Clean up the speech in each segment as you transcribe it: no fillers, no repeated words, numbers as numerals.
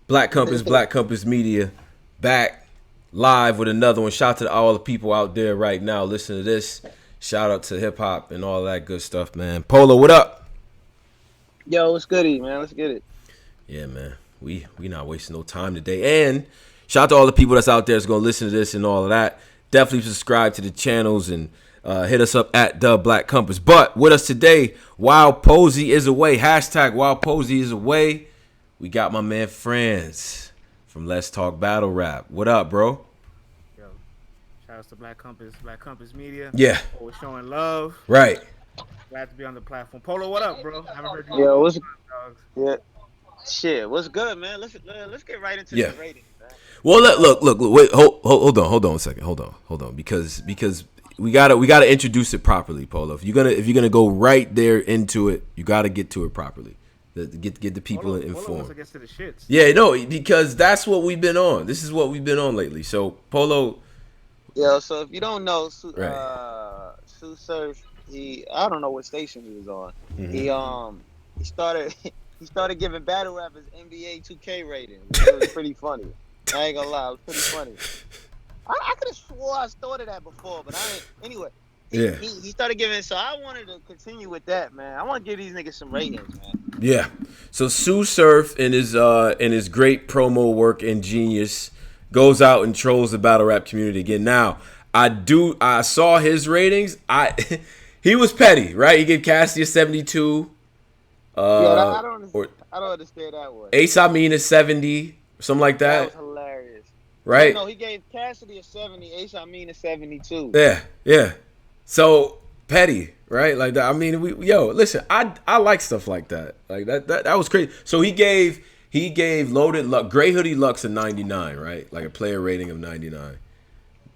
Black Compass Media, back live with another one. Shout out to all the people out there right now listening to this. Shout out to hip hop and all that good stuff, man. Polo, what up? Yo, what's goody, man? Let's get it. Yeah, man. We not wasting no time today. And shout out to all the people that's out there that's gonna listen to this and all of that. Definitely subscribe to the channels and hit us up at the Black Compass. But with us today, while Posey is away, hashtag while Posey is away, we got my man Franz from Let's Talk Battle Rap. What up, bro? Yo, shout out to Black Compass Media. Yeah. Always showing love. Right. Glad to be on the platform. Polo, what up, bro? Haven't heard you. Yo, what's yeah? Shit, what's good, man? Let's get right into the ratings, man. Well, look, wait, hold on a second. Hold on, because we gotta introduce it properly, Polo. If you're gonna go right there into it, you gotta get to it properly. Get the people informed. Polo gets to the shits. Yeah, no, because that's what we've been on. This is what we've been on lately. So Polo. Yo, so if you don't know, Right. Sue Surf, I don't know what station he was on. Mm-hmm. He started giving battle rappers NBA 2K ratings. It was pretty funny. I ain't gonna lie, it was pretty funny. I could have swore I started that before, but I ain't. Anyway, he started giving. So I wanted to continue with that, man. I want to give these niggas some ratings, man. Yeah. So Sue Surf in his great promo work and genius goes out and trolls the battle rap community again. Now, I saw his ratings. He was petty, right? He gave Cassidy a 72. I don't understand that one. Ace Amin a 70, something like that. That was hilarious. Right? No, he gave Cassidy a 70, Ace Amin a 72. Yeah. So petty, right? Like that. I mean, listen, I like stuff like that. Like that was crazy. So he gave Loaded Luck, Gray Hoodie Lux a 99, right? Like a player rating of 99.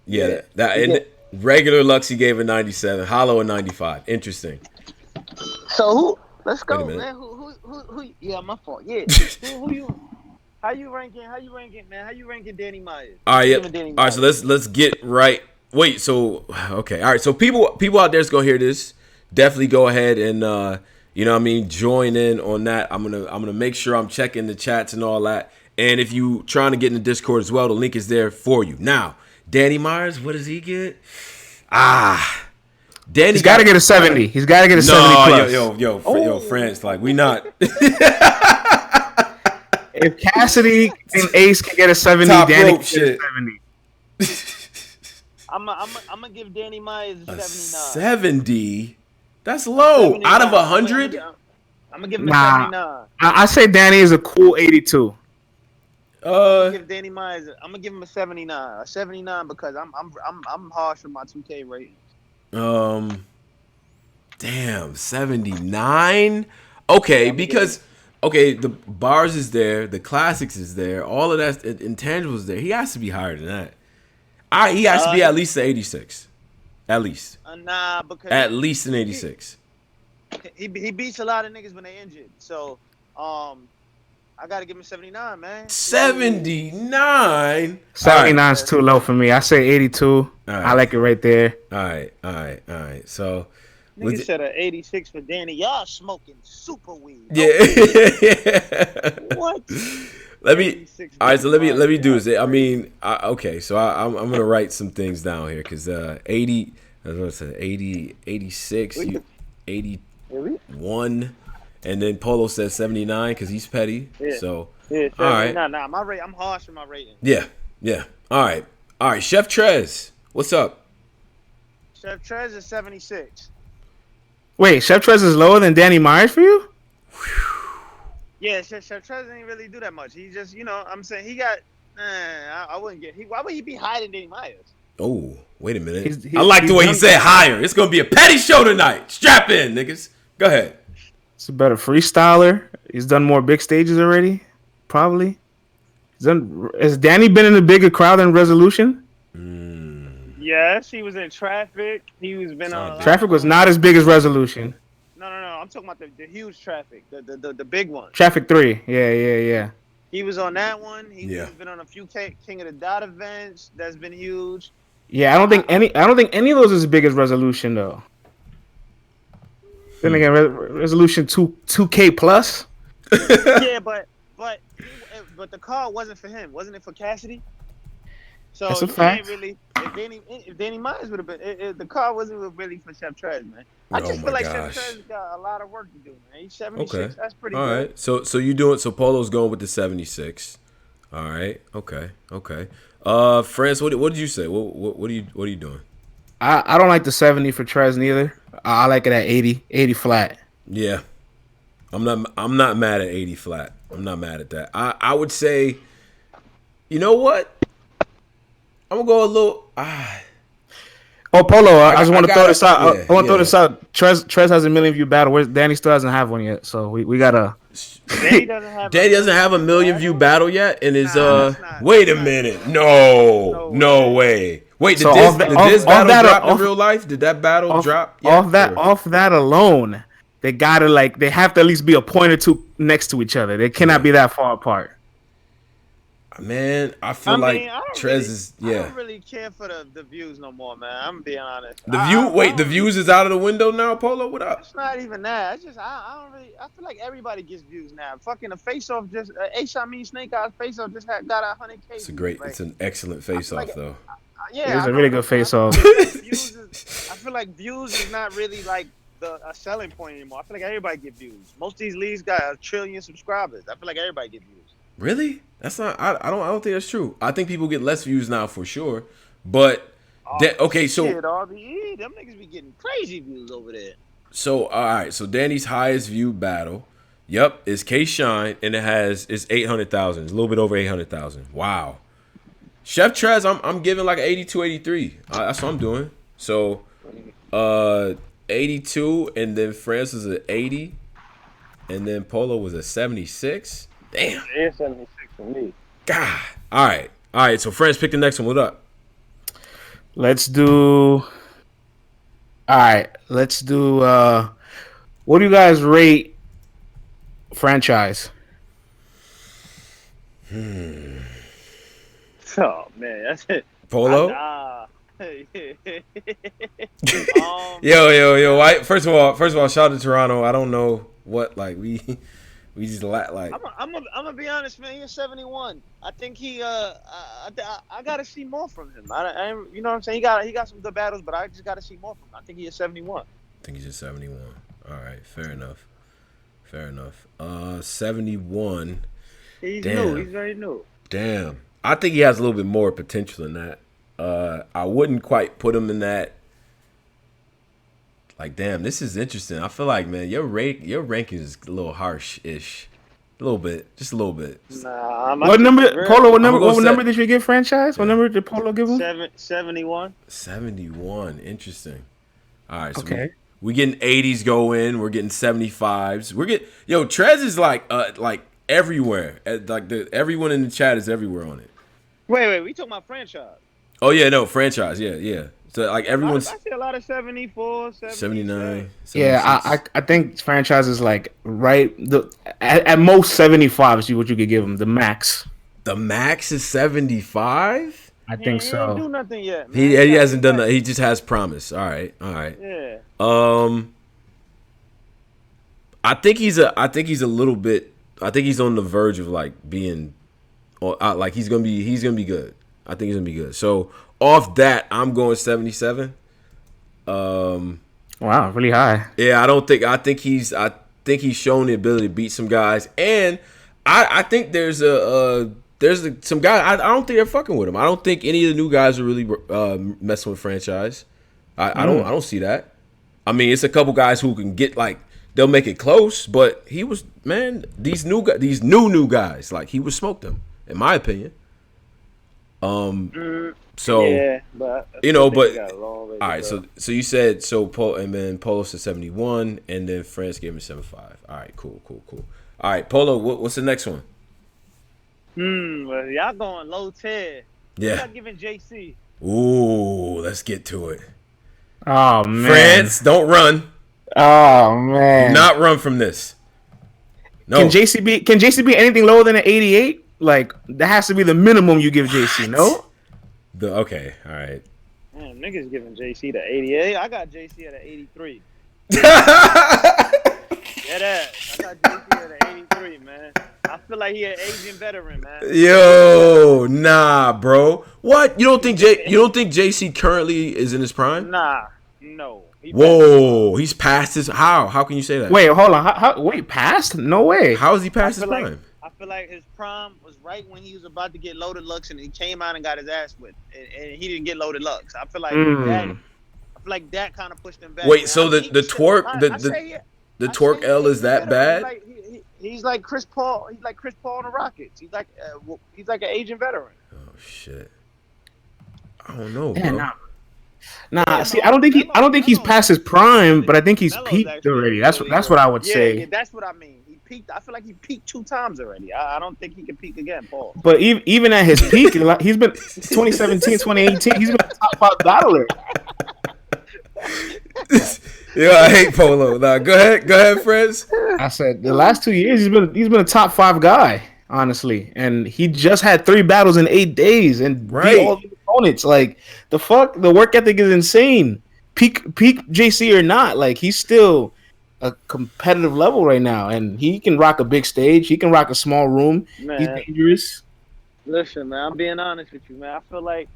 Yeah. And regular Lux he gave a 97, Hollow a 95. Interesting. So who? Let's go, man. Who? Yeah, my fault. Yeah. who you? How you ranking, man? How you ranking Danny Myers? All right, yeah. All right, so let's get right. Wait, so okay, all right. So people out there's gonna hear this. Definitely go ahead and join in on that. I'm gonna make sure I'm checking the chats and all that. And if you trying to get in the Discord as well, the link is there for you. Now, Danny Myers, what does he get? Danny's got to get a 70. He's got to get a 70 plus. Yo, friends, like we not. If Cassidy and Ace can get a 70, Top Danny rope can get a 70. I'm gonna give Danny Myers a 79. 70? That's low. 79. Out of 100? I'm gonna give him a 79. I say Danny is a cool 82. I'm gonna give Danny Myers. I'm gonna give him a 79. A 79 because I'm harsh with my 2K ratings. Damn, 79? Okay, because the bars is there, the classics is there, all of that intangibles there. He has to be higher than that. He has to be at least an 86. At least. Because at least an 86. He beats a lot of niggas when they injured. So, I gotta give him 79, man. 79? 79 is too low for me. I say 82. Right. I like it right there. All right. So, nigga said an 86 for Danny. Y'all smoking super weed. Yeah. What? Let me do this. I mean, okay. So I'm gonna write some things down here because 80. I was gonna say 80, 86, 81. And then Polo says 79 because he's petty. Yeah. So, all right. Nah. I'm harsh with my rating. Yeah. All right. Chef Trez, what's up? Chef Trez is 76. Wait, Chef Trez is lower than Danny Myers for you? Yeah, Chef Trez didn't really do that much. He just, I'm saying he got. I wouldn't get. Why would he be higher than Danny Myers? Oh, wait a minute. I like the way he said higher. It's gonna be a petty show tonight. Strap in, niggas. Go ahead. He's a better freestyler. He's done more big stages already. Probably. Has Danny been in a bigger crowd than Resolution? Yes, he was in Traffic. Been on. Traffic was not as big as Resolution. No. I'm talking about the huge Traffic, the big one. Traffic 3. Yeah. He was on that one. He's been on a few King of the Dot events. That's been huge. Yeah, I don't think any of those is as big as Resolution though. Then again, Resolution 2K plus. Yeah, but but but the car wasn't for him. Wasn't it for Cassidy? So That's a he fact. ain't really. If Danny Myers would have been, the car wasn't really for Chef Trez, man. I Oh just my feel like gosh. Chef Trez got a lot of work to do, man. He's 76. Okay. That's pretty All good. right. So you doing? So Polo's going with the 76. All right. Okay. France, what did you say? What are you doing? I don't like the 70 for Trez neither. I like it at 80 flat. Yeah. I'm not mad at 80 flat. I'm not mad at that. I would say, you know what? I'm gonna go a little. Oh, Polo, I just want to throw gotta- this out. yeah, I want to throw yeah. this out. Trez has a million view battle. Whereas Danny still doesn't have one yet, so we gotta. Danny doesn't have. Daddy doesn't have a million view battle yet, and is Nah, that's not- Wait a that's not- minute, no way. Wait, did So this off that- battle off that- drop in off- real life? Did that battle Off, drop? off that Or- off that alone, they gotta they have to at least be a point or two next to each other. They cannot be that far apart. Man, I feel I like mean, I don't Trez really, is I yeah. don't really care for the views no more, man. I'm being honest. The I views is out of the window now. Polo, what up? It's not even that. It's just I don't really. I feel like everybody gets views now. Fucking a face off just A-Shot Snake Eyes face off just got 100K. It's an excellent face off though. Yeah, It's I a really know, good but face I off. feel like views is not really like a selling point anymore. I feel like everybody get views. Most of these leagues got 1 trillion subscribers. I feel like everybody get views. Really? That's not. I don't think that's true. I think people get less views now for sure. But okay, so Shit, RBE, them niggas be getting crazy views over there. So all right, so Danny's highest viewed battle, yep, is K Shine, and it's 800,000, it's a little bit over 800,000. Wow. Chef Trez, I'm giving like 82, 83. That's what I'm doing. So, 82, and then France is at 80, and then Polo was at 76. Damn. It's 76 for me. God. All right. So France, pick the next one. What up? Let's do. All right, let's do. What do you guys rate franchise? Oh man, that's it. Polo? Yo. Yo. First of all, shout out to Toronto. I don't know what we just like. I'm gonna be honest, man. He's 71. I think he I gotta see more from him. I you know what I'm saying. He got some good battles, but I just gotta see more from him. I think he's 71. I think he's just 71. All right, fair enough. 71. He's Damn. new. He's very new. Damn. I think he has a little bit more potential than that. I wouldn't quite put him in that. Like, damn, this is interesting. I feel like, man, your ranking is a little harsh-ish. A little bit. Just a little bit. Nah, What number, Polo? What number? gonna What say- number did you give franchise? What number did Polo give him? 71. 71. Interesting. All right. So Okay. we getting 80s go in. We're getting 75s. Trez is like everywhere. Everyone in the chat is everywhere on it. Wait. We talking about franchise. Oh yeah, no franchise. Yeah. So like everyone's I see a lot of 74, 79. Yeah, 76. I think franchise is like at most 75 is what you could give him, the max. The max is 75. I think He so. ain't do nothing yet. Man. He hasn't done that. He just has promise. All right. Yeah. I think he's a little bit. I think he's on the verge of like being, like he's gonna be good. I think he's gonna be good. So off that, I'm going 77. Wow, really high. Yeah, I think he's shown the ability to beat some guys, and I think there's some guy. I don't think they're fucking with him. I don't think any of the new guys are really messing with franchise. I don't see that. I mean, it's a couple guys who can get like they'll make it close, but he was these new guys like he was smoked them in my opinion. So yeah, but all right. So you said and then Polo said 71, and then France gave him 75. All right, cool. All right, Polo, what's the next one? Well, y'all going low tier. Yeah. Y'all giving JC. Ooh, let's get to it. Oh man, France, don't run. Oh man, Do not run from this. No. Can JC be anything lower than an 88? Like that has to be the minimum you give JC. No. Okay, all right. Man, niggas giving JC the 88. I got JC at an 83. Dead ass. I got JC at an 83, man. I feel like he an Asian veteran, man. Yo, nah, bro. What? You don't think JC currently is in his prime? Nah, no. Whoa, he's past his. How can you say that? Wait, hold on. Wait, past? No way. How is he past his prime? I feel like his prime was right when he was about to get loaded lux, and he came out and got his ass whipped, and he didn't get loaded lux. I feel like that kind of pushed him back. Wait, so the twerk L is that bad? He's like Chris Paul. He's like Chris Paul on the Rockets. He's like an Asian veteran. Oh shit. I don't know, bro. Man, Nah, see, I don't think he's past his prime, but I think he's peaked already. That's what I would say. Yeah, that's what I mean. He peaked. I feel like he peaked 2 times already. I don't think he can peak again, Paul. But even at his peak, he's been 2017, 2018. He's been a top 5 battler. Yeah, I hate Polo. Nah, go ahead, Friends. I said the last 2 years he's been a top 5 guy, honestly, and he just had 3 battles in 8 days and beat all the opponents. Like the work ethic is insane. Peak JC or not, like he's still a competitive level right now, and he can rock a big stage. He can rock a small room. Man, he's dangerous. Listen, man, I'm being honest with you, man. I feel like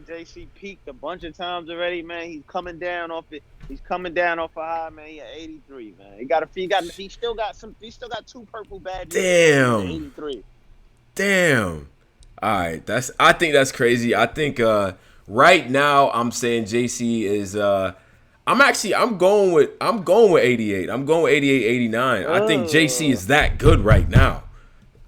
JC peaked a bunch of times already, man. He's coming down off it. He's coming down off a high, man. He at 83, man. He still got 2 purple badges. Damn. 83. Damn. All right, I think that's crazy. I think right now I'm saying JC is I'm going with 88. I'm going with 88, 89. I think JC is that good right now.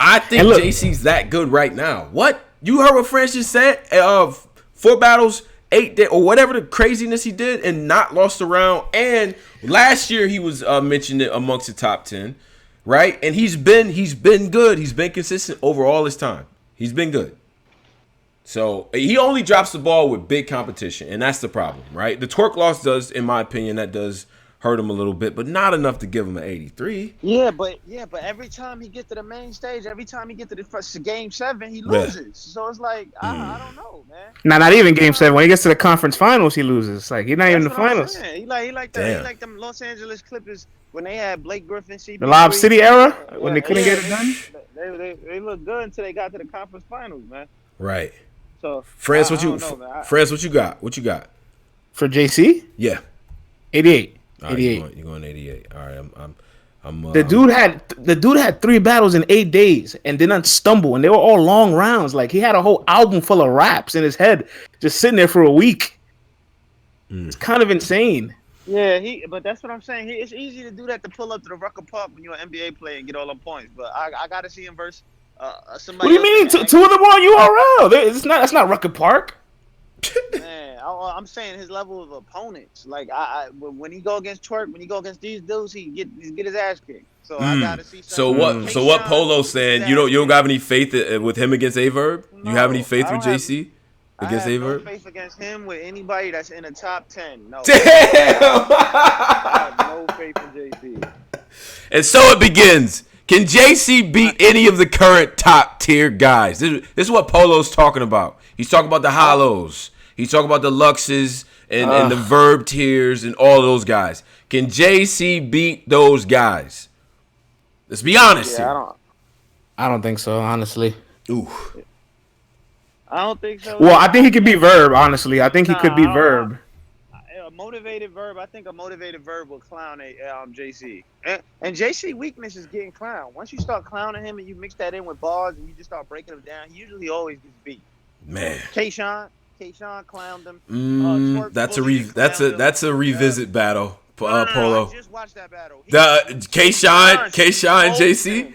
I think JC's that good right now. What? You heard what Francis said? 4 battles, 8 days, or whatever the craziness he did, and not lost a round. And last year he was mentioned amongst the top 10, right? And he's been good. He's been consistent over all his time. He's been good. So he only drops the ball with big competition, and that's the problem, right? The twerk loss does, in my opinion, that does hurt him a little bit, but not enough to give him an 83. Yeah, but every time he gets to the main stage, every time he gets to the first game 7, he loses. Yeah. So it's like I don't know, man. Not even game 7. When he gets to the conference finals, he loses. Like he's not even in the finals. He like them Los Angeles Clippers when they had Blake Griffin, CP3. The Lob City era when they couldn't get it done. They looked good until they got to the conference finals, man. Right. So France, what you got? What you got for JC? Yeah, 88. All right, 88. You're going 88. All right, I'm. The dude had 3 battles in 8 days and did not stumble, and they were all long rounds. Like he had a whole album full of raps in his head, just sitting there for a week. It's kind of insane. Yeah, but that's what I'm saying. It's easy to do that, to pull up to the Rucker Park when you're an NBA player and get all them points. But I got to see him versus somebody. What do you mean? 2 of them on URL. That's not Rucker Park. Man, I'm saying his level of opponents. Like when he go against Twerk, when he go against these dudes, he get his ass kicked. So I gotta see. So what Polo's saying? You don't have any faith with him against Averb? No, you have any faith with JC against Averb? I have no faith against him with anybody that's in the top 10. No. Damn. I have no faith in JC. And so it begins. Can JC beat any of the current top tier guys? This is what Polo's talking about. He's talking about the Hollows. He's talking about the Luxes and the Verb tiers and all those guys. Can JC beat those guys? Let's be honest here. I don't think so, honestly. Ooh. I don't think so. Well, I think he could beat Verb, honestly. I think he could beat Verb. A motivated Verb. I think a motivated Verb will clown JC. And JC weakness is getting clowned. Once you start clowning him and you mix that in with bars and you just start breaking him down, he usually always gets beat. Man. K-Shine clowned him. That's a revisit battle. Polo. I just watched that battle. K-Shine, JC.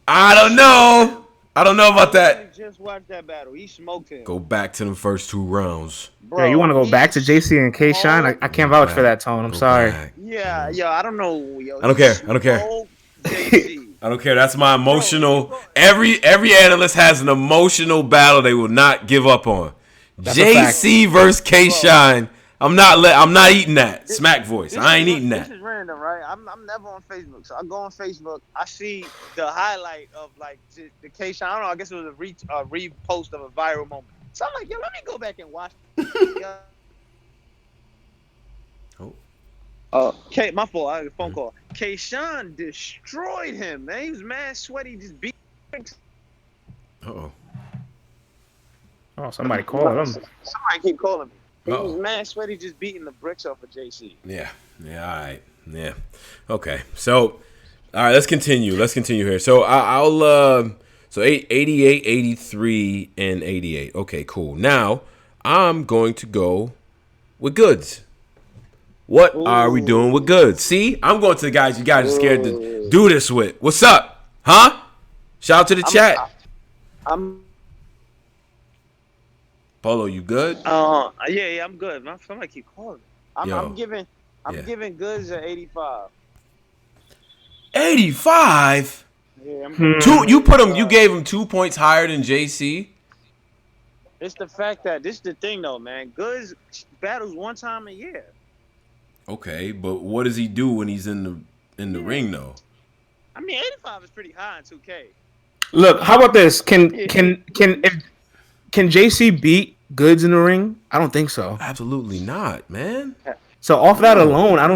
I don't know about that. Just watched that battle. He smoked him. Go back to them first 2 rounds. Bro, you want to go back to JC and K-Shine? I can't vouch for that, Tone. I'm sorry. Yeah, I don't know. Yo, I don't care. I don't care. That's my emotional. Every analyst has an emotional battle they will not give up on. That's JC versus K-Shine. I'm not eating that. Smack voice. I ain't eating that. This is random, right? I'm never on Facebook, so I go on Facebook. I see the highlight of like the K-Shine. I don't know. I guess it was a repost of a viral moment. So I'm like, yo, let me go back and watch. My fault. I had a phone call. Kayshawn destroyed him, man. He was mad sweaty, just beat. Uh-oh. Oh, somebody called him. Somebody keep calling me. He was Uh-oh. mad sweaty, just beating the bricks off of JC. Yeah. Yeah. All right. Yeah. Okay. So, all right. Let's continue. Here. So I'll so 88, 83, and 88. Okay. Cool. Now I'm going to go with goods. What are we doing with goods? See, I'm going to the guys you guys are scared to do this with. What's up? Huh? Shout out to the chat. I'm Polo, you good? yeah, I'm good. Somebody keep calling me. I'm giving goods an 85. 85? Yeah, I'm You gave him 2 points higher than JC. It's the fact that this is the thing though, man. Goods battles one time a year. Okay, but what does he do when he's in the ring though? I mean, 85 is pretty high in 2K. Look, how about this? Can JC beat Goods in the ring? I don't think so. Absolutely not, man. So off that alone, I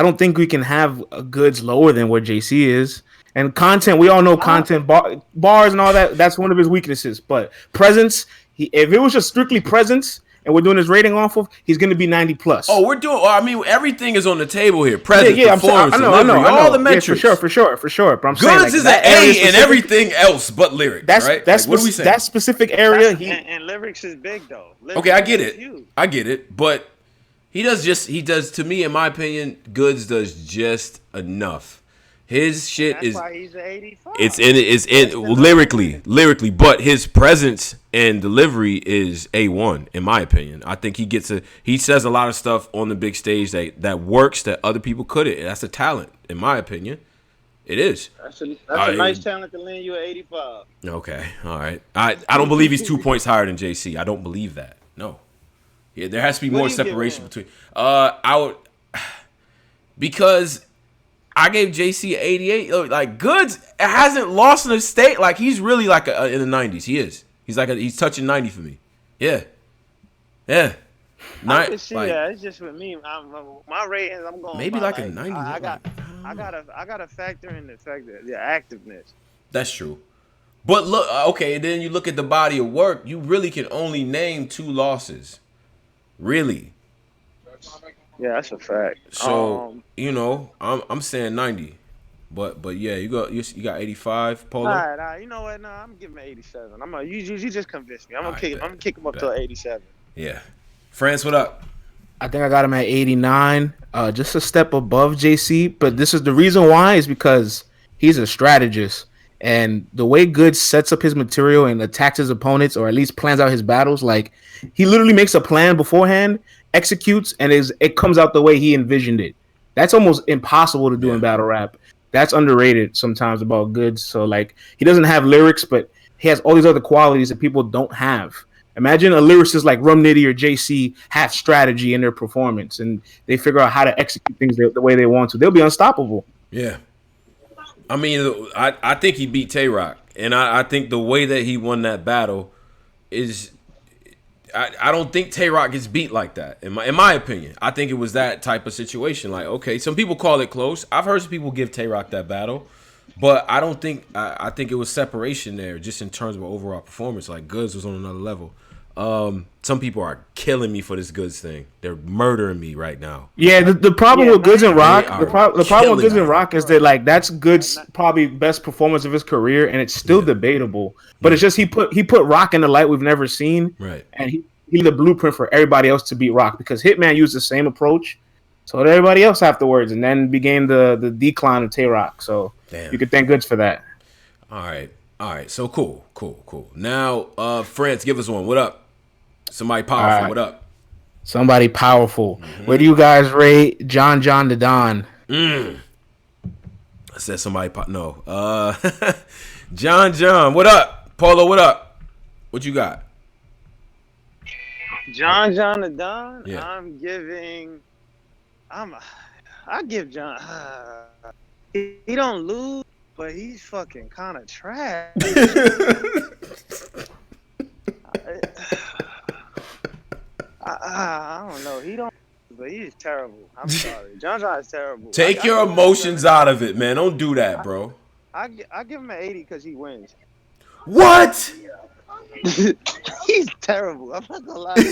don't think we can have Goods lower than where JC is. And content, we all know content bars and all that. That's one of his weaknesses. But presence, if it was just strictly presence, and we're doing his rating off of, he's going to be 90 plus. Oh, I mean, everything is on the table here. Presence, performance, I know, all the metrics. Yeah, for sure. But I'm saying Goods is an A in everything else but lyrics, right? What are we saying? That specific area. And lyrics is big, though. Okay, I get it. But he does, to me, in my opinion, Goods does just enough. His shit That's is. Why he's an 85. It's lyrically, but his presence and delivery is A1 in my opinion. I think he says a lot of stuff on the big stage that works that other people couldn't. That's a talent in my opinion. It is. That's a nice talent to land you at 85. Okay, all right. I don't believe he's 2 points higher than JC. I don't believe that. No. Yeah, there has to be more separation between. I would because. I gave JC 88. Like Goods hasn't lost in the state. Like he's really like in the 90s. He is. He's touching 90 for me. Yeah. I can see that. It's just with me. My ratings. I'm going maybe like a 90. I got to factor in the fact that the activeness. That's true. But look, okay. And then you look at the body of work. You really can only name 2 losses. Really. Yeah, that's a fact. So I'm saying 90, but yeah, you got 85, Polo. All right, you know what? No, I'm giving him 87. You just convinced me. I'm gonna kick him up to 87. Yeah, France, what up? I think I got him at 89, just a step above JC. But this is the reason why is because he's a strategist, and the way Goods sets up his material and attacks his opponents, or at least plans out his battles, like he literally makes a plan beforehand, executes, and it comes out the way he envisioned it. That's almost impossible to do in battle rap. That's underrated sometimes about Goods. So like he doesn't have lyrics, but he has all these other qualities that people don't have. Imagine a lyricist like Rum Nitty or JC have strategy in their performance, and they figure out how to execute things the way they want to. They'll be unstoppable. Yeah. I mean, I think he beat Tay-Rock, and I think the way that he won that battle is. I don't think Tay-Rock gets beat like that. In my opinion, I think it was that type of situation. Like, okay, some people call it close. I've heard some people give Tay-Rock that battle, but I don't think. I think it was separation there, just in terms of overall performance. Like Goods was on another level. Some people are killing me for this Goods thing. They're murdering me right now. Yeah, the problem with Goods and Rock, the problem with Goods and Rock is that like that's Goods' probably best performance of his career, and it's still debatable. But it's just he put Rock in the light we've never seen, right? And he the blueprint for everybody else to beat Rock because Hitman used the same approach, so did everybody else afterwards, and then began the decline of Tay-Rock. So you could thank Goods for that. All right. So cool. Now, France, give us one. What up? Somebody powerful. Right. What up? Somebody powerful. Mm-hmm. Where do you guys rate John the Don? I said somebody no. John. What up? Polo, what up? What you got? John the Don? Yeah. I give John he don't lose, but he's fucking kind of trash. I don't know. He don't, but he's terrible. I'm sorry. John is terrible. Take your emotions out of it, man. Don't do that, bro. I give him an 80 because he wins. What? He's terrible. I'm not gonna lie to you.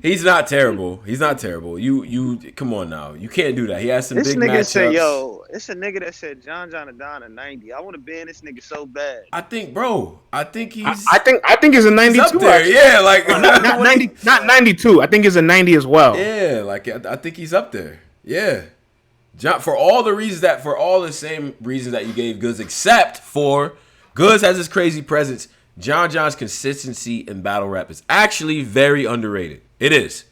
He's not terrible. He's not terrible. You come on now. You can't do that. He has some This big nigga matchups. said, "Yo, it's a nigga that said John Adon a 90." I want to ban this nigga so bad. I think, bro. I think he's. I think it's a 92. He's up there. Actually. Yeah, like not 90, not 92. I think it's a 90 as well. Yeah, like I think he's up there. Yeah, John, for all the same reasons that you gave Goods, except for Goods has this crazy presence. John's consistency in battle rap is actually very underrated. It is.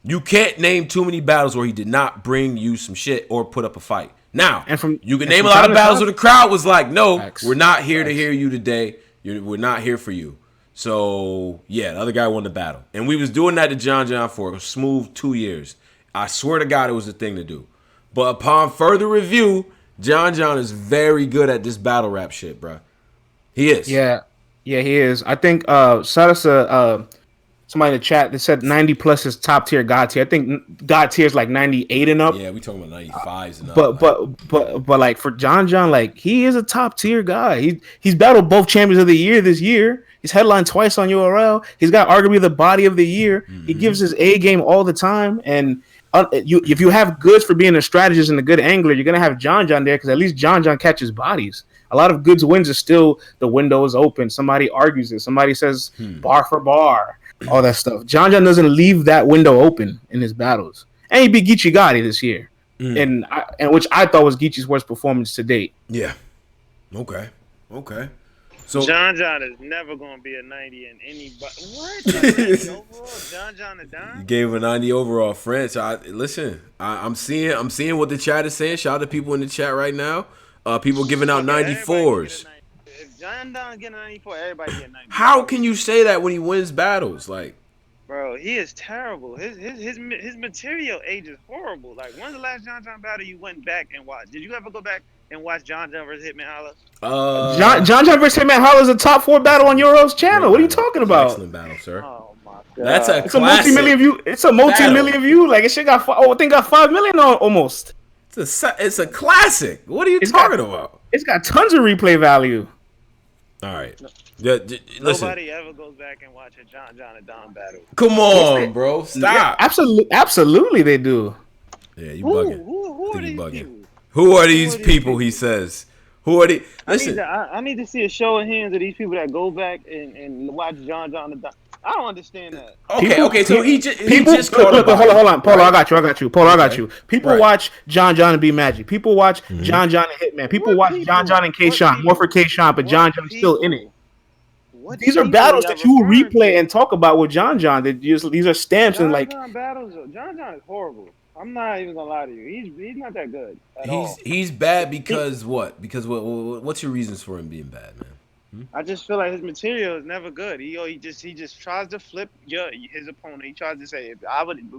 You can't name too many battles where he did not bring you some shit or put up a fight. Now, you can name a lot of battles where the crowd was like, no, we're not here to hear you today. We're not here for you. So, yeah, the other guy won the battle. And we was doing that to John for a smooth 2 years. I swear to God it was the thing to do. But upon further review, John is very good at this battle rap shit, bro. He is. Yeah, he is. I think shout out to somebody in the chat that said 90 plus is top tier God tier. I think God tier is like 98 and up. Yeah, we talking about 95s and up. But like for John, like he is a top tier guy. He's battled both champions of the year this year. He's headlined twice on URL. He's got arguably the body of the year. Mm-hmm. He gives his A game all the time. And if you have Goods for being a strategist and a good angler, you're gonna have John there because at least John catches bodies. A lot of Goods wins is still the window is open. Somebody argues it. Somebody says bar for bar. All that stuff. John doesn't leave that window open in his battles. And he beat Geechee Gotti this year. And which I thought was Geechee's worst performance to date. Yeah. Okay. So John is never gonna be a 90 in any what? Overall, John Adon? You gave him a 90 overall, French. I'm seeing what the chat is saying. Shout out to people in the chat right now. People giving out 94s. If John Don getting a 94, everybody getting 94. How can you say that when he wins battles? Like, bro, he is terrible. His material age is horrible. Like, when's the last John battle you went back and watched? Did you ever go back and watch John versus Hitman Holla? John versus Hitman Holla is a top 4 battle on Euro's channel. What are you talking about? Excellent battle, sir. Oh my god, that's a it's a multi-million view. It's a multi-million view. Like it shit got I think got 5 million almost. It's a classic. What are you talking about? It's got tons of replay value. All right. Listen. Nobody ever goes back and watch a John Adon battle. Come on, bro. Stop. Yeah, absolutely they do. Yeah, you bugging. Who are these people? Who are these people, he says? Who are these? Listen. I need to see a show of hands of these people that go back and watch John Adon. I don't understand that. Okay. So he just called look, hold on. Polo, I got you. Polo, I got you. People watch John and B Magic. People watch John and Hitman. People watch John and K-Shot. More for K-Shot, but John's still in it. These are battles that you will replay and talk about with John. These are stamps and like battles. John is horrible. I'm not even gonna lie to you. He's not that good at all. He's bad because what? Because what's your reasons for him being bad, man? I just feel like his material is never good. He just tries to flip his opponent. He tries to say,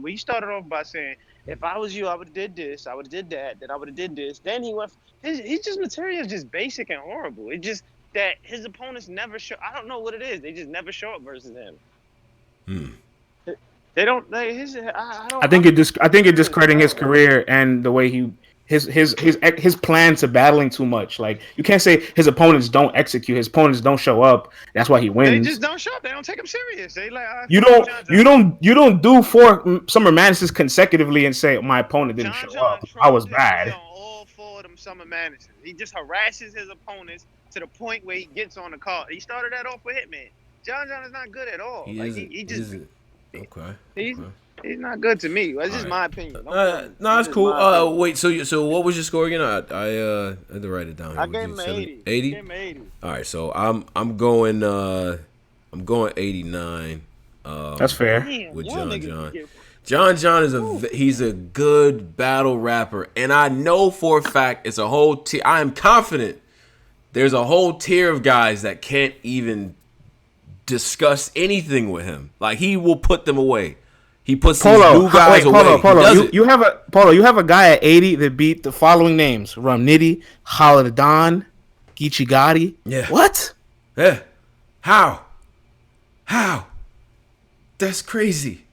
he started off by saying, if I was you, I would have did this, I would have did that, then I would have did this. Then he went. His just material is just basic and horrible. It just that his opponents never show. I don't know what it is. They just never show up versus him. They don't. I think you're discrediting his career and the way his plan to battling too much. Like you can't say his opponents don't execute. His opponents don't show up. That's why he wins. They just don't show up. They don't take him serious. They like you don't do 4 Summer Madnesses consecutively and say my opponent didn't show up. I was bad. On all 4 of them Summer Madnesses. He just harasses his opponents to the point where he gets on the card. He started that off with Hitman. John is not good at all. He's not good to me. That's just my opinion. No, it's cool. Wait, so what was your score again? I had to write it down. I gave him 80. 80? All right, so I'm going 89. That's fair. With John is a good battle rapper, and I know for a fact it's a whole tier. I am confident there's a whole tier of guys that can't even discuss anything with him. Like he will put them away. He puts these new guys away. Polo. You have a guy at 80 that beat the following names: Rum Nitty, Holla Don, Geechee Gotti. Yeah. What? Yeah. How? That's crazy.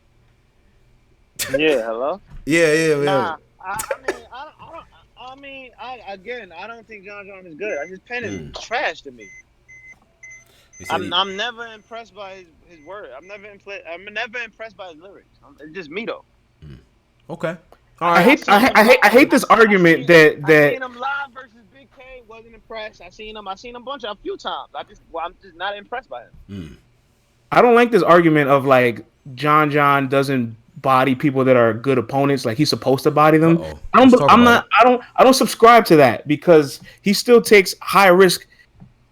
Yeah, hello. Yeah. Nah, I don't think John John is good. His pen is trash to me. He said I'm never impressed by his word. I'm never impressed by his lyrics. It's just me though. okay. All right. I hate this argument I that seen him live versus Big K. Wasn't impressed. I seen him a few times. I'm just not impressed by him. I don't like this argument of like John doesn't body people that are good opponents, like he's supposed to body them. Uh-oh. I don't subscribe to that because he still takes high risk,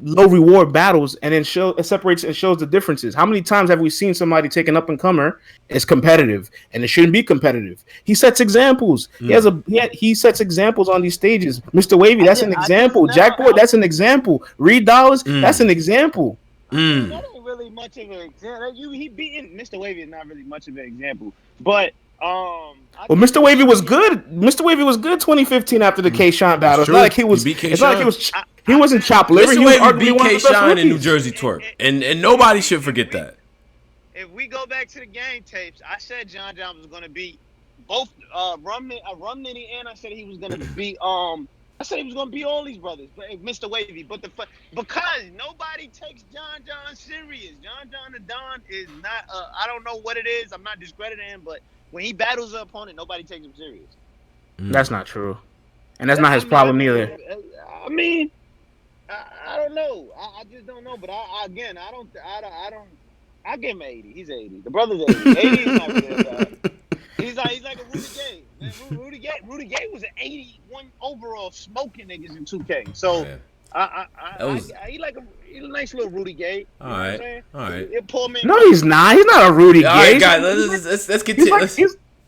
low reward battles and then separates and shows the differences. How many times have we seen somebody take an up and comer is competitive and it shouldn't be competitive? He sets examples. He sets examples on these stages. Mr. Wavy, that's an example. Jack Boy, that's an example. Reed Dollars, that's an example. That ain't really much of an example. He beating Mr. Wavy is not really much of an example. But Mr. Wavy was good. Mr. Wavy was good 2015 after the K-Shine battle. It's not like he was. It's not like he was. He wasn't chopped liver. Mr. Wavy beat K-Shine in New Jersey twerk, and nobody should forget that. If we go back to the game tapes, I said John John was going to beat both Rum Nitty, and I said he was going to beat I said he was going to beat all these brothers, Mr. Wavy. But because nobody takes John John serious. John John the Don is not. I don't know what it is. I'm not discrediting him, but when he battles an opponent, nobody takes him serious. That's not true, and that's not his problem either. I mean, I don't know. I just don't know. But I give him an 80. He's 80. The brother's 80. 80 is not really bad. He's like a Rudy Gay. Man, Rudy Gay was an 81 overall smoking niggas in 2K. So he's a nice little Rudy Gay. All right. No, he's not. He's not a Rudy Gay. All right, guys, let's continue.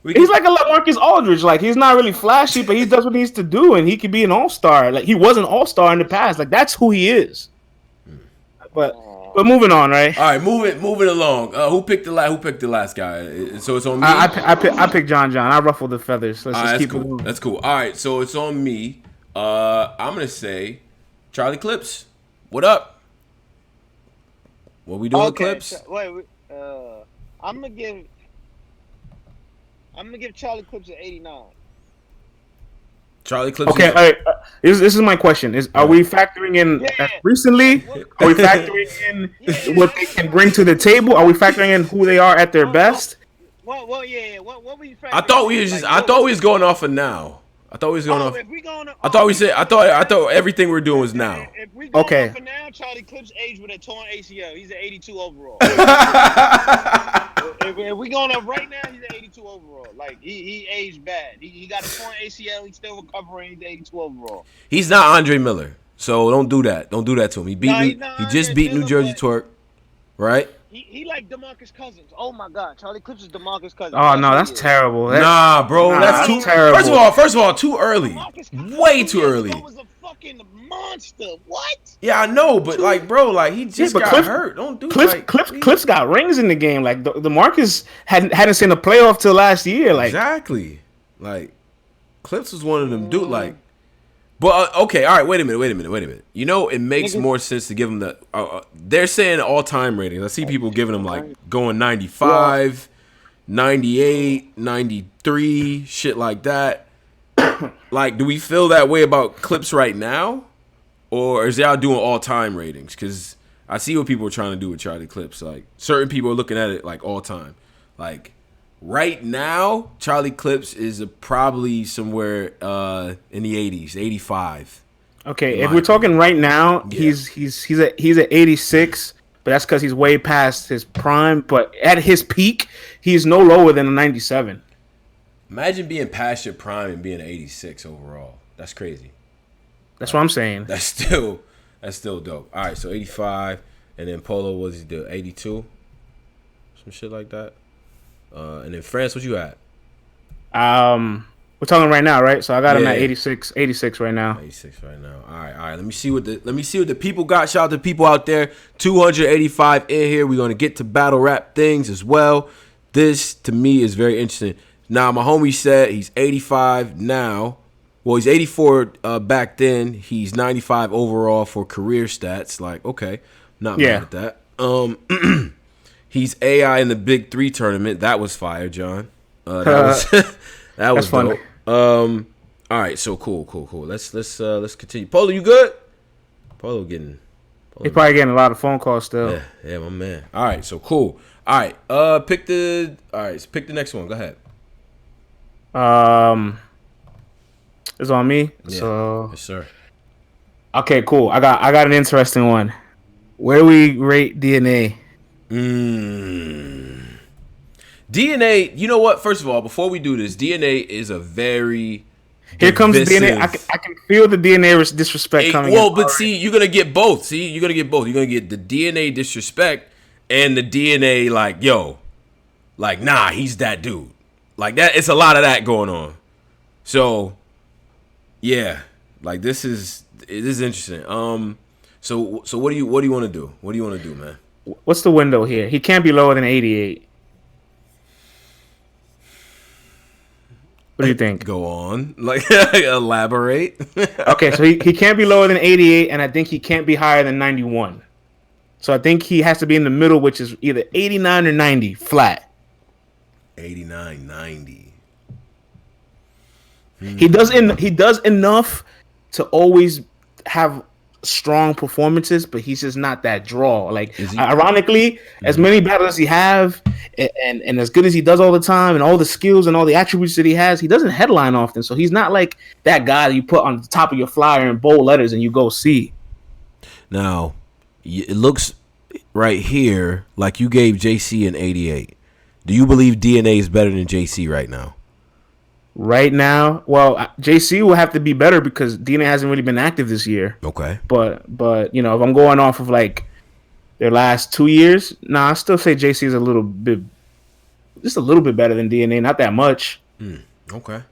He's like a LaMarcus Aldridge. Like, he's not really flashy, but he does what he needs to do, and he could be an all-star. Like, he was an all-star in the past. Like, that's who he is. But moving on, right? All right, moving along. Who picked the last guy? So it's on me. I picked John. I ruffled the feathers. Let's just keep it moving. That's cool. All right, so it's on me. I'm gonna say Charlie Clips. What up? What we doing, Clips? So, I'm gonna give Charlie Clips an 89. Charlie Clips. Okay, all right. This is my question: Are we factoring in recently? Are we factoring in what they can bring to the table? Are we factoring in who they are at their best? Well, yeah. What were you factoring? I thought we was going off of now. I thought we was going off. I thought everything we're doing was now. If we go off of now, Charlie Clips aged with a torn ACL. He's an 82 overall. if we going up right now, he's an 82 overall. Like he aged bad. He got a torn ACL. He's still recovering. He's 82 overall. He's not Andre Miller, so don't do that. Don't do that to him. He just beat New Jersey Twerk, right? He like DeMarcus Cousins. Oh my God, Charlie Clips is DeMarcus Cousins. Oh no, that's terrible. Nah, bro, that's too terrible. First of all, too early. Way too early. He was a fucking monster. What? Yeah, I know, but like, bro, like he just got hurt. Don't do that. Clips got rings in the game. Like DeMarcus hadn't seen a playoff till last year. Like exactly. Like Clips was one of them dude. Like. But okay, all right. Wait a minute. You know, it makes more sense to give them the. They're saying all-time ratings. I see people giving them like going 95, 98, 93, shit like that. Like, do we feel that way about Clips right now, or is y'all doing all-time ratings? Because I see what people are trying to do with Charlie Clips. Like, certain people are looking at it like all-time. Like. Right now, Charlie Clips is probably somewhere in the 80s, 85. Okay, if we're talking right now, he's at 86, but that's because he's way past his prime. But at his peak, he's no lower than a 97. Imagine being past your prime and being an 86 overall. That's crazy. That's what I'm saying. That's still dope. All right, so 85, and then Polo was he do 82, some shit like that. And then France, what you at? We're talking right now, right? So I got him at 86 right now. 86 right now. All right. Let me see what the people got. Shout out to the people out there. 285 in here. We're gonna get to battle rap things as well. This to me is very interesting. Now my homie said he's 85 now. Well, he's 84 back then. He's 95 overall for career stats. Like, okay, not mad at that. He's AI in the Big 3 tournament. That was fire, John. That was that was funny. dope. All right, so cool. Let's continue. Polo, you good? Polo getting. He's probably getting a lot of phone calls still. Yeah, my man. All right, so cool. All right, pick the next one. Go ahead. It's on me. Yeah. So Yes, sir. okay, cool. I got an interesting one. Where do we rate DNA? DNA. You know what? First of all, before we do this, DNA is a very Here comes divisive- DNA. I can feel the DNA disrespect coming. Well, but see, you're gonna get both. You're gonna get the DNA disrespect and the DNA like, yo, like, nah, he's that dude. Like that. It's a lot of that going on. So, yeah, like this is interesting. So what do you want to do? What do you want to do, man? What's the window here? He can't be lower than 88. What do you think? Go on, like elaborate. Okay, so he can't be lower than 88, and I think he can't be higher than 91. So I think he has to be in the middle, which is either 89 or 90 flat. 89, 90. He does enough to always have strong performances, but he's just not that draw. Like, ironically, as many battles as he have, and as good as he does all the time, and all the skills and all the attributes that he has, he doesn't headline often. So he's not like that guy that you put on the top of your flyer in bold letters and you go see. Now, it looks right here like you gave JC an 88. Do you believe DNA is better than JC right now? Right now, well, JC will have to be better because DNA hasn't really been active this year. Okay. But if I'm going off of like their last 2 years, I still say JC is just a little bit better than DNA, not that much. Okay.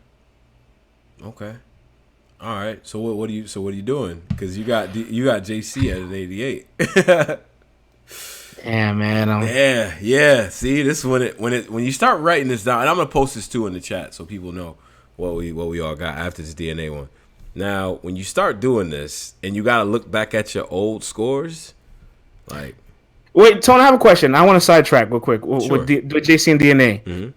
All right. So what are you doing? Because you got JC at an 88. Yeah, man. Yeah. See, this is when you start writing this down, and I'm gonna post this too in the chat so people know what we all got after this DNA one. Now, when you start doing this, and you gotta look back at your old scores, like. Wait, Tony, I have a question. I want to sidetrack real quick Sure. with JC and DNA. Mm-hmm.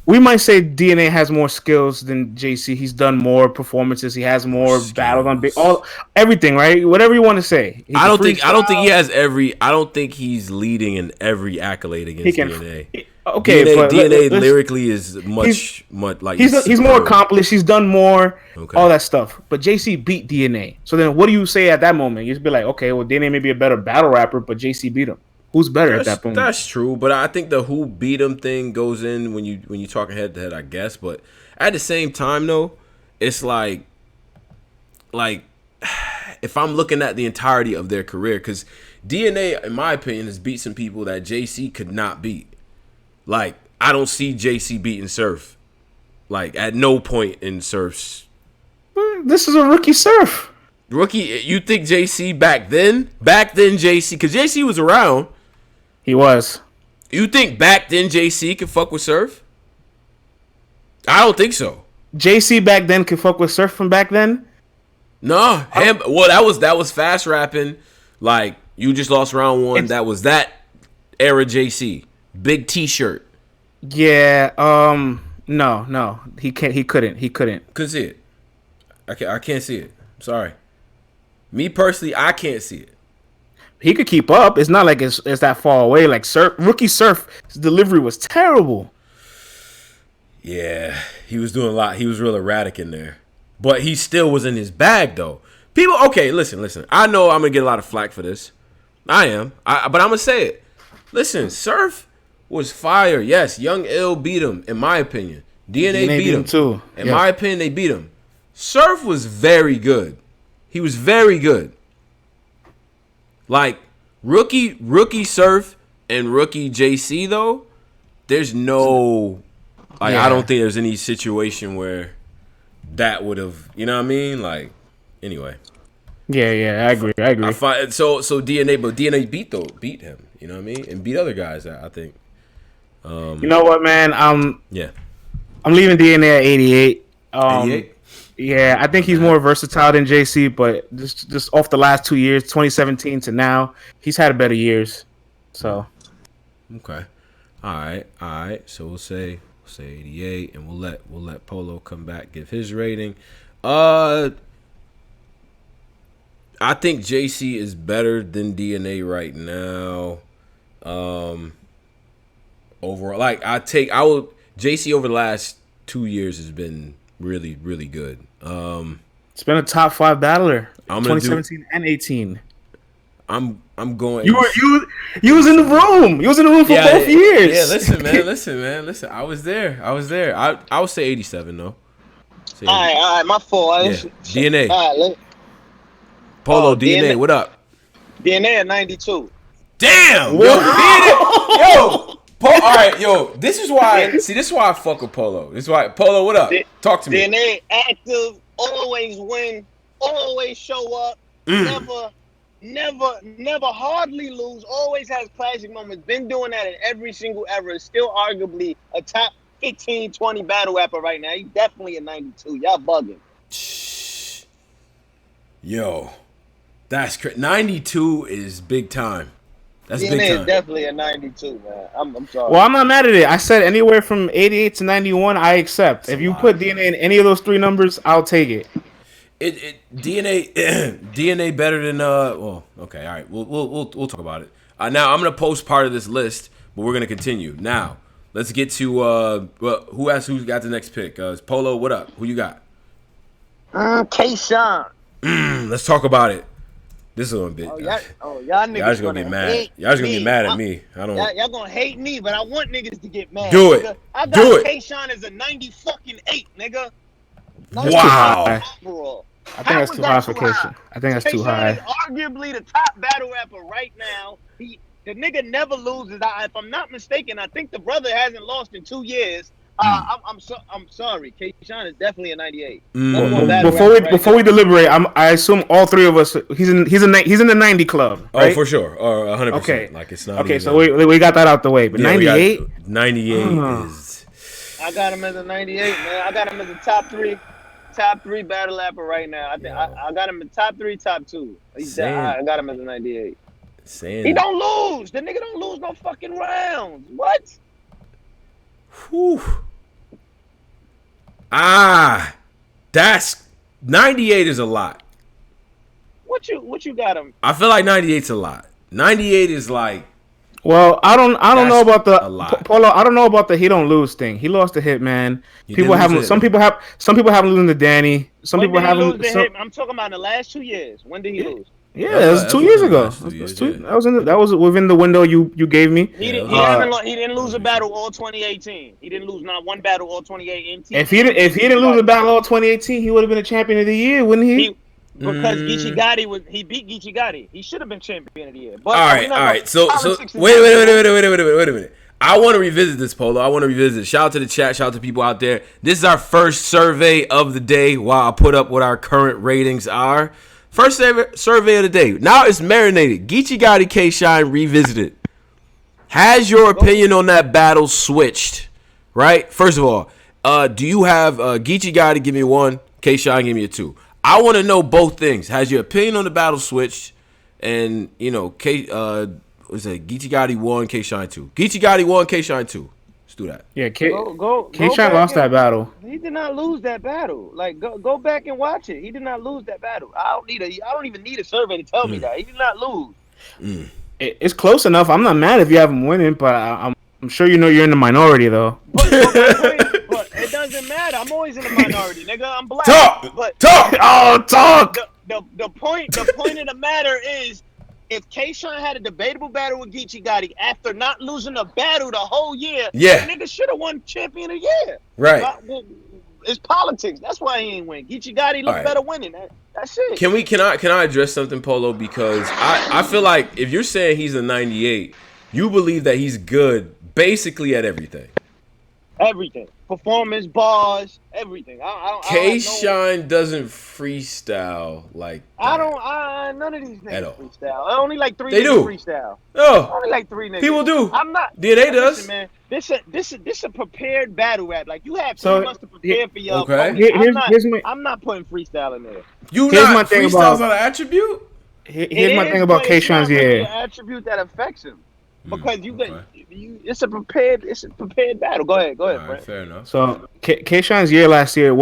We might say DNA has more skills than JC. He's done more performances. He has more battles on everything, right? Whatever you want to say. I don't think he has every. I don't think he's leading in every accolade against DNA. Okay, DNA lyrically is much like he's more accomplished. He's done more, Okay. all that stuff. But JC beat DNA. So then, what do you say at that moment? You just be like, okay, well, DNA may be a better battle rapper, but JC beat him. Who's better at that point? That's true, but I think the who beat him thing goes in when you talking head to head, I guess. But at the same time, though, it's like if I'm looking at the entirety of their career, because DNA, in my opinion, has beat some people that JC could not beat. Like, I don't see JC beating Surf. Like, at no point in Surf's. This is a rookie Surf. Rookie, you think JC back then? Back then, JC, because JC was around. He was. You think back then JC could fuck with Surf? I don't think so. JC back then could fuck with Surf from back then? No, him. Well, that was fast rapping. Like, you just lost round one. That was that era JC. Big T-shirt. Yeah. No. He can't. He couldn't. Couldn't see it. I can't see it. Sorry. Me personally, I can't see it. He could keep up. It's not like it's that far away. Like rookie Surf, his delivery was terrible. Yeah, he was doing a lot. He was real erratic in there, but he still was in his bag though. People, okay, listen. I know I'm gonna get a lot of flack for this. I am, but I'm gonna say it. Listen, Surf was fire. Yes, Young Ill beat him, in my opinion. DNA beat him too. In my opinion, they beat him. Surf was very good. He was very good. Like, rookie Surf and rookie JC, though, there's no, like, I don't think there's any situation where that would have, you know what I mean? Like, anyway. Yeah, I agree. So DNA beat him, you know what I mean? And beat other guys, I think. You know what, man? I'm leaving DNA at 88. 88? Yeah, I think he's more versatile than JC, but just off the last 2 years, 2017 to now, he's had better years. So, okay, all right. So we'll say say 88, and we'll let Polo come back, give his rating. I think JC is better than DNA right now. Overall, like JC over the last 2 years has been really, really good. It's been a top 5 battler. 2017 and 18. I'm going. You was in the room. You was in the room for both years. Yeah, listen, man. I was there. I would say 87 though. All right, my fault. Yeah. DNA. All right, Polo, DNA, what up? DNA at 92. Damn, yo, all right, yo. This is why I fuck with Polo. This is why Polo, what up? Talk to me. DNA active, always win, always show up, never hardly lose, always has classic moments. Been doing that in every single era. Still arguably a top 15, 20 battle rapper right now. He's definitely a 92. Y'all bugging. Yo, that's crazy. 92 is big time. That's DNA big time. is definitely a 92, man. I'm sorry. Well, I'm not mad at it. I said anywhere from 88 to 91, I accept. If you put DNA in any of those 3 numbers, I'll take it. DNA better than well, okay, all right. We'll talk about it. Now I'm gonna post part of this list, but we're gonna continue. Now let's get to who's got the next pick? Polo, what up? Who you got? K-Shine. Let's talk about it. This is gonna be. Y'all niggas just gonna get mad. Y'all just gonna get mad at me. I don't. Y'all gonna hate me, but I want niggas to get mad. Do it. Nigga. I Do got it. K-Shine as a 90-fucking 8, nigga. Wow. I think that's too high for K-Shine. I think that's too high. K-Shine is arguably the top battle rapper right now. The nigga never loses. If I'm not mistaken, I think the brother hasn't lost in 2 years. I'm sorry. K-Shine is definitely a 98. Before we deliberate, I assume all 3 of us. He's in the 90 club. Right? Oh, for sure, or 100%. Okay, like it's not. Okay, even, so we got that out the way. But 98, 98 is. I got him as a 98, man. I got him as a top three battle rapper right now. I think I got him in top 3, top 2. I got him as a 98. He don't lose. The nigga don't lose no fucking rounds. What? Whew. That's 98 is a lot. What you got him? I feel like 98's a lot. 98 is like. Well, I don't know about the Polo. I don't know about the he don't lose thing. He lost to Hitman. Some people have him losing to Danny. Some people have him. I'm talking about in the last 2 years. When did he lose? Yeah, it was 2 years ago. That was within the window you gave me. He didn't lose a battle all 2018. He didn't lose not one battle all 2018. If he didn't lose a battle all 2018, he would have been a champion of the year, wouldn't he? Because Geechee Gotti he beat Geechee Gotti. He should have been champion of the year. But all right. So wait a minute. I want to revisit this, Polo. I want to revisit it. Shout out to the chat. Shout out to people out there. This is our first survey of the day while I put up what our current ratings are. First survey of the day. Now it's marinated. Geechee Gotti, K-Shine revisited. Has your opinion on that battle switched? Right? First of all, do you have Geechee Gotti give me 1, K-Shine give me a 2? I want to know both things. Has your opinion on the battle switched? And, Geechee Gotti 1, K-Shine 2. Geechee Gotti 1, K-Shine 2. Let's do that. Yeah, K-Shine lost that battle. He did not lose that battle. Like, go back and watch it. He did not lose that battle. I don't even need a survey to tell me that. He did not lose. It's close enough. I'm not mad if you have him winning, but I'm sure you're in the minority, though. But it doesn't matter. I'm always in the minority, nigga. I'm black. Talk. Talk. The point of the matter is, if K-Shine had a debatable battle with Geechee Gotti after not losing a battle the whole year, the nigga should have won champion of the year. Right. It's politics. That's why he ain't win. Geechee Gotti looked better winning. That's it. Can I address something, Polo? Because I feel like if you're saying he's a 98, you believe that he's good basically at everything. Everything. Performance, bars, everything. K-Shine doesn't freestyle like that. None of these niggas freestyle. Only like 3 they niggas do. freestyle. Oh. Only like 3 niggas. People do. I'm not. DNA does. Listen, man. This a prepared battle rap. Like, you have 3 months to prepare for your opponent. I'm not putting freestyle in there. Freestyle's not an attribute? Here's my thing about K-Shine's year. An attribute that affects him. because it's a prepared battle. Go ahead, All right, Brent. fair enough. So Kayshawn's year last year,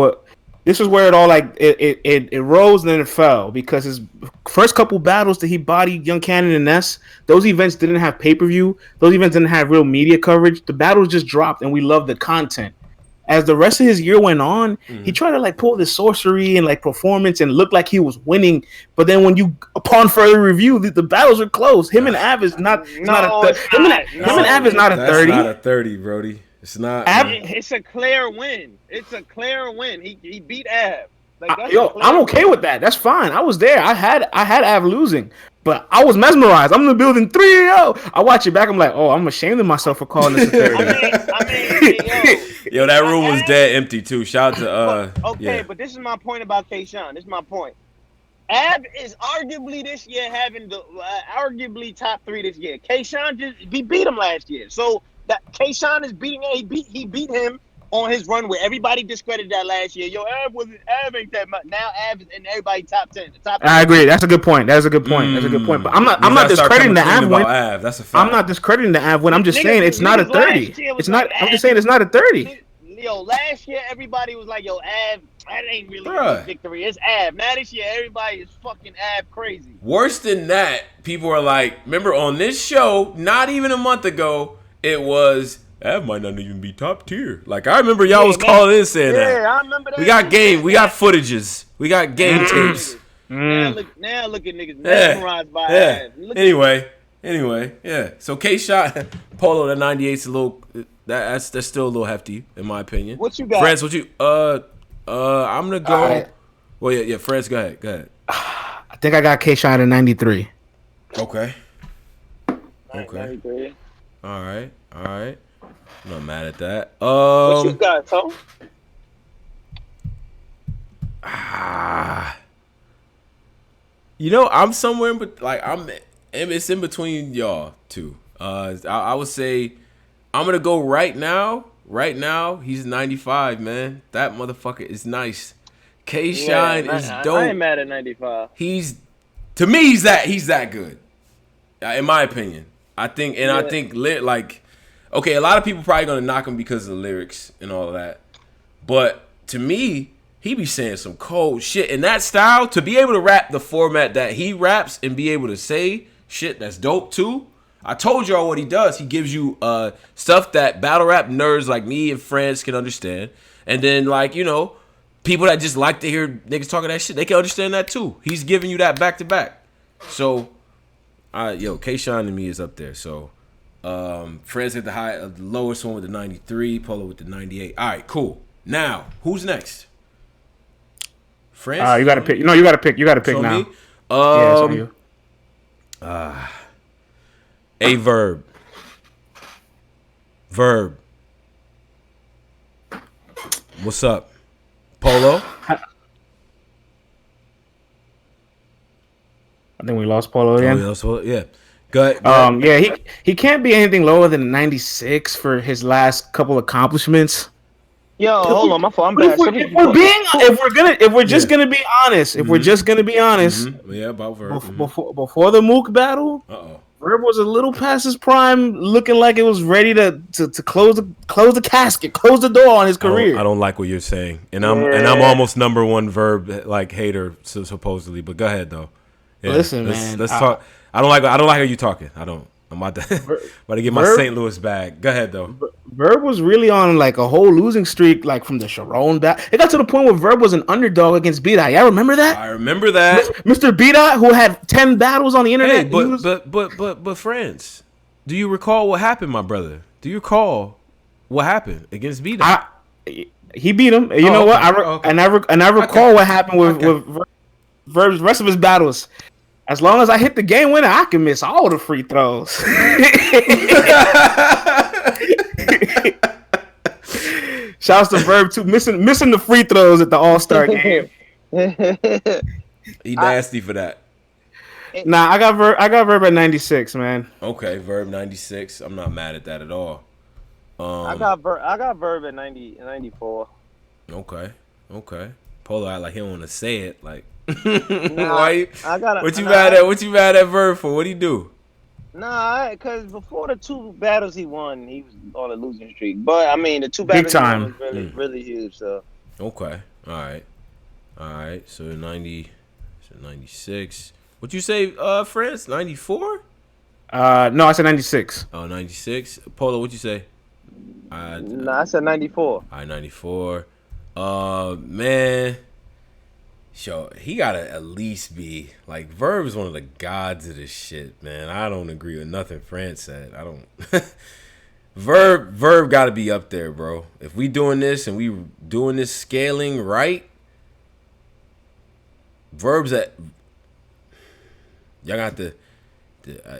this is where it all like it rose and then it fell because his first couple battles that he bodied Young Cannon and Ness, those events didn't have pay-per-view. Those events didn't have real media coverage. The battles just dropped and we loved the content. As the rest of his year went on, he tried to like pull this sorcery and like performance and look like he was winning. But then when you, upon further review, the battles are close. Him and Av is not. Him and Av is not a 30. That's not a 30, Brody. It's not. It's a clear win. It's a clear win. He beat Av. I'm okay with that. That's fine. I was there. I had Av losing, but I was mesmerized. I'm in the building 3-0. I watch it back. I'm like, oh, I'm ashamed of myself for calling this a 30. Yo, that room was dead empty too. Shout out to but this is my point about Kayshawn. This is my point. Av is arguably this year having the arguably top 3 this year. Kayshawn he beat him last year, so that Kayshawn is beating him. He beat him on his run where everybody discredited that last year. Yo, Av ain't that much. Now Av is in everybody top 10. I agree. That's a good point. That's a good point. But I'm not discrediting the Av win. That's a fact. I'm not discrediting the Av win. I'm just saying it's not a 30. It's not. I'm just saying it's not a 30. Yo, last year everybody was like, yo, Av, that ain't really a victory. It's Av. Now this year everybody is fucking Av crazy. Worse than that, people are like, remember on this show, not even a month ago, it was Av might not even be top tier. Like I remember y'all was calling in saying that. Yeah, I remember that. We got footages. We got game tapes. Now look at niggas mesmerized by Av. Anyway, yeah. So K-Shot, Polo, that 98's a little. That's still a little hefty in my opinion. What you got? France, what you? I'm gonna go. Right. Well, yeah. France, go ahead. I think I got K-Shot at 93. Okay. 93. All right. I'm not mad at that. What you got, Tom? I'm somewhere, but like it's in between y'all two. I would say I'm gonna go right now. Right now, he's 95, man. That motherfucker is nice. K-Shine is dope. I ain't mad at 95. He's that good, in my opinion. I think okay, a lot of people probably gonna knock him because of the lyrics and all of that, but to me, he be saying some cold shit in that style. To be able to rap the format that he raps and be able to say shit that's dope too. I told y'all what he does. He gives you stuff that battle rap nerds like me and friends can understand. And then, people that just like to hear niggas talking that shit, they can understand that too. He's giving you that back to back. So, K-Shine to me is up there. So, friends at the lowest one with the 93, Polo with the 98. All right, cool. Now, who's next? France? You got to pick. No, you got to pick. You got to pick now. Me? Yeah, it's on you. A Verb. What's up? Polo? I think we lost Polo again. Yeah. Go ahead. Yeah, he can't be anything lower than 96 for his last couple accomplishments. Yo, hold on, my fault. I'm bad. If we're just gonna be honest, yeah, about Verb. Before the Mook battle, Verb was a little past his prime, looking like it was ready to close the casket, close the door on his career. I don't like what you're saying, and I'm almost number one Verb hater supposedly. But go ahead though. Yeah, listen, man. Let's talk. I don't like how you talking. I'm about to get my St. Louis bag. Go ahead though. Verb was really on like a whole losing streak, like from the Sharon back. It got to the point where Verb was an underdog against B-Dot. Y'all remember that? I remember that. Mr. B-Dot, who had 10 battles on the internet. Hey, but friends, do you recall what happened, my brother? Do you recall what happened against B-Dot? He beat him. You know what? I recall what happened with Verb's rest of his battles. As long as I hit the game winner, I can miss all the free throws. Shouts to Verb too, missing the free throws at the All-Star game. He nasty for that. Nah, I got Verb at 96, man. Okay, Verb 96. I'm not mad at that at all. I got Verb at 94. Okay. Polo act like he don't want to say it. Like, what you mad at Verb for? What'd he do? Nah, because before the 2 battles he won, he was on a losing streak. But I mean, the 2 Big battles he won time. was really, really huge. So Okay. All right. So 90, so 96. What you say, France? 94? No, I said 96. Oh, 96. Polo, what you say? nah, I said 94. 94. Man. Yo, he gotta at least be like Verb is one of the gods of this shit, man. I don't agree with nothing France said. I don't. Verb gotta be up there, bro. If we doing this and we doing this scaling right, Verb's at. Y'all got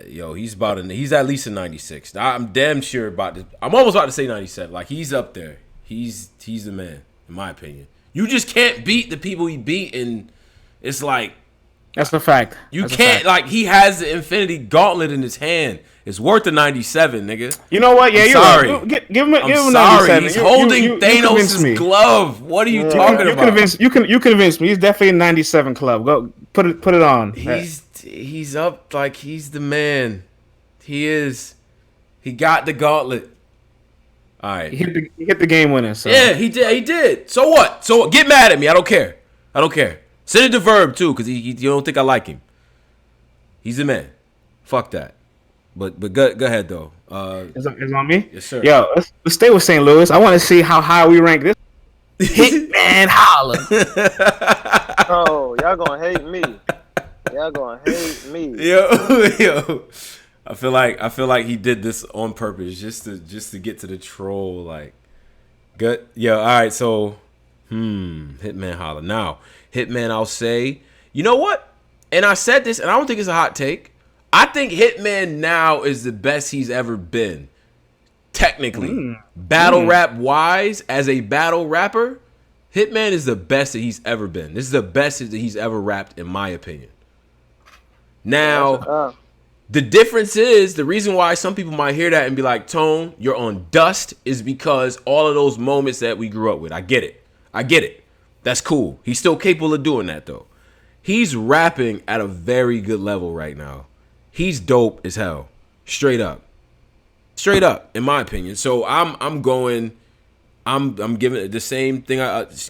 he's at least a 96. I'm damn sure about this. I'm almost about to say 97. Like he's up there. He's the man, in my opinion. You just can't beat the people he beat, and it's like that's a fact. That's can't like he has the Infinity Gauntlet in his hand. It's worth a 97, nigga. You know what? Yeah, I'm you're sorry. Right. Give him a 97. He's holding Thanos' glove. What are you talking about? You convinced me. He's definitely a 97 club. Go put it on. He's up like he's the man. He is. He got the gauntlet. All right. He hit the game winner. So. Yeah, he did. So what? Get mad at me. I don't care. Send it to Verb too, because you don't think I like him. He's the man. Fuck that. But go ahead though. It's on me. Yes, sir. Yo, let's stay with St. Louis. I want to see how high we rank this. Hitman Holla. Oh, y'all gonna hate me. Yo. I feel like he did this on purpose just to get to the troll. Like, good. Yeah. All right. So, Hitman Holla. Now, Hitman, I'll say, you know what? And I said this, and I don't think it's a hot take. I think Hitman now is the best he's ever been. Technically, battle rap wise, as a battle rapper, Hitman is the best that he's ever been. This is the best that he's ever rapped, in my opinion. Now, the difference is, the reason why some people might hear that and be like, Tone, you're on dust, is because all of those moments that we grew up with. I get it. That's cool. He's still capable of doing that, though. He's rapping at a very good level right now. He's dope as hell. Straight up, in my opinion. So I'm giving it the same thing.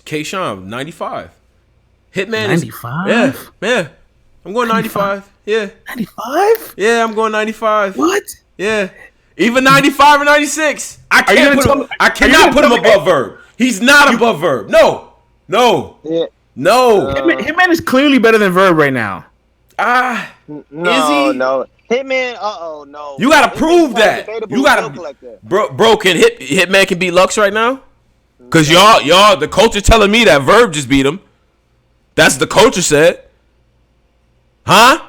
K-Sham, 95. Hitman 95? Yeah. I'm going 95. Yeah. 95? Yeah, I'm going 95. What? Yeah. Even 95 or 96. I cannot put him above Verb. He's not above Verb. No. Yeah. No. Hitman is clearly better than Verb right now. No. Hitman, no. You gotta prove that. You gotta, bro. Can Hitman can beat Lux right now? Cause y'all, the culture telling me that Verb just beat him. That's the culture said. Huh?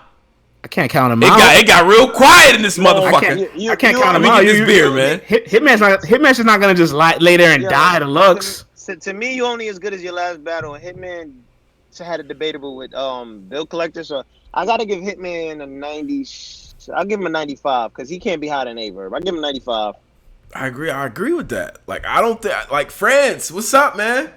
I can't count him out. It got real quiet in this motherfucker. I can't count him out. This beer, man. Hitman's just not gonna just lay there and die to Lux. To me, you only as good as your last battle. And Hitman had a debatable with Bill Collector, so I gotta give Hitman a 90. I'll give him a 95 because he can't be higher than Averb. I give him 95. I agree with that. Like, I don't think, like, France, what's up, man?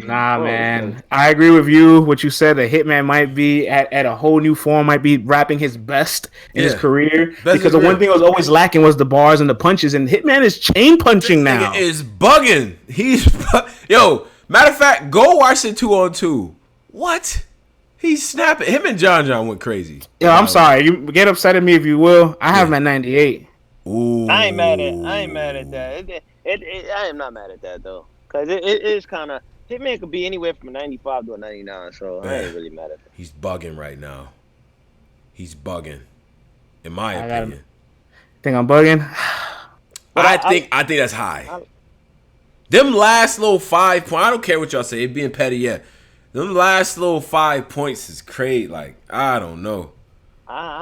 Nah, man. I agree with you. What you said, that Hitman might be at a whole new form, might be rapping his best in his career. Because the one thing that was always lacking was the bars and the punches, and Hitman is chain punching now. Nigga is bugging. Yo, matter of fact, go watch it 2-on-2. What? He's snapping. Him and John went crazy. Yo, I'm sorry. You get upset at me if you will. I have him at 98. Ooh. I ain't mad at that. I am not mad at that though, cause it is kind of, Hitman could be anywhere from a 95 to a 99, so I ain't really mad at that. He's bugging right now. He's bugging, in my opinion. Think I'm bugging? But I think that's high. Them last little 5 points. I don't care what y'all say. It being petty yet. Them last little 5 points is crazy. Like, I don't know. I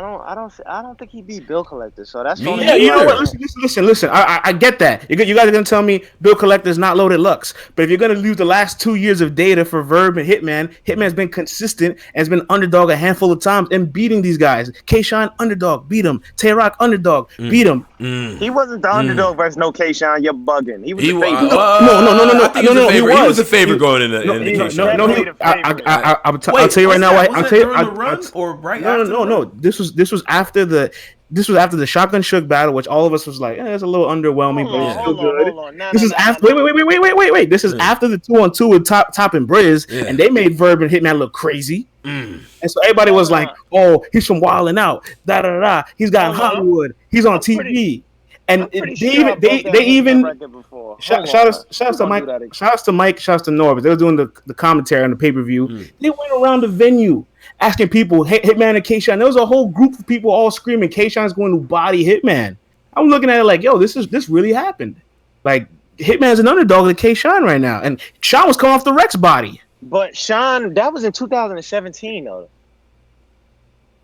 don't think he beat Bill Collector, so that's Me Yeah, you know what? Listen. I get that. You guys are gonna tell me Bill Collector's not loaded Lux, but if you're gonna lose the last 2 years of data for Verb and Hitman's been consistent and has been underdog a handful of times and beating these guys. K-Shine underdog, beat him. Tay-Rock underdog, beat him. He wasn't the underdog versus no K-Shine. You're bugging. He was the favorite. No. He was a favorite going in the K-Shine. I'll tell you right now why. I'll tell you. Or right? No. this was after the Shotgun Shook battle, which all of us was like, it's a little underwhelming, but it's still good. Hold on. This is after. Wait. This is after the 2-on-2 with Top and DRIZZ, and they made Verb and Hitman look crazy. And so everybody was like, "Oh, he's from Wildin' Out, da da da. He's got in Hollywood. He's on TV." And they even shout outs to Mike, shout outs to Norbert. They were doing the commentary on the pay-per-view. They went around the venue asking people, Hitman and K-Shine. There was a whole group of people all screaming, K-Shine's going to body Hitman. I'm looking at it like, yo, this really happened. Like, Hitman's an underdog to K-Shine right now. And Sean was coming off the Rex body. But Sean, that was in 2017 though.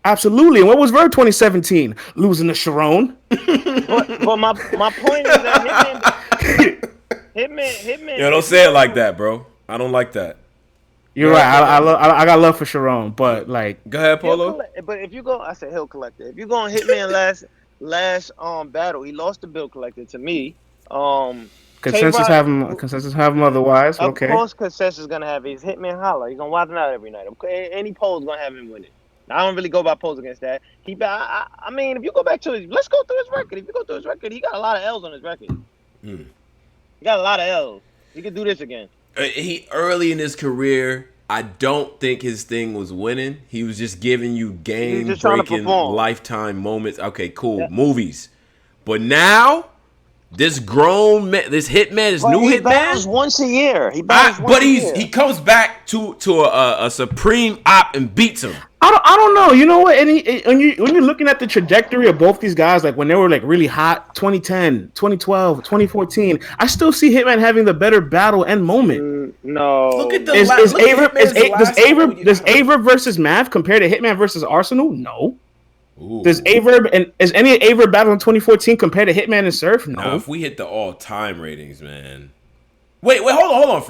Absolutely. And what was Verb 2017? Losing to Sharon. but my point is that Hitman. Yo, don't say it like that, bro. I don't like that. You're right. I got love for Sharon, but like, go ahead, Polo. But if you go, I said Hill Collector. If you go on Hitman last battle, he lost to Bill Collector to me. Consensus have him otherwise. Okay. Of course, consensus is gonna have his Hitman holler. He's gonna wild him out every night. Okay, any poll's gonna have him win it. I don't really go by polls against that. I mean, if you go back to let's go through his record. If you go through his record, he got a lot of L's on his record. He got a lot of L's. He could do this again. He early in his career, I don't think his thing was winning. He was just giving you game-breaking, lifetime moments. Okay, cool, movies. But now, this grown man, this Hitman, this new Hitman, battles once a year. He comes back to a supreme op and beats him. I don't know. You know what? When you're looking at the trajectory of both these guys, like when they were like really hot, 2010, 2012, 2014, I still see Hitman having the better battle and moment. No. Look at does Averb versus Mav compare to Hitman versus Arsenal? No. Ooh. Is any Averb battle in 2014 compared to Hitman and Surf? No. Now, if we hit the all-time ratings, man. Wait, hold on,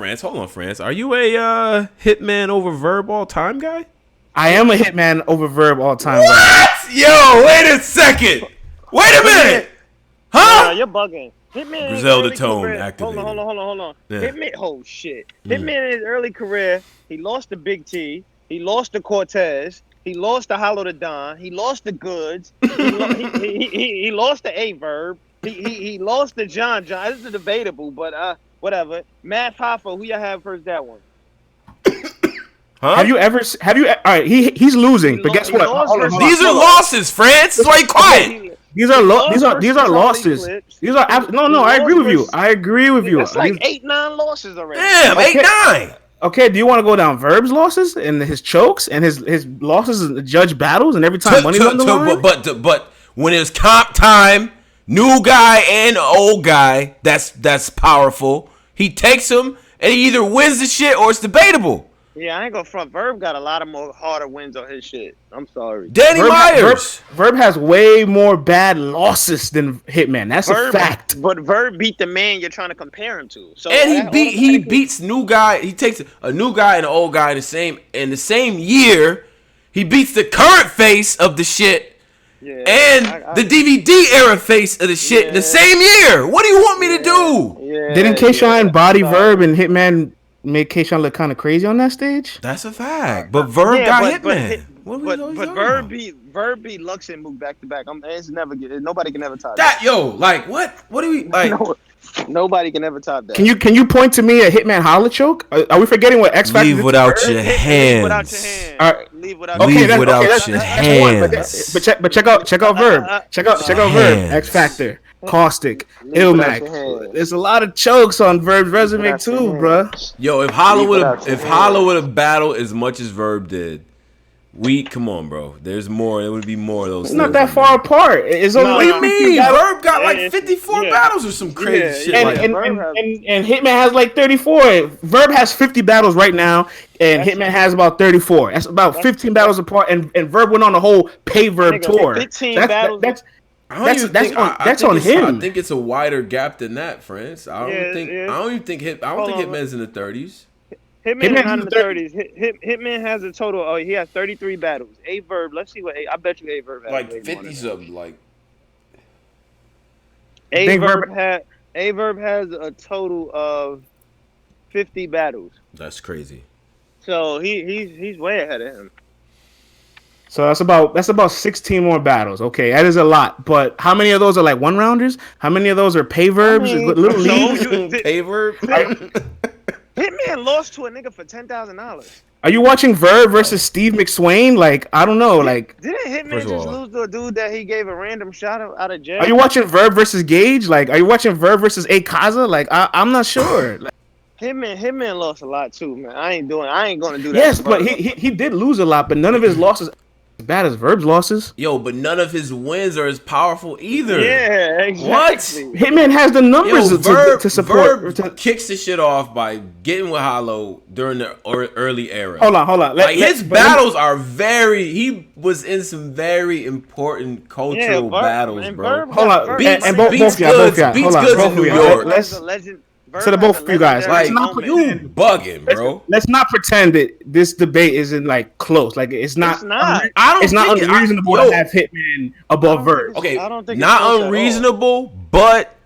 France. Are you a Hitman over Verb all-time guy? I am a Hitman over Verb all time. What? Yo, wait a second. Wait a minute. Huh? Nah, you're bugging. Hitman. Griselda Tone activated. Hold on. Yeah. Hitman. Oh shit. Hitman in his early career, he lost to Big T. He lost to Cortez. He lost to Hollow the Don. He lost to Goods. He lost to Averb. He lost to John. This is debatable, but whatever. Matt Hoffa, who y'all have first that one? Huh? Have you all right, he's losing, but guess what? These are losses, France. That's why you quiet. These are losses. These are I agree with you. That's like 8-9 losses already. Damn, 8-9. Okay, do you want to go down Verb's losses and his chokes and his losses in the judge battles and every time money's on the line? But when it's comp time, new guy and old guy, that's powerful. He takes him and he either wins the shit or it's debatable. Yeah, I ain't gonna front. Verb got a lot of more harder wins on his shit. I'm sorry. Danny Myers. Verb has way more bad losses than Hitman. That's a fact. But Verb beat the man you're trying to compare him to. So and he beats new guy. He takes a new guy and an old guy in the same year. He beats the current face of the shit. Yeah, and the DVD era face of the shit in the same year. What do you want me to do? Yeah, didn't K-Shine body Verb and Hitman make K-Shine look kind of crazy on that stage? That's a fact. But Verb got Hitman. But Verb beat Lux and Mook back to back. Nobody can ever top that. Yo, like what? What do we like? Nobody can ever top that. Can you point to me a Hitman holla choke? Are we forgetting what X Factor? Leave without your hands. Leave without your hands. But check out Verb. Check out Verb. X Factor. Caustic, Ilmac. There's a lot of chokes on Verb's resume too, bro. Yo, if Hollow would have battled as much as Verb did, come on, bro. There's more. There would be more of those. It's not that far apart. It's only. What do you mean? Verb got like 54 battles or some crazy shit. And Hitman has like 34. Verb has 50 battles right now, and Hitman has about 34. That's about 15 battles apart. And Verb went on a whole pay Verb tour. 15 battles. That's on him. I think it's a wider gap than that, France. I don't think Hitman's in the 30s. Hitman's not in the 30s. Hitman has a total. Oh, he has 33 battles. Verb. Let's see what. I bet you Verb has like 50 something. Like Verb has a total of 50 battles. That's crazy. So he's way ahead of him. So that's about 16 more battles. Okay, that is a lot. But how many of those are like one rounders? How many of those are pay verbs? Little leagues? Pay verb. Hitman lost to a nigga for $10,000. Are you watching Verb versus Steve McSwain? Like, I don't know. Like, didn't Hitman just lose to a dude that he gave a random shot out of jail? Are you watching Verb versus Gage? Like, are you watching Verb versus Akaza? Like, I'm not sure. Like, Hitman lost a lot too, man. I ain't gonna do that. Yes, but he did lose a lot, but none of his losses as bad as Verb's losses. Yo, but none of his wins are as powerful either. Yeah, exactly. What? Hitman has the numbers to support. Verb kicks the shit off by getting with Hollow during the early era. Hold on. His battles are he was in some very important cultural battles, bro. Hold on. Beats Goods in New York. To the both of you guys, like you bugging, bro. Let's not pretend that this debate isn't like close. Like it's not. It's not unreasonable to have Hitman above Verb. Okay, I don't think not unreasonable, but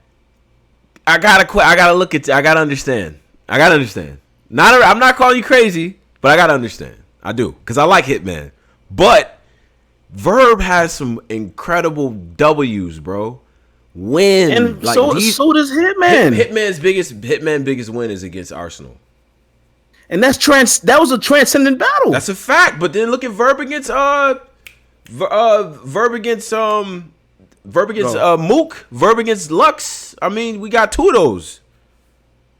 I gotta look at. I gotta understand. I'm not calling you crazy, but I gotta understand. I do because I like Hitman, but Verb has some incredible W's, bro. Win, and like so does Hitman. Hitman's biggest win is against Arsenal, and that was a transcendent battle. That's a fact. But then look at Verb against Mook, Verb against Lux. I mean, we got two of those.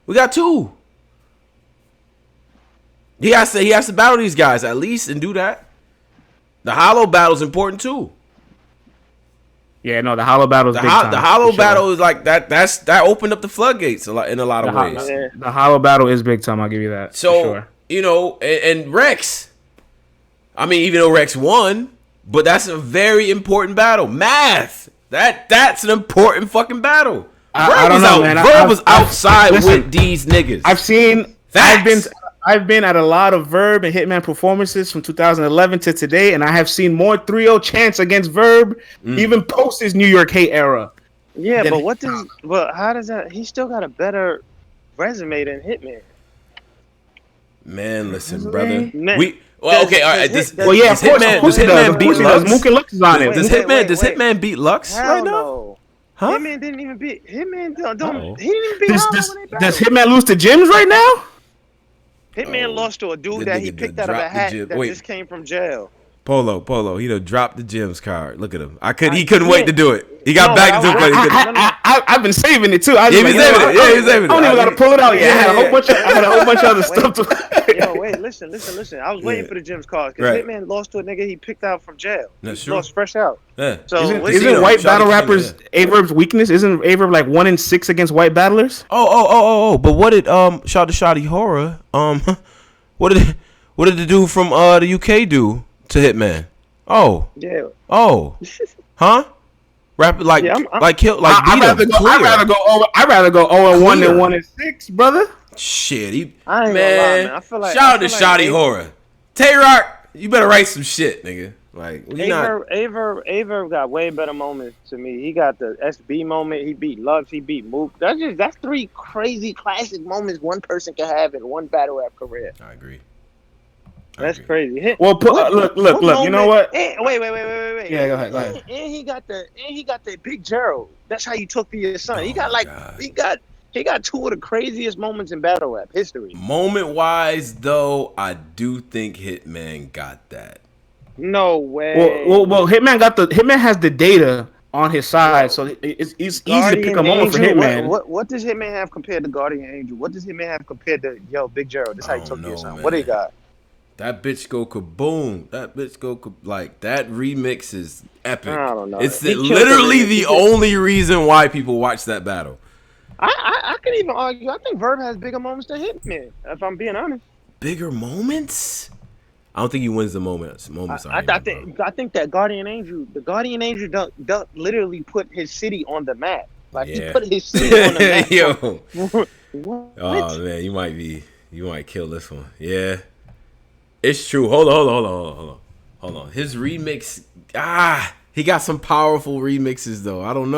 We got two. He has to battle these guys at least and do that. The Hollow battle's important too. Yeah, no, the Hollow battle is big time. The Hollow battle is like that. That opened up the floodgates in a lot of ways. The Hollow battle is big time. I'll give you that. So you know, and Rex. I mean, even though Rex won, but that's a very important battle. Math. That's an important fucking battle. I don't know, man. Verb was outside with these niggas. I've been at a lot of Verb and Hitman performances from 2011 to today, and I have seen more 3-0 chants against Verb, even post his New York hate era. Yeah, but how does that? He still got a better resume than Hitman. Man, listen, brother. All right. Does Hitman beat Lux? Mook and Lux is on it. Does Hitman beat Lux right now? Huh? Hitman didn't even beat Hitman. He didn't even beat Hollow when they battled. Does Hitman lose to Jims right now? Hitman lost to a dude that he picked out of a hat that just came from jail. Polo. He done dropped the Gems card. Look at him. He couldn't wait to do it. He got back into it. I've been saving it too. He's saving it. I don't even gotta pull it out yet. I had a whole bunch of other stuff to. Yo, wait, listen. I was waiting for the Gems card because Hitman lost to a nigga he picked out from jail. That's he true. lost fresh out. Yeah. So isn't white battle rappers Averb's weakness? Isn't Averb like 1 in 6 against white battlers? Oh. But what did Shoddy Horror what did the dude from the UK do to Hitman? Oh. Yeah. Oh. Huh? Rap like kill like beat him. I'd rather go 0-1 than 1 in 6, brother. Shit, I ain't gonna lie, man. I feel like shout out to Shoddy Horror. Tay-Rock, you better write some shit, nigga. Like Aver got way better moments to me. He got the SB moment. He beat Lux. He beat Mook. That's 3 crazy classic moments one person can have in one battle rap career. I agree. That's crazy. Well, look. You know what? Wait. Yeah, go ahead. And he got the Big Gerald. That's how you took to your son. He got 2 of the craziest moments in battle rap history. Moment wise, though, I do think Hitman got that. No way. Well, Hitman has the data on his side, so it's easy to pick a moment for Hitman. What does Hitman have compared to Guardian Angel? What does Hitman have compared to Big Gerald? This how you took to your son. What do you got? That bitch go kaboom. That remix is epic. I don't know. It's literally the only reason why people watch that battle. I could even argue. I think Verb has bigger moments than Hitman. If I'm being honest. Bigger moments? I don't think he wins the moments. I think that Guardian Angel don't literally put his city on the map. Like he put his city on the map. Yo. Oh man, you might kill this one. Yeah. It's true. Hold on. His remix, he got some powerful remixes though. I don't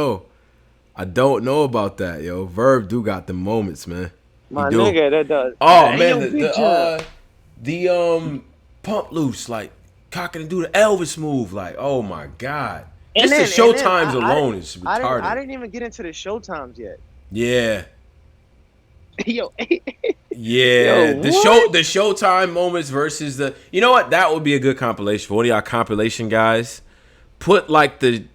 know about that, yo. Verb do got the moments, man. My nigga, that does. Oh man, the Pump Loose, like cocking and do the Elvis move. Like, oh my god. And Just the showtimes alone is retarded. I didn't even get into the showtimes yet. Yeah. Yo, Yeah, yo, the showtime moments versus the. You know what? That would be a good compilation for one of y'all compilation guys. Put like the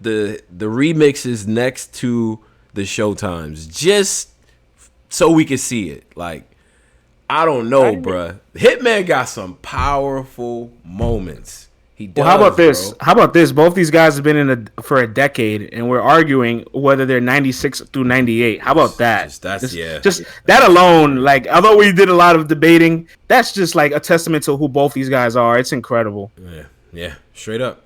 remixes next to the showtimes, just so we can see it. Like, I don't know, bruh. Hitman got some powerful moments. He does. Well, how about this? Bro. How about this? Both these guys have been for a decade, and we're arguing whether they're 96 through 98. How about that? Just that alone. Like, although we did a lot of debating, that's just like a testament to who both these guys are. It's incredible. Yeah. Straight up.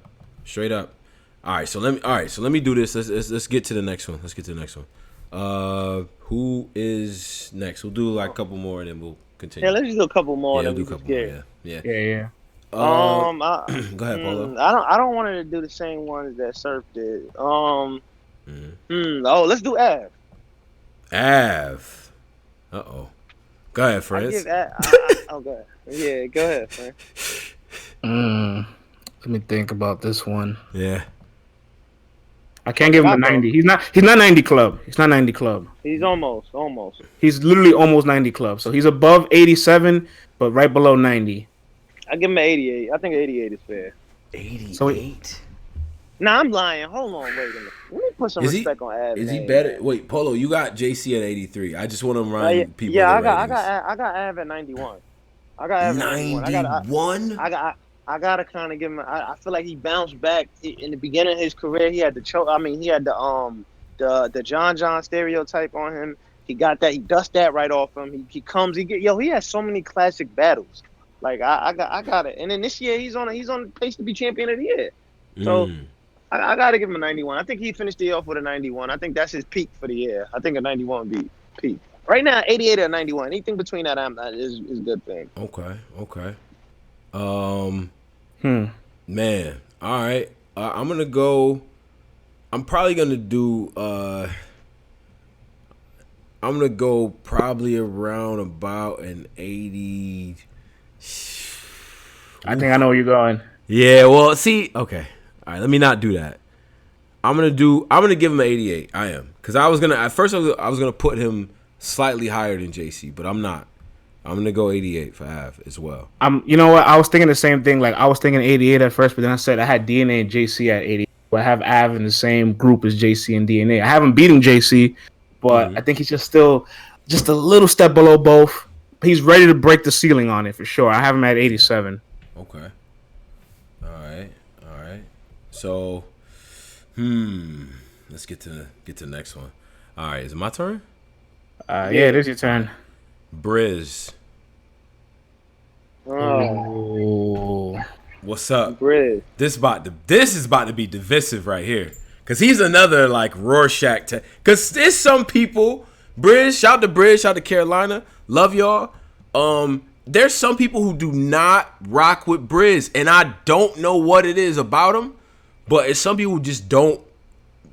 All right, so let me do this. Let's get to the next one. Who is next? We'll do like a couple more, and then we'll continue. Yeah, let's just do a couple more. Yeah, we'll do a couple more. Yeah. Go ahead, Polo. I don't want to do the same ones that Surf did. Oh, let's do Av. Uh-oh. Go ahead, friends. Oh, go ahead. Yeah, go ahead, friend. Let me think about this one. Yeah. I can't give him a 90. He's not 90 club. He's not 90 club. He's almost. He's literally almost 90 club. So he's above 87, but right below 90. I give him an 88. I think 88 is fair. 88? Nah, I'm lying. Hold on, wait a minute. Let me put some respect on Av. Is he better? Wait, Polo, you got JC at 83. I just want to remind people. Yeah, I got Av at 91. I got Av at 91. I gotta kind of give him. I feel like he bounced back in the beginning of his career. He had the choke. I mean, he had the John stereotype on him. He got that. He dust that right off him. He has so many classic battles. Like I got it. And then this year he's on the pace to be champion of the year. So I gotta give him a 91. I think he finished the year off with a 91. I think that's his peak for the year. I think a 91 would be peak. Right now, 88 or 91. Anything between that is a good thing. Okay. Man. All right. I'm gonna go. I'm probably gonna do. I'm gonna go probably around about an 80. I think I know where you're going. Yeah. Well, see. Okay. All right. Let me not do that. I'm gonna give him an 88. I am, because I was gonna put him slightly higher than JC, but I'm not. I'm gonna go 88 for Av as well. You know what? I was thinking the same thing. Like, I was thinking 88 at first, but then I said I had DNA and JC at 80. But I have Av in the same group as JC and DNA. I haven't beaten JC, but I think he's just a little step below both. He's ready to break the ceiling on it for sure. I have him at 87. Okay. All right. So, let's get to the next one. All right, is it my turn? Yeah, it is your turn. DRIZZ. Oh. What's up? DRIZZ. This is about to be divisive right here. Cause he's another like Rorschach. Cause there's some people. DRIZZ, shout to DRIZZ, shout to Carolina. Love y'all. There's some people who do not rock with DRIZZ, and I don't know what it is about him, but it's some people who just don't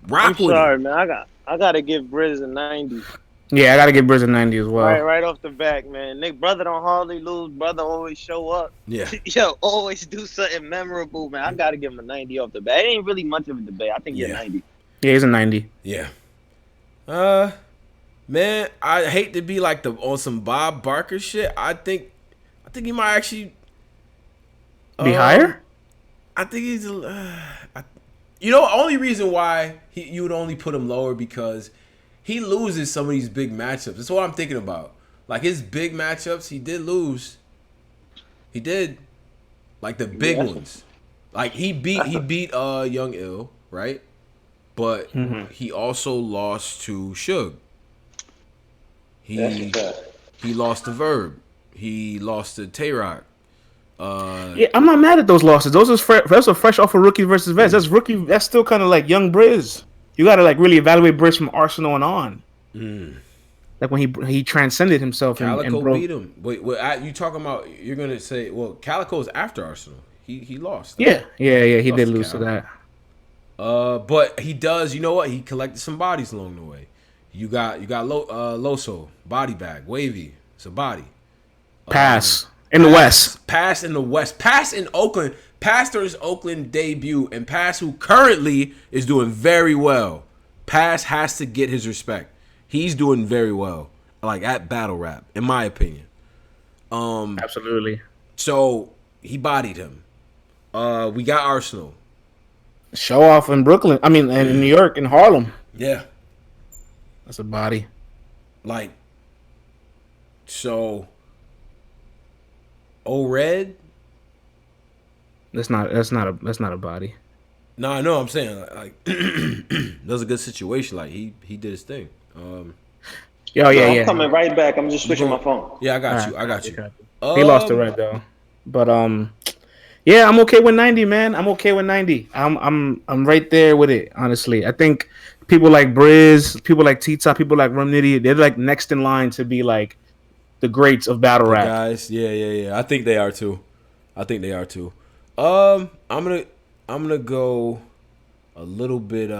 rock with him. I'm sorry, man. I gotta give DRIZZ a 90. Yeah, I gotta give DRIZZ a 90 as well. Right off the back, man. Nick, brother don't hardly lose. Brother always show up. Yeah. Yo, always do something memorable, man. I gotta give him a 90 off the bat. It ain't really much of a debate. I think he's a 90. Yeah, he's a 90. Yeah. Man, I hate to be like on some Bob Barker shit. I think he might actually be higher. I think he's. Only reason why you would only put him lower because he loses some of these big matchups. That's what I'm thinking about. Like his big matchups, he did lose. He did, like the big ones. Like he beat Young Ill, right? But he also lost to Suge. He lost to Verb. He lost to Tay-Rock. Yeah, I'm not mad at those losses. Those are fresh off of rookie versus vets. That's still kind of like young DRIZZ. You got to like really evaluate DRIZZ from Arsenal and on. Like when he transcended himself. Calico beat him. Wait, you talking about? You're gonna say, well, Calico's after Arsenal. He lost. Yeah. He did lose to that. But he does. You know what? He collected some bodies along the way. You got Loso, body bag, Wavy, it's a body. Pass in the West. Pass in the West. Pass in Oakland. Pastor his Oakland debut, and Pass, who currently is doing very well. Pass has to get his respect. He's doing very well, like at battle rap, in my opinion. Absolutely. So he bodied him. We got Arsenal. Show off in Brooklyn. I mean, in New York, in Harlem. Yeah, That's a body. like so. O-Red. That's not a body. No, I know. I'm saying like that was a good situation. Like he did his thing. I'm coming right back. I'm just switching my phone. Yeah, I got you. I got you. He lost the red though, but yeah, I'm okay with 90, man. I'm okay with 90. I'm right there with it. Honestly, I think people like DRIZZ, people like T-Top, people like Rum Nitty, they're like next in line to be like the greats of battle rap. Guys, yeah. I think they are too. I'm gonna go a little bit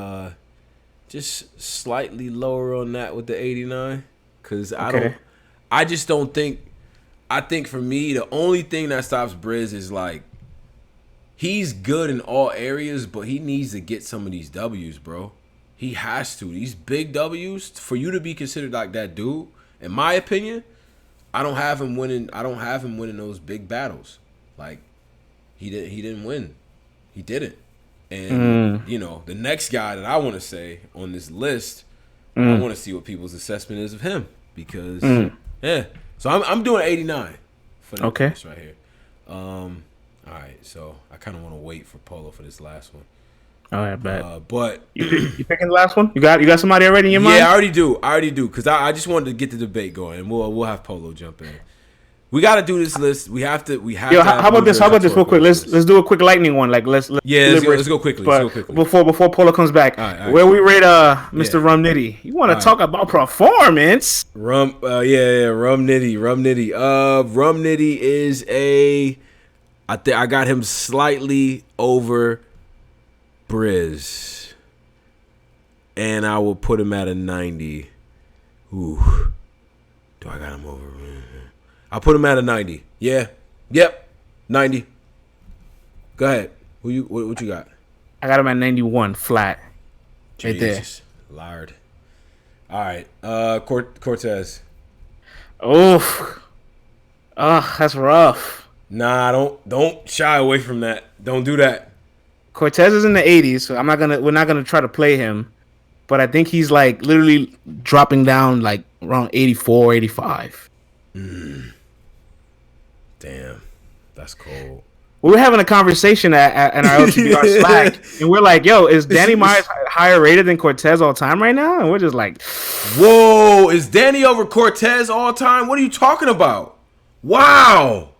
just slightly lower on that with the 89 because I just don't think. I think for me the only thing that stops DRIZZ is like he's good in all areas, but he needs to get some of these W's, bro. He has to. These big W's for you to be considered like that dude. In my opinion, I don't have him winning those big battles. Like he didn't win. He didn't. And you know, the next guy that I want to say on this list, I want to see what people's assessment is of him because yeah. So I'm doing 89 for the list right here. All right, so I kind of want to wait for Polo for this last one. All right, bet. But you picking the last one? You got somebody already in your mind? Yeah, I already do because I just wanted to get the debate going, and we'll have Polo jump in. We got to do this list. We have to. Yo, how about this real quick? Let's do a quick lightning one. Like let's go quickly. Before Polo comes back, all right. Where we rate Mr. Rum Nitty? You want to talk about performance? Rum Nitty. Rum Nitty is a. I got him slightly over DRIZZ, and I will put him at a 90. Ooh, do I got him over? I'll put him at a 90. Yeah, yep, 90. Go ahead. What you got? I got him at 91 flat. Right there. Lard. All right, Cortez. Oof. That's rough. Nah, don't shy away from that. Don't do that. Cortez is in the 80s, so we're not gonna try to play him. But I think he's like literally dropping down like around 84, 85. Damn, that's cold. We were having a conversation at our LTBR Slack, and we're like, "Yo, is Danny Myers higher rated than Cortez all time right now?" And we're just like, "Whoa, is Danny over Cortez all time? What are you talking about? Wow."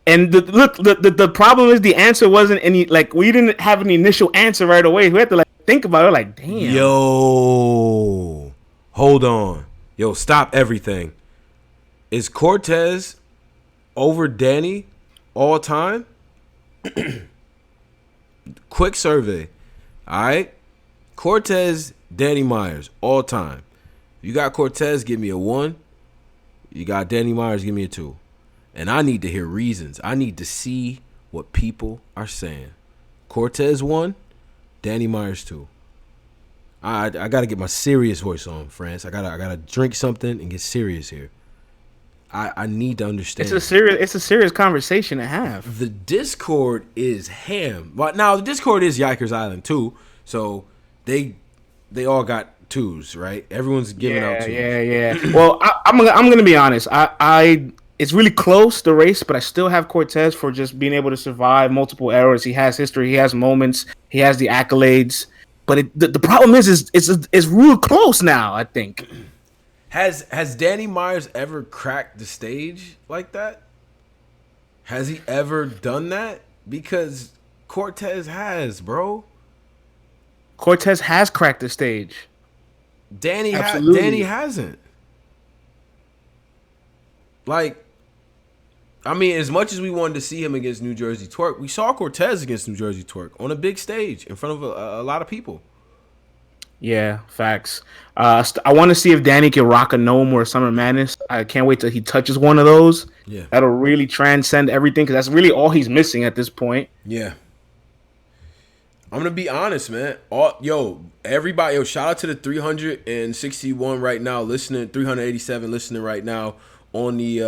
And the problem is the answer wasn't any, like, we didn't have an initial answer right away. We had to like think about it. Like, damn. Yo, hold on. Yo, stop everything. Is Cortez over Danny all time? Quick survey. All right. Cortez, Danny Myers, all time. You got Cortez, give me a 1. You got Danny Myers, give me a 2. And I need to hear reasons. I need to see what people are saying. Cortez 1, Danny Myers 2. I got to get my serious voice on, France. I gotta drink something and get serious here. I need to understand. It's a serious conversation to have. The Discord is ham. But now the Discord is Yikers Island too. So they all got 2s, right? Everyone's giving out 2s. Yeah. Well, I'm gonna be honest. It's really close, the race, but I still have Cortez for just being able to survive multiple eras. He has history, he has moments, he has the accolades. But the problem is it's real close now, I think. Has Danny Myers ever cracked the stage like that? Has he ever done that? Because Cortez has, bro. Cortez has cracked the stage. Danny hasn't. Like, I mean, as much as we wanted to see him against New Jersey Twerk, we saw Cortez against New Jersey Twerk on a big stage in front of a lot of people. Yeah, facts. I want to see if Danny can rock a gnome or a Summer Madness. I can't wait till he touches one of those. Yeah. That'll really transcend everything because that's really all he's missing at this point. Yeah. I'm gonna be honest, man. Everybody, shout out to the 361 right now listening, 387 listening right now on the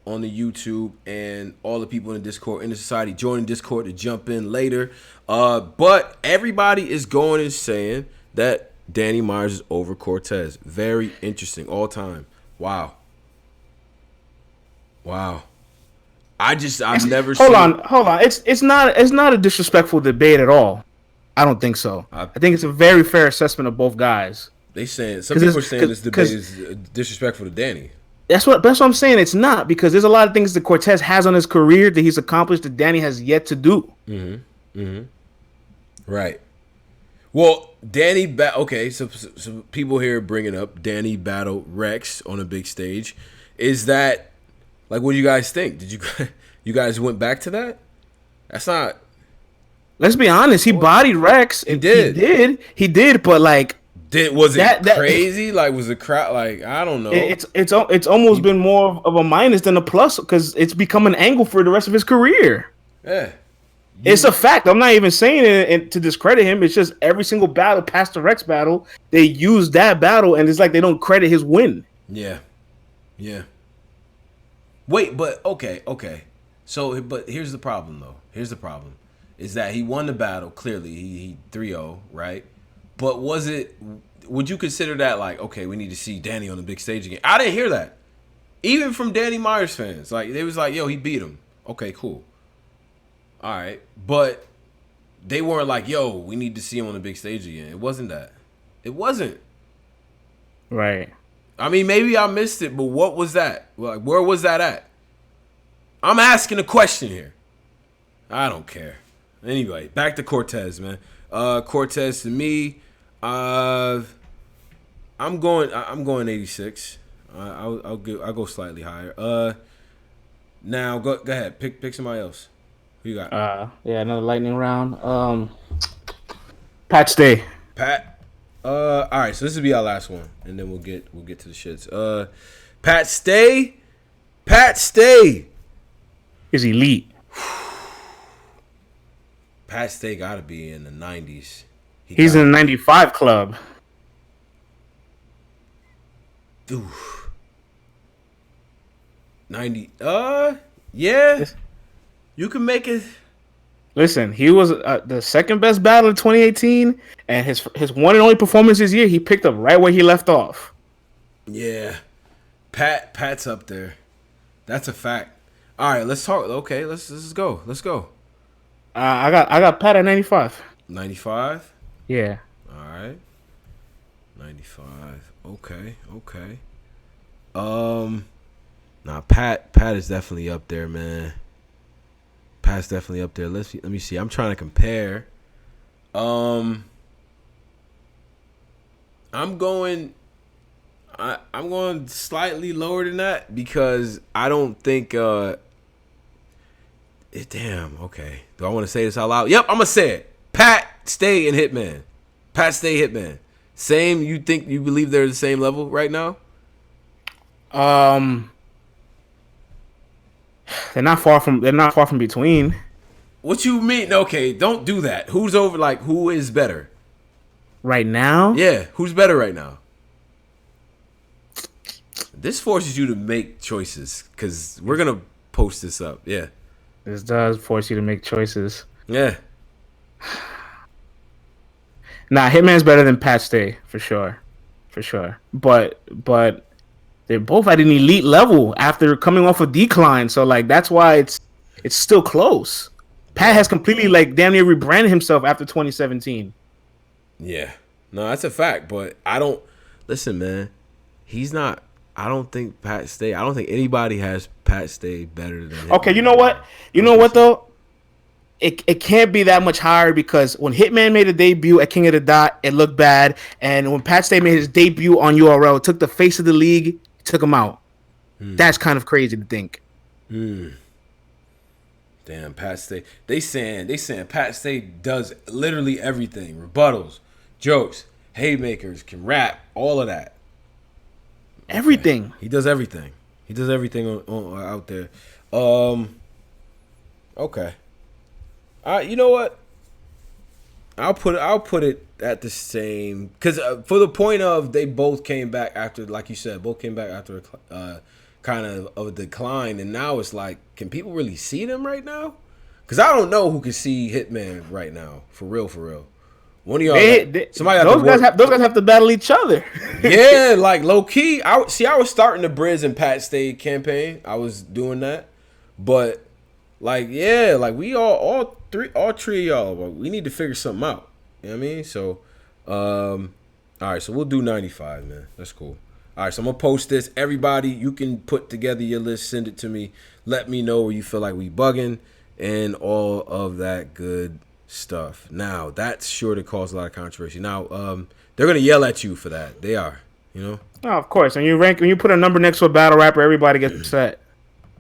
YouTube, and all the people in the Discord, in the society, joining Discord to jump in later. But everybody is going and saying that Danny Myers is over Cortez. Very interesting, all time. Wow. I've never Hold seen. on. It's not a disrespectful debate at all. I don't think so. I think it's a very fair assessment of both guys. They saying some people are saying this debate is disrespectful to Danny. That's what I'm saying. It's not, because there's a lot of things that Cortez has on his career that he's accomplished that Danny has yet to do. Right. Well, Danny. Okay, so people here bringing up Danny battled Rex on a big stage. Is that like, what do you guys think? Did you guys went back to that? That's not. Let's be honest. He bodied Rex. He did. He did. But like, was it crazy? Like, was the crowd like? I don't know. It's almost been more of a minus than a plus because it's become an angle for the rest of his career. Yeah. It's a fact. I'm not even saying it to discredit him. It's just every single battle past the Rex battle, they use that battle, and it's like they don't credit his win. Yeah. Wait, but okay. So, but here's the problem, though. Is that he won the battle, clearly. He 3-0, right? But would you consider that like, okay, we need to see Danny on the big stage again? I didn't hear that. Even from Danny Myers fans. Like, they was like, yo, he beat him. Okay, cool. All right. But they weren't like, yo, we need to see him on the big stage again. It wasn't that. It wasn't. Right. I mean, maybe I missed it, but what was that? Like, where was that at? I'm asking a question here. I don't care. Anyway, back to Cortez, man. Cortez, to me, I'm going 86. I'll go slightly higher. Now go ahead. Pick somebody else. Who you got? Yeah, another lightning round. Pat Stay. Pat. All right. So this will be our last one, and then we'll get to the shits. Pat Stay. Pat Stay is elite. Pat Stay got to be in the 90s. He's in the 95 club. Oof. 90. Yeah. You can make it. Listen, he was the second best battle of 2018, and his one and only performance this year, he picked up right where he left off. Yeah. Pat's up there. That's a fact. All right, let's talk. Okay, let's go. I got Pat at 95. 95? Yeah. All right. 95. Okay. Nah, Pat is definitely up there, man. Pat's definitely up there. Let me see. I'm trying to compare. I'm going slightly lower than that because I don't think damn, okay. Do I want to say this out loud? Yep, I'm gonna say it. Pat Stay and Hitman. Pat Stay, Hitman. Same, you believe they're the same level right now? They're not far from between. What you mean? Okay, don't do that. Who's over, like, who is better? Right now? Yeah, who's better right now? This forces you to make choices because we're gonna post this up. Yeah. This does force you to make choices. Yeah. Nah, Hitman's better than Pat Stay for sure. But they're both at an elite level after coming off a decline. So like that's why it's still close. Pat has completely like damn near rebranded himself after 2017. Yeah. No, that's a fact. But I don't listen, man. He's not. I don't think Pat Stay. I don't think anybody has Pat Stay better than him. Okay, you know what? You know what though? It can't be that much higher because when Hitman made a debut at King of the Dot, it looked bad, and when Pat Stay made his debut on URL, it took the face of the league, took him out. That's kind of crazy to think. Damn, Pat Stay. They saying Pat Stay does literally everything. Rebuttals, jokes, haymakers, can rap, all of that. Everything. He does everything. He does everything out there. Okay. You know what? I'll put it at the same, because for the point of they both came back after, like you said, a kind of a decline, and now it's like, can people really see them right now? Because I don't know who can see Hitman right now, for real. One of y'all, those guys have to battle each other. Yeah, like low key. I was starting the DRIZZ and Pat Stay campaign. I was doing that, but like, yeah, like we all three of y'all, we need to figure something out. You know what I mean? So, all right, so we'll do 95, man. That's cool. All right, so I'm gonna post this. Everybody, you can put together your list, send it to me. Let me know where you feel like we bugging and all of that good stuff. Now, that's sure to cause a lot of controversy. Now, they're gonna yell at you for that. They are, you know. Oh, of course. When you put a number next to a battle rapper, everybody gets upset.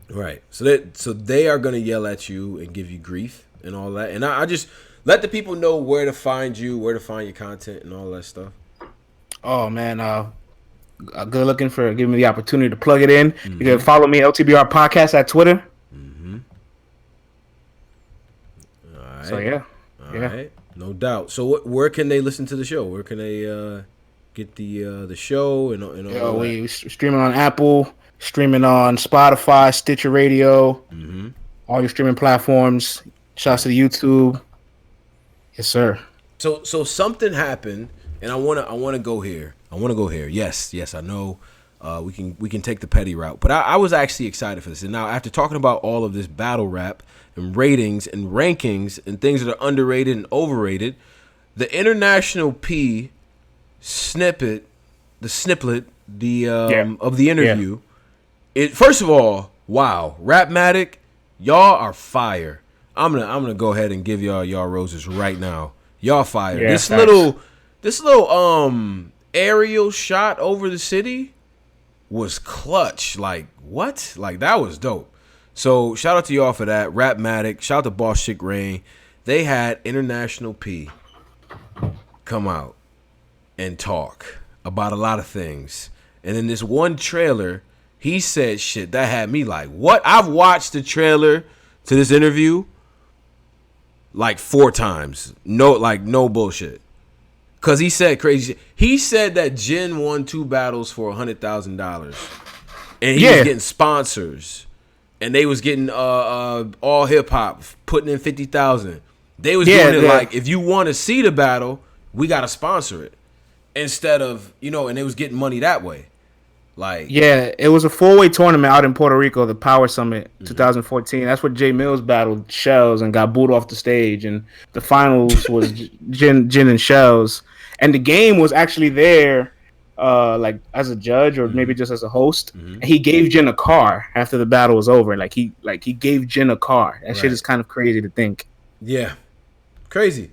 Right. So they are gonna yell at you and give you grief and all that. And I just let the people know where to find you, where to find your content, and all that stuff. Oh man, good looking for giving me the opportunity to plug it in. Mm-hmm. You can follow me LTBR Podcast at Twitter. Mm-hmm. All right. So yeah. All right. No doubt. So where can they listen to the show? Where can they get the show and all that? We streaming on Apple, streaming on Spotify, Stitcher Radio, all your streaming platforms. Shouts to the YouTube. Yes, sir. So something happened, and I wanna go here. Yes, I know we can take the petty route, but I was actually excited for this. And now, after talking about all of this battle rap and ratings and rankings and things that are underrated and overrated, the International P snippet of the interview. Yeah. First of all, wow, Rapmatic, y'all are fire. I'm gonna go ahead and give y'all roses right now. Y'all fire. Yeah, this little aerial shot over the city was clutch. Like, what? Like, that was dope. So shout out to y'all for that. Rapmatic, shout out to Boss Chick Rain. They had International P come out and talk about a lot of things. And in this one trailer, he said shit that had me like, what? I've watched the trailer to this interview like 4 times. No bullshit. Cause he said crazy shit. He said that Jin won 2 battles for $100,000. And he was getting sponsors. And they was getting all hip hop putting in 50,000. They was doing it like, if you want to see the battle, we gotta sponsor it. Instead of, and they was getting money that way. Like, yeah, it was a 4-way tournament out in Puerto Rico, the Power Summit 2014. That's where Jay Mills battled Shells and got booed off the stage. And the finals was Jin and Shells. And the game was actually there, like as a judge or maybe just as a host. And he gave Jin a car after the battle was over. Like he gave Jin a car. That shit is kind of crazy to think. Yeah, crazy.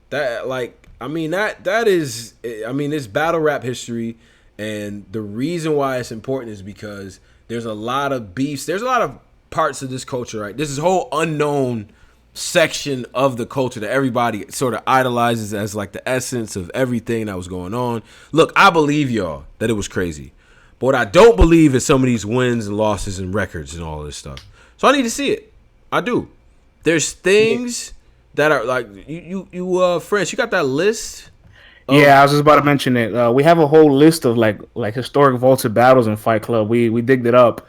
That that is. It's battle rap history. And the reason why it's important is because there's a lot of beefs. There's a lot of parts of this culture, right? This is a whole unknown section of the culture that everybody sort of idolizes as like the essence of everything that was going on. Look, I believe y'all that it was crazy. But what I don't believe is some of these wins and losses and records and all this stuff. So I need to see it. I do. There's things that are like, you French, you got that list? Yeah, I was just about to mention it. We have a whole list of like historic vaulted battles in Fight Club. We digged it up.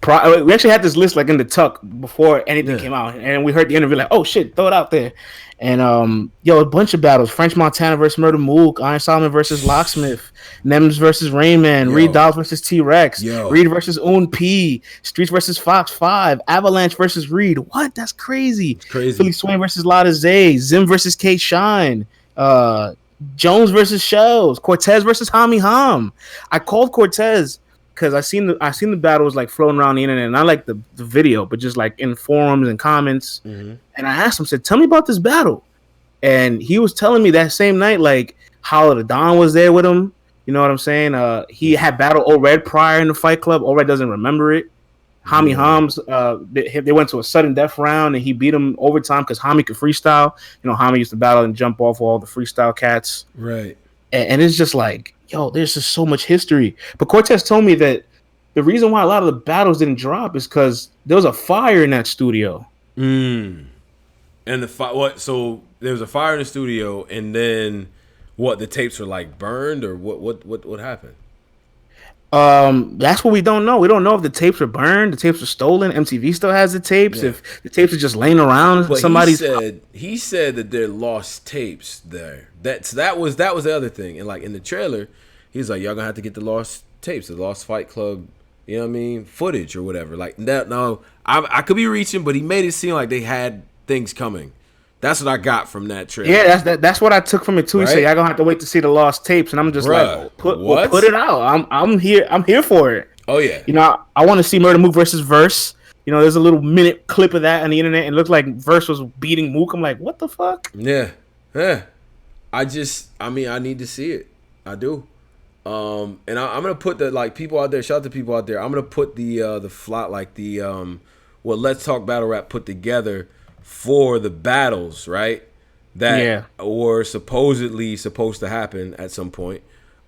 We actually had this list like in the tuck before anything came out, and we heard the interview like, oh shit, throw it out there. And a bunch of battles: French Montana versus Murder Mook, Iron Solomon versus Locksmith, Nems versus Rayman, Reed Dolls versus T-Rex, Reed versus Un P, Streets versus Fox 5, Avalanche versus Reed. What? That's crazy. It's crazy. Philly Swain versus Lotta Zay, Zim versus K Shine. Jones versus Shells, Cortez versus Hami Ham. I called Cortez because I seen the battles like floating around the internet, and I like the video, but just like in forums and comments. And I asked him, said, "Tell me about this battle," and he was telling me that same night like Hollow the Don was there with him. You know what I'm saying? He had battled O-Red prior in the Fight Club. O-Red doesn't remember it. Hami Hams, they went to a sudden death round, and he beat him overtime because Hami could freestyle. Hami used to battle and jump off all the freestyle cats. Right. and it's just like, yo, there's just so much history. But Cortez told me that the reason why a lot of the battles didn't drop is because there was a fire in that studio. And what? So there was a fire in the studio, and then what? The tapes were like burned, or what happened? That's what we don't know. We don't know if the tapes were burned, the tapes were stolen. MTV still has the tapes. Yeah. If the tapes are just laying around, But somebody's. he said that there lost tapes there. That was the other thing. And like in the trailer, he's like, y'all gonna have to get the lost tapes, the lost Fight Club, you know what I mean, footage or whatever. Like that. No, I could be reaching, but he made it seem like they had things coming. That's what I got from that trailer. Yeah, that's what I took from it too. He said, "Y'all gonna have to wait to see the lost tapes," and I'm just like, put it out. I'm here for it." Oh yeah. You know, I want to see Murder Mook versus Verse. You know, there's a little minute clip of that on the internet, and it looked like Verse was beating Mook. I'm like, what the fuck? Yeah. I need to see it. I do. And I'm gonna put the people out there. Shout out to people out there. I'm gonna put the flat what Let's Talk Battle Rap put together for the battles, right? That were supposedly supposed to happen at some point,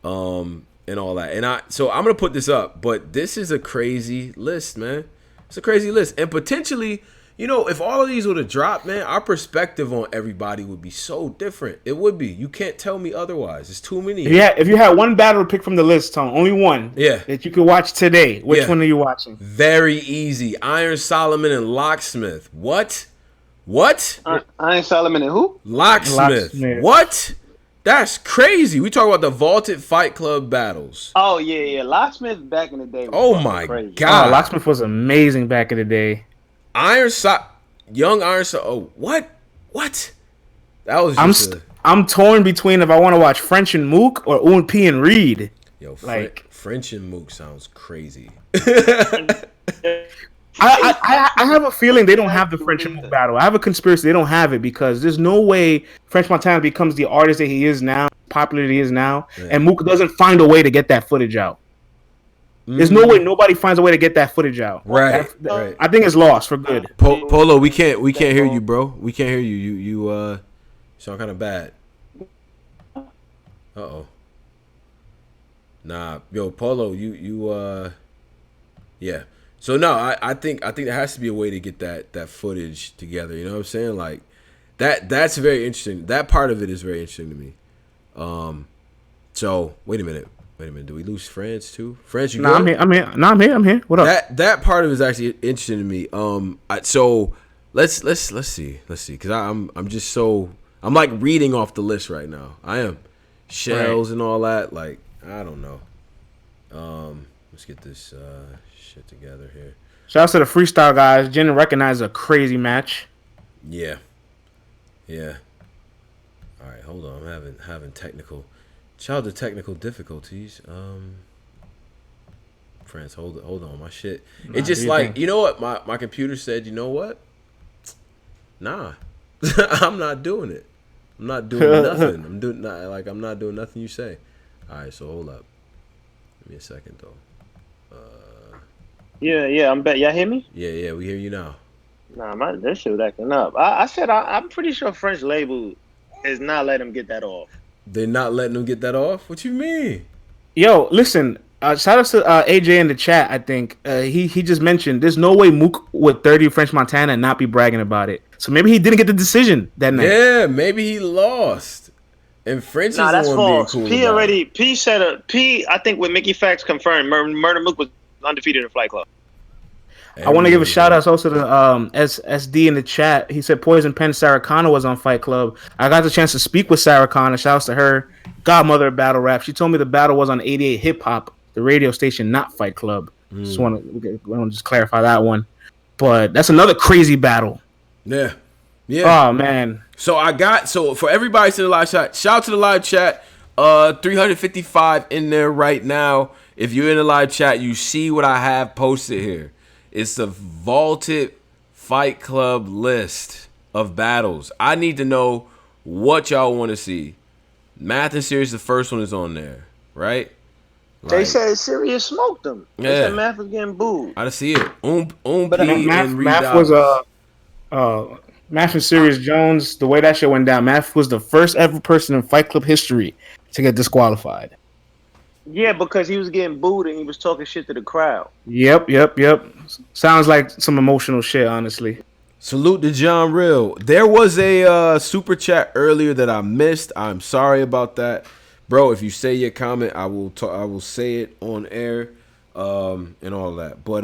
and all that. And so I'm gonna put this up, but this is a crazy list, man. It's a crazy list, and potentially, you know, if all of these would have dropped, man, our perspective on everybody would be so different. It would be. You can't tell me otherwise. It's too many. Yeah, if you had one battle to pick from the list, Tom, only one. Yeah. That you could watch today. Which one are you watching? Very easy. Iron Solomon and Locksmith. What? Iron Solomon and who? Locksmith. What? That's crazy. We talk about the vaulted Fight Club battles. Oh yeah. Locksmith back in the day. Oh my crazy. God. Locksmith was amazing back in the day. Young Iron what? That was just I'm torn between if I want to watch French and Mook or Un P and Reed. Yo, French and Mook sounds crazy. I have a feeling they don't have the French and Mook battle. I have a conspiracy they don't have it because there's no way French Montana becomes the artist that he is now, popular that he is now, and Mook doesn't find a way to get that footage out. There's no way nobody finds a way to get that footage out. Right. I think it's lost for good. Polo, we can't hear you, bro. We can't hear you. You sound kind of bad. Uh-oh. Nah, yo, Polo, you yeah. So no, I think there has to be a way to get that footage together. You know what I'm saying? Like that's very interesting. That part of it is very interesting to me. So wait a minute. Did we lose France too? France, you good? I'm here. What up? That part of it is actually interesting to me. So let's see, because I'm just so I'm like reading off the list right now. I am shells and all that. Like I don't know. Let's get this shit together here. Shout out to the freestyle guys. Didn't recognize a crazy match. Yeah. All right, hold on. I'm having technical. Shout out to technical difficulties. France, hold on, my shit. It's just like, you know what? My computer said, you know what? Nah. I'm not doing it. I'm not doing nothing. I'm not doing nothing you say. All right, so hold up. Give me a second though. Yeah, I'm back. Y'all hear me? Yeah, we hear you now. Nah, that shit was acting up. I said I'm pretty sure French label is not letting them get that off. They're not letting them get that off? What you mean? Yo, listen. Shout out to AJ in the chat. I think he just mentioned there's no way Mook would 30 French Montana and not be bragging about it. So maybe he didn't get the decision that night. Yeah, maybe he lost. And French is the that's one false. being cool. P said I think with Mickey Facts confirmed Murder Mook was undefeated in Flight Club. I want to give a shout out also to SD in the chat. He said Poison Pen Sarah Connor was on Fight Club. I got the chance to speak with Sarah Connor. Shouts to her, godmother of battle rap. She told me the battle was on 88 Hip Hop, the radio station, not Fight Club. Just want to just clarify that one. But that's another crazy battle. Yeah. Oh man. So for everybody to the live chat, shout out to the live chat. 355 in there right now. If you're in the live chat, you see what I have posted here. It's the vaulted Fight Club list of battles. I need to know what y'all want to see. Math and Serious, the first one is on there, right? They said Serious smoked them. They said Math was getting booed. I see it. Math and Serious Jones, the way that shit went down, Math was the first ever person in Fight Club history to get disqualified. Yeah, because he was getting booed and he was talking shit to the crowd. Yep. Sounds like some emotional shit, honestly. Salute to John Real. There was a super chat earlier that I missed. I'm sorry about that, bro. If you say your comment, I will say it on air, and all that. But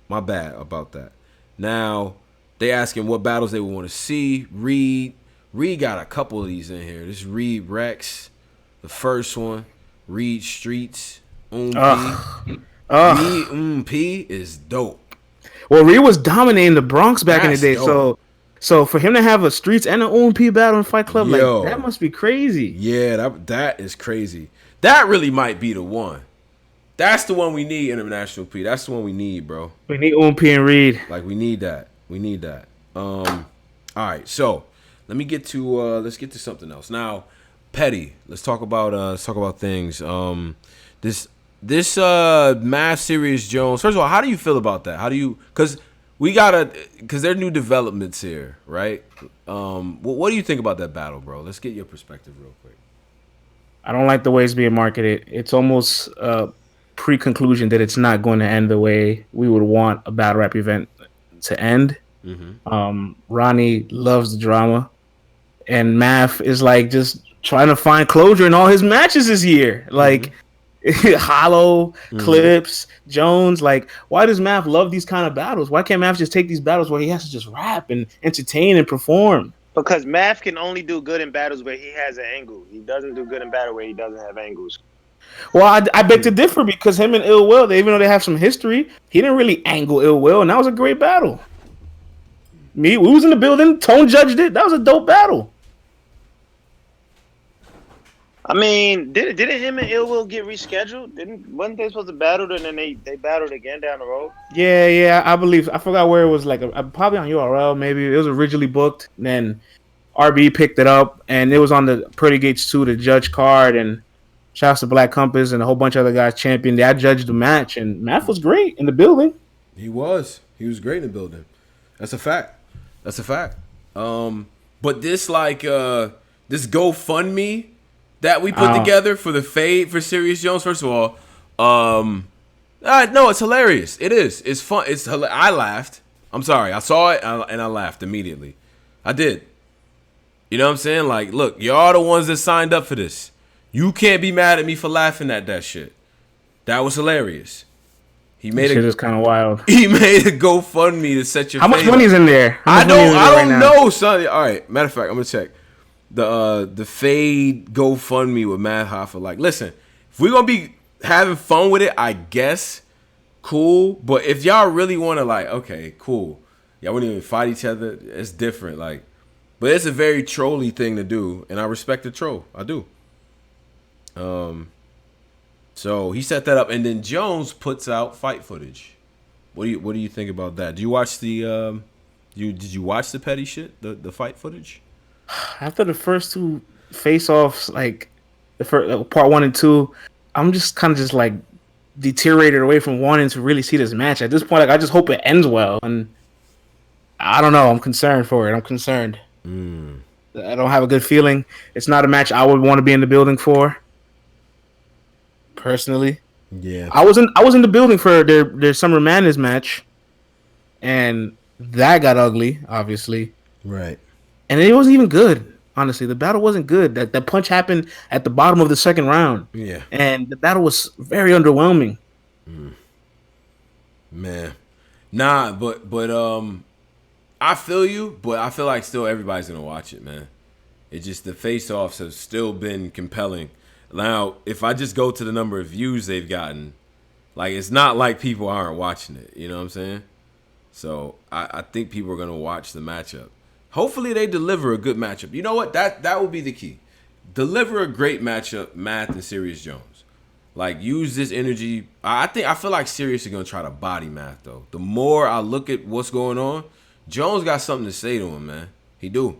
my bad about that. Now they asking what battles they want to see. Reed got a couple of these in here. This Reed Rex, the first one. Reed Streets, Reed P is dope. Well, Reed was dominating the Bronx back in the day, dope. so for him to have a Streets and an P battle in Fight Club, like that must be crazy. Yeah, that is crazy. That really might be the one. That's the one we need, International P. That's the one we need, bro. We need P and Reed. Like we need that. All right, so let's get to something else now. Petty. Let's talk about things. This Math Serious Jones. First of all, how do you feel about that? Because there are new developments here, right? What do you think about that battle, bro? Let's get your perspective real quick. I don't like the way it's being marketed. It's almost a pre-conclusion that it's not going to end the way we would want a battle rap event to end. Mm-hmm. Ronnie loves the drama, and Math is like just trying to find closure in all his matches this year. Like Hollow, Clips, Jones. Like, why does Math love these kind of battles? Why can't Math just take these battles where he has to just rap and entertain and perform? Because Math can only do good in battles where he has an angle. He doesn't do good in battle where he doesn't have angles. Well, I beg to differ because him and Ill Will, even though they have some history, he didn't really angle Ill Will, and that was a great battle. We was in the building. Tone judged it. That was a dope battle. I mean, didn't him and Ill Will get rescheduled? Wasn't they supposed to battle and then they battled again down the road? Yeah, I believe. I forgot where it was. Like probably on URL. Maybe it was originally booked. And then RB picked it up, and it was on the Pretty Gates 2, the judge card. And shouts to Black Compass and a whole bunch of other guys championed. I judged the match, and Math was great in the building. He was great in the building. That's a fact. But this this GoFundMe that we put together for the fade for Serious Jones. First of all, no, it's hilarious. It is. It's fun. I laughed. I'm sorry. I saw it and I laughed immediately. I did. You know what I'm saying? Like, look, y'all the ones that signed up for this. You can't be mad at me for laughing at that shit. That was hilarious. He made shit is kind of wild. He made a GoFundMe to set your. How much money is in there? I don't know, son. All right. Matter of fact, I'm gonna check the fade GoFundMe with Matt Hoffa. Like, listen, if we're gonna be having fun with it, I guess, cool. But if y'all really want to, like, okay, cool. Y'all wouldn't even fight each other. It's different, like. But it's a very trolly thing to do, and I respect the troll. I do. So he set that up, and then Jones puts out fight footage. What do you think about that? Do you watch the did you watch the Petty shit, the fight footage? After the first two face-offs, like the first part 1 and 2, I'm just kind of just like deteriorated away from wanting to really see this match. At this point, like I just hope it ends well, and I don't know. I'm concerned for it. I'm concerned. I don't have a good feeling. It's not a match I would want to be in the building for. Personally, yeah, I was in the building for their Summer Madness match, and that got ugly, obviously. Right. And it wasn't even good. Honestly, the battle wasn't good. That punch happened at the bottom of the second round. Yeah, and the battle was very underwhelming. Man, nah, but I feel you, but I feel like still everybody's gonna watch it, man. It's just the face-offs have still been compelling. Now, if I just go to the number of views they've gotten, like, it's not like people aren't watching it. You know what I'm saying? So I think people are gonna watch the matchup. Hopefully, they deliver a good matchup. You know what? That will be the key. Deliver a great matchup, Math and Serious Jones. Like, use this energy. I feel like Serious is gonna try to body Math though. The more I look at what's going on, Jones got something to say to him, man. He do.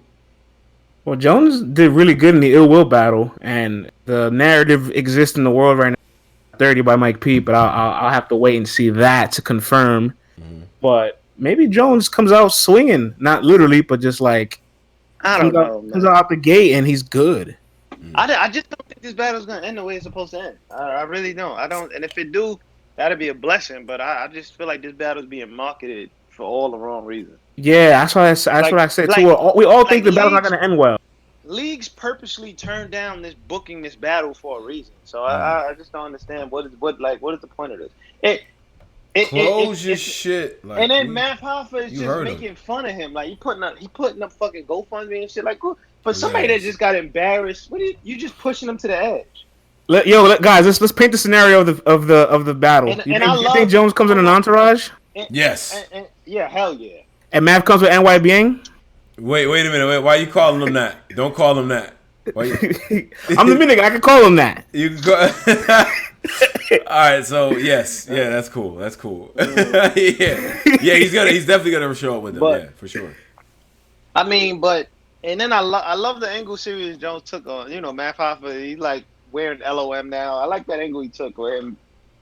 Well, Jones did really good in the Ill Will battle, and the narrative exists in the world right now. 30 by Mike P, but I'll have to wait and see that to confirm. But maybe Jones comes out swinging, not literally, but just like I don't know. Comes out the gate and he's good. I just don't think this battle's gonna end the way it's supposed to end. I really don't. I don't. And if it do, that'd be a blessing. But I just feel like this battle's being marketed for all the wrong reasons. Yeah, that's what I said too. We all think the battle's not gonna end well. Leagues purposely turned down booking this battle for a reason. So I just don't understand what is the point of this. Close your shit. Like, and then Matt Hoffa is just making fun of him. Like he putting up fucking GoFundMe and shit. Like, but somebody that just got embarrassed, you just pushing them to the edge. Guys, let's paint the scenario of the battle. You think Jones comes in an entourage? Yes. Yeah, hell yeah. And Mav comes with NY Bieng? Wait a minute. Why are you calling him that? Don't call him that. I'm the nigga. I can call him that. You can go. All right, so yes, yeah, that's cool. yeah, he's definitely gonna show up with them. Yeah, for sure. I mean, and then I love the angle Serious Jones took on. Matt Hoffa, he like wearing LOM now. I like that angle he took where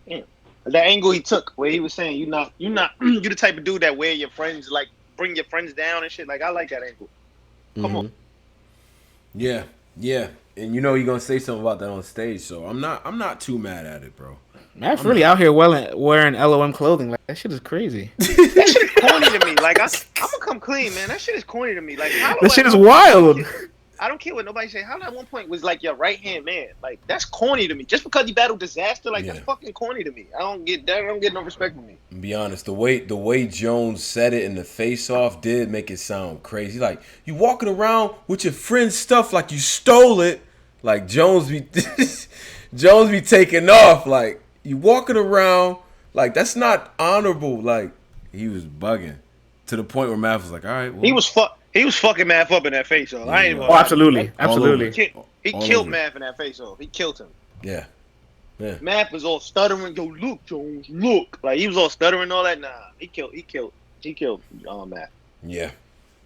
that angle he took where he was saying you the type of dude that wear your friends, like bring your friends down and shit. Like I like that angle. Come on. Yeah. And you're gonna say something about that on stage, so I'm not too mad at it, bro. Matt's really out here wearing LOM clothing. Like that shit is crazy. That shit is corny to me. Like I'm gonna come clean, man. That shit is corny to me. Like that shit is wild. I don't care what nobody say. How at one point was like your right hand man. Like that's corny to me. Just because he battled Disaster, like that's fucking corny to me. I don't get that. I don't get no respect from me. Be honest, the way Jones said it in the face off did make it sound crazy. Like you walking around with your friend's stuff like you stole it. Like Jones be taking off. Like you walking around like that's not honorable. Like he was bugging to the point where Math was like, all right. Well. He was fucking Math up in that face off. Absolutely. He killed Math in that face off. He killed him. Yeah. Math was all stuttering. Yo, look, Jones, look. Like he was all stuttering, all that. Nah, he killed Math. Yeah,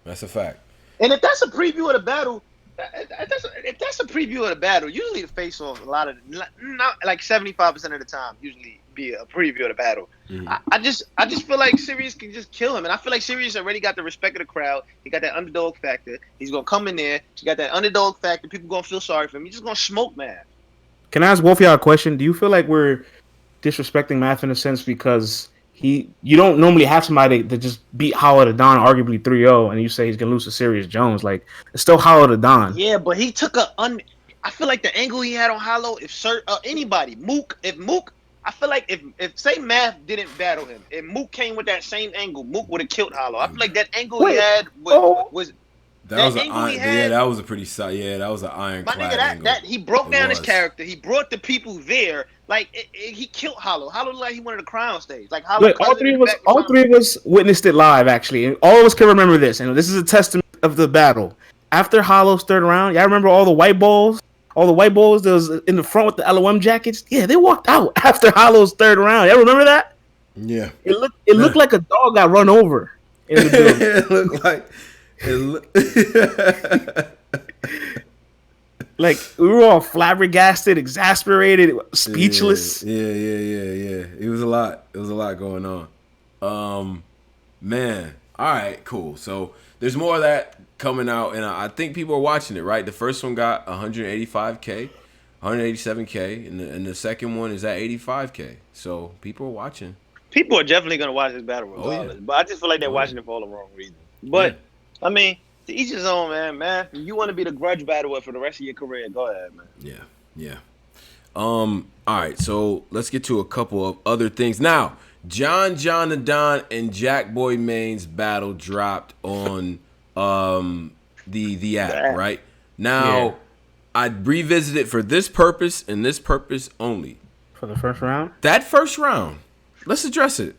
that's a fact. And if that's a preview of the battle, usually the face off not like 75% of the time. Usually be a preview of the battle. Mm-hmm. I just feel like Sirius can just kill him, and I feel like Sirius already got the respect of the crowd. He got that underdog factor. He's gonna come in there. He got that underdog factor. People gonna feel sorry for him. He's just gonna smoke Math. Can I ask both of y'all a question? Do you feel like we're disrespecting Math in a sense because you don't normally have somebody that just beat Hollow to Don arguably 3-0, and you say he's gonna lose to Serious Jones? Like it's still Hollow to Don. Yeah, but he took I feel like the angle he had on Hollow, anybody, Mook, I feel like if say Math didn't battle him, if Mook came with that same angle, Mook would have killed Hollow. I feel like that angle he had was that was an iron. Yeah, that was a pretty side. Yeah, that was an ironclad angle. That he broke down his character. He brought the people there. Like he killed Hollow. Hollow like he wanted to cry on stage. Like Hollow. Look, all three of us witnessed it live actually, and all of us can remember this. And this is a testament of the battle. After Hollow's third round, y'all remember all the white balls? All the white balls that was in the front with the LOM jackets? Yeah, they walked out after Hollow's third round. Y'all remember that? Yeah. It looked like a dog got run over in the building. Like we were all flabbergasted, exasperated, speechless. Yeah. It was a lot going on. Man. All right, cool. So there's more of that coming out, and I think people are watching it, right? The first one got 185K, 187K, and the second one is at 85K. So people are watching. People are definitely gonna watch this battle regardless, but I just feel like they're watching it for all the wrong reasons. But I mean, to each his own, man. If you want to be the grudge battler for the rest of your career, go ahead, man. Yeah. All right, so let's get to a couple of other things now. John the Don and Jack Boy Main's battle dropped on the app, right? Now I revisited for this purpose and this purpose only. For the first round? That first round. Let's address it.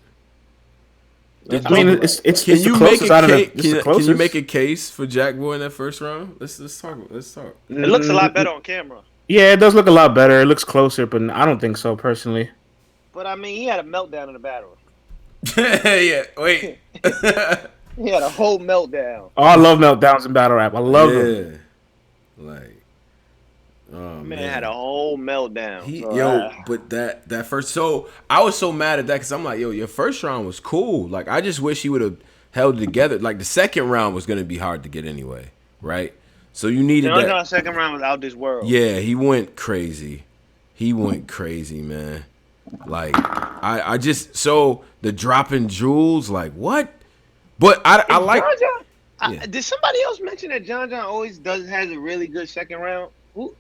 I mean, it's the closest out of the Can you make a case for Jack Boy in that first round? Let's talk. It looks a lot better on camera. Yeah, it does look a lot better. It looks closer, but I don't think so personally. But I mean, he had a meltdown in the battle. Yeah, wait. He had a whole meltdown. Oh, I love meltdowns in battle rap. I love them. Like, oh man had a whole meltdown. But that first, so I was so mad at that because I'm like, your first round was cool. Like, I just wish he would have held it together. Like, the second round was gonna be hard to get anyway, right? So you needed John that. John's second round was out this world. Yeah, he went crazy. He went crazy, man. Like I just so the dropping jewels, like what? But I like. John, did somebody else mention that John always has a really good second round?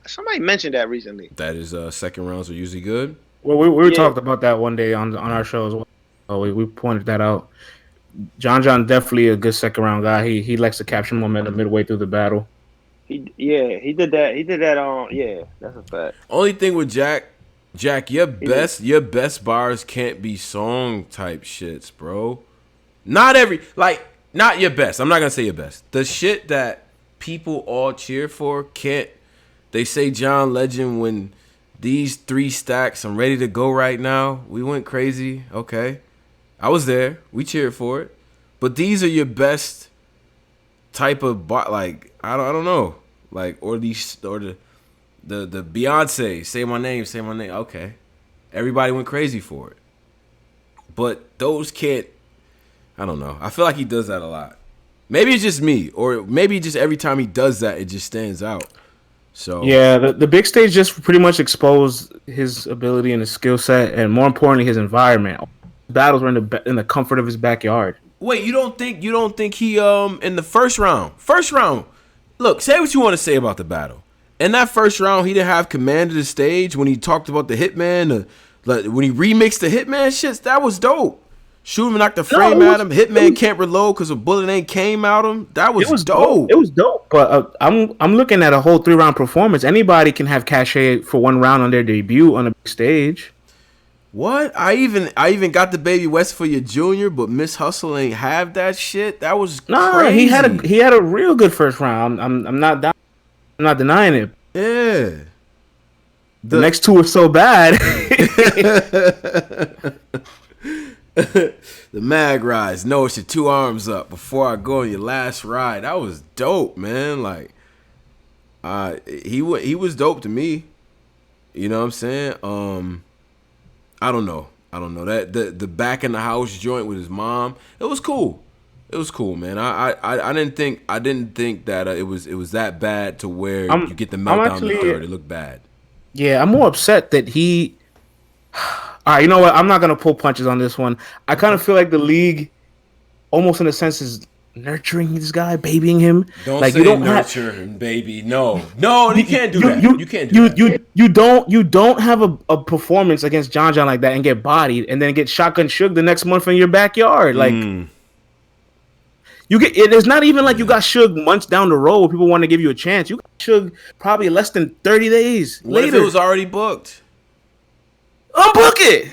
Somebody mentioned that recently. That his second rounds are usually good. Well, we talked about that one day on our show as well. So we pointed that out. John definitely a good second round guy. He likes to capture momentum midway through the battle. He did that. He did that on. Yeah, that's a fact. Only thing with Jack, your best bars can't be song type shits, bro. Not your best. I'm not gonna say your best. The shit that people all cheer for can't. They say John Legend when these 3 stacks. I'm ready to go right now. We went crazy. Okay, I was there. We cheered for it. But these are your best type of bar. Like I don't know. Like or the Beyonce. Say my name. Okay, everybody went crazy for it. But those can't. I don't know. I feel like he does that a lot. Maybe it's just me, or maybe just every time he does that, it just stands out. So yeah, the big stage just pretty much exposed his ability and his skill set, and more importantly, his environment. Battles were in the comfort of his backyard. Wait, you don't think he in the first round? Look, say what you want to say about the battle. In that first round, he didn't have command of the stage when he talked about the Hitman. When he remixed the Hitman shits, that was dope. Shoot him and knock the frame at him. Hitman can't reload because a bullet ain't came out him. That was dope. It was dope. But I'm looking at a whole 3-round performance. Anybody can have cachet for 1 round on their debut on a big stage. What? I even got the Baby West for your junior, but Miss Hustle ain't have that shit. That was crazy. He had a real good first round. I'm not denying it. Yeah. The next 2 are so bad. The mag rise. No, it's your 2 arms up before I go on your last ride. That was dope, man. Like, he was dope to me. You know what I'm saying? I don't know. That the back in the house joint with his mom. It was cool. Man. I didn't think that it was that bad to where you get the meltdown in the third. It looked bad. Yeah, I'm more upset that he. All right, you know what? I'm not gonna pull punches on this one. I kind of feel like the league, almost in a sense, is nurturing this guy, babying him. Don't say nurture and baby. No, you can't do that. You can't do that. You don't have a performance against John like that and get bodied and then get shotgun shook the next month in your backyard. Like you get it. It's not even like you got shook months down the road. People want to give you a chance. You got shook probably less than 30 days later. What if it was already booked? Unbook it.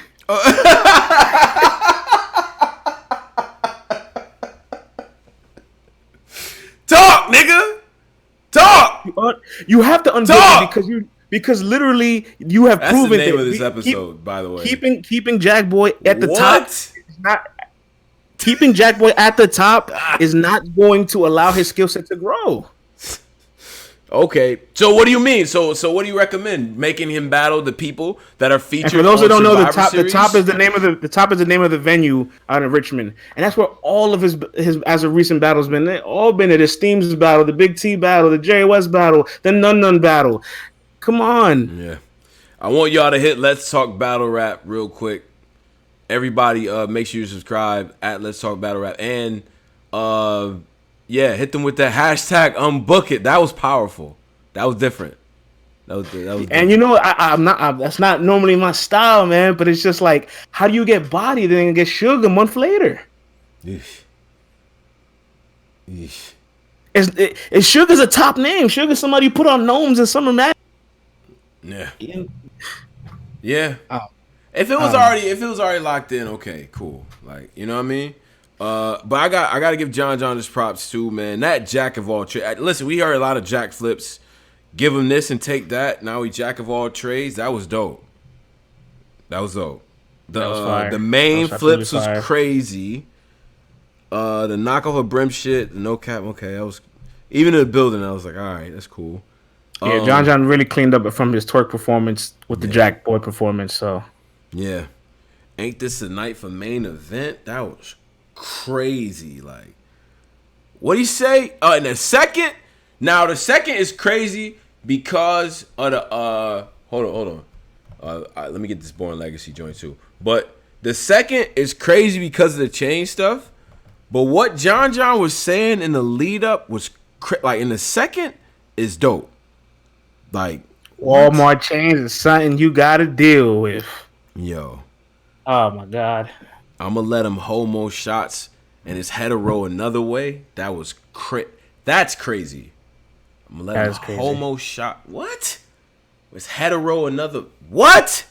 Talk, nigga. Talk. You have to unbook it because literally you have proven the name of this episode, by the way. Keeping Jack Boy at the top is not keeping Jack Boy at the top is not going to allow his skill set to grow. Okay, so what do you mean? So what do you recommend? Making him battle the people that are featured. And for those that don't know, the top is the name of the venue out in Richmond, and that's where all of his as of recent battles been. They all been at the Steams battle, the Big T battle, the Jerry West battle, the Nun battle. Come on. Yeah, I want y'all to hit Let's Talk Battle Rap real quick. Everybody, make sure you subscribe at Let's Talk Battle Rap and yeah, hit them with that hashtag unbook it. That was powerful. That was different. That was different. And you know, I'm not. That's not normally my style, man. But it's just like, how do you get bodied and then get sugar a month later? Yeesh. It's Sugar's a top name. Sugar's somebody you put on gnomes and Summer Madness. Yeah. Oh. If it was already locked in, okay, cool. Like, you know what I mean? But I got to give John his props too, man. That jack of all trades. Listen, we heard a lot of jack flips. Give him this and take that. Now he jack of all trades. That was dope. The main flips was crazy. The knockoff of brim shit, the no cap. Okay, I was even in the building. I was like, all right, that's cool. Yeah, John really cleaned up from his Torque performance with the Jack Boy performance. So yeah, ain't this a night for main event? That was crazy. Like, what he say? In a second, Now the second is crazy because of the hold on. Let me get this Born Legacy joint too. But the second is crazy because of the chain stuff. But what John was saying in the lead up was like in the second is dope. Like Walmart chains is something you gotta deal with. Yo. Oh my god. I'm gonna let him homo shots and his hetero another way. That was that's crazy. I'm gonna let him homo shot. What? Was hetero another what?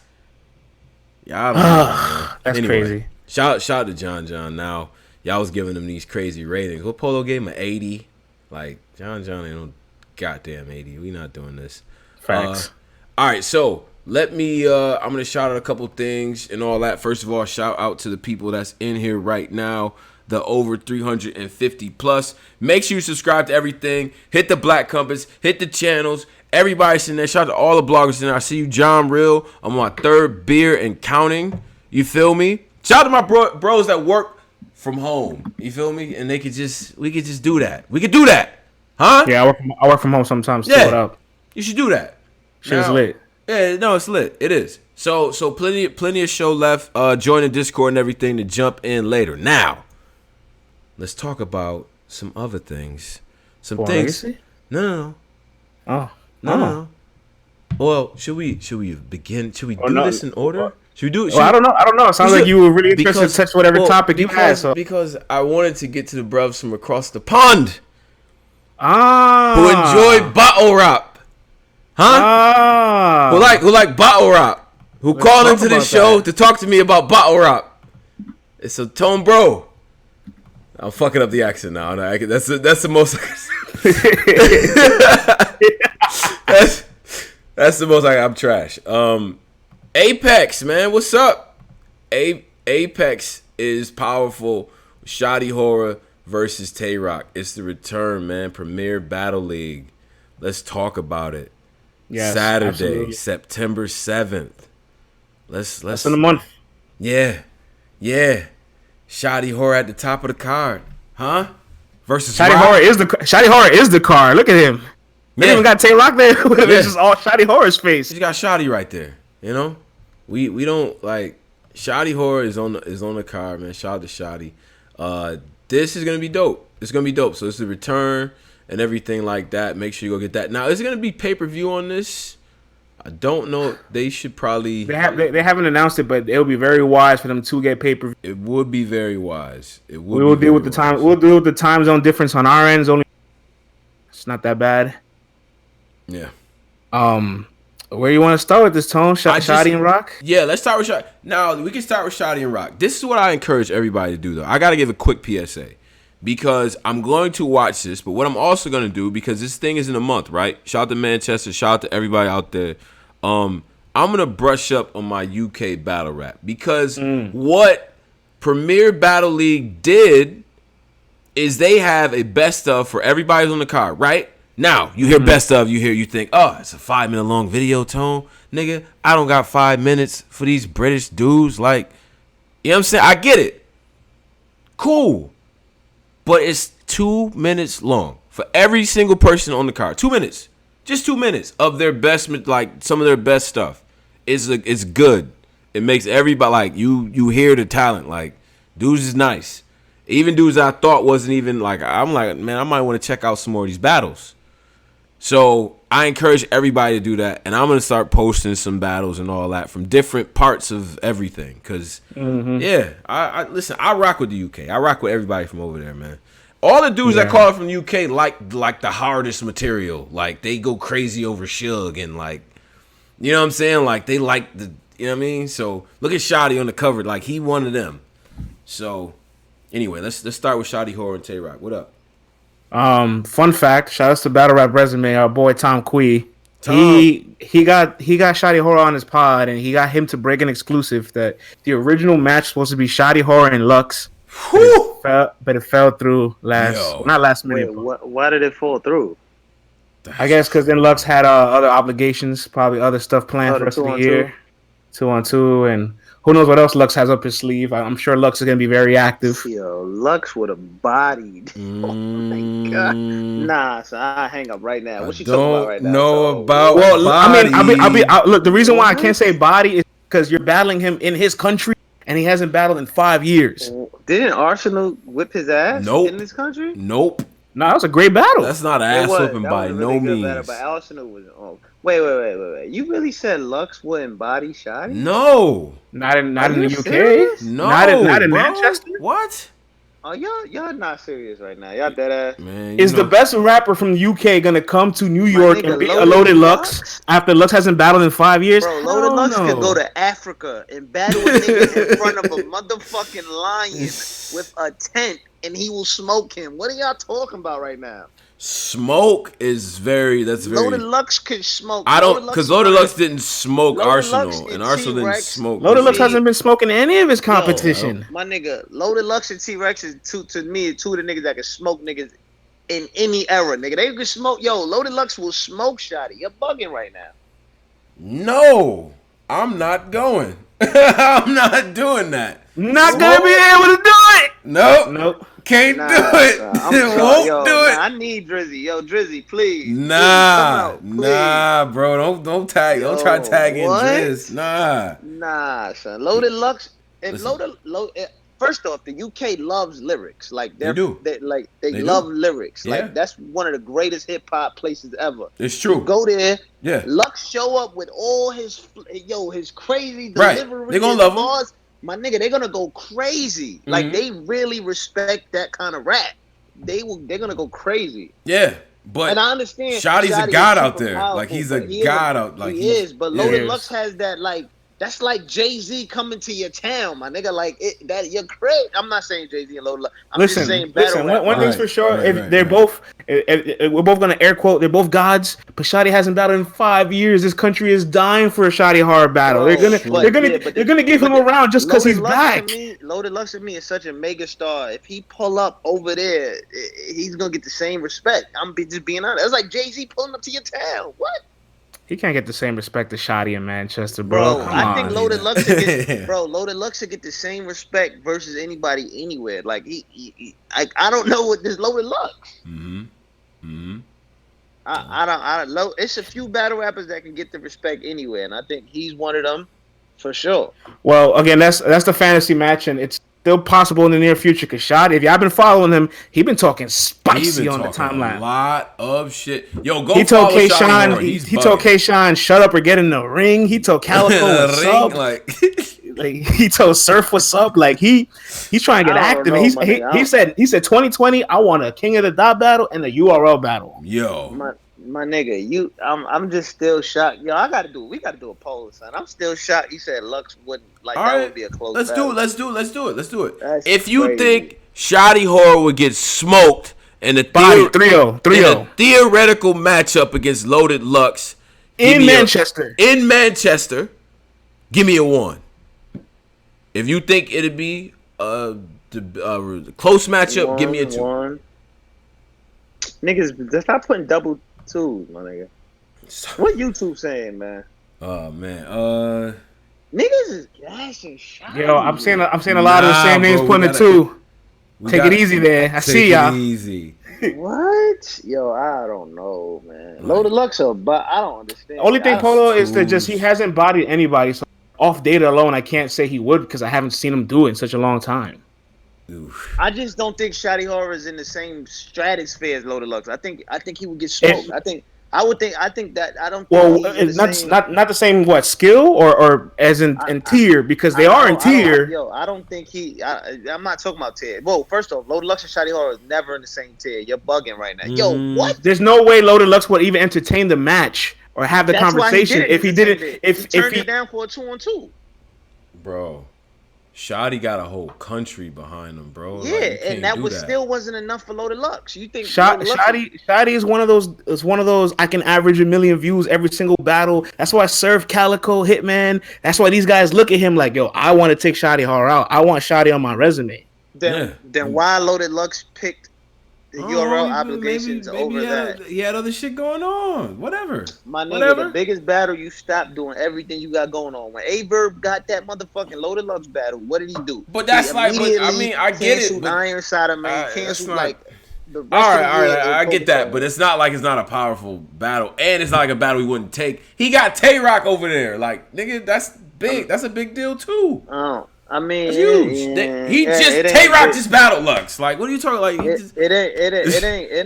Yeah, I don't know, that's anyway, crazy. Shout out to John. Now y'all was giving him these crazy ratings. What Polo gave him an 80? Like John ain't no goddamn 80. We not doing this. Facts. All right, so let me. I'm gonna shout out a couple things and all that. First of all, shout out to the people that's in here right now. The over 350 plus. Make sure you subscribe to everything. Hit the Black Compass. Hit the channels. Everybody's in there. Shout out to all the bloggers in there. I see you, John Real. I'm on my third beer and counting. You feel me? Shout out to my bros that work from home. You feel me? And we could just do that. We could do that, huh? Yeah, I work from home sometimes. Yeah, what up? You should do that. Shit's lit. Yeah, no, it's lit. It is. So plenty of show left. Join the Discord and everything to jump in later. Now, let's talk about some other things. Some things. Legacy? No. Oh. No. Well, should we begin? Should we do this in order? Should we do it? I don't know. It sounds like you were really interested to touch whatever topic you had. So. Because I wanted to get to the bruvs from across the pond. Who enjoy bottle rap. Huh? Who like bottle rap. Who called into this show to talk to me about bottle rap. It's a Tone Bro. I'm fucking up the accent now. That's the most. That's the most. I'm trash. Apex, man, what's up? Apex is powerful. Shoddy Horror versus Tay Rock. It's the return, man. Premier Battle League. Let's talk about it. Yes, Saturday, absolutely. September 7th. Let's in the month. Yeah. Shoddy Horror at the top of the card, huh? Versus Shoddy Horror is the card. Look at him. They even got Tay Rock there. It's just all Shoddy Horror's face. He's got Shoddy right there. You know, we don't like Shoddy Horror is on the card, man. Shout out to Shoddy. This is gonna be dope. It's gonna be dope. So it's the return and everything like that. Make sure you go get that. Now, is it gonna be pay-per-view on this? I don't know. They should probably. They haven't announced it, but it would be very wise for them to get pay-per-view. It would be very wise. We will deal with the time. We'll deal with the time zone difference on our ends. Only it's not that bad. Yeah. Where you want to start with this, Tone? Shoddy and Rock? Yeah, let's start with Shoddy. Now, we can start with Shoddy and Rock. This is what I encourage everybody to do, though. I got to give a quick PSA because I'm going to watch this, but what I'm also going to do, because this thing is in a month, right? Shout out to Manchester. Shout out to everybody out there. I'm going to brush up on my UK battle rap because what Premier Battle League did is they have a best of for everybody on the card, right? Now, you hear best of, you think, oh, it's a 5-minute long video, Tone. Nigga, I don't got 5 minutes for these British dudes. Like, you know what I'm saying? I get it. Cool. But it's 2 minutes long for every single person on the card. 2 minutes. Just 2 minutes of their best, like, some of their best stuff. It's good. It makes everybody, like, you hear the talent. Like, dudes is nice. Even dudes I thought wasn't even, like, I'm like, man, I might want to check out some more of these battles. So I encourage everybody to do that, and I'm gonna start posting some battles and all that from different parts of everything. Cause I listen. I rock with the UK. I rock with everybody from over there, man. All the dudes that call it from the UK like the hardest material. Like they go crazy over Suge and like, you know what I'm saying? Like they like the, you know what I mean? So look at Shoddy on the cover, like he one of them. So anyway, let's start with Shoddy Horror and Tay Rock. What up? Fun fact, shout out to Battle Rap Resume, our boy Tom Quee. He got Shoddy Horror on his pod, and he got him to break an exclusive that the original match was supposed to be Shoddy Horror and Lux, but it fell through not last minute. Wait, why did it fall through? I guess because then Lux had other obligations, probably other stuff planned for the rest of the year. 2-on-2, and Who knows what else Lux has up his sleeve? I'm sure Lux is gonna be very active. Yo, Lux would have bodied. Oh my god. Nah, son, I hang up right now. What you talking about right now? Know about well, body. Look, the reason why I can't say body is because you're battling him in his country, and he hasn't battled in 5 years. Didn't Arsenal whip his ass Nope. in this country? Nope. No, that was a great battle. That's not an ass whooping by no means. Battle, but Arsenal was on. Wait. You really said Lux wouldn't body Shotty? No. Not in the UK. Serious? No. Not in bro. Manchester. What? Oh, y'all not serious right now. Y'all dead ass. Man, Is the best rapper from the UK gonna come to New York and be a Loaded Lux after Lux hasn't battled in 5 years? Bro, Loaded Lux could go to Africa and battle a nigga in front of a motherfucking lion with a tent, and he will smoke him. What are y'all talking about right now? Smoke is that's very. Loaded Lux could smoke. I don't, because Loaded Lux didn't smoke Arsenal, and Arsenal didn't smoke. Loaded Lux hasn't been smoking any of his competition. My nigga, Loaded Lux and T-Rex is two of the niggas that can smoke niggas in any era, nigga. They can smoke. Yo, Loaded Lux will smoke Shotty. You're bugging right now. No, I'm not going. I'm not doing that. Not gonna be able to do it. Nope. Can't do it. Won't do it. I need Drizzy. Yo, Drizzy, please. Nah, please, please. Bro. Don't tag. Don't try to tag in Drizz. Nah, son. Loaded Lux. First off, the UK loves lyrics. Like they do. They love lyrics. Yeah. Like that's one of the greatest hip hop places ever. It's true. You go there. Yeah. Lux show up with all his crazy delivery. Right. They're gonna love him. My nigga, they're gonna go crazy. Mm-hmm. Like they really respect that kind of rap. They're gonna go crazy. Yeah, but and I understand. Shotty's a god out there. Like he's a god out. Like he is. But Loaded Lux has that like. That's like Jay-Z coming to your town, my nigga. Like that, you're great. I'm not saying Jay-Z and Loaded Lux. I'm just saying battle rap. One thing's for sure. We're both gonna air quote. They're both gods. But Shotty hasn't battled in 5 years. This country is dying for a Shotty hard battle. They're gonna give him around just because he's back. Loaded Lux to me is such a mega star. If he pull up over there, he's gonna get the same respect. I'm just being honest. That's like Jay-Z pulling up to your town. What? He can't get the same respect as Shotty in Manchester, bro. I think Loaded Lux should get, Loaded Lux should get the same respect versus anybody anywhere. Like I don't know what this Loaded Lux. I don't know. It's a few battle rappers that can get the respect anywhere, and I think he's one of them for sure. Well, again, that's the fantasy match, and it's still possible in the near future. Cause Shotty, if y'all been following him, he been talking spicy on the timeline. A lot of shit. Yo, go. He told K-Shine. He told K-Shine, shut up or get in the ring. He told Calico what's up. Like he told Surf what's up. Like he's trying to get active. He said 2020. I want a King of the Dot battle and a URL battle. Yo. My nigga, I'm just still shocked. Yo, we gotta do a poll, son. I'm still shocked. You said Lux wouldn't like that would be a close. Let's do it. That's if you crazy. think Shotty Horror would get smoked in the 3-0 theoretical matchup against Loaded Lux in Manchester, give me a 1. If you think it'd be a close matchup, give me a 2. 1. Niggas, stop putting double 2s, my nigga. What YouTube saying, man? Oh man, niggas is gashing Shotty. Yo, I'm seeing a lot of the same names putting a 2. Take it easy there. I see y'all. Easy. What? Yo, I don't know, man. Loaded Lux, but I don't understand. Only thing, Polo, is that just he hasn't bodied anybody. So off data alone, I can't say he would because I haven't seen him do it in such a long time. Oof. I just don't think Shotty Horror is in the same stratosphere as Loaded Lux. I think he would get smoked. I think that I don't. Well, it's not the same skill or as in tier because they are in tier. I don't think I'm not talking about tier. Well, first off, Loaded Lux and Shotty Horror is never in the same tier. You're bugging right now. Yo, what? There's no way Loaded Lux would even entertain the match or have the conversation if he didn't. If he turned it down for a 2-on-2, bro. Shotty got a whole country behind him, bro. Yeah, and that still wasn't enough for Loaded Lux. You think Shotty is one of those I can average 1 million views every single battle. That's why Surf, Calico, Hitman. That's why these guys look at him like, yo, I want to take Shotty Horror out. I want Shotty on my resume. Then why Loaded Lux picked the URL obligations maybe over that. He had other shit going on. Whatever. My nigga, the biggest battle, you stop doing everything you got going on. When Averb got that motherfucking Loaded Lux battle, what did he do? But that's he like, I get it. Canceled Iron Sodomy, canceled like the rest all of the right, year. I get that, but it's not like it's not a powerful battle, and it's not like a battle he wouldn't take. He got Tay-Rock over there, like nigga, that's big. That's a big deal too. Oh, I mean, it's huge. Tay-Rock just battled Lux. Like, what are you talking? Like, it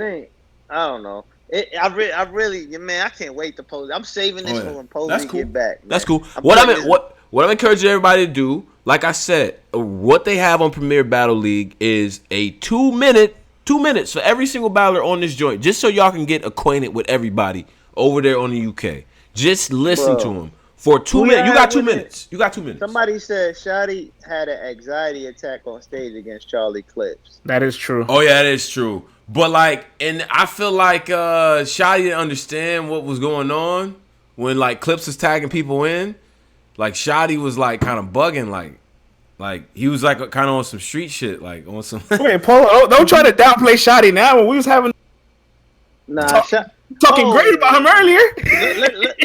ain't. I don't know. I really, man, I can't wait to Posey. I'm saving this for when Posey get back. Man. That's cool. What I'm encouraging everybody to do, like I said, what they have on Premier Battle League is a 2 minutes for every single battler on this joint, just so y'all can get acquainted with everybody over there on the UK. Just listen to them for 2 minutes. You got 2 minutes. You got 2 minutes. Somebody said Shotty had an anxiety attack on stage against Charlie Clips. That is true. Oh yeah, that is true. But like, and I feel like Shotty didn't understand what was going on when like Clips was tagging people in. Like Shotty was like kind of bugging, like he was like kind of on some street shit, like on some. Wait, Polo, don't try to downplay Shotty now. When we was having talking great about him earlier.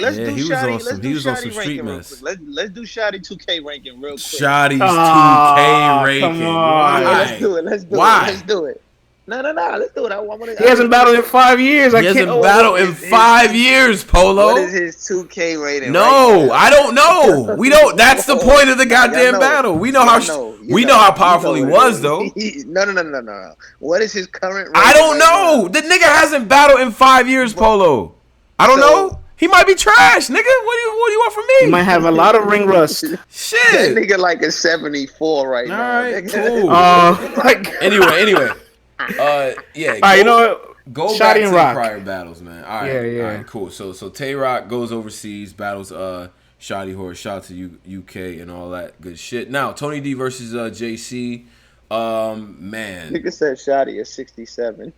Let's do he Shotty. was on some, he was on some street mess. Let's do Shotty 2K ranking real quick. Shotty's 2K ranking. Come on. Why? Let's do it. No. Let's do it. He hasn't battled in 5 years. He hasn't battled in 5 years, Polo. What is his 2K rating? No, I don't know. We don't. That's the point of the goddamn battle. We know how powerful he was, though. No. What is his current rating? I don't know. The nigga hasn't battled in 5 years, Polo. I don't know. He might be trash, nigga. What do you want from me? He might have a lot of ring rust. Shit. That nigga like a 74 right now. All right, cool. Anyway. Yeah. All right, you know what? Go Shotty back to and the Rock. prior battles, man. All right, Yeah. All right, cool. So Tay-Rock goes overseas, battles Shotty Horse, shout out to UK and all that good shit. Now Tony D versus JC. Man, Nigga said Shotty is 67.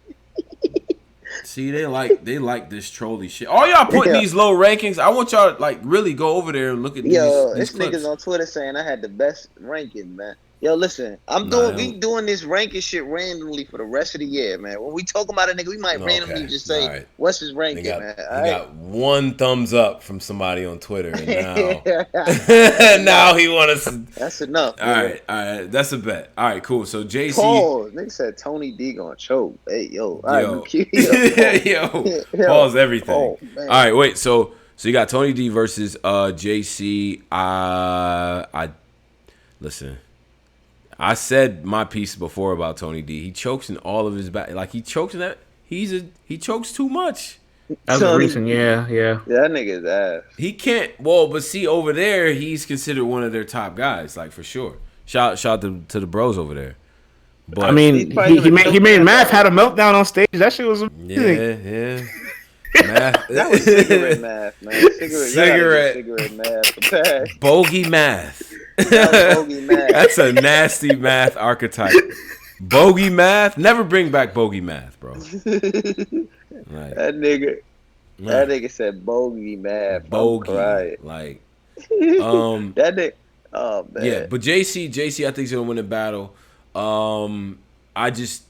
see, they like this trolley shit. All y'all putting these low rankings. I want y'all to like really go over there and look at these This clips. niggas on Twitter saying I had the best ranking, man. Yo, listen, we doing this ranking shit randomly for the rest of the year, man. When we talk about a nigga, we might randomly just say, what's his ranking, man? He got one thumbs up from somebody on Twitter, and now he want us. That's enough. All right, that's a bet. All right, cool. So JC, nigga said Tony D gonna choke. Hey, yo, pause everything. All right, wait. So you got Tony D versus JC. Listen. I said my piece before about Tony D. He chokes in all of his like he chokes in that. He chokes too much. That was recent, yeah. That nigga's ass. He can't. Well, but see over there, he's considered one of their top guys, like for sure. Shout to the bros over there. But I mean, he made Math had a meltdown on stage. That shit was amazing. Yeah. Math. That was cigarette math, man. Cigarette math. Bogey math. Bogey math. That's a nasty math archetype. Bogey math. Never bring back bogey math, bro. Right. That nigga said bogey math. Bogey. Like that nigga. Oh man. Yeah, but JC I think he's gonna win the battle. I just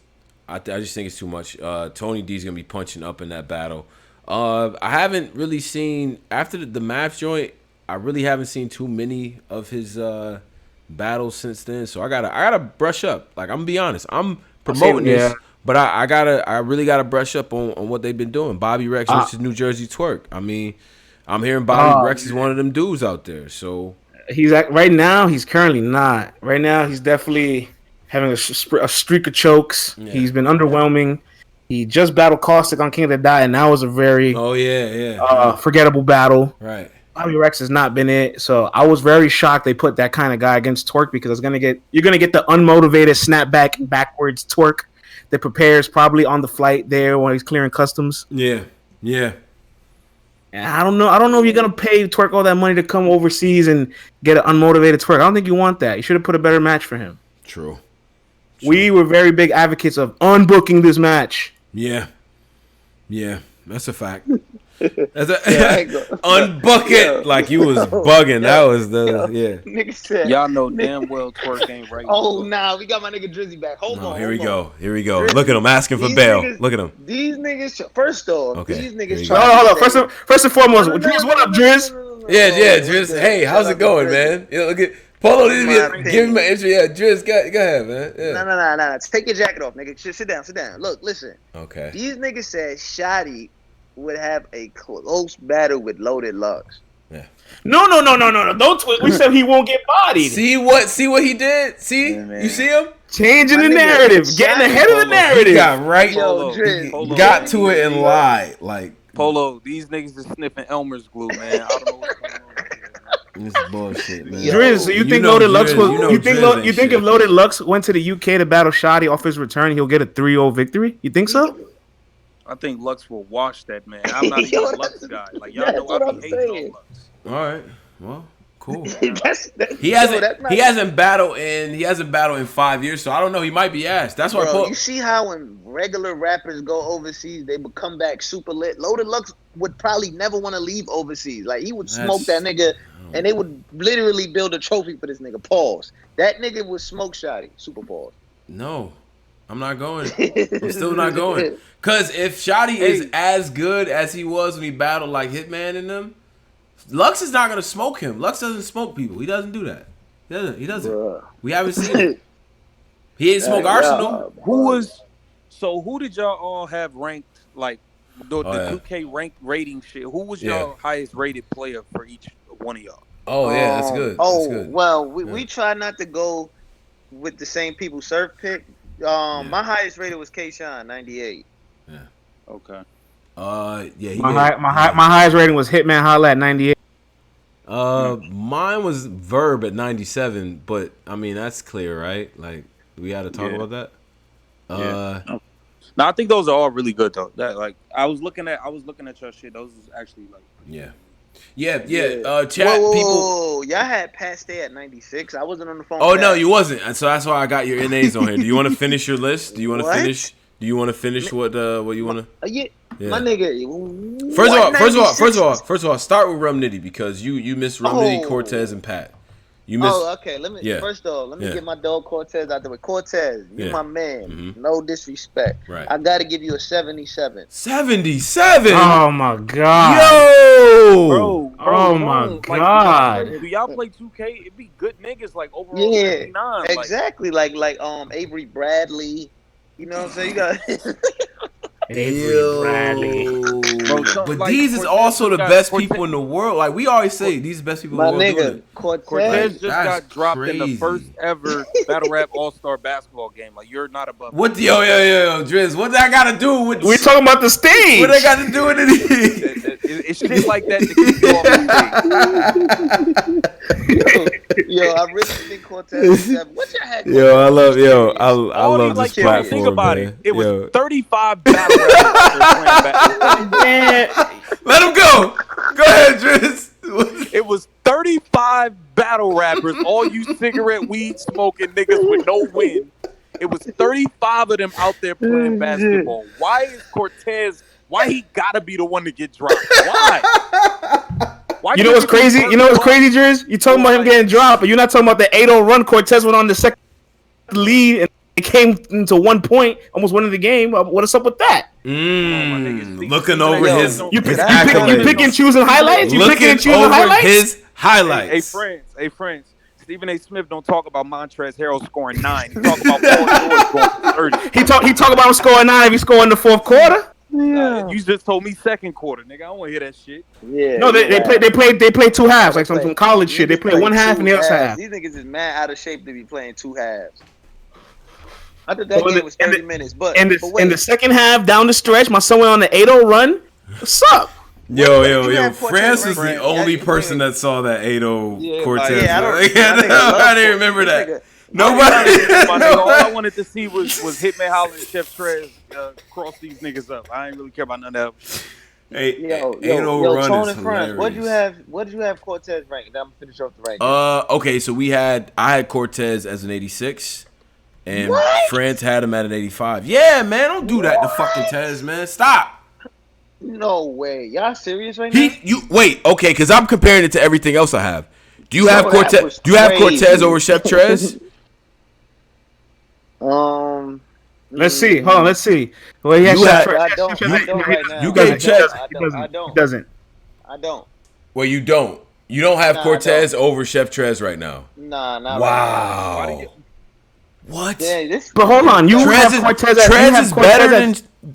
think it's too much. Tony D's gonna be punching up in that battle. I haven't really seen after the math joint. I really haven't seen too many of his battles since then. So I gotta brush up. Like I'm gonna be honest, I'm promoting this, but I really gotta brush up on what they've been doing. Bobby Rex versus New Jersey Twerk. I mean, I'm hearing Bobby Rex is one of them dudes out there. So right now he's currently not. Right now he's definitely having a streak of chokes. Yeah. He's been underwhelming. He just battled Caustic on King of the Die, and that was a very forgettable battle. Right. Bobby Rex has not been it, so I was very shocked they put that kind of guy against Twerk because you're gonna get the unmotivated snapback backwards Twerk that prepares probably on the flight there when he's clearing customs. Yeah. And I don't know if you're gonna pay Twerk all that money to come overseas and get an unmotivated Twerk. I don't think you want that. You should have put a better match for him. True. We were very big advocates of unbooking this match. Yeah, that's a fact. That's a Yeah, I ain't unbucket. Yo. Like you was bugging. That was the Nigga said. Y'all know damn well twerk ain't right. Oh nah, we got my nigga Drizzy back. Hold on. Here we hold on. go. Here we go. Drizzy, Look at him asking for these bail. niggas- Look at him. These niggas. First off, Okay, these here niggas. you try go. to Hold on. say- First and foremost, Drizz, what up, Drizz? Yeah, what's Driz. good? Hey, how's Shout it out going, to man? You know, look at Polo. In Didn't my even give him an opinion. intro. Yeah, Driz, go ahead, man. Yeah. No. Take your jacket off, nigga. Sit down. Look, listen. Okay. These niggas said Shotty would have a close battle with Loaded Lux. No. Don't twist. We said he won't get bodied. See what he did? See? Yeah, man. You see him? Changing My the nigga, narrative. Shaq- Getting ahead of the He narrative. got right. Yo, Polo, Driz. Polo. Got to it and lied. Like Polo, these niggas is sniffing Elmer's glue, man. I don't know what's going on here, man. this is bullshit, man. Yo, Drizz, so you you think know Loaded Lux Drizz- was? you know You think Drizz ain't you think shit. if Loaded Lux went to the UK to battle Shotty off his return, he'll get a 3-0 victory? You think so? I think Lux will wash that, man. I'm not even Yo, a Lux that's- guy. Like, y'all that's know what I I'm be hating saying. on Lux. All right. Well, cool. That's, He yo, hasn't that's not- he hasn't battled in 5 years, so I don't know. He might be asked. That's why Bro, you see how when regular rappers go overseas, they would come back super lit. Loaded Lux would probably never want to leave overseas. Like he would smoke that nigga, and they would literally build a trophy for this nigga. Pause. That nigga would smoke Shotty. Super pause. No, I'm not going. I'm still not going. Cause if Shotty is as good as he was when he battled like Hitman and them, Lux is not gonna smoke him. Lux doesn't smoke people. He doesn't do that. He doesn't. Bruh. We haven't seen it. He ain't smoke Yeah, Arsenal. Who did y'all all have ranked, like, the 2K ranked rating shit? Who was your highest rated player for each one of y'all? Oh yeah, that's good. That's good. Well, we try not to go with the same people Surf pick. My highest rated was K-Shine, 98. Yeah. Okay. Yeah. My highest rating was Hitman Holla at 98. Mine was Verb at 97, but I mean that's clear, right? Like we had to talk about that. No, I think those are all really good though. That like I was looking at your shit. Those is actually like chat Whoa, people. y'all had Pat Stay at 96. I wasn't on the phone. Oh with no, that. you wasn't, and so that's why I got your NAs on here. Do you want to finish your list? Do you want to What? finish? Do you want to finish what you want to? Yeah, my nigga. First of all, start with Rum Nitty because you missed Rum Nitty, Cortez, and Pat. You missed. Oh, okay. Let me get my dog Cortez out the way. Cortez, you my man. Mm-hmm. No disrespect. Right. I gotta give you a 77. 77. Oh my god. Yo. bro. Oh my god. Do y'all play 2K? It be good niggas like overall 79. Exactly. Like Avery Bradley. You know what I'm saying? You got But these is also the best people in the world. Like we always say, these are the best people in the world doing it. Cortez just That's got dropped in the crazy. first ever Battle Rap All-Star basketball game. Like you're not above. What yo, Driz? What that got to do with? We're talking about the stage. What that got to do with anything? It's shit like that to keep you off the stage. Yo, I really think Cortez is 7. What's your head? I love this platform, Think about man. it. It was 35 battle rappers. Let him go. Go ahead, Driz. It was 35 battle rappers, all you cigarette weed smoking niggas with no win. It was 35 of them out there playing basketball. Why is Cortez? Why he gotta be the one to get dropped? Why? You know what's crazy? Driz? You talking about him getting dropped, but you're not talking about the 8-0 run. Cortez went on the second lead and it came into 1 point, almost winning the game. What's up with that? Looking over his You pick accolades. and choosing highlights. You pick and choosing highlights. His highlights. Hey, friends. Stephen A. Smith don't talk about Montrezl Harrell scoring 9. He talk about Paul George going 30. He talk about him scoring 9 if he score in the fourth quarter. You just told me second quarter, nigga. I don't want to hear that shit. Yeah. No, they play 2 halves, like some college shit. They play 1 half and the other half. These niggas is mad out of shape to be playing 2 halves. I thought that game was 30 minutes, but in the second half, down the stretch, my son went on the 8-0 run. What's up? Yo. France is the only person that saw that 8-0 Cortez. I didn't remember that. Nobody. All I wanted to see was Hitman Holla and Chef Trez cross these niggas up. I ain't really care about none of that. Yo, run Tone is and France. hilarious. What'd you have Cortez ranked? I'm gonna finish off the rank. Okay, so I had Cortez as an 86, and France had him at an 85. Yeah, man, don't do that to fucking Tez, man. Stop. No way. Y'all serious right now? Okay, because I'm comparing it to everything else I have. Do you have Yo, that Cortez? was Do you have crazy. Cortez over Chef Trez? Let's see. Hold on. Let's see. Well, he has You Chef had- Trez. I don't right now. You I gave Chet. Doesn't. I don't. Well, you don't. You don't have Nah, I Cortez over Chef Trez right now. Nah, not Wow. right now. What? Yeah, this. But hold on, you Trez have Cortez.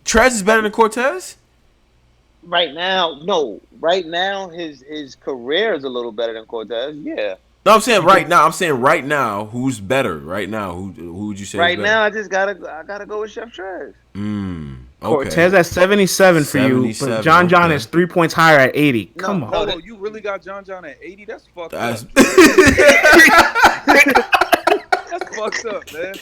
Trez is better than Cortez. Right now, no. Right now, his career is a little better than Cortez. Yeah. No, I'm saying right now. I'm saying right now. Who's better right now? Who would you say? Right is better? now, I gotta go with Chef Trez. Okay. Cortez at 77 for you, but John is 3 points higher at 80. Come on. Hold on, you really got John at 80? That's fucked up. That's fucked up, man.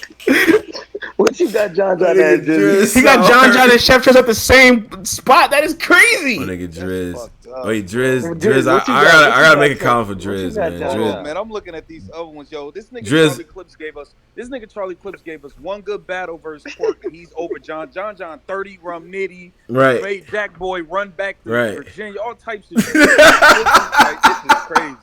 What you got John at, Drizz? He got John and Chef Trez at the same spot. That is crazy. My nigga Drizz. Wait, Drizz. I gotta make a comment for Drizz, man. Hold Drizz. on, man. I'm looking at these other ones, yo. This nigga Drizz. Charlie Clips gave us one good battle versus Quirk. He's over John 30 rum nitty. Right. Made Jack Boy run back to Right. Virginia. All types of shit. This is crazy.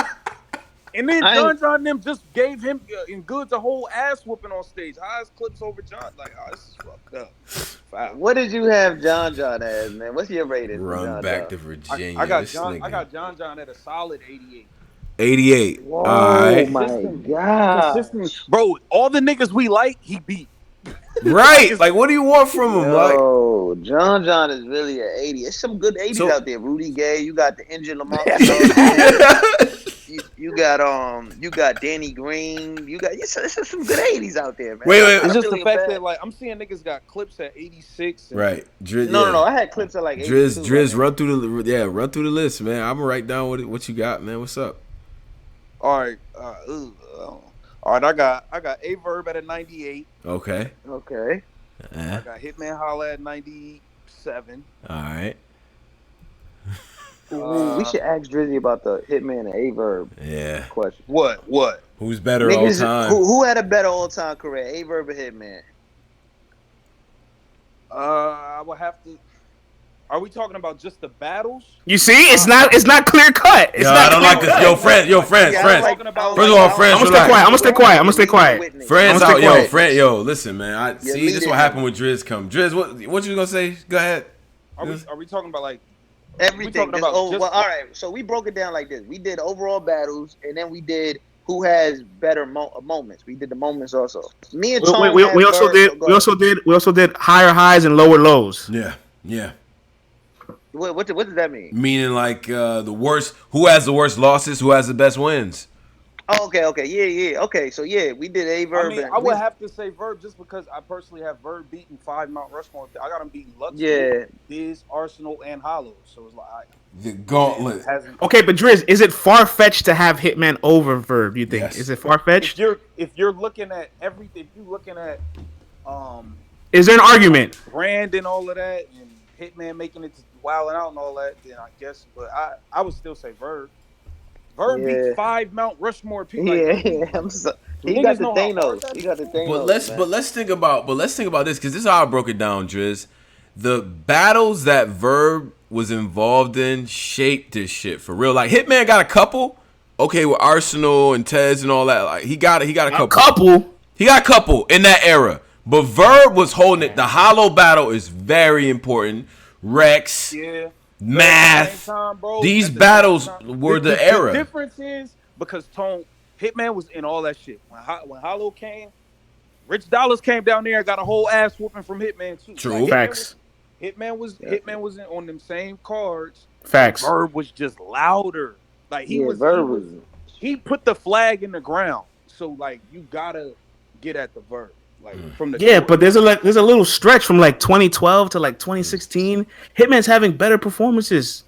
And then John and them just gave him in Goods a whole ass whooping on stage. Highest Clips over John. Like, this is fucked up. Wow. What did you have John as, man? What's your rating? Run back to Virginia. I got John at a solid 88. 88. Whoa, All right. my God. Bro, all the niggas we like, he beat. Right. Like, what do you want from him? Yo, John is really an 80. There's some good 80s out there. Rudy Gay, you got the Injured Lamar. You got Danny Green. You got there's some good 80s out there, man. Wait. It's just the fact that like I'm seeing niggas got Clips at 86. Right. Drizz, no. I had Clips at like 82. Drizz, run through the list, man. I'm gonna write down what you got, man. What's up? All right. All right. I got A-Verb at a 98. Okay. Okay. I got Hitman Holla at 97. All right. Ooh, we should ask Drizzy about the Hitman and A-Verb question. What? Who's better all time? Who had a better all-time career, A-Verb or Hitman? I would have to. Are we talking about just the battles? You see, it's not clear cut. It's not. I don't like this. Yo, friends. First of all, friends. I'm gonna stay quiet. Friends out, yo, listen, man. See, this is what happened with Drizz. Drizz, what you gonna say? Go ahead. Are we talking about like everything? All right. So we broke it down like this. We did overall battles, and then we did who has better moments. We did the moments also. Me and Tone. We also did higher highs and lower lows. Yeah. What does that mean? Meaning like the worst. Who has the worst losses? Who has the best wins? Oh, okay, yeah. Okay, so yeah, we did A-Verb. I mean, I would have to say Verb just because I personally have Verb beating 5 Mount Rushmore. I got him beating Lux, DRIZZ, Arsenal, and Hollow. So it's like the gauntlet. Okay, but Drizz, is it far fetched to have Hitman over Verb? You think? Yes. Is it far fetched? If you're looking at everything, if you're looking at is there an argument? Brand and all of that, and Hitman making it wilding out and all that, then I guess. But I would still say Verb. Verb beats 5 Mount Rushmore people. He got the Thanos. But let's think about this, because this is how I broke it down, Drizz. The battles that Verb was involved in shaped this shit for real. Like Hitman got a couple, okay, with Arsenal and Tez and all that. Like he got a couple. He got a couple in that era. But Verb was holding it. The Hollow battle is very important. Rex. Yeah. Math. These battles were the era. The difference is because Hitman was in all that shit. When Hollow came, Rich Dollars came down there and got a whole ass whooping from Hitman too. True. Like, facts. Hitman was on them same cards. Facts. Verb was just louder. Like he put the flag in the ground. So like you gotta get at the Verb. Like from the but there's a little stretch from like 2012 to like 2016. Hitman's having better performances.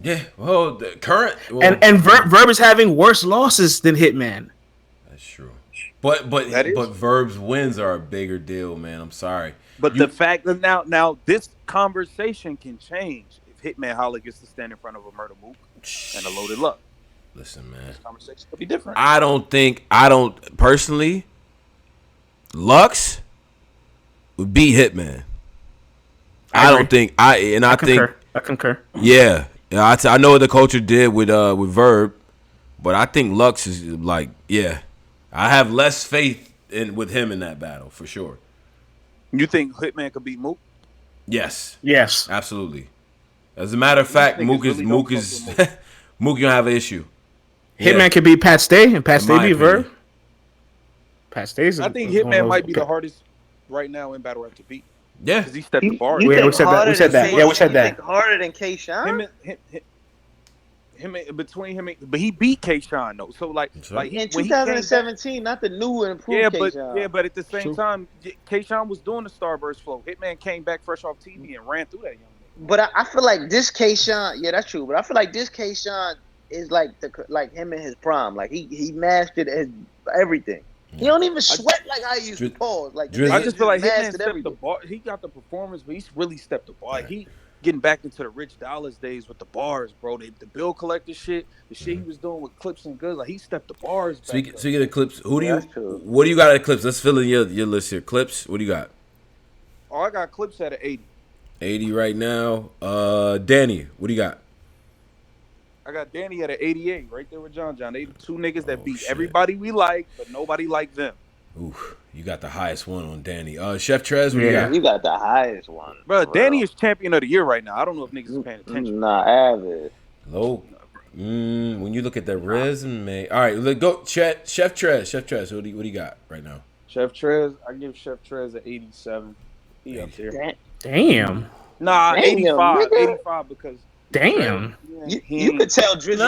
Yeah, well, the current and Verb is having worse losses than Hitman. That's true. But Verb's wins are a bigger deal, man. I'm sorry. But the fact that now this conversation can change if Hitman Holla gets to stand in front of a Murder Mook and a Loaded Luck. Listen, man. This conversation could be different. I don't personally. Lux would beat Hitman. I think I concur. Yeah, I know what the culture did with Verb, but I think Lux is like, yeah, I have less faith with him in that battle for sure. You think Hitman could beat Mook? Yes, Yes. absolutely. As a matter of fact, Mook is Mook gonna have an issue. Hitman could beat Pat Stay, and Pat In Stay my beat Verb. opinion. Pat Stay's. I think Hitman might be the hardest right now in battle rap to beat Yeah, because he stepped the bar. Yeah, we said that. We said that. Yeah, we said that. You think harder than K-Shine? Between him, but he beat K-Shine though. So like in 2017, not the new and improved K-Shine. but at the same time, K-Shine was doing the Starburst flow. Hitman came back fresh off TV and ran through that young nigga. But I feel like this K-Shine, yeah, that's true. But I feel like this K-Shine is like him in his prime. Like he mastered everything. He don't even sweat like I used to. Pause. Like I just feel like Hitman stepped the bar. He got the performance, but he's really stepped the bar. Like, he getting back into the Rich Dollars days with the bars, bro. The bill collector shit, the shit he was doing with Clips and Goods, like he stepped the bars. Speaking of Clips, what do you got at Clips? Let's fill in your list here. Clips, what do you got? Oh, I got Clips at an 80. 80 right now. Danny, what do you got? I got Danny at an 88, right there with John. They the two niggas that beat everybody we like, but nobody like them. Oof, you got the highest one on Danny. Chef Trez, what do you got? You got the highest one. Bro, Danny is champion of the year right now. I don't know if niggas is paying attention. Nah, average. Low. When you look at the resume. All right, let's go. Chef Trez. Chef Trez, what do you got right now? Chef Trez, I give Chef Trez an 87. He up there. Damn. Nah, 85. 85 because... Damn. You could tell Drizzy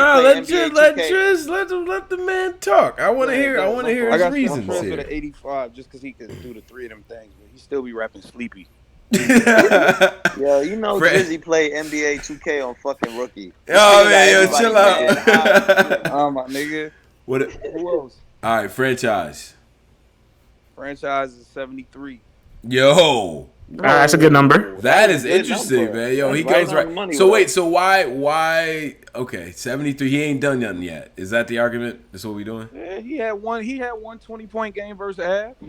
let the man talk. I want to hear his reasons. I got Trez at 85 just because he could do the three of them things, but he still be rapping sleepy. Yo, you know Drizzy played NBA 2K on fucking Rookie. Oh man, yo, chill out. Oh my nigga. Who else? All right, franchise. Franchise is 73. Yo. That's a good number. That is interesting, man. Yo, he goes right. So wait, so why? Okay, 73. He ain't done nothing yet. Is that the argument? That's what we doing? Yeah, he had one 20-point game versus half. I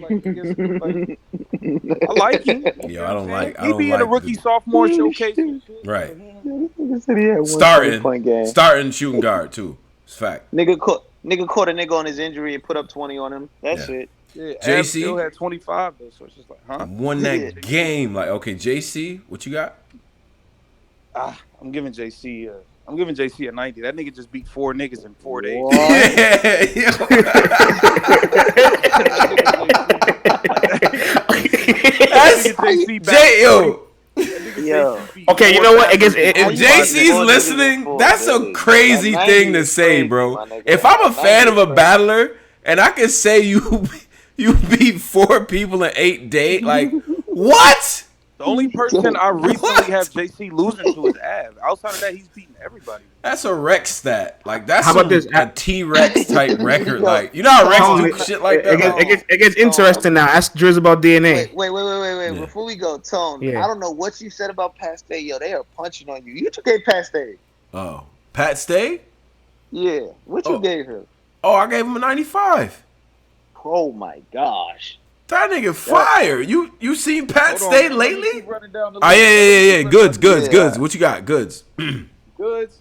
like him. Yo, I don't like. He be in a rookie sophomore showcase. Right. Starting shooting guard too. It's fact. Nigga caught a nigga on his injury and put up 20 on him. That's it. Yeah, JC still had 25 though, so it's just like, huh? Won that game. Like, okay, JC, what you got? I'm giving JC a 90. That nigga just beat 4 niggas in 4 days. Yo. Okay, you know what? If JC's listening, that's a crazy thing to say, bro. If I'm a fan of a battler and I can say you beat 4 people in 8 days, like what? The only person I recently have JC losing to is Av. Outside of that, he's beating everybody. That's a Rex stat. Like that's how about this? A T-Rex type record. Like you know how Rex do shit like that. It gets interesting now. Ask Drizz about DNA. Wait. Yeah. Before we go, Tone, I don't know what you said about Pat Stay. Yo, they are punching on you. You gave Pat Stay. Oh, Pat Stay? Yeah. What you gave her? Oh, I gave him a 95. Oh my gosh. That nigga fire. You seen Pat Stay lately? Oh yeah. Goods. What you got? Goods. Goods.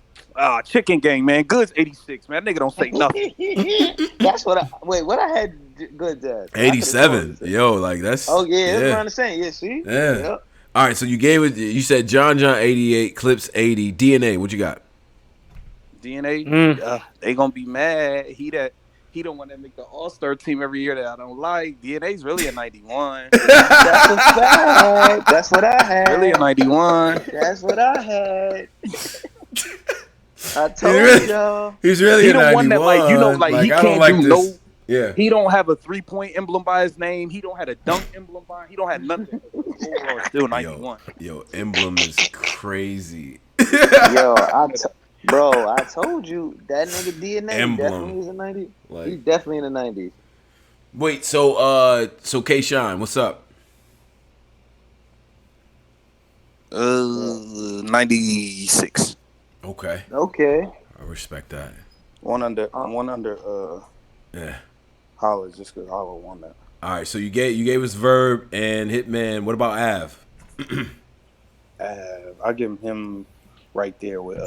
Chicken Gang, man. Goods 86, man. That nigga don't say nothing. That's what I had Goods at. 87. Yo, like that's. Oh yeah, that's what I'm saying. Yeah, see. Yeah. Yep. All right, so you gave it. You said John 88, Clips 80, DNA. What you got? DNA. They gonna be mad. He don't want to make the All-Star team every year that I don't like. DNA's really a 91. That's a fact. That's what I had. Really a 91. That's what I had. I told y'all. He's really a 91. One that he can't do no. Yeah. He don't have a 3-point emblem by his name. He don't have a dunk emblem by. He don't have nothing. Overall, still 91. Yo, emblem is crazy. Yo, Bro, I told you that nigga DNA definitely is a 90. Like, he's definitely in the 90s. Wait, so K-Shine, what's up? 96. Okay. I respect that. One under. Yeah. Holla, just because Holla won that. All right, so you gave us Verb and Hitman. What about Av? I give him right there with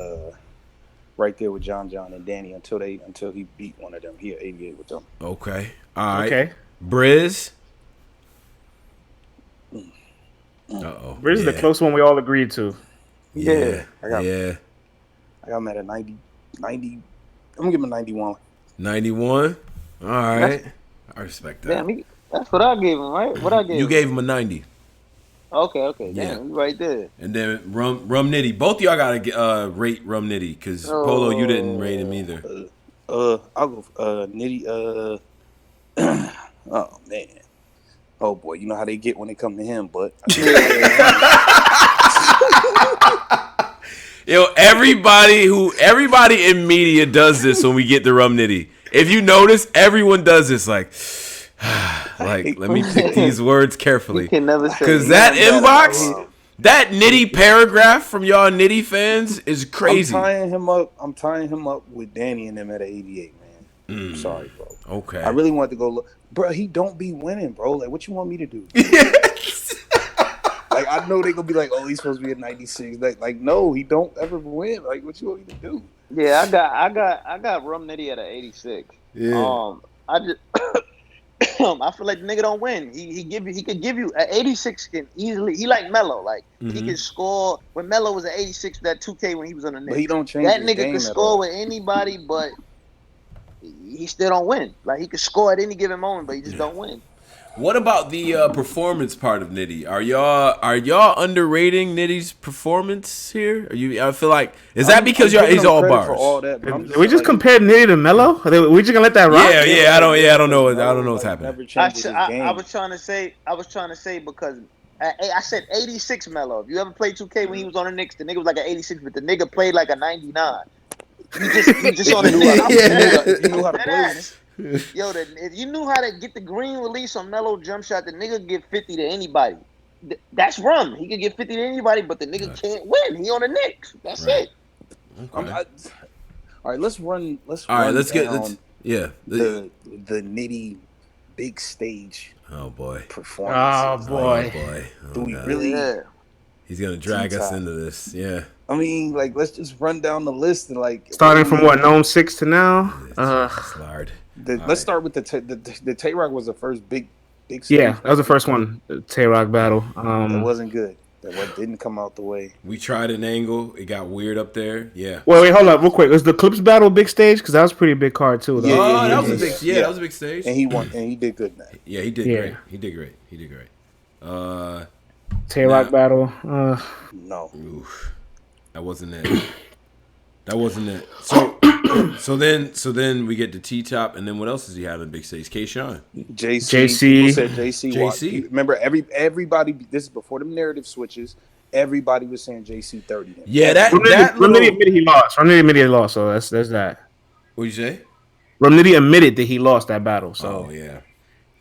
John and Danny until he beat one of them. He had 88 with them. Okay. All right. Okay. Briz. Uh-oh. Where's the close one we all agreed to? Yeah. I got him at a 90. I'm gonna give him a 91. 91. All right. I respect that. Damn, that's what I gave him, right? What I gave him? You gave him a 90. Okay. Yeah. Damn, right there. And then Rum Nitty. Both of y'all gotta rate Rum Nitty because Polo, you didn't rate him either. I'll go Nitty. Oh man. Oh boy, you know how they get when they come to him, but Yo, everybody in media does this when we get the Rum Nitty. If you notice, everyone does this. Like, let me pick these words carefully. You can never say because that inbox, that Nitty paragraph from y'all Nitty fans is crazy. I'm tying him up with Danny and them at an 88, man. I'm sorry, bro. Okay. I really wanted to go look, bro. He don't be winning, bro. Like, what you want me to do? Like, I know they gonna be like, oh, he's supposed to be at 96. Like, no, he don't ever win. Like, what you want me to do? Yeah, I got Rum Nitty at an 86. Yeah. I just I feel like the nigga don't win. He could give you an 86 can easily. He like Melo, like he can score. When Melo was at 86, that 2K when he was on the Knicks. But he don't change that his nigga game could at score all. with anybody, but he still don't win. Like he could score at any given moment, but he just don't win. What about the performance part of Nitty? Are y'all underrating Nitty's performance here? I feel like is that because he's all bars? For all that, We just compared Nitty to Melo. We just gonna let that rock? Yeah. I don't know what's happening. I was trying to say because I said 86 Melo. If you ever played 2K when he was on the Knicks, the nigga was like an 86, but the nigga played like a 99. He just on the Knicks. You knew how to play. Yo, if you knew how to get the green release on Melo jump shot, the nigga could get 50 to anybody. That's Rum. He could get 50 to anybody, but the nigga can't win. He on the Knicks. That's it. Okay. All right, let's run. Let's get the Nitty big stage. Oh boy. Performance. Oh boy. Do we really? Yeah. He's gonna drag us into this. Yeah. I mean, like, let's just run down the list and like starting from what Gnome 6 to now. Lord. Let's start with the Tay-Rock was the first big stage. Yeah, that was the first one. Tay-Rock battle. It wasn't good. That didn't come out the way. We tried an angle. It got weird up there. Yeah. Wait, hold up, real quick. Was the Clips battle a big stage? Because that was a pretty big card too. Though. That was a big. Yeah, that was a big stage. And he won. And he did good in that. Yeah, he did great. He did great. Tay-Rock battle. No. Oof. That wasn't it. So then we get to T-Top, and then what else does he have in big stage? K-Sean. JC. People said JC. Remember, everybody. This is before the narrative switches. Everybody was saying JC 30. Yeah, that Nitty admitted he lost. Nitty admitted he lost. So that's that. What'd you say? Nitty admitted that he lost that battle. So. Oh yeah.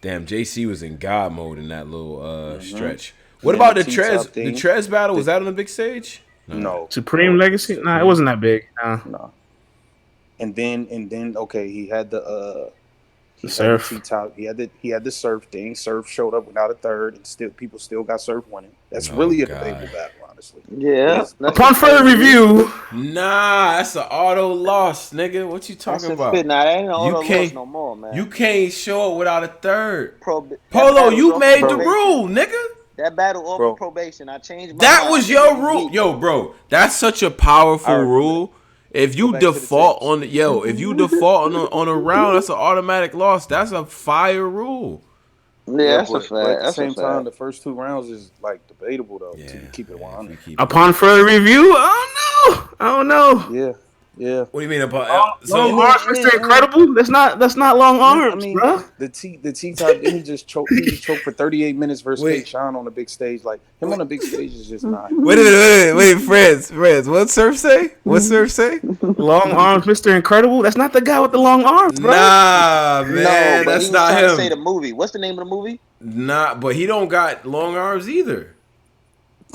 Damn, JC was in God mode in that little stretch. What about the Trez? The Trez battle, was that on the big stage? No. Supreme Legacy? Nah, it wasn't that big. No. And then okay, he had the surf. He had the surf thing. Surf showed up without a third, and people still got surf winning. That's really a debatable battle, honestly. Yeah. Upon further review, nah, that's an auto loss, nigga. What you talking about? Nah, that ain't an auto loss no more, man. You can't show it without a third. Polo, you made the rule, nigga. That battle over probation. I changed my That mind. was your rule. Yo, bro, that's such a powerful rule. If you default on on a round, that's an automatic loss. That's a fire rule. Yeah, that's a fact. But at the same time, the first 2 rounds is like debatable though. Yeah, to keep it 100. Upon further review, I don't know. Yeah. What do you mean about long arms, Mr. Incredible? That's not long arms, bro. The T-Top, he just choked for 38 minutes versus K-Sean on the big stage. Like, him on the big stage is just not. Wait, friends. What Surf say? Long arms, Mr. Incredible? That's not the guy with the long arms, bro. Nah, man, that's not him. To say the movie. What's the name of the movie? Nah, but he don't got long arms either.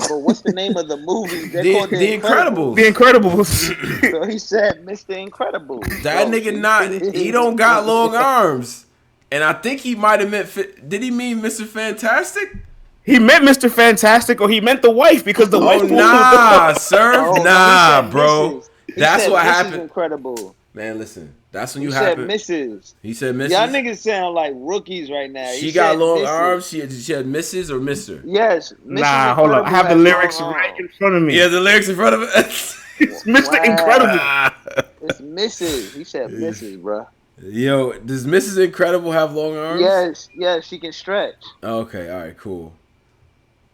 But what's the name of the movie? The Incredibles. The Incredibles. So he said Mr. Incredible. That nigga he don't got long arms. And I think he might have meant, did he mean Mr. Fantastic? He meant Mr. Fantastic, or he meant the wife because the wife. Oh nah, Surf, Oh, no, he nah, said bro. Mrs. He That's said what Mrs. happened. Incredible. Man, listen. That's when He you said happen. Mrs. He said Mrs. Y'all niggas sound like rookies right now. She He got said long Mrs. arms. She had Mrs. or Mister. Yes, Mrs. Nah, hold on. I Incredible have the has lyrics long right arms. in front of me. Yeah, the lyrics in front of it. It's Mr. Wow. Incredible. It's Mrs. He said Mrs. Bro. Yo, does Mrs. Incredible have long arms? Yes, she can stretch. Okay, all right, cool.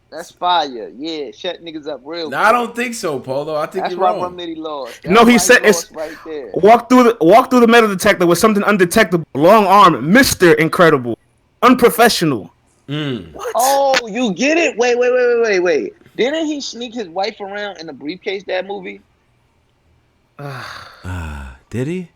That's fire. Yeah, shut niggas up real. No, I don't think so, Polo. I think That's you're why wrong. Rum Nitty lost. No, he said lost it's right there. walk through the metal detector with something undetectable. Long arm, Mr. Incredible, unprofessional. What? Oh, you get it? Wait. Didn't he sneak his wife around in a briefcase that movie? Did he?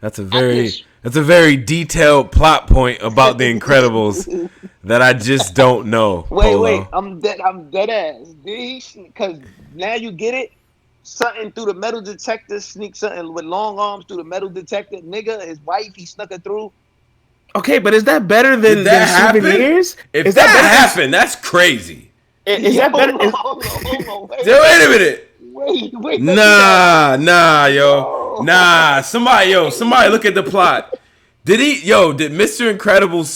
That's a very detailed plot point about the Incredibles that I just don't know. Wait, I'm dead ass. Did he? Because now you get it. Something through the metal detector, sneak something with long arms through the metal detector. Nigga, his wife, he snuck her through. Okay, but is that better than happen? Souvenirs? If is that better happened, that's crazy. Is that better? Hold on, Wait a minute. Wait. Nah, yo. Nah, somebody look at the plot. Did Mr. Incredible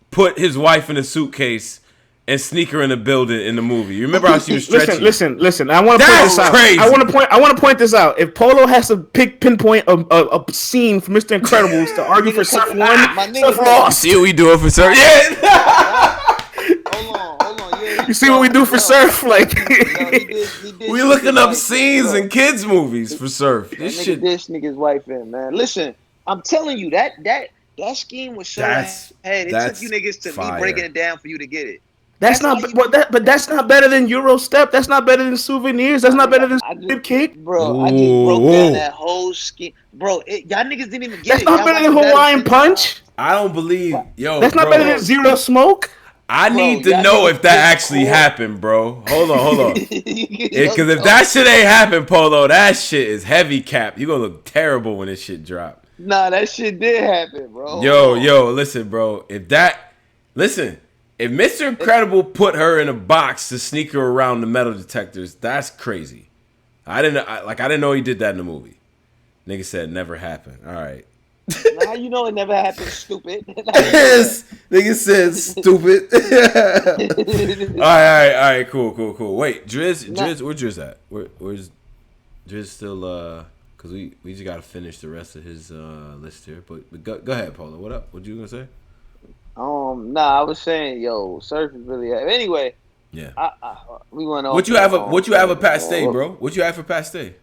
put his wife in a suitcase and sneak her in the building in the movie? You remember how she was stretching? Listen. I want to point this out. Crazy. I want to point this out. If Polo has to pinpoint a scene for Mr. Incredibles to argue for Surf one, Surf lost. See what we doing for Surf? Yeah. Hold on. Yeah, You see what we do for Surf? Like, he did We looking up scenes in kids' movies for Surf. This shit. This nigga's wife in, man. Listen, I'm telling you that scheme was so bad. It took you niggas to me breaking it down for you to get it. that's not better than Eurostep. That's not better than Souvenirs. That's not better than Stupid Kick. Bro, I just broke down that whole scheme. Bro, y'all niggas didn't even get That's it. not better than Hawaiian Punch. I don't believe, That's not better than Zero Smoke. I need to know if that actually happened, bro. Hold on. Because if that shit ain't happened, Polo, that shit is heavy cap. You gonna look terrible when this shit drop. Nah, that shit did happen, bro. Yo, listen, bro. If Mr. Incredible put her in a box to sneak her around the metal detectors, that's crazy. I didn't know he did that in the movie. Nigga said never happened. All right. Now you know it never happened, stupid. Nigga said stupid. All right, cool. Wait, Drizz, where's Drizz at? Where's Drizz still? Because we just gotta finish the rest of his list here. But go ahead, Paula. What up? What you gonna say? Nah, I was saying, yo, Surf is really. Anyway. Yeah. We went on. What you have a past day, bro? What you have for past day?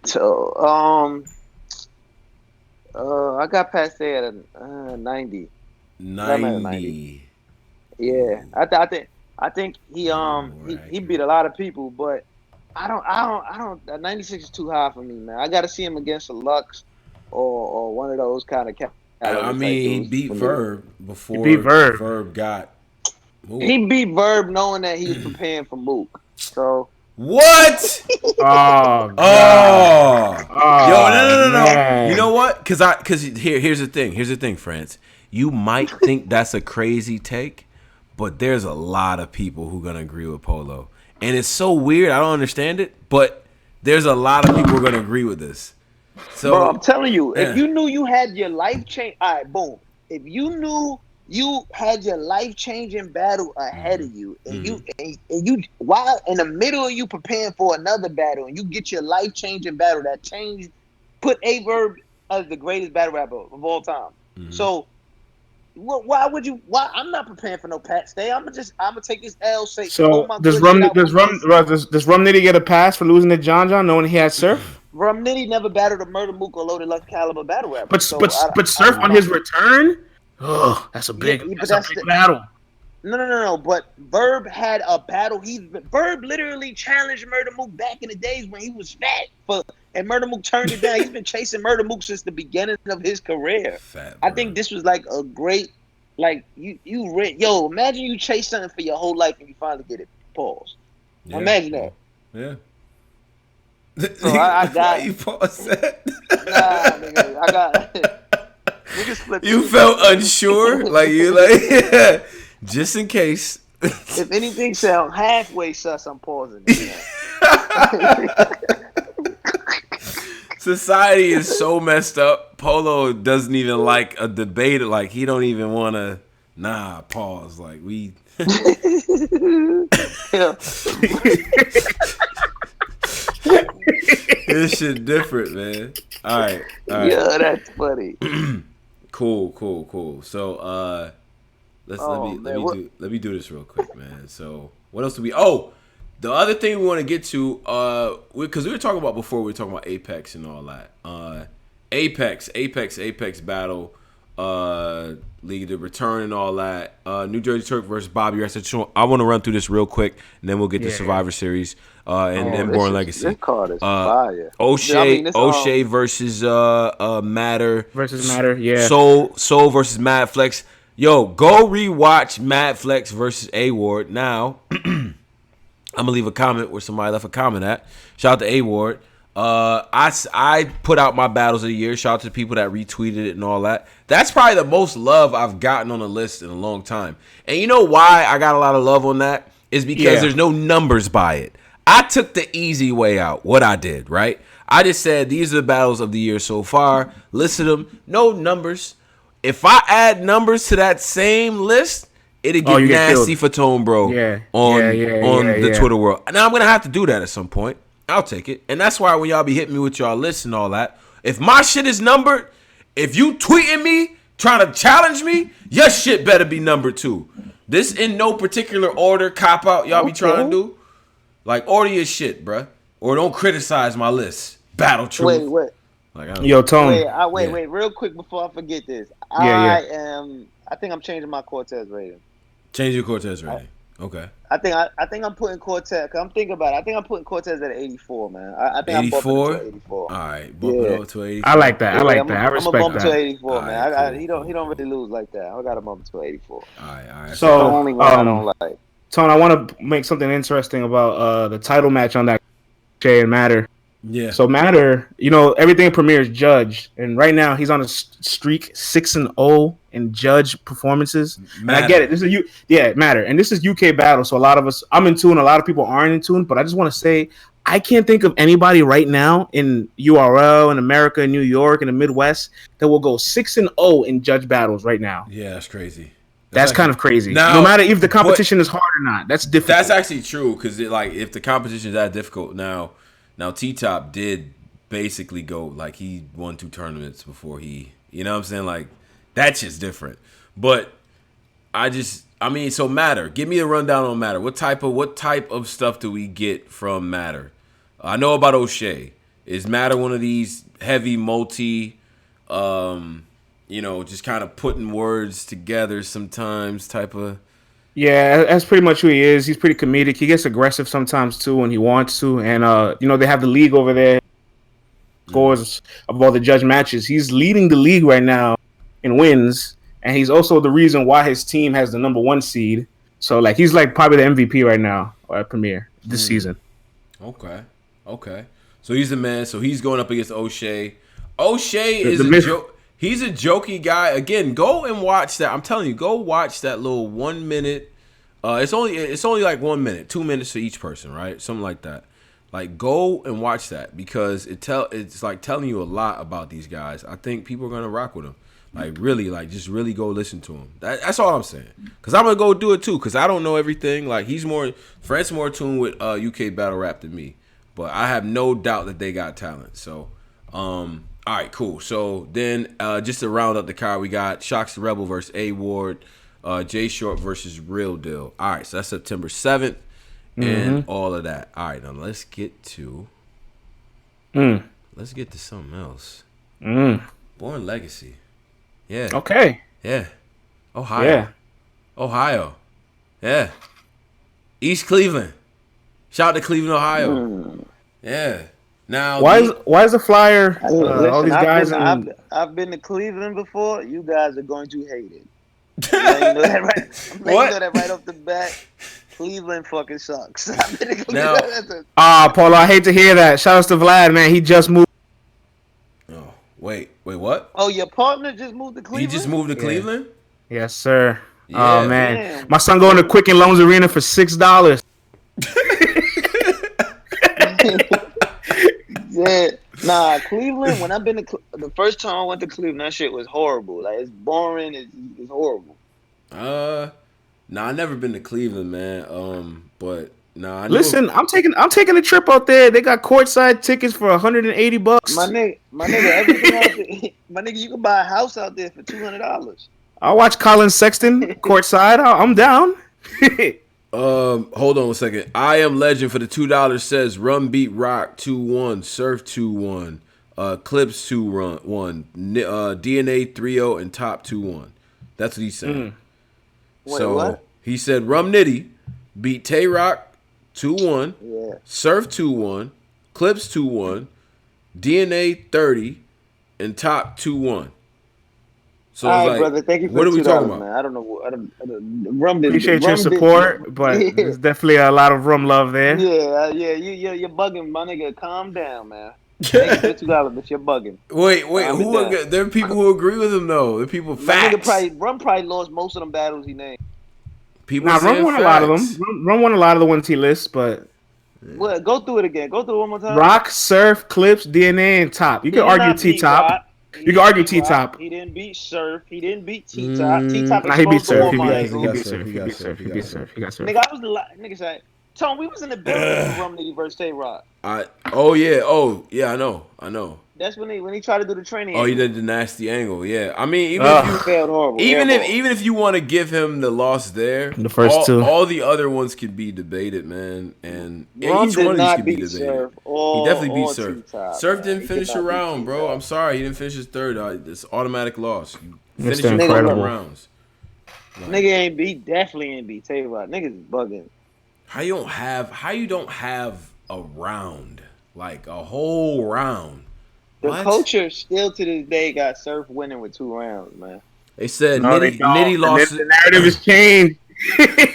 So I got past day at a 90. 90. Yeah, I think he beat a lot of people, but I don't. 96 is too high for me, man. I got to see him against a Lux or one of those kind of. I mean, he beat Verb before Verb got. Mook. He beat Verb knowing that he was preparing for Mook. So. What? Oh, yo, no. Man. You know what? Because here's the thing, France. You might think that's a crazy take, but there's a lot of people who gonna agree with Polo, and it's so weird. I don't understand it, but there's a lot of people who are gonna agree with this. So, bro, I'm telling you, if you knew you had your life change, all right, boom. If you knew you had your life-changing battle ahead of you, and you while in the middle of you preparing for another battle, and you get your life-changing battle that put A-Verb as the greatest battle rapper of all time. So, why would you? Why I'm not preparing for no Pat Stay. I'm gonna take this L. Say, so does Rum Nitty get a pass for losing to John knowing he had Surf? Rum Nitty never battled a Murder Mook or Loaded Lux Caliber battle rapper. But Surf on his return. Oh, that's a big battle. No. But Verb had a battle. Verb literally challenged Murder Mook back in the days when he was fat. And Murder Mook turned it down. He's been chasing Murder Mook since the beginning of his career. I think this was like a great, like imagine you chase something for your whole life and you finally get it. Pause. Yeah. Imagine that. Yeah. So I got you pause that? Nah, nigga, I got. You felt unsure, just in case. If anything sound halfway sus, I'm pausing it. Society is so messed up. Polo doesn't even like a debate. Like he don't even want to. Nah, pause. Like we. Yeah. This shit different, man. All right. Yeah, that's funny. Cool. So let me do this real quick, man. So what else do we? Oh, the other thing we want to get to, because we were talking about before, we were talking about Apex and all that. Apex battle, League of the Return and all that. New Jersey Turk versus Bobby Rest. I want to run through this real quick, and then we'll get to Survivor Series and then Born Legacy. This card is fire. O'Shea versus Matter. Versus Matter, yeah. Soul versus Mad Flex. Yo, go rewatch Mad Flex versus A Ward now. I'm gonna leave a comment where somebody left a comment at. Shout out to A Ward. I put out my battles of the year. Shout out to the people that retweeted it and all that. That's probably the most love I've gotten on a list in a long time. And you know why I got a lot of love on that? Is because there's no numbers by it. I took the easy way out. What I did, right? I just said these are the battles of the year so far. Listed them. No numbers. If I add numbers to that same list, it'd get nasty for Tone Bro on the Twitter world. Now I'm gonna have to do that at some point. I'll take it. And that's why when y'all be hitting me with y'all lists and all that, if my shit is numbered, if you tweeting me, trying to challenge me, your shit better be numbered too. This in no particular order, cop out y'all be trying to do. Like, order your shit, bruh. Or don't criticize my list. Battle Truth. Wait. Like, Yo, Tone. Wait, real quick before I forget this. I think I'm changing my Cortez rating. Change your Cortez rating. Okay. I think I'm putting Cortez. Cause I'm thinking about it. I think I'm putting Cortez at 84, man. I think 84. I'm bumping it to 84. All right, bump it up to 84. I like that. I respect I'm gonna bump that. to 84, man. Right, He don't really lose like that. I got to bump to 84. All right. So, the only one I don't like. Tone, I want to make something interesting about the title match on that Shay and Matter. Yeah. So Matter, everything Premier is judged, and right now he's on a streak 6-0 in judge performances. And I get it. This is Matter, and this is UK battle. So a lot of us, I'm in tune. A lot of people aren't in tune, but I just want to say I can't think of anybody right now in URL in America, in New York, in the Midwest that will go 6-0 in judge battles right now. Yeah, that's crazy. That's kind of crazy. Now, no matter if the competition is hard or not, that's difficult. That's actually true because if the competition is that difficult now T-Top did basically go like he won 2 tournaments before he, you know what I'm saying? Like that's just different. But so Matter, give me a rundown on Matter. What type of stuff do we get from Matter? I know about O'Shea. Is Matter one of these heavy multi just kind of putting words together sometimes type of... Yeah, that's pretty much who he is. He's pretty comedic. He gets aggressive sometimes, too, when he wants to. And, they have the league over there. Scores of all the judge matches. He's leading the league right now in wins. And he's also the reason why his team has the number 1 seed. So, he's, probably the MVP right now at Premier this season. Okay. So, he's the man. So, he's going up against O'Shea. O'Shea is a joke. He's a jokey guy. Again, go and watch that. I'm telling you, go watch that little 1 minute. It's only like 1 minute, 2 minutes for each person, right? Something like that. Like, go and watch that because it's like telling you a lot about these guys. I think people are gonna rock with them. Like really, just really go listen to him. That's all I'm saying. Cause I'm gonna go do it too. Cause I don't know everything. Like Fred's more tuned with UK battle rap than me, but I have no doubt that they got talent. So, all right, cool. So then, just to round up the card, we got Shocks the Rebel versus A Ward, Jay Short versus Real Deal. All right, so that's September 7th and all of that. All right, now let's get to something else. Born Legacy. Yeah. Okay. Yeah. Ohio. Yeah. East Cleveland. Shout out to Cleveland, Ohio. Yeah. Now, why is the flyer? All these guys. I've been to Cleveland before. You guys are going to hate it. You know that right? You know that right off the bat. Cleveland fucking sucks. I've been to Cleveland. Paulo, I hate to hear that. Shout out to Vlad, man. He just moved. Wait, what? Oh, your partner just moved to Cleveland? He just moved to Cleveland? Yes, sir. Oh Yeah. man, Damn. my son going to Quicken Loans Arena for $6. Yeah. Nah, Cleveland. When I've been to the first time I went to Cleveland, that shit was horrible. Like it's boring. It's horrible. Nah, I never been to Cleveland, man. But nah, I knew. Listen, I'm taking a trip out there. They got courtside tickets for $180. My nigga, everything out there. My nigga, you can buy a house out there for $200. I'll watch Colin Sexton courtside. I'm down. Hold on a second. I Am Legend for the $2 says Rum Beat Rock 2-1, Surf 2-1, Clips 2-1, DNA 3-0, and Top 2-1. That's what he's saying. Wait, So what? he said Rum Nitty beat Tay Rock 2-1, Yeah. Surf 2-1, Clips 2-1, DNA 30, and Top 2-1. So All it's right, like, brother. Thank you for what are we $2, talking about? man. I don't know. Rum did, Appreciate rum your did- support, but Yeah. there's definitely a lot of rum love there. Yeah, you're bugging, my nigga. Calm down, man. Thank you for $2, but you're bugging. Wait, Calm it down. there are people who agree with him though. There are people My nigga facts. Rum probably lost most of them battles he named. People Nah, saying Rum won a lot of facts. them. Rum won a lot of the ones he lists, but Well, go through it again. Go through it one more time. Rock, Surf, Clips, DNA, and Top. You He can did argue not beat T-Top. Rock. He You can argue didn't beat Rock. T-Top. He didn't beat Surf. He didn't beat T-Top. T-Top Nah, he beat exposed the Surf. war He angle. beat Surf. He beat Surf. Nigga, I was nigga said, Tone, we was in the building for Rum Nitty versus Tay Rock. Oh yeah, I know. That's when he tried to do the training. Oh, he angle. did the nasty angle. Yeah, I mean, Failed horrible. even Airball. if you want to give him the loss there, The first two. all the other ones could be debated, man. And Rum each did one of these not could be beat debated. Surf He definitely beat or Surf. T-Top, Surf man. didn't He finish did a not beat round, bro. T-Top. I'm sorry, he didn't finish his third. It's automatic loss. You finish Mr. your Incredible. rounds. Nigga definitely ain't beat Tay Rock. Niggas is bugging. How you don't have a round, like a whole round? The What? culture still to this day got Surf winning with 2 rounds, man. They said No, they don't. Nitty lost. The narrative has changed.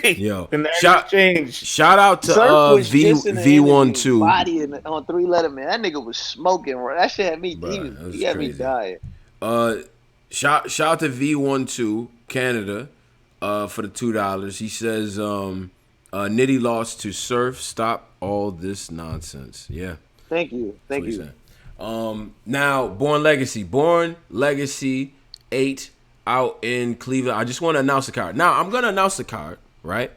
Yo, The narrative has changed. shout out to Surf was just in the interview, V12. bodying on 3 Letterman. That nigga was smoking. That shit had me. Bruh, that was He had me crazy. dying. Shout out to V12 Canada for the $2. He says Nitty lost to Surf. Stop all this nonsense. Yeah. Thank you. That's what he said. Now Born Legacy 8 out in Cleveland. I just want to announce the card. Now I'm gonna announce the card, right?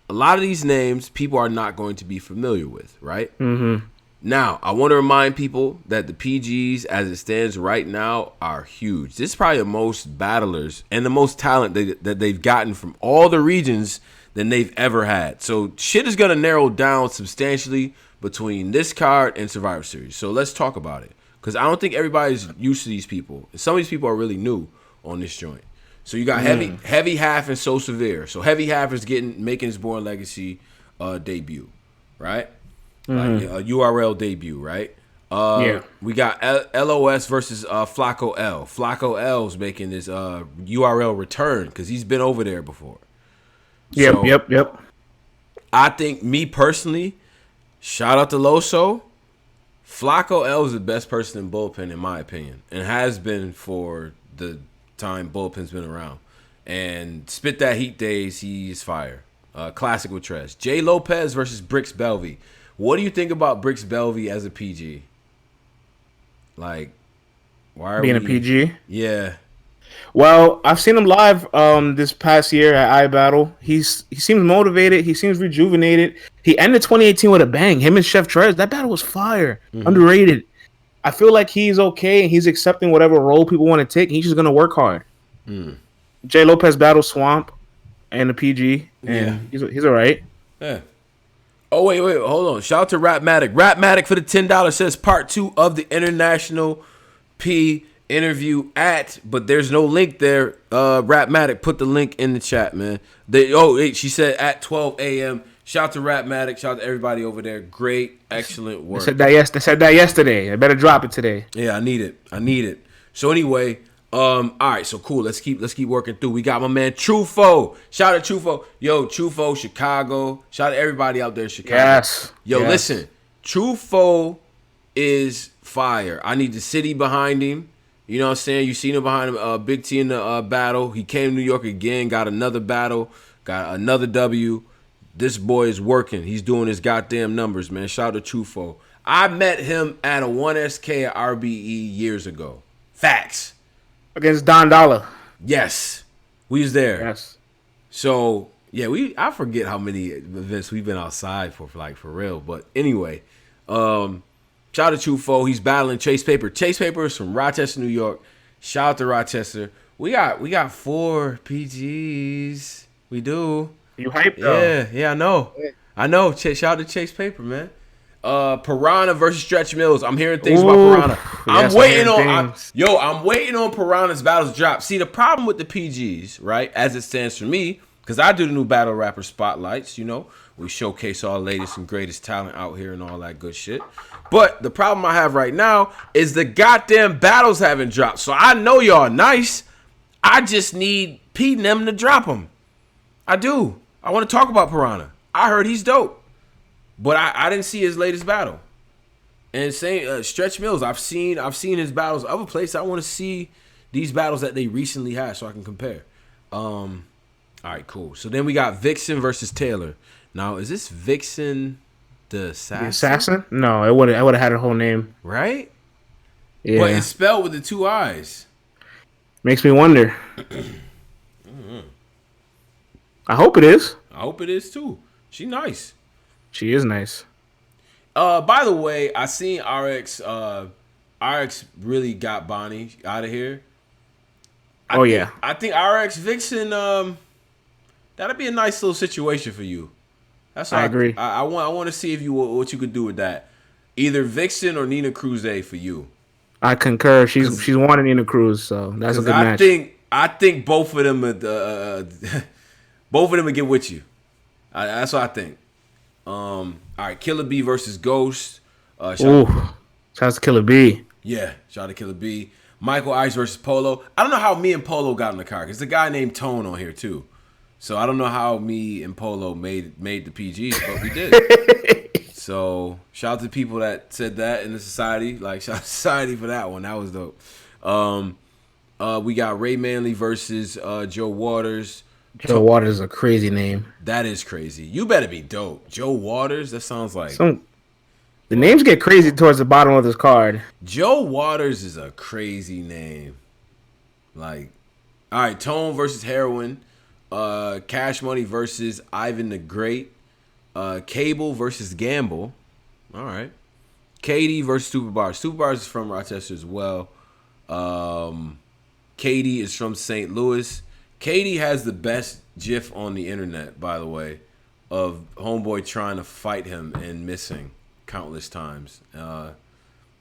A lot of these names people are not going to be familiar with, right? Mm-hmm. Now, I want to remind people that the PGs, as it stands right now, are huge. This is probably the most battlers and the most talent that they've gotten from all the regions than they've ever had. So shit is going to narrow down substantially between this card and Survivor Series. So let's talk about it. Because I don't think everybody's used to these people. Some of these people are really new on this joint. So you got Heavy Half and So Severe. So Heavy Half is making his Born Legacy debut, right? Like a URL debut, right? Yeah. We got LOS versus Flacco L. Flacco L's making his URL return because he's been over there before. So, Yep. I think, me personally, shout out to Loso. Flacco L is the best person in bullpen, in my opinion, and has been for the time bullpen's been around. And Spit That Heat days, he's fire. Classic with Trez. Jay Lopez versus Brix Belvy. What do you think about Brix Belvy as a PG? Like, why are Being a we... PG. Yeah. Well, I've seen him live this past year at iBattle. He seems motivated. He seems rejuvenated. He ended 2018 with a bang. Him and Chef Trez. That battle was fire. Underrated. I feel like he's okay and he's accepting whatever role people want to take. He's just gonna work hard. Jay Lopez battle Swamp and the PG. And he's all right. Yeah. Oh, wait, hold on. Shout out to Rapmatic. Rapmatic for the $10 says part 2 of the International P interview but there's no link there. Rapmatic, put the link in the chat, man. She said at 12 a.m. Shout out to Rapmatic. Shout out to everybody over there. Great, excellent work. They said that yesterday. I better drop it today. Yeah, I need it. So anyway, all right, so cool. Let's keep working through. We got my man Trufo. Shout out to Trufo. Yo, Trufo, Chicago. Shout out to everybody out there in Chicago. Yes. Listen. Trufo is fire. I need the city behind him. You know what I'm saying? You seen him behind Big T in the battle. He came to New York again, got another battle, got another W. This boy is working. He's doing his goddamn numbers, man. Shout out to Trufo. I met him at a 1SK at RBE years ago. Facts. Against Don Dollar. Yes. We was there. Yes. So, yeah, I forget how many events we've been outside for real. But anyway, shout out to Trufo. He's battling Chase Paper. Chase Paper is from Rochester, New York. Shout out to Rochester. We got 4 PGs. We do. You hyped though. Yeah, I know. Shout out to Chase Paper, man. Piranha versus Stretch Mills. I'm hearing things about Piranha. I'm waiting on Piranha's battles to drop. See, the problem with the PGs, right, as it stands for me, because I do the new battle rapper spotlights, you know, we showcase all the latest and greatest talent out here and all that good shit. But the problem I have right now is the goddamn battles haven't dropped. So I know y'all nice. I just need Pete and them to drop them. I do. I want to talk about Piranha. I heard he's dope. But I didn't see his latest battle. And saying Stretch Mills, I've seen his battles other places. I want to see these battles that they recently had so I can compare. All right, cool. So then we got Vixen versus Taylor. Now, is this Vixen the Assassin? The Assassin? No, I would have had her whole name. Right? Yeah. But it's spelled with the 2 I's. Makes me wonder. I hope it is. I hope it is too. She nice. She is nice. By the way, I seen RX. RX really got Bonnie out of here. I think RX Vixen. That'd be a nice little situation for you. That's I agree. I want to see if what you could do with that. Either Vixen or Nina Cruz for you. I concur. She's wanting Nina Cruz, so that's a good match. I think both of them would get with you. That's what I think. All right, Killer B versus Ghost. Shout out to Killer B. Yeah, shout out to Killer B. Michael Ice versus Polo. I don't know how me and Polo got in the car because there's a guy named Tone on here too. So I don't know how me and Polo made the PGs, but we did. So shout out to people that said that in the society. Like shout out to society for that one. That was dope. We got Ray Manley versus Joe Waters. Joe Waters is a crazy name. That is crazy. You better be dope. Joe Waters, that sounds like... The names get crazy towards the bottom of this card. Joe Waters is a crazy name. Like, all right, Tone versus Heroin. Cash Money versus Ivan the Great. Cable versus Gamble. All right. Katie versus Superbars. Superbars is from Rochester as well. Katie is from St. Louis. Katie has the best GIF on the internet, by the way, of homeboy trying to fight him and missing countless times. It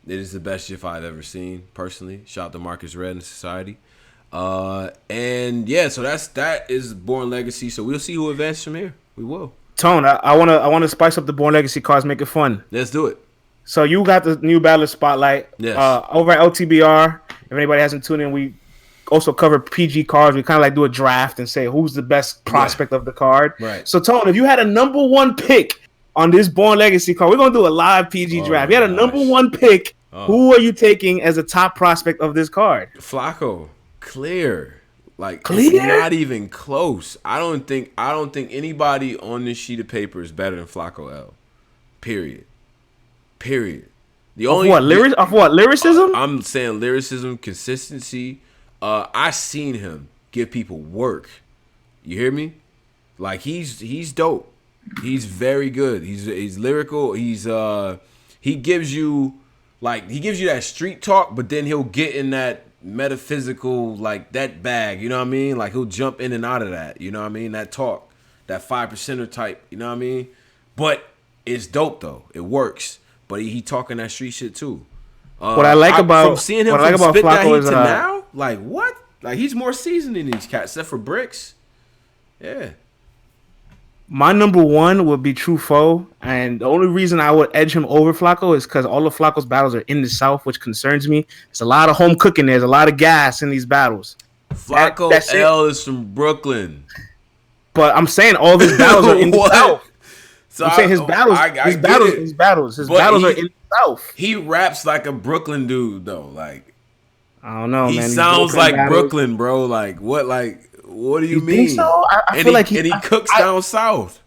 is the best GIF I've ever seen, personally. Shout out to Marcus Red and Society. And yeah, so that is Born Legacy. So we'll see who advances from here. We will. Tone, I wanna spice up the Born Legacy cards, make it fun. Let's do it. So you got the new Battler Spotlight. Yes. Over at LTBR. If anybody hasn't tuned in, we also cover PG cards. We kind of like do a draft and say who's the best prospect of the card. Right. So Tone, if you had a number 1 pick on this Born Legacy card, we're gonna do a live PG draft. If you had a number 1 pick, who are you taking as a top prospect of this card? Flacco, clear. Like clear? It's not even close. I don't think anybody on this sheet of paper is better than Flacco L. Period. The only lyricism? I'm saying lyricism, consistency. I seen him give people work. You hear me? Like he's dope. He's very good. He's lyrical. He gives you that street talk, but then he'll get in that metaphysical, like that bag. You know what I mean? Like he'll jump in and out of that. You know what I mean? That talk, that 5%er type. You know what I mean? But it's dope though. It works. But he talking that street shit too. What I like about Flacco is now, like what? Like he's more seasoned than these cats, except for Bricks. Yeah. My number 1 would be Trufo, and the only reason I would edge him over Flacco is because all of Flacco's battles are in the South, which concerns me. There's a lot of home cooking. There's a lot of gas in these battles. Flacco L is from Brooklyn, but I'm saying all of his battles are in the South. So I'm saying his battles are in the South. He raps like a Brooklyn dude though. Like I don't know, He man. These sounds bullpen like battles- Brooklyn, bro. Like what? Like what do you, You mean? think so? I and feel like he cooks I- down south.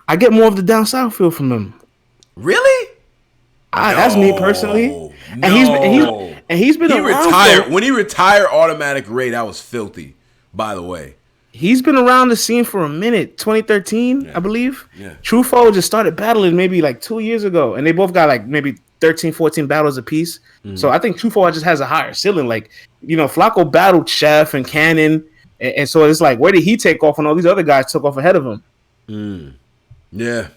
I get more of the down south feel from him. Really? That's me personally. No. And he's been He around. retired. When he retired, Automatic Ray, that was filthy. By the way, He's been around the scene for a minute. 2013, I believe. Yeah. Truffaut just started battling maybe like 2 years ago, and they both got like maybe 13, 14 battles apiece. So I think Truffaut just has a higher ceiling. Like, Flacco battled Chef and Cannon, and so it's like, where did he take off when all these other guys took off ahead of him? Yeah.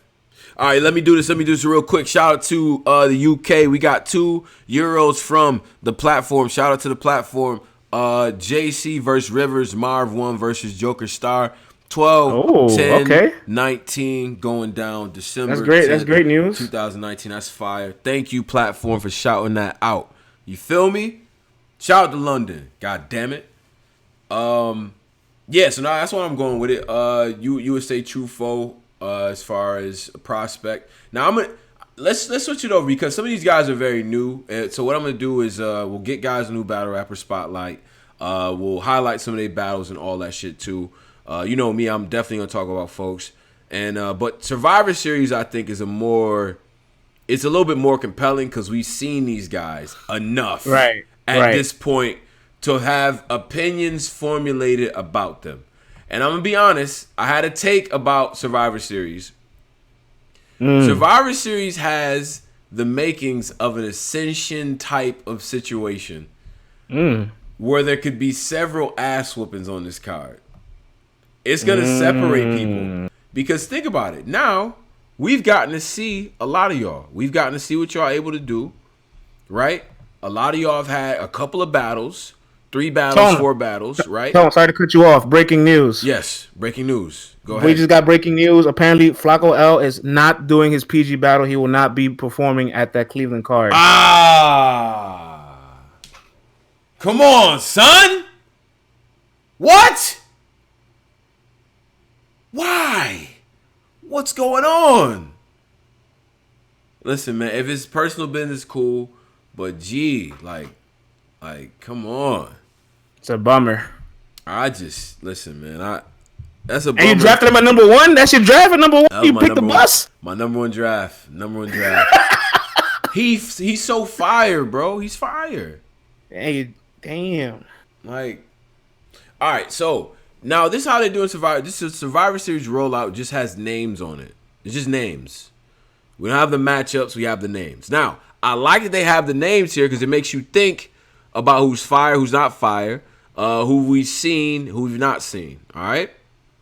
All right, let me do this real quick. Shout out to the UK. We got 2 Euros from the platform. Shout out to the platform. JC versus Rivers. Marv 1 versus Joker Star. 12, 10, 19 going down December. That's great. 10th, That's great news. 2019. That's fire. Thank you, platform, for shouting that out. You feel me? Shout out to London. God damn it. Yeah, so now that's why I'm going with it. You would say Truffaut as far as a prospect. Now let's switch it over because some of these guys are very new. And so what I'm gonna do is we'll get guys a new battle rapper spotlight. We'll highlight some of their battles and all that shit too. You know me, I'm definitely gonna talk about folks. And but Survivor Series I think is it's a little bit more compelling because we've seen these guys enough at this point to have opinions formulated about them. And I'm gonna be honest, I had a take about Survivor Series. Survivor Series has the makings of an ascension type of situation where there could be several ass whoopings on this card. It's gonna separate people because think about it. Now we've gotten to see a lot of y'all. We've gotten to see what y'all are able to do, right? A lot of y'all have had a couple of battles. 3 battles, 4 battles, right? Tom, sorry to cut you off. Breaking news. Yes, breaking news. Go ahead. We just got breaking news. Apparently, Flacco L is not doing his PG battle. He will not be performing at that Cleveland card. Come on, son. What? Why? What's going on? Listen, man, if it's personal business, cool. But gee, like, come on. It's a bummer. Listen, man. That's a bummer. And you drafted him at number 1? That's your draft at number 1? You picked the bus? My number one draft. He's so fire, bro. He's fire. Hey, damn. Like, all right, so now this is how they do in Survivor. This is Survivor Series rollout, just has names on it. It's just names. We don't have the matchups, we have the names. Now, I like that they have the names here because it makes you think about who's fire, who's not fire, who we've seen, who we've not seen. All right?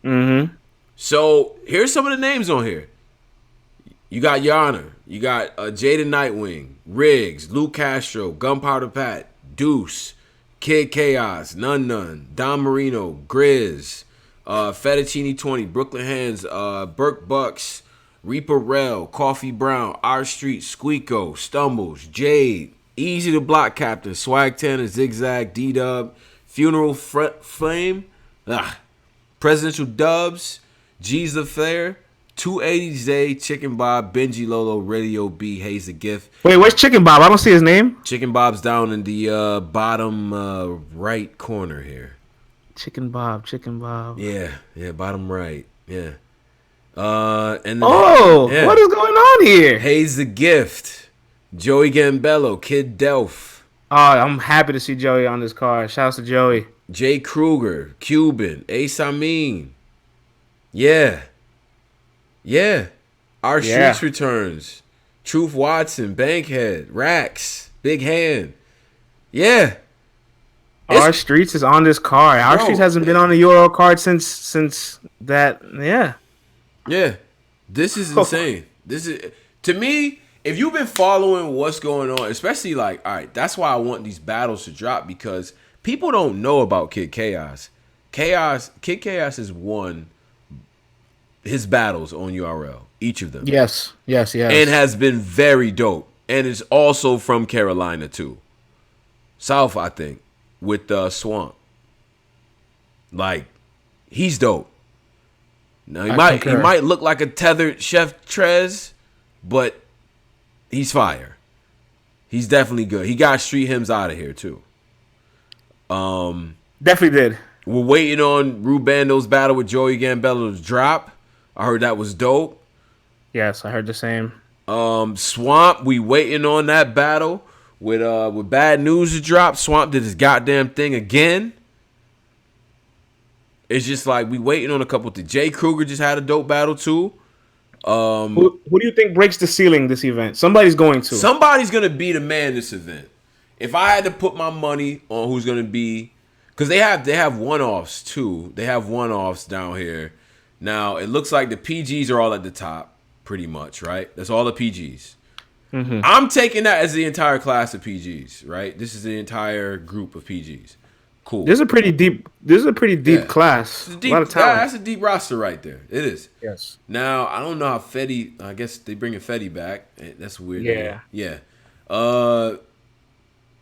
Mm-hmm. So here's some of the names on here. You got Yana. You got Jada Nightwing, Riggs, Luke Castro, Gunpowder Pat, Deuce, Kid Chaos, Nun, Don Marino, Grizz, Fettuccine 20, Brooklyn Hands, Burke Bucks, Reaper Rel, Coffee Brown, R Street, Squeako, Stumbles, Jade, Easy the Block Captain, Swag 10, Zigzag, D-Dub, Funeral Flame, Presidential Dubs, G's the Fair, 280 Zay, Chicken Bob, Benji Lolo, Radio B, Hayes the Gift. Wait, where's Chicken Bob? I don't see his name. Chicken Bob's down in the bottom right corner here. Chicken Bob. Yeah, bottom right. Yeah. What is going on here? Hayes the Gift, Joey Gambello, Kid Delph. Oh, I'm happy to see Joey on this card. Shouts to Joey. Jay Kruger, Cuban, Ace Amin. Yeah. Our Streets returns. Truth Watson, Bankhead, Rax, Big Hand. Yeah. Our Streets is on this card. Our Streets hasn't been on the Euro card since that. Yeah. Yeah. This is insane. This is, to me, if you've been following what's going on, especially like, all right, that's why I want these battles to drop because people don't know about Kid Chaos. Kid Chaos has won his battles on URL, each of them. Yes. And has been very dope. And is also from Carolina too. South, I think, with Swamp. Like, he's dope. Now he might look like a tethered Chef Trez, but he's fire. He's definitely good. He got Street Hymns out of here too. Definitely did. We're waiting on Rubando's battle with Joey Gambello to drop. I heard that was dope. Yes, I heard the same. Swamp, we waiting on that battle with Bad News to drop. Swamp did his goddamn thing again. It's just like we waiting on a couple. Jay Kruger just had a dope battle too. Who do you think breaks the ceiling this event? Somebody's going to. Somebody's gonna be the man this event. If I had to put my money on who's gonna be, because they have one-offs too. They have one-offs down here. Now it looks like the PGs are all at the top, pretty much, right? That's all the PGs. Mm-hmm. I'm taking that as the entire class of PGs, right? This is the entire group of PGs. Cool. This is a pretty deep class. A lot of talent. That's a deep roster right there. It is. Yes. Now I don't know how Fetty. I guess they bringing Fetty back. That's weird. Yeah. Yeah.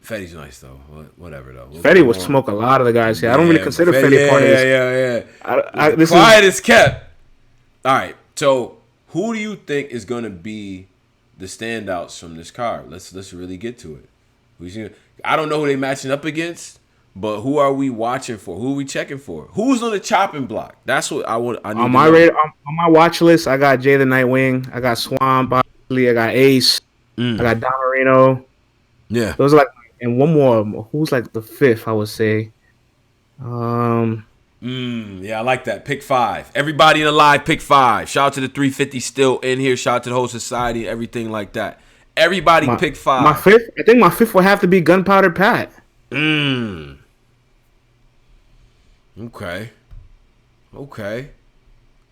Fetty's nice though. Whatever though. Fetty would smoke a lot of the guys here. I don't really consider Fetty part of this. Yeah. This quiet is kept. All right. So who do you think is gonna be the standouts from this card? Let's really get to it. I don't know who they matching up against. But who are we watching for? Who are we checking for? Who's on the chopping block? That's what I want. I need on my radar, on my watch list, I got Jay the Nightwing. I got Swamp. Obviously, I got Ace. I got Don Marino. Yeah, those are like, and one more. Who's like the fifth? I would say. Yeah, I like that. Pick 5. Everybody in the live, pick 5. Shout out to the 350 still in here. Shout out to the whole society, everything like that. Everybody pick 5. My fifth. I think my fifth will have to be Gunpowder Pat. Okay.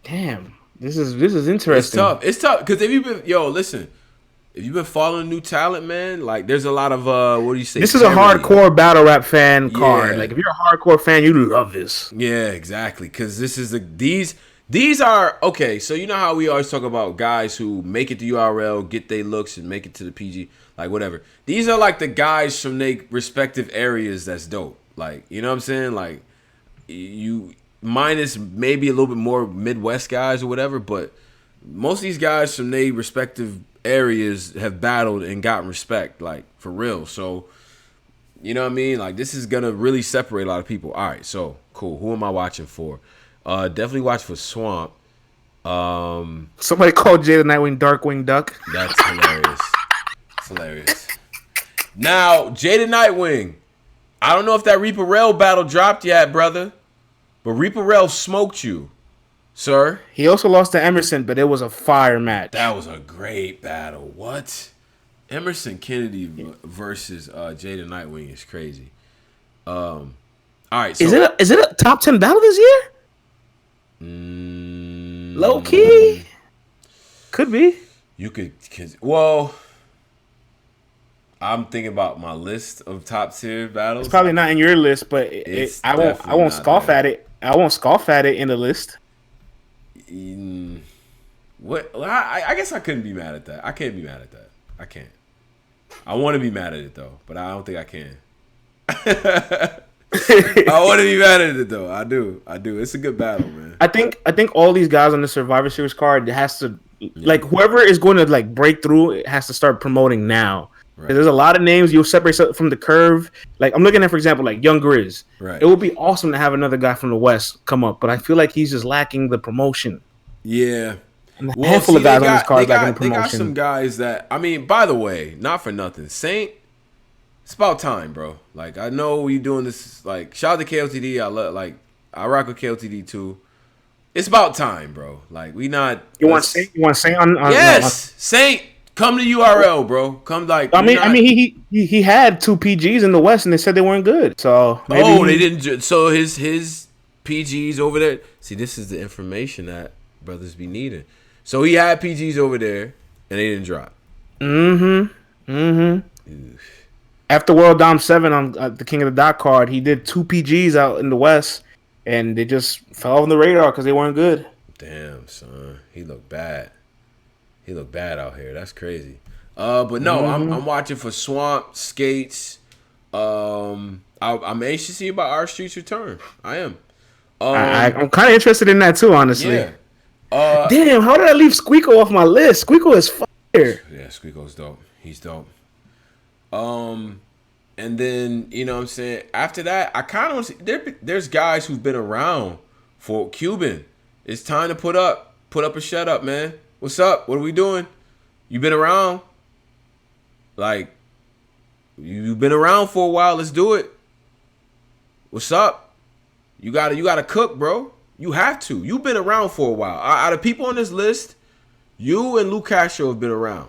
Damn. This is interesting. It's tough because if you've been following new talent, man, like there's a lot of what do you say? This is a hardcore battle rap fan card. Like if you're a hardcore fan, you love this. Yeah, exactly. Because this is these are okay. So you know how we always talk about guys who make it to URL, get their looks, and make it to the PG, like whatever. These are like the guys from their respective areas. That's dope. Like you know what I'm saying? Like you minus maybe a little bit more Midwest guys or whatever, but most of these guys from their respective areas have battled and gotten respect, like for real. So you know what I mean? Like this is gonna really separate a lot of people. All right, so cool. Who am I watching for? Definitely watch for Swamp. Somebody called Jay the Nightwing Darkwing Duck. That's hilarious. It's hilarious. Now, Jay the Nightwing. I don't know if that Reaper Rail battle dropped yet, brother. But Reaper Rail smoked you, sir. He also lost to Emerson, but it was a fire match. That was a great battle. What? Emerson Kennedy versus Jay the Nightwing is crazy. All right. So, is it a top 10 battle this year? Low key, could be. You could. Well, I'm thinking about my list of top tier battles. It's probably not in your list, but I won't scoff at it. I won't scoff at it in the list. What? I guess I couldn't be mad at that. I can't be mad at that. I can't. I want to be mad at it though, but I don't think I can. I want to be mad at it though. I do. It's a good battle, man. I think all these guys on the Survivor Series card has to like whoever is going to like break through, it has to start promoting now. Right. There's a lot of names you'll separate from the curve. Like I'm looking at, for example, like Young Grizz. Right. It would be awesome to have another guy from the West come up, but I feel like he's just lacking the promotion. Yeah. And a handful of guys on this card lacking the promotion. They got some guys that by the way, not for nothing, Saint. It's about time, bro. Like I know you doing this. Like shout out to KLTD. I rock with KLTD too. It's about time, bro. Like we not. You want Saint on? Yes, Saint. Come to URL, bro. Come like. I mean, he had 2 PGs in the West, and they said they weren't good. So they didn't. So his PGs over there. See, this is the information that brothers be needing. So he had PGs over there, and they didn't drop. After World Dom 7 on the King of the Dot card, he did 2 PGs out in the West, and they just fell on the radar because they weren't good. Damn, son, he looked bad. He looked bad out here. That's crazy. But no, I'm watching for Swamp, Skates. I'm anxious to see about our Street's return. I am. I'm kind of interested in that too, honestly. Yeah. Damn, how did I leave Squeako off my list? Squeako is fire. Yeah, Squeako's dope. He's dope. And then, you know what I'm saying? After that, I kind of want to see, there's guys who've been around for Cuban. It's time to put up or shut up, man. What's up? What are we doing? You been around? Like, you've been around for a while. Let's do it. What's up? You gotta cook, bro. You have to. You've been around for a while. Out of people on this list, you and Lou Castro have been around.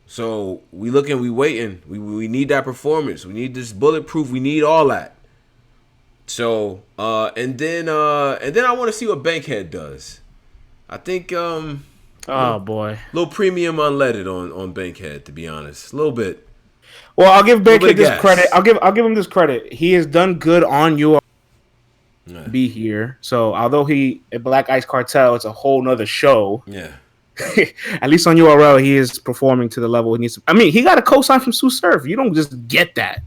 So we waiting. We need that performance. We need this bulletproof. We need all that. So and then I want to see what Bankhead does. I think oh boy, little premium unleaded on Bankhead, to be honest, a little bit. Well, I'll give Bankhead this credit. I'll give him this credit. He has done good on URL. Yeah. Be here. So although he at Black Ice Cartel, it's a whole nother show. Yeah. At least on URL, he is performing to the level he needs to. I mean, he got a cosign from Sue Surf. You don't just get that.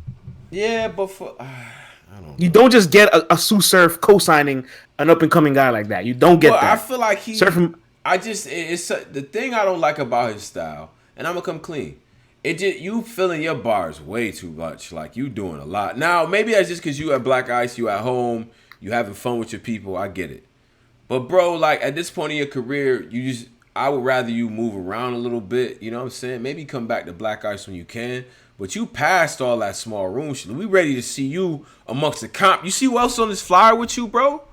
Yeah, but I don't know. You don't just get a Sue Surf co-signing an up-and-coming guy like that. You don't get that. I feel like it's the thing I don't like about his style, and I'm gonna come clean. It just, you filling your bars way too much. Like, you doing a lot. Now, maybe that's just because you at Black Ice, you at home, you having fun with your people. I get it. But, bro, like, at this point in your career, I would rather you move around a little bit. You know what I'm saying? Maybe come back to Black Ice when you can. But you passed all that small room shit. We ready to see you amongst the comp. You see who else on this flyer with you, bro?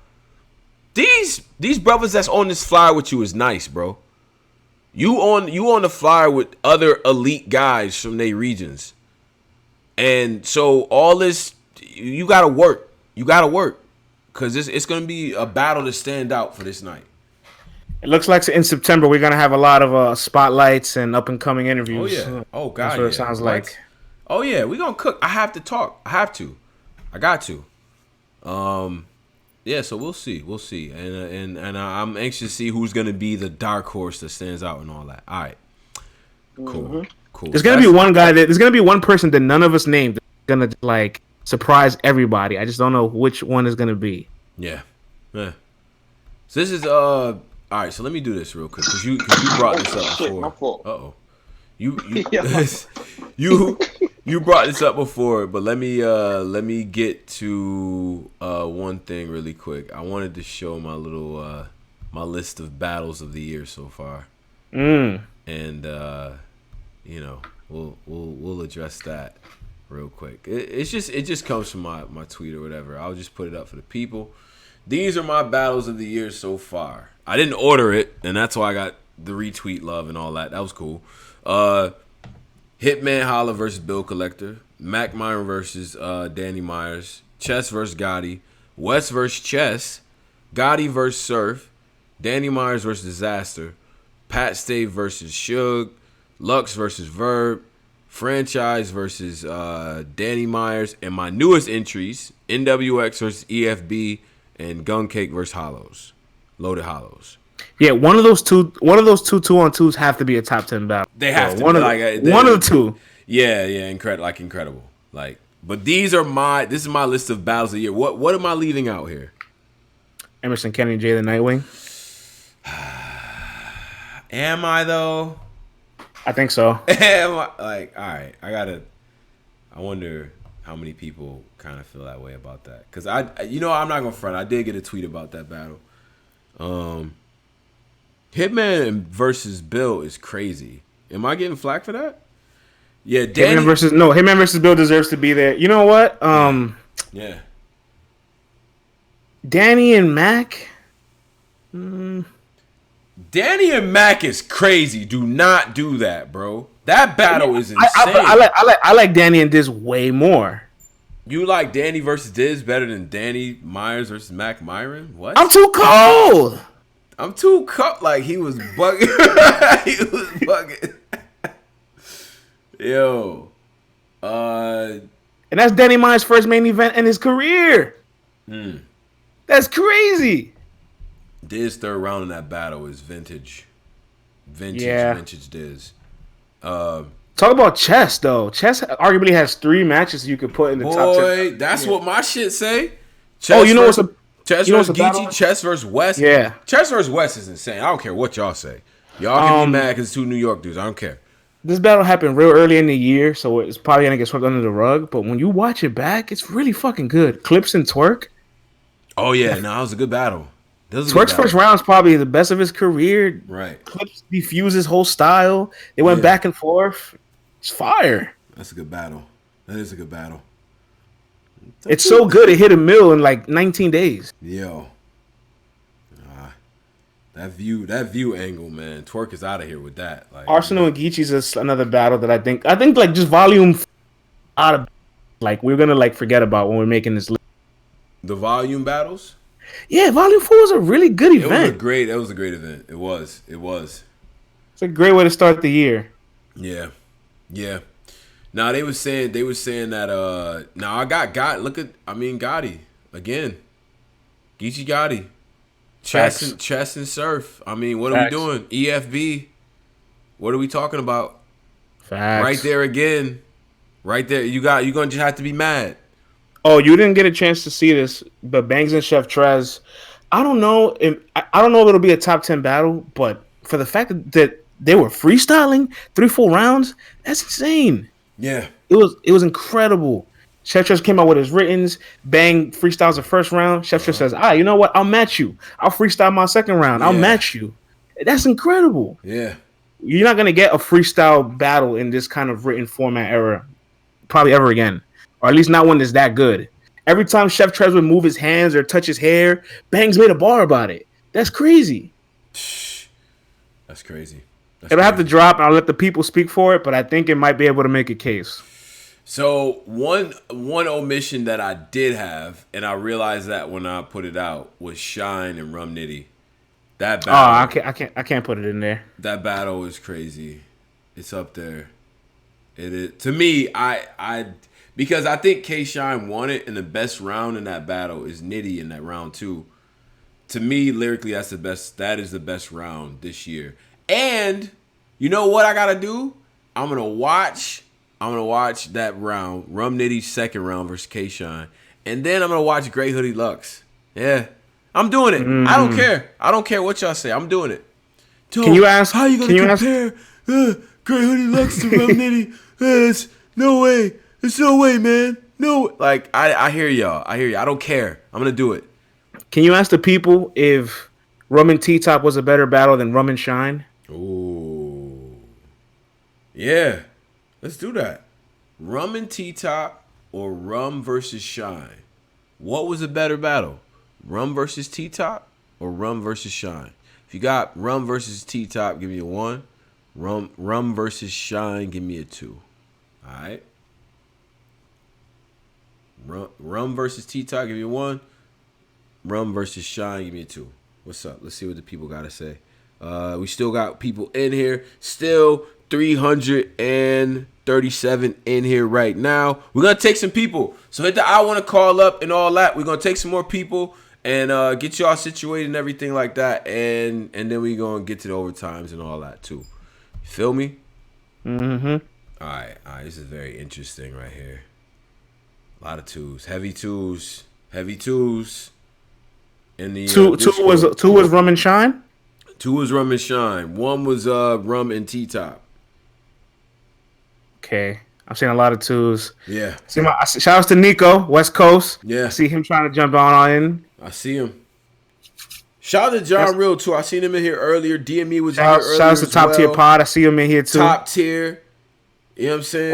These brothers that's on this flyer with you is nice, bro. You on the flyer with other elite guys from their regions. And so all this, you gotta work. You gotta work. Because it's gonna be a battle to stand out for this night. It looks like in September we're gonna have a lot of spotlights and up and coming interviews. Oh yeah. Oh god. That's what it sounds like. Oh yeah, we're gonna cook. I have to talk. I have to. I got to. Yeah, so we'll see. We'll see. And I'm anxious to see who's gonna be the dark horse that stands out and all that. All right. Cool. Cool. There's gonna be one guy there's gonna be one person that none of us named that's gonna like surprise everybody. I just don't know which one is gonna be. Yeah. So this is all right, so let me do this real quick because you brought this up before. My fault. Uh-oh. You you brought this up before, but let me get to one thing really quick. I wanted to show my little my list of battles of the year so far. And you know, we'll address that real quick. It just comes from my tweet or whatever. I'll just put it up for the people. These are my battles of the year so far. I didn't order it, and that's why I got the retweet love and all that. That was cool. Hitman Holla versus Bill Collector. Mac Myron versus Danny Myers. Chess versus Gotti. West versus Chess. Gotti versus Surf. Danny Myers versus Disaster. Pat Stave versus Suge. Lux versus Verb. Franchise versus Danny Myers. And my newest entries, NWX versus EFB. And Gun Cake versus Hollows. Loaded Hollows. Yeah, one of those two 2-on-2s have to be a top 10 battle. They have to. One of the two. Yeah, incredible. Like, but this is my list of battles of the year. What am I leaving out here? Emerson Kennedy, Jay the Nightwing. Am I though? I think so. Am I? Like, all right, I wonder how many people kind of feel that way about that. Because I'm not gonna front. I did get a tweet about that battle. Hitman versus Bill is crazy. Am I getting flack for that? Yeah, Danny Hitman versus Bill deserves to be there. You know what? Yeah. Danny and Mac. Danny and Mac is crazy. Do not do that, bro. That battle is insane. I like Danny and Diz way more. You like Danny versus Diz better than Danny Myers versus Mac Myron? What? I'm too cold. I'm too cut. Like, he was bugging. He was bugging. Yo. And that's Danny Myers' first main event in his career. That's crazy. Diz third round in that battle is vintage. Vintage Diz. Talk about Chess, though. Chess arguably has 3 matches you could put in the top 10. Boy, that's what my shit say. Chess versus Geechee, battle? Chess versus West. Yeah. Chess versus West is insane. I don't care what y'all say. Y'all can be mad because it's 2 New York dudes. I don't care. this battle happened real early in the year, so it's probably gonna get swept under the rug. But when you watch it back, it's really fucking good. Clips and Twerk. Oh yeah, no, it was a good battle. That was a good Twerk's first battle. round is probably the best of his career. Right. Clips defuse his whole style. They went back and forth. It's fire. That's a good battle. That is a good battle. It's so good. It hit a mill in like 19 days. Yo. That view angle, man. Twerk is out of here with that. Like Arsenal and Geechee's is another battle that I think like just volume out of like we're gonna like forget about when we're making this list. the volume battles. Yeah, volume 4 was a really good event. That was a great event. It was. It's a great way to start the year. Yeah. Now they were saying that now I got Gotti again. Geechee Gotti. Chess and surf. I mean, what are we doing? EFB. What are we talking about? Facts. Right there again. Right there. You're gonna just have to be mad. Oh, you didn't get a chance to see this, but Bangs and Chef Trez. I don't know if it'll be a top 10 battle, but for the fact that they were freestyling 3 full rounds, that's insane. Yeah. It was incredible. Chef Trez came out with his writtens. Bang freestyles the first round. Chef Trez says, you know what? I'll match you. I'll freestyle my second round. I'll match you. That's incredible. Yeah. You're not going to get a freestyle battle in this kind of written format era probably ever again. Or at least not one that's that good. Every time Chef Trez would move his hands or touch his hair, Bang's made a bar about it. That's crazy. That's crazy. It'll have to drop. I'll let the people speak for it, but I think it might be able to make a case. So one omission that I did have, and I realized that when I put it out, was Shine and Rum Nitty. That battle. I can't put it in there. That battle is crazy. It's up there. It is to me. I because I think K Shine won it, and the best round in that battle is Nitty in that round too. To me, lyrically, that's the best. That is the best round this year. And you know what I gotta do? I'm gonna watch that round, Rum Nitty's second round versus K Shine, and then I'm gonna watch Grey Hoodie Lux. Yeah, I'm doing it. I don't care. I don't care what y'all say. I'm doing it. Can you ask? How you gonna compare Grey Hoodie Lux to Rum Nitty? It's no way. It's no way, man. No, like I hear y'all. I hear you. I don't care. I'm gonna do it. Can you ask the people if Rum and T-Top was a better battle than Rum and Shine? Ooh. Yeah. Let's do that. Rum and T-Top or Rum versus Shine? What was a better battle? Rum versus T-Top or Rum versus Shine? If you got Rum versus T-Top, give me a 1. Rum versus Shine, give me a 2. All right. Rum versus T-Top, give me a 1. Rum versus Shine, give me a 2. What's up? Let's see what the people got to say. We still got people in here. Still 337 in here right now. We're going to take some people. So hit the I want to call up and all that. We're going to take some more people and get y'all situated and everything like that. And then we're going to get to the overtimes and all that too. You feel me? Mm-hmm. All right. This is very interesting right here. A lot of twos. Heavy twos. In the two was Rum and Shine? 2 was Rum and Shine. 1 was Rum and T-Top. Okay. I've seen a lot of 2s. Yeah. Shout outs to Nico, West Coast. Yeah. I see him trying to jump on in. I see him. Shout out to John Real too. I seen him in here earlier. DME was in here earlier. Shout outs to Top Tier Pod. I see him in here too. Top Tier. You know what I'm saying?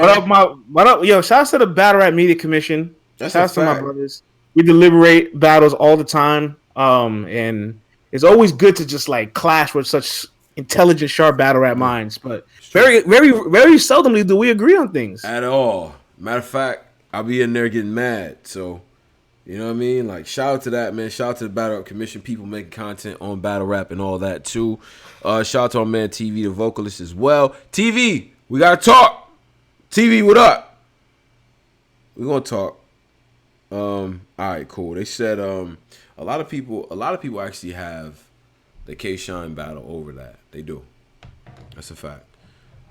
What up? Yo, shout outs to the Battle Rap Media Commission. That's shout outs to my brothers. We deliberate battles all the time. And it's always good to just like clash with such intelligent, sharp battle rap minds. But very, very, very seldomly do we agree on things. At all. Matter of fact, I'll be in there getting mad. So, you know what I mean? Like, shout out to that, man. Shout out to the Battle Rap Commission. People making content on battle rap and all that, too. Shout out to our man TV, the vocalist, as well. TV, we got to talk. TV, what up? We're going to talk. All right, cool. They said a lot of people actually have the K-Shine battle over that. They do. That's a fact.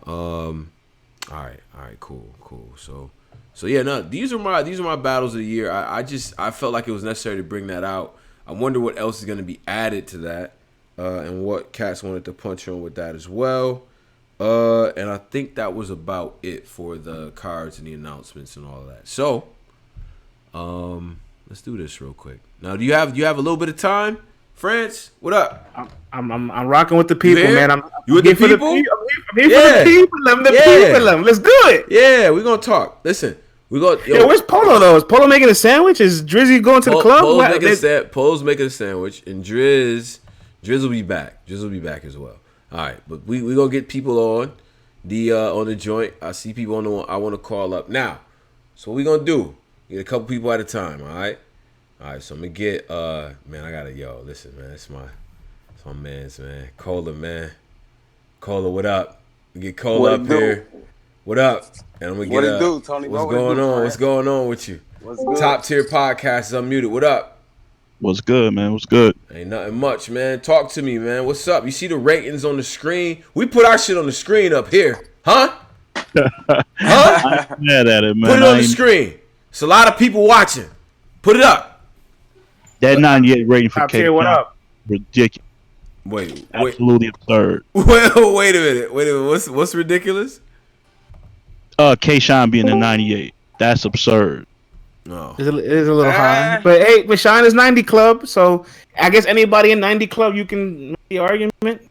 All right, cool. So yeah, no, these are my battles of the year. I felt like it was necessary to bring that out. I wonder what else is going to be added to that, and what cats wanted to punch on with that as well. And I think that was about it for the cards and the announcements and all of that. So, let's do this real quick. Now, do you have a little bit of time, France? What up? I'm rocking with the people, man. You with the people? I'm here for the people. Let's do it. Yeah, we're gonna talk. Listen, we go. Yo, where's Polo though? Is Polo making a sandwich? Is Drizzy going to the club? Polo's making a sandwich, and Drizz will be back. Drizz will be back as well. All right, but we gonna get people on the joint. I see people on the one I want to call up now. So what we gonna do? Get a couple people at a time. All right. So I'm gonna get man. I gotta listen, man. It's my man's man. Cola, what up? We get Cola up here. What up? And I'm gonna get do, Tony? What's going on? What's going on with you? What's good? Top tier podcast is unmuted. What up? What's good, man? What's good? Ain't nothing much, man. Talk to me, man. What's up? You see the ratings on the screen? We put our shit on the screen up here, huh? Huh? I ain't mad at it, man. Put it on the screen. It's a lot of people watching. Put it up. That 98 rating for K. What up? Ridiculous. Wait. Absolutely absurd. Wait a minute. What's ridiculous? K-Shine being a 98. That's absurd. No. It is a little high. But hey, Shine is 90 Club, so I guess anybody in 90 Club, you can make the argument.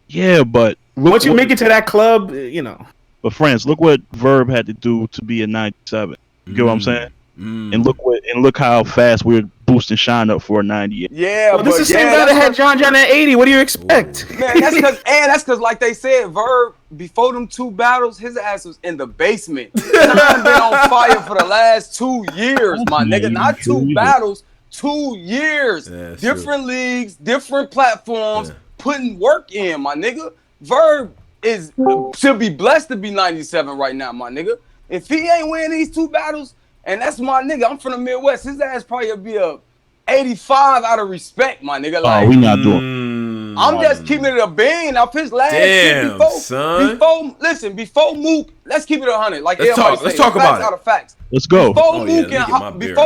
Yeah, but once you make it to that club, you know. But friends, look what Verb had to do to be a 97. You get what I'm saying? And look how fast we're boosting Shine up for a 98. Yeah, this is the same guy that had John at 80. What do you expect? Man, that's because like they said, Verb, before them 2 battles, his ass was in the basement. He's been on fire for the last 2 years, my nigga. Not 2 battles, 2 years. Yeah, different leagues, different platforms, putting work in, my nigga. Verb should be blessed to be 97 right now, my nigga. If he ain't winning these 2 battles, and that's my nigga, I'm from the Midwest, his ass probably be a 85 out of respect, my nigga. Like, we not doing. I'm just keeping it a bean off his last shit before Mook. Let's keep it 100. Like let's talk about it. Out of facts. Let's go. Before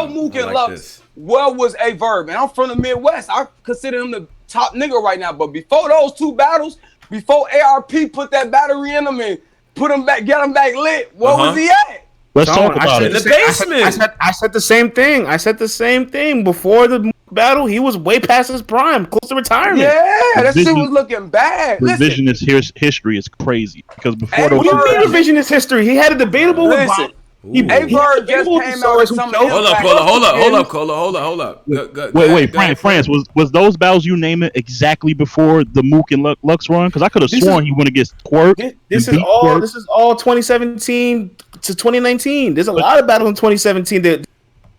Mook and Lux, what was a Verb? And I'm from the Midwest. I consider him the top nigga right now. But before those 2 battles, before ARP put that battery in him and put him back, get him back lit, where was he at? Let's talk about it. In the basement. I said the same thing. Before the battle. He was way past his prime, close to retirement. Yeah, that shit was looking bad. Revisionist history is crazy because before those. What do you mean revisionist history? He had a debatable. Listen, A-Bird just came out with some. Hold up. Wait, France. Was those battles you name it exactly before the Mook and Lux run? Because I could have sworn he went against Twerk. This is all 2017 to 2019. There's a lot of battles in 2017 that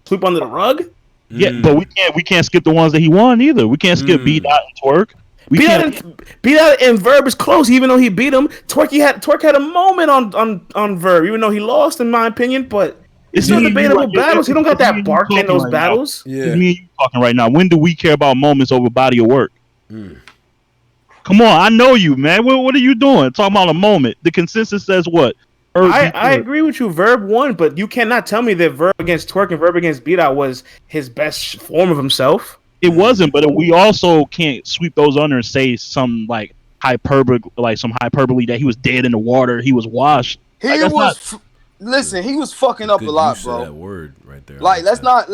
sweep under the rug. Yeah, but we can't skip the ones that he won either. We can't skip Beat Out and Twerk. Beat Out and Verb is close, even though he beat him. Twerk had a moment on Verb, even though he lost, in my opinion. But it's still debatable battles. He don't got that bark in those battles. Yeah, me and you talking right now. When do we care about moments over body of work? Come on, I know you, man. What are you doing? Talking about a moment. The consensus says what? I agree with you. Verb won, but you cannot tell me that Verb against Twerk and Verb against Beat Out was his best form of himself. It wasn't, but we also can't sweep those under and say some hyperbole that he was dead in the water, he was washed. Listen, he was fucking up a lot, bro. That word right there. Like let's not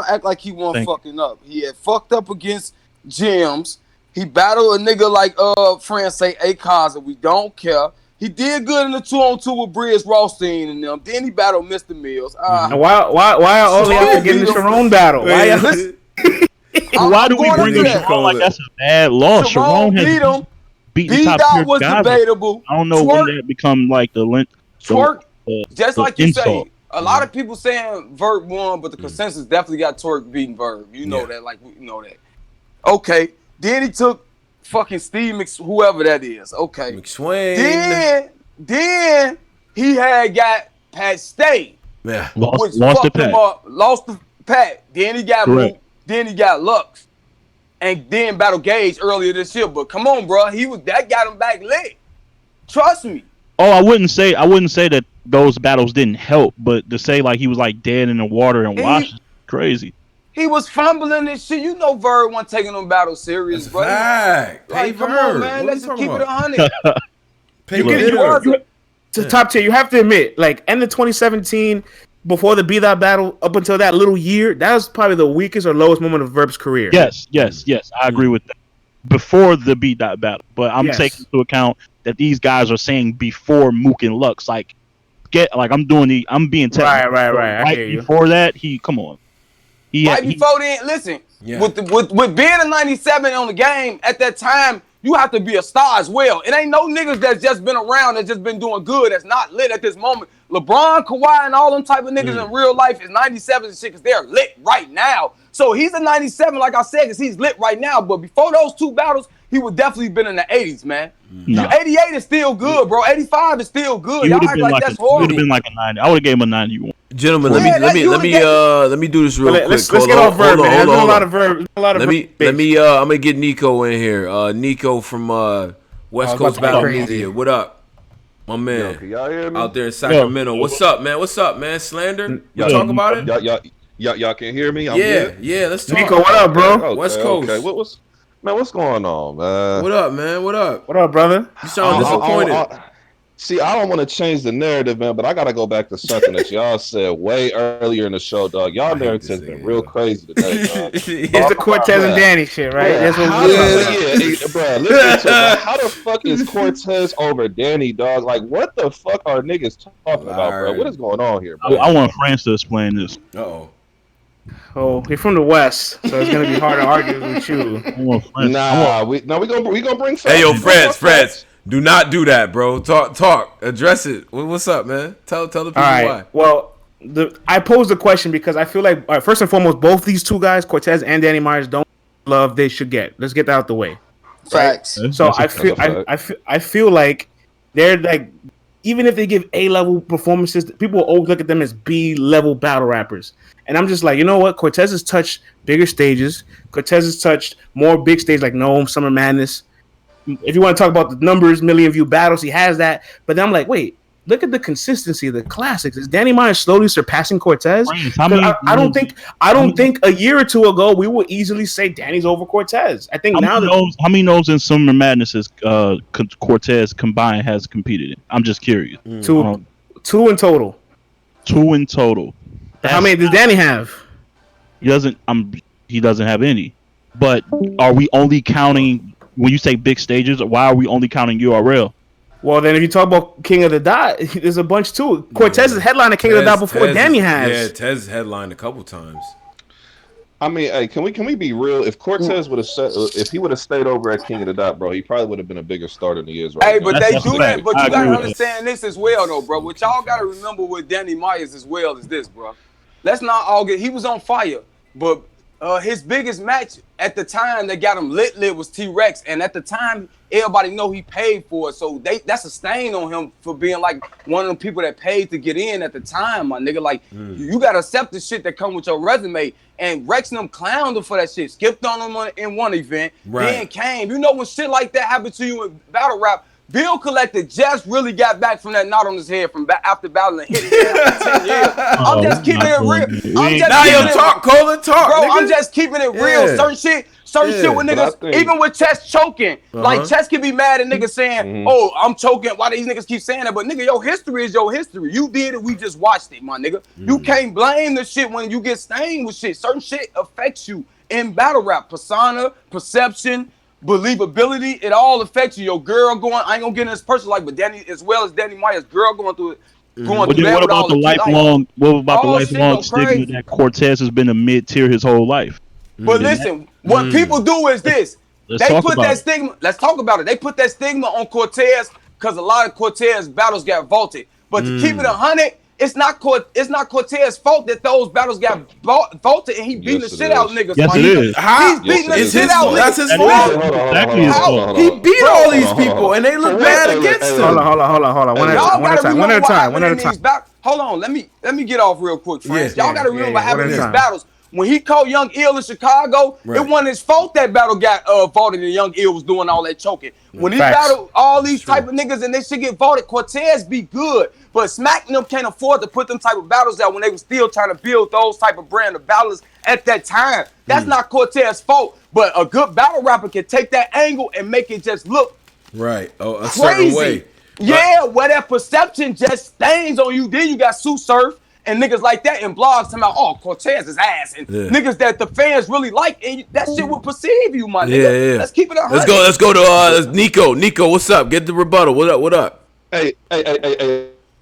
act like he wasn't fucking up. He had fucked up against Gems. He battled a nigga like France say Akaza. We don't care. He did good in the 2-on-2 with DRIZZ Rothstein and them. Then he battled Mr. Mills. Why are all y'all getting the Sharon battle? Why do we bring up Sharon like that's a bad loss? Sharon beat him. Beat Out was debatable. I don't know when that become like the link. Twerk, just like you say, a lot of people saying Verb won, but the consensus definitely got Twerk beating Verb. You know that, like we know that. Okay, then he took fucking Steve whoever that is. Okay, McSwain. Then he had got Pat Stay. Yeah, lost to Pat. Lost to Pat. Then he got Mook. Then he got Lux, and then Battle Gage earlier this year. But come on, bro, that got him back lit. Trust me. Oh, I wouldn't say that those battles didn't help, but to say like he was like dead in the water and washed is crazy. He was fumbling this shit. You know, Verb wasn't taking them battles serious, bro. Fact. Like, come on, man. Let's just keep it 100. Pay You me can, dinner. to top tier. You have to admit, like end of 2017, before the Be That battle, up until that little year, that was probably the weakest or lowest moment of Verb's career. Yes. I agree with that. Before the Beat That battle, but I'm taking into account that these guys are saying before Mook and Lux. Like, I'm being technical. Right. Right before that, come on. Before then, listen. Yeah. With being a 97 on the game at that time, you have to be a star as well. It ain't no niggas that's just been around that's just been doing good that's not lit at this moment. LeBron, Kawhi, and all them type of niggas in real life is 97 and shit because they're lit right now. So he's a 97, like I said, because he's lit right now. But before those two battles, he would definitely been in the 80s, man. No. 88 is still good, bro. 85 is still good. He Y'all would have act been like like that's horrible. Would have been like a 90. I would have gave him a 91. Gentlemen, Yeah, let me do this real quick. Let's get off Verb, man. There's a lot of Verb. Let me. I'm gonna get Nico in here. Nico from West Coast Battle Media. What up, my man? Yo, can y'all hear me? Out there in Sacramento. What's up, man? Slander. You talk about it. Y'all can hear me? Yeah. Let's talk. Nico, what up, bro? Okay, West Coast. Okay. What's going on, man? What up, man? What up, brother? You sound disappointed. See, I don't want to change the narrative, man, but I gotta go back to something that y'all said way earlier in the show, dog. Y'all narrative's been real crazy today, dog. It's the Cortez and Danny shit, right? Yeah, That's what bro. Listen to it. How the fuck is Cortez over Danny, dog? Like, what the fuck are niggas talking about, bro? What is going on here, bro? I want France to explain this. Oh, you're from the West, so it's gonna be hard to argue with you. We gonna bring. Hey, yo, Freds. Do not do that, bro. Talk. Address it. What's up, man? Tell the people why. Well, I posed the question because I feel like, first and foremost, both these two guys, Cortez and Danny Myers, don't love they should get. Let's get that out the way. Facts. Right? So I feel like they're like, even if they give A-level performances, people will always look at them as B-level battle rappers. And I'm just like, you know what? Cortez has touched bigger stages. Cortez has touched more big stages like Gnome, Summer Madness. If you want to talk about the numbers, million view battles, he has that. But then I'm like, wait, look at the consistency of the classics. Is Danny Myers slowly surpassing Cortez? I don't think a year or two ago we would easily say Danny's over Cortez. I think how many no's in Summer Madnesses Cortez combined has competed in? I'm just curious. Two in total. 2 in total. How many does Danny have? He doesn't have any. But are we only counting? When you say big stages, why are we only counting URL? Well, then if you talk about King of the Dot, there's a bunch too. Cortez is headlining King of the Dot before Danny has. Yeah, Tez headlined a couple times. I mean, hey, can we be real? If Cortez would have stayed over at King of the Dot, bro, he probably would have been a bigger star than he is right now. Hey, but they do that. But you gotta understand this as well, though, bro. What y'all gotta remember with Danny Myers as well is this, bro. Let's not all get. He was on fire, but his biggest match at the time that got him lit was T-Rex, and at the time everybody know he paid for it, so that's a stain on him for being like one of the people that paid to get in at the time, my nigga. Like you gotta accept the shit that come with your resume. And Rex and them clowned him for that shit, skipped on him in one event, then came. You know when shit like that happened to you in battle rap, Bill Collector just really got back from that knot on his head from after battling hit after 10 years. I'm just keeping it real. Talk, Colin, talk. Bro, nigga. I'm just keeping it real. Certain shit with niggas, even with Chess choking. Like, Chess can be mad at niggas saying, oh, I'm choking. Why these niggas keep saying that? But, nigga, your history is your history. You did it. We just watched it, my nigga. You can't blame the shit when you get stained with shit. Certain shit affects you in battle rap. Persona, perception, believability, it all affects you. Your girl going, I ain't gonna get in this person like, but Danny, as well as Danny Myers' girl going through it. What about the lifelong stigma that Cortez has been a mid-tier his whole life? But listen, what people do is this. They put that stigma, let's talk about it. They put that stigma on Cortez because a lot of Cortez battles got vaulted. But to keep it 100, it's not Cortez's fault that those battles got vaulted and he beating the shit out of niggas. Yes, it is. He's beating the shit out of niggas. That's his fault. He beat all these people and they look bad against him. Hold on. One at a time. Hold on, let me get off real quick, friends. Y'all gotta remember what happened in these battles. When he caught Young Ill in Chicago, it wasn't his fault that battle got vaulted and Young Ill was doing all that choking. When he battled all these type of niggas and they shit get vaulted, Cortez be good. But Smack and them can't afford to put them type of battles out when they were still trying to build those type of brand of battlers at that time. That's not Cortez's fault. But a good battle rapper can take that angle and make it just look a crazy. certain way. Yeah, where that perception just stains on you. Then you got Sue Surf and niggas like that in blogs talking about, oh, Cortez is ass. And niggas that the fans really like, and that shit will perceive you, my nigga. Yeah. Let's keep it 100. Let's go to Nico. Nico, what's up? Get the rebuttal. What up? Hey,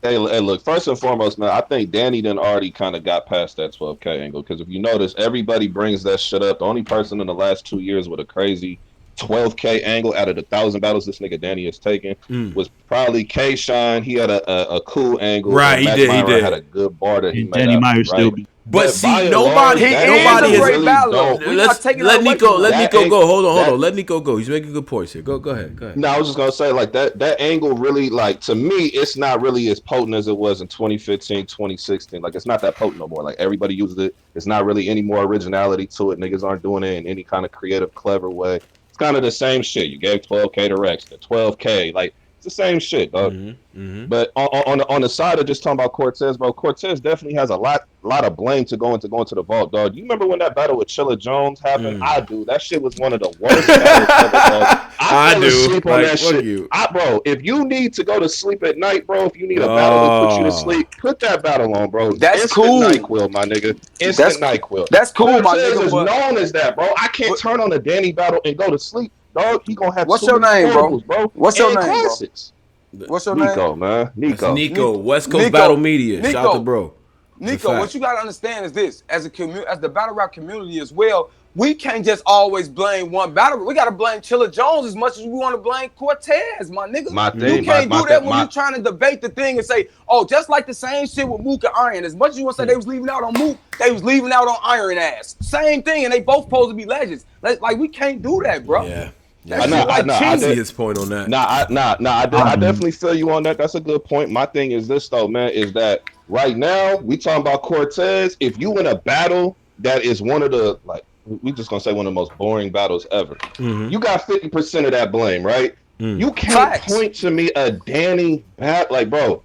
look, first and foremost, man, I think Danny done already kind of got past that 12K angle, because if you notice, everybody brings that shit up. The only person in the last 2 years with a crazy 12K angle out of the 1,000 battles this nigga Danny has taken was probably K-Shine. He had a cool angle. Right, he did. Had a good bar that he made. Danny Myers right? still be. But see, nobody is a great battler. Let Nico go. Hold on. Let Nico go. He's making good points here. Go ahead. No, I was just gonna say, like, that angle really, like, to me, it's not really as potent as it was in 2015, 2016. Like, it's not that potent no more. Like, everybody uses it. It's not really any more originality to it. Niggas aren't doing it in any kind of creative, clever way. It's kind of the same shit. You gave 12K to Rex, the 12K, like, it's the same shit, dog. But on the side of just talking about Cortez, bro, Cortez definitely has a lot of blame to go into the vault, dog. You remember when that battle with Chilla Jones happened? I do. That shit was one of the worst battles ever, dog. I fell asleep on that shit. Bro, if you need to go to sleep at night, bro, if you need a battle to put you to sleep, put that battle on, bro. That's Instant cool. NyQuil, my nigga. Instant NyQuil. That's cool, my Cortez nigga. is known as that, bro. I can't turn on a Danny battle and go to sleep, dog. He gonna have What's your name, bro? What's your name, classics. What's your name? Nico, man. Nico, West Coast Battle Media. Shout out to bro. Nico, what you gotta understand is this: as the battle rap community as well, we can't just always blame one battle. We gotta blame Chilla Jones as much as we want to blame Cortez, my nigga. You can't do that when you're trying to debate the thing and say, oh, just like the same shit with Mook and Iron. As much as you want to say they was leaving out on Mook, they was leaving out on Iron ass. Same thing, and they both supposed to be legends. Like we can't do that, bro. Yeah. I see his point on that. I definitely feel you on that. That's a good point. My thing is this though, man, is that right now we talking about Cortez. If you win a battle that is one of the, like, we just gonna say one of the most boring battles ever, you got 50% of that blame, right? You can't point to me a Danny bat, like, bro,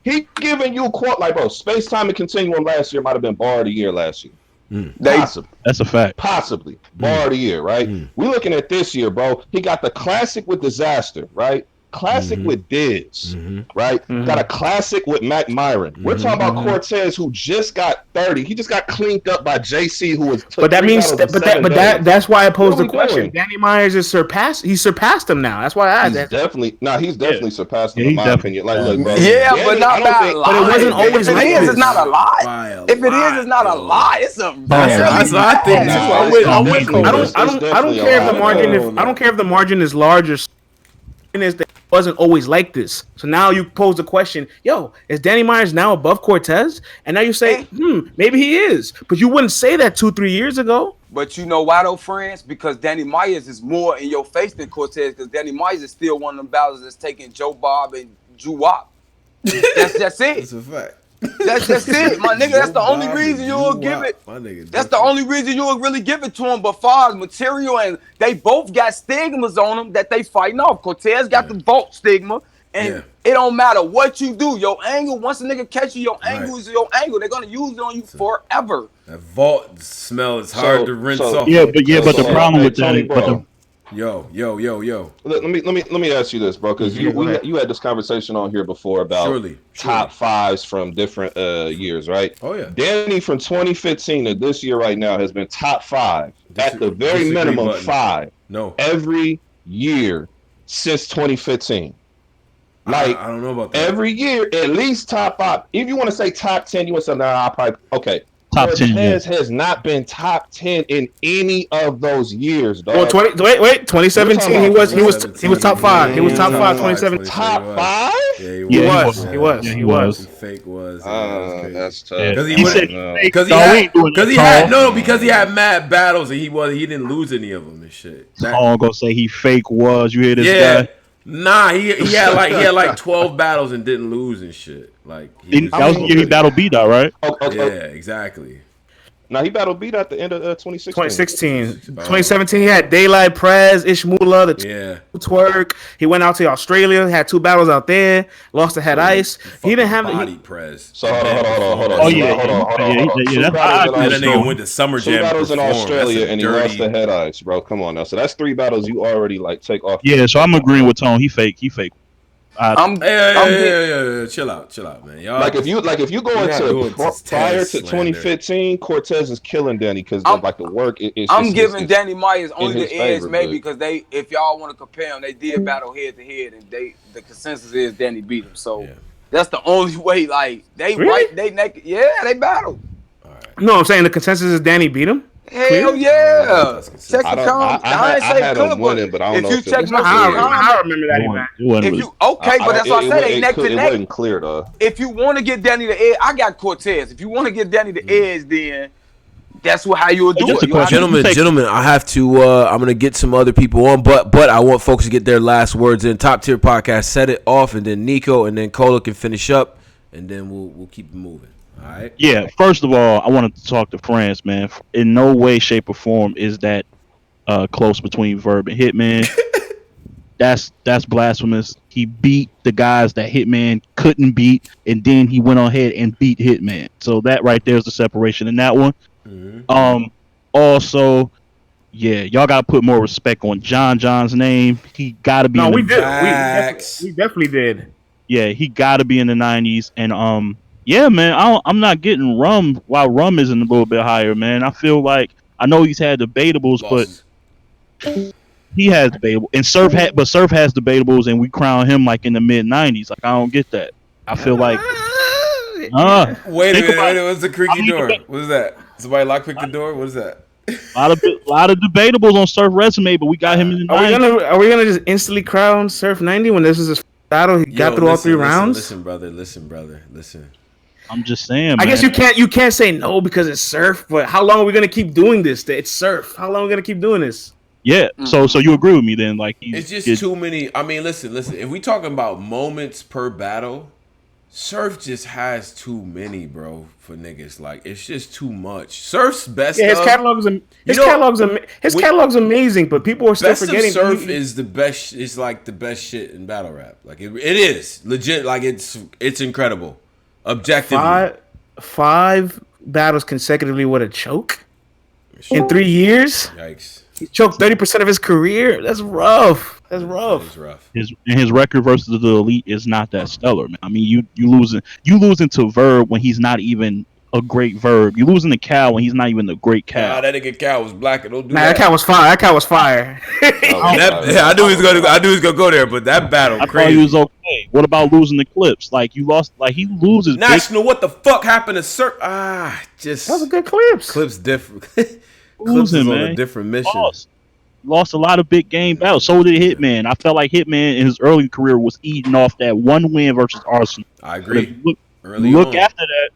he giving you like, bro, Space Time and Continuum last year might have been bar of the year last year. Possibly. That's a fact. Possibly. Bar of the year, right? We looking at this year, bro. He got the classic with Disaster, right? Classic with DRIZZ, right? Got a classic with Mac Myron. We're talking about Cortez, who just got 30. He just got cleaned up by JC, who was. But that means, that's why I posed the question. Danny Myers is surpassed. He surpassed him now. That's why I asked. He's definitely surpassed him, in my opinion. Like, look, bro. Yeah, but not by a lot. But it wasn't always like this. It's not a lie. If it is, it's not a lie. It's a. That's what I think. I don't care if the margin. I don't care if the margin is large or. Is that it wasn't always like this. So now you pose the question, yo, is Danny Myers now above Cortez? And now you say, maybe he is. But you wouldn't say that 2-3 years ago. But you know why though, friends? Because Danny Myers is more in your face than Cortez, because Danny Myers is still one of them battles that's taking Joe Bob and Drew Wop. That's it. That's a fact. That's it, my nigga. That's the only reason you will give it. That's the only reason you will really give it to him. But far as material, and they both got stigmas on them that they fighting off. Cortez got the vault stigma, and it don't matter what you do. Your angle, once a nigga catch you, your angle is your angle. They're gonna use it on you forever. That vault smell is hard to rinse off. But the problem with that. Yo. Let me ask you this, bro, because you had this conversation on here before about top fives from different years, right? Oh yeah. Danny from 2015 to this year right now has been top five at the very minimum five. Every year since 2015. Like, I don't know about that. Every year, at least top five. If you want to say top 10, you want to say, I'll probably okay. Top 10 has not been top 10 in any of those years, dog. Well, 2017 he was top 5. He was top 5 2017. Top 5? Yeah, he was. Fake was. That's tough. Because he had mad battles and he didn't lose any of them and shit. I'm gonna say he fake was. You hear this guy? Nah, he had like 12 battles and didn't lose and shit. Like that was the year he battled B-Dot, right? Yeah, exactly. Now he battled B at the end of 2016. 2017, he had Daylight, Prez, Ishmula, the Twerk. He went out to Australia, had 2 battles out there, lost to Head Ice. He didn't have body Prez. So hold on. Oh yeah. That nigga went to Summer Jam. 2 battles in Australia and he lost to Head Ice, bro. Come on now. So that's 3 battles you already like take off. Yeah, so I'm agreeing with Tone. He fake. Hey, chill out, man. Y'all, Like if you go into prior to 2015, Cortez is killing Danny because like the work. I'm giving Danny Myers only the edge, favor, maybe because if y'all want to compare them, they did battle head to head, and the consensus is Danny beat him. So that's the only way. Like they naked. Yeah, they battled. No, I'm saying the consensus is Danny beat him. Hell yeah! Check the comments. I had him winning, but I don't know if you check my I remember that event. If you but that's why I said they neck to neck. It wasn't clear though. If you want to get Danny the edge, I got Cortez. If you want to get Danny the edge, then that's how you would do it. Gentlemen, I have to. I'm gonna get some other people on, but I want folks to get their last words in. Top Tier Podcast, set it off, and then Nico and then Cola can finish up, and then we'll keep it moving. All right. Yeah. First of all, I wanted to talk to France, man. In no way, shape, or form is that close between Verb and Hitman. That's blasphemous. He beat the guys that Hitman couldn't beat, and then he went on ahead and beat Hitman. So that right there is the separation in that one. Mm-hmm. Also, yeah, y'all gotta put more respect on John's name. He gotta be. No, we did. We definitely did. Yeah, he gotta be in the 90s, and yeah, man, I'm not getting Rum while Rum isn't a little bit higher, man. I feel like I know he's had debatables, but he has debatable, and Surf has debatables, and we crown him like in the mid 90s. Like I don't get that. I feel like wait a minute, what's the creaky door? What is that? Somebody lockpick the door? What is that? A lot of debatables on Surf resume, but we got him in the 90s. Are we gonna just instantly crown Surf 90 when this is his battle? He got through all 3 rounds. Listen, brother. Listen. I'm just saying, man. I guess you can't say no because it's Surf, but how long are we gonna keep doing this? It's Surf. How long are we gonna keep doing this? Yeah. So you agree with me then? Like it's just too many. I mean, listen. If we talking about moments per battle, Surf just has too many, bro. For niggas, like it's just too much. Surf's best. Yeah, his catalog's amazing, but people are still forgetting. Surf is the best. It's like the best shit in battle rap. Like it is legit. Like it's incredible. Objectively, 5 battles consecutively with a choke in 3 years. Yikes! He choked 30% of his career. That's rough. That's rough. His record versus the elite is not that stellar, man. I mean, you losing to Verb when he's not even a great Verb. You losing to Cal when he's not even a great Cal. Nah, that nigga Cal was black. Don't do that. That Cal was fire. I knew he was gonna go there, but that battle. I thought he was okay. What about losing the Clips? Like you lost. Like he loses. National. What the fuck happened to Sir? That was a good Clips. Clips different. Clips is on a different mission. Lost a lot of big game battles. So did Hitman. I felt like Hitman in his early career was eating off that one win versus Arsenal. I agree. Look after that.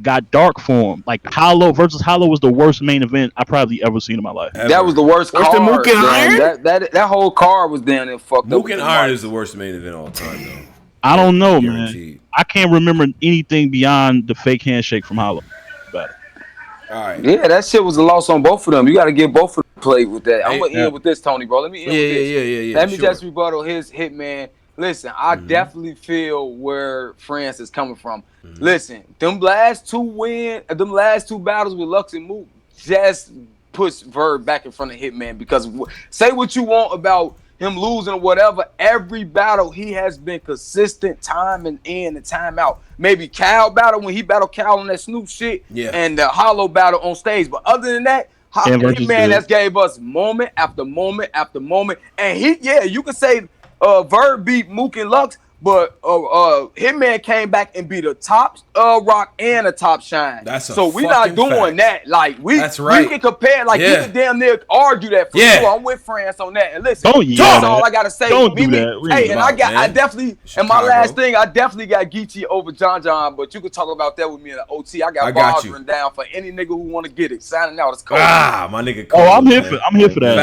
Got dark for him. Like Hollow versus Hollow was the worst main event I probably ever seen in my life. That was the worst card. Mook and Iron? That whole card was down and fucked up. Mook and Iron is the worst main event all time, though. I don't know, man. I can't remember anything beyond the fake handshake from Hollow. All right. Yeah, that shit was a loss on both of them. You got to get both of them played with that. I'm gonna end with this, Tony, bro. Let me end with this. Yeah. Let me just rebuttal his Hitman. Listen, I definitely feel where France is coming from. Listen, them last 2 battles with Lux and Mook just puts Verb back in front of Hitman because say what you want about him losing or whatever, every battle he has been consistent time and in and time out. Maybe Cal battle when he battled Cal on that Snoop shit and the Hollow battle on stage. But other than that, Hitman has gave us moment after moment after moment. And you could say Verb beat Mook and Lux, but Hitman came back and beat a top Rock and a top Shine. So we not doing that. Like we can compare. Like you can damn near argue that for sure. I'm with France on that. And listen, that's all I gotta say. Don't do that. Hey, and I definitely, and my last thing, I definitely got Geechee over John. But you can talk about that with me in the OT. I got bars written down for any nigga who want to get it. Signing out. It's cold. My nigga. Cole, I'm here for that.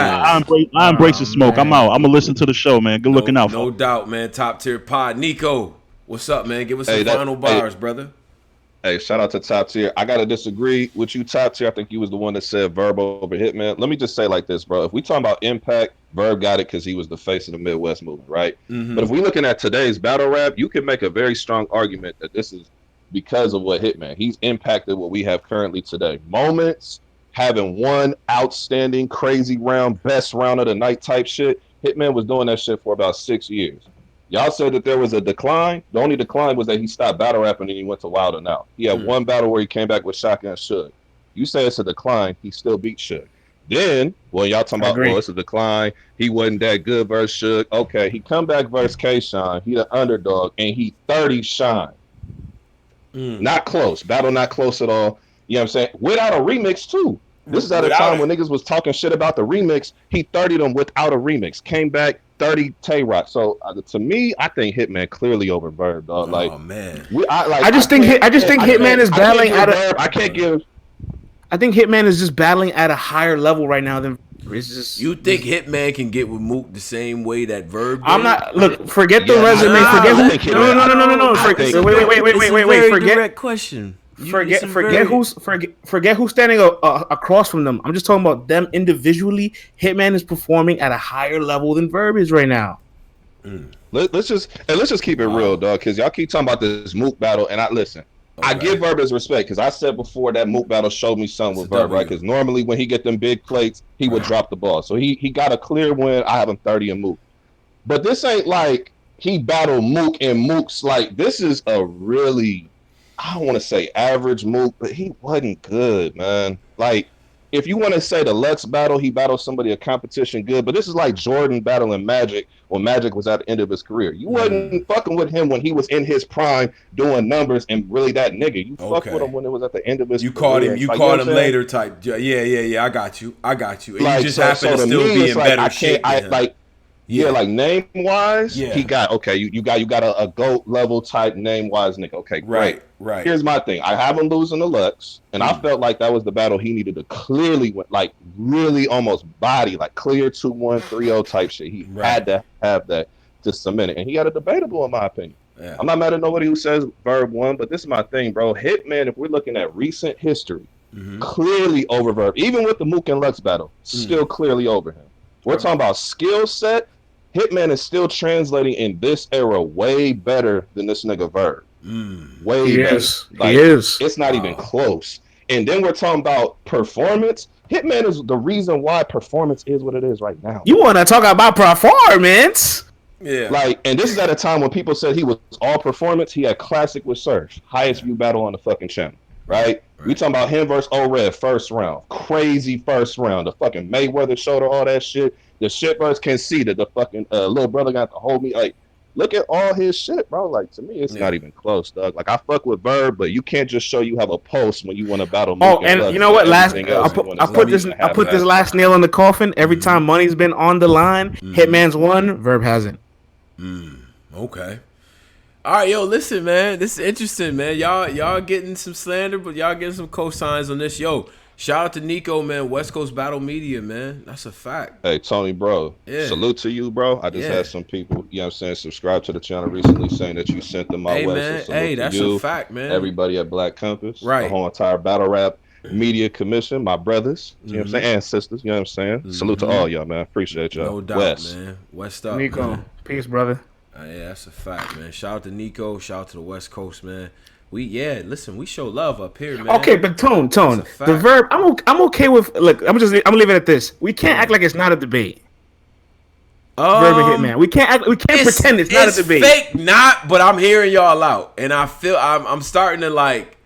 I embrace the smoke. I'm out. I'm gonna listen to the show, man. Good looking out. No doubt, man. Top tier pod. Nico, what's up, man? Give us some final bars, brother. Hey, shout out to Top Tier. I gotta disagree with you, Top Tier. I think you was the one that said Verb over Hitman. Let me just say like this, bro. If we talking about impact, Verb got it because he was the face of the Midwest movement, right? But if we looking at today's battle rap, you can make a very strong argument that this is because of what Hitman. He's impacted what we have currently today. Moments, having one outstanding, crazy round, best round of the night type shit. Hitman was doing that shit for about 6 years. Y'all said that there was a decline. The only decline was that he stopped battle rapping and he went to Wild 'N Out. He had one battle where he came back with Shotgun Suge. You say it's a decline. He still beat Suge. Then, well, y'all talking about, well, it's a decline. He wasn't that good versus Suge. Okay, he come back versus K-Shine. He the underdog, and he 30 Shine. Not close. Battle not close at all. You know what I'm saying? Without a remix, too. This is at a time when niggas was talking shit about the remix. He 30'd them without a remix. Came back 30 Tay-Rock. So to me, I think Hitman clearly over Verb, dog. Like, man. I just think Hitman is battling at a. I can't give. I think Hitman is just battling at a higher level right now than. It's just. You think Hitman can get with Mook the same way that Verb did? I'm not. Look, forget the resume. Forget who. No. Wait. Forget. Direct question. Forget who's standing across from them. I'm just talking about them individually. Hitman is performing at a higher level than Verb is right now. Let's just keep it real, dog. Because y'all keep talking about this Mook battle, and listen. Okay. I give Verb his respect because I said before that Mook battle showed me something with Verb, right? Because normally when he get them big plates, he would drop the ball. So he got a clear win. I have him 30 in Mook, but this ain't like he battled Mook and Mook's like this is a really. I don't want to say average Mook, but he wasn't good, man. Like, if you want to say the Lex battle, he battled somebody a competition good, but this is like Jordan battling Magic when Magic was at the end of his career. You wasn't fucking with him when he was in his prime doing numbers and really that nigga. You fucked with him when it was at the end of his career. You called him later type. Yeah. I got you. And like, you just happen to still be in better shape. Like name wise, he got You got a GOAT level type name wise nigga. Okay, great. Right. Here's my thing. I have him losing the Lux, and I felt like that was the battle he needed to clearly win, like really almost body, like clear 2-1, 3-0 type shit. He had to have that to cement it, and he had a debatable in my opinion. Yeah. I'm not mad at nobody who says Verb won, but this is my thing, bro. Hitman, if we're looking at recent history, clearly over Verb, even with the Mook and Lux battle, still clearly over him. We're talking about skill set. Hitman is still translating in this era way better than this nigga Verb. Way better. Like, he is. It's not even close. And then we're talking about performance. Hitman is the reason why performance is what it is right now. You want to talk about performance? Yeah. Like, and this is at a time when people said he was all performance. He had classic with Surf, highest view battle on the fucking channel. Right? We talking about him versus O-Red first round. Crazy first round. The fucking Mayweather shoulder, all that shit. The shit versus Conceited. The fucking little brother got to hold me. Like, look at all his shit, bro. Like, to me, it's not even close, dog. Like, I fuck with Verb, but you can't just show you have a post when you want to battle. And you know what? I put this last nail in the coffin. Every time money's been on the line, Hitman's won. Verb hasn't. Okay. All right, yo, listen, man. This is interesting, man. Y'all getting some slander, but y'all getting some cosigns on this. Yo, shout out to Nico, man. West Coast Battle Media, man. That's a fact. Hey, Tony, bro. Yeah. Salute to you, bro. I just had some people, you know what I'm saying, subscribe to the channel recently saying that you sent them my way. Man. So hey, that's a fact, man. Everybody at Black Compass. Right. The whole entire Battle Rap Media Commission, my brothers, you know what I'm saying, and sisters, you know what I'm saying. Salute to all y'all, man. Appreciate y'all. No doubt, man. West up, Nico. Man. Peace, brother. Yeah, that's a fact, man. Shout out to Nico. Shout out to the West Coast, man. Listen, we show love up here, man. Okay, but tone. The Verb, I'm okay with. Look, I'm gonna leave it at this. We can't act like it's not a debate. Verb and Hitman. We can't pretend it's not a debate. It's fake, but I'm hearing y'all out, and I feel I'm starting to like.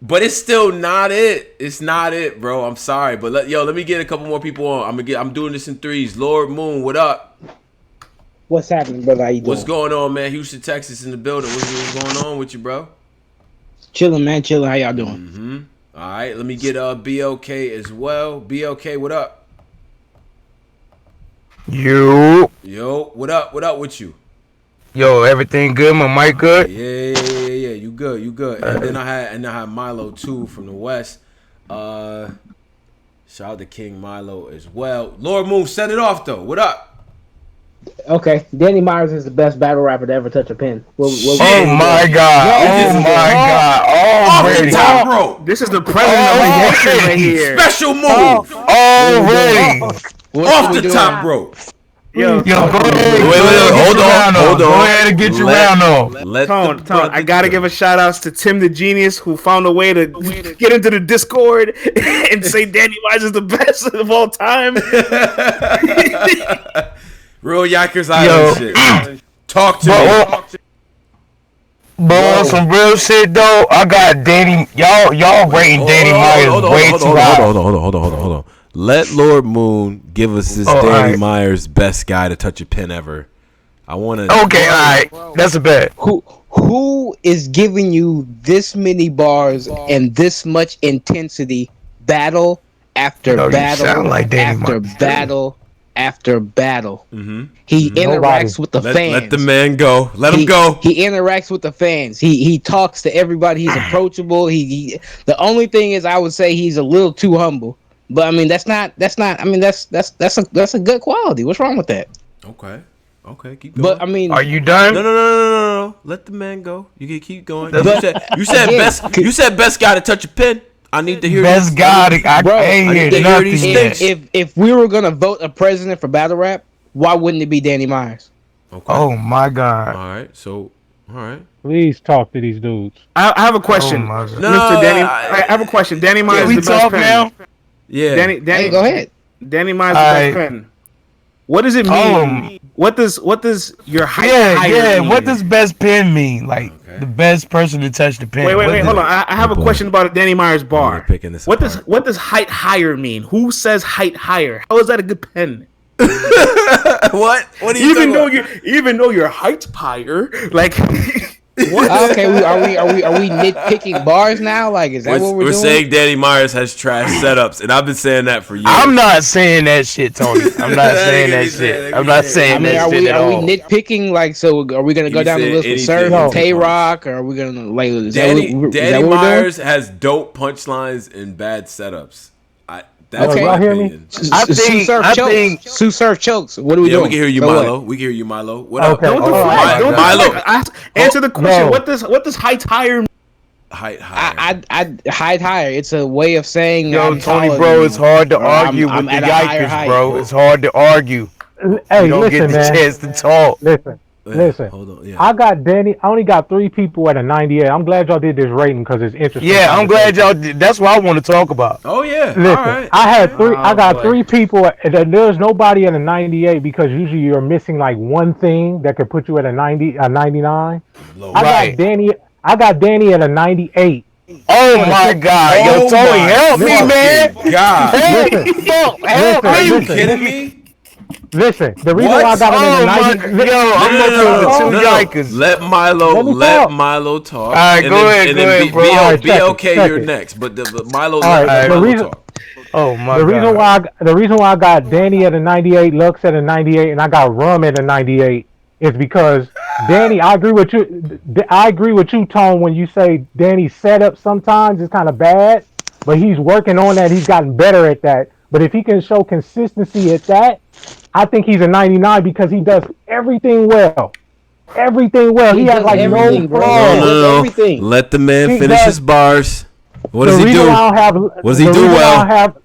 But it's still not it. It's not it, bro. I'm sorry, but let me get a couple more people on. I'm doing this in threes. Lord Moon, what up? What's happening, brother? How you doing? What's going on, man? Houston, Texas in the building. What's going on with you, bro? Chilling, man. Chilling. How y'all doing? All right. Let me get BLK as well. BLK, what up? Yo, what up? What up with you? Yo, everything good? My mic good? Yeah. You good. And then I had Milo too from the West. Shout out to King Milo as well. Lord Moon, set it off though. What up? Okay, Danny Myers is the best battle rapper to ever touch a pen. Oh my god! Off the top rope. This is the president of the nation right here. Special move. Already. Off the top rope. Yo, go ahead. Hold on. Go ahead and get your round on. Tone. I gotta give a shout outs to Tim the Genius who found a way to get into the Discord and say Danny Myers is the best of all time. Real Yackers Island shit. Talk to me. But on some real shit though, I got Danny. Y'all rating Danny Myers way too high. Hold on. Let Lord Moon give us this Danny Myers best guy to touch a pin ever. I want to. Okay, all right, that's a bet. Who is giving you this many bars and this much intensity, battle after battle after battle after battle? He interacts with the fans. Let the man go. Let him go. He interacts with the fans. He talks to everybody. He's approachable. He the only thing is, I would say he's a little too humble. But I mean, that's not. I mean, that's a good quality. What's wrong with that? Okay, keep going. But I mean, are you done? No. Let the man go. You can keep going. You said best. You said best guy to touch a pin. I need to hear best guy. I ain't hear nothing yet. If we were gonna vote a president for battle rap, why wouldn't it be Danny Myers? Okay. Oh my God. All right. Please talk to these dudes. I have a question, Mr. Danny. I have a question. Danny Myers is the best pen. Now? Yeah. Danny, go ahead. Danny Myers is the best pen. What does it mean? What does your height? mean? What does best pen mean? Like the best person to touch the pen. Wait, hold on. I have a question about a Danny Myers bar. What apart. does height higher mean? Who says height higher? How is that a good pen? What? What are you even though your height's higher, like what? Okay, are we nitpicking bars now? Like, is that what we're doing? We're saying Danny Myers has trash setups, and I've been saying that for years. I'm not saying that shit, Tony. I'm not saying that shit. I'm not saying that shit at all. Are we nitpicking? Like, so are we gonna go down the list with Surf and Tay-Rock, or are we gonna like? Danny Myers has dope punchlines and bad setups. That's okay. Y'all hear me? Sue Surf chokes. What are we doing? We can hear you, Milo. We can hear you, Milo. What up? Milo, answer the question. What does height higher mean? Height higher. Height higher. It's a way of saying. Yo, Tony, bro, it's hard to argue with the yikers, bro. It's hard to argue. Hey, you don't get the chance to talk. Listen. Hold on. Yeah. I got Danny. I only got 3 people at a 98. I'm glad y'all did this rating because it's interesting. Yeah, I'm glad y'all did. That's what I want to talk about. Oh yeah. Listen, all right. I had 3. I got 3 people. There's nobody at a 98 because usually you're missing like one thing that could put you at a 90, a 99. I got Danny at a 98. Oh my God! Yo, Tony, help me, man! God, help me! Are you kidding me? Listen, the reason why I got him in the 90. I'm going to let Milo talk. All right, go ahead, bro. Be okay. You're next, but Milo. Talk. Oh my God! The reason why I got Danny at a 98, Lux at a 98, and I got Rum at a 98 is because Danny. I agree with you, Tone, when you say Danny's setup sometimes is kind of bad, but he's working on that. He's gotten better at that. But if he can show consistency at that, I think he's a 99 because he does everything well. Everything well. He has like no flaws. No. Let the man finish his bars. What does he do? What does he do well?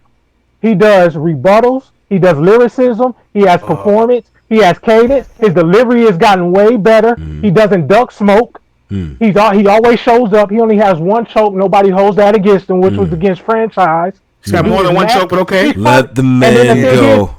He does rebuttals. He does lyricism. He has performance. He has cadence. His delivery has gotten way better. He doesn't duck smoke. He always shows up. He only has 1 choke. Nobody holds that against him, which was against Franchise. He's got more than 1 choke, but okay. Let the man go.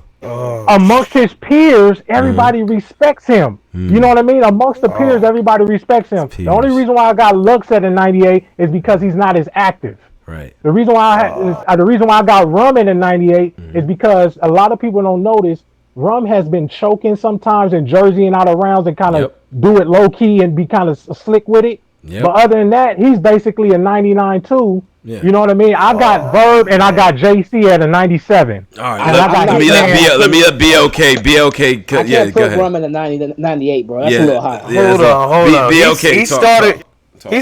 Amongst his peers, everybody respects him. You know what I mean? Amongst the peers, everybody respects him. The only reason why I got Lux at a 98 is because he's not as active. Right. The reason why I got Rum at a 98 is because a lot of people don't notice Rum has been choking sometimes and jerseying out of rounds and kind of do it low key and be kind of slick with it. But other than that, he's basically a 99 too. Yeah. You know what I mean? I got Verb and I got JC at a 97. All right, let me be okay. Be okay. I can't put Rum at a 98, bro. That's a little high. Hold on. Be okay. He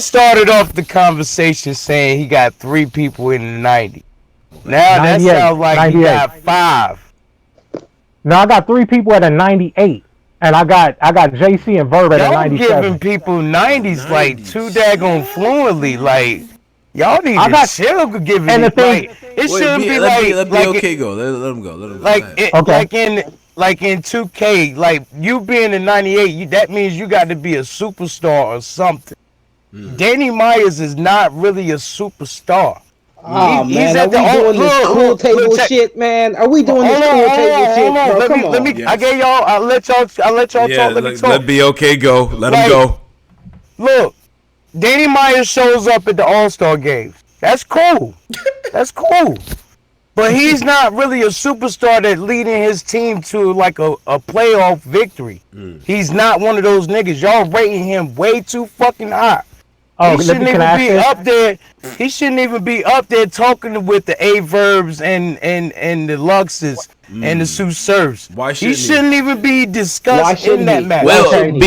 started off the conversation saying he got 3 people in the 90. Now that sounds like he got 5. No, I got 3 people at a 98. And I got JC and Verb at a 97. Y'all giving people 90s like too daggone fluently. Like, y'all need to chill giving and it. Like, it shouldn't be like... Let BOK go. Let him go. Like in 2K, like, you being a 98, that means you got to be a superstar or something. Danny Myers is not really a superstar. Oh man, are we doing this cool table shit, man? Are we doing this cool table shit, bro? Come on. Let me. Yes. I gave y'all. I'll let y'all talk. Let me talk. Let BOK go. Let him go. Look, Danny Myers shows up at the All-Star games. That's cool. That's cool. But he's not really a superstar that leading his team to like a playoff victory. He's not one of those niggas. Y'all rating him way too fucking high. He shouldn't even be up there. He shouldn't even be up there talking with the A-Verbs and the Luxes and the Sue Surfs. Why shouldn't he shouldn't even be discussed in that match. Well, BOK.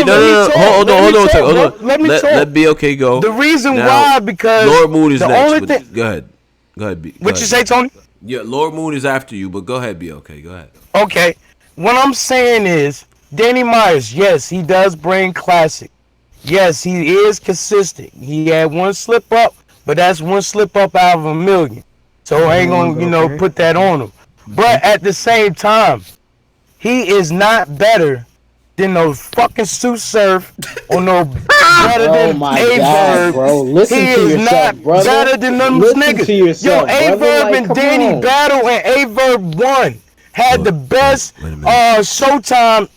No. Hold on. Let me talk. Let BOK go. The reason why, because Lord Moon is the next. only thing. Go ahead. What you say, Tony? Yeah, Lord Moon is after you, but go ahead, BOK. Go ahead. Okay. What I'm saying is, Danny Myers, yes, he does bring classic. Yes, he is consistent. He had one slip up, but that's one slip up out of a million. So I ain't gonna, put that on him. But at the same time, he is not better than no fucking Sue Surf or no better than A-Verb. Bro. Listen he to is yourself, not brother. better than them niggas. Yo, A-Verb and Danny battle, and A-Verb won. Had the best Showtime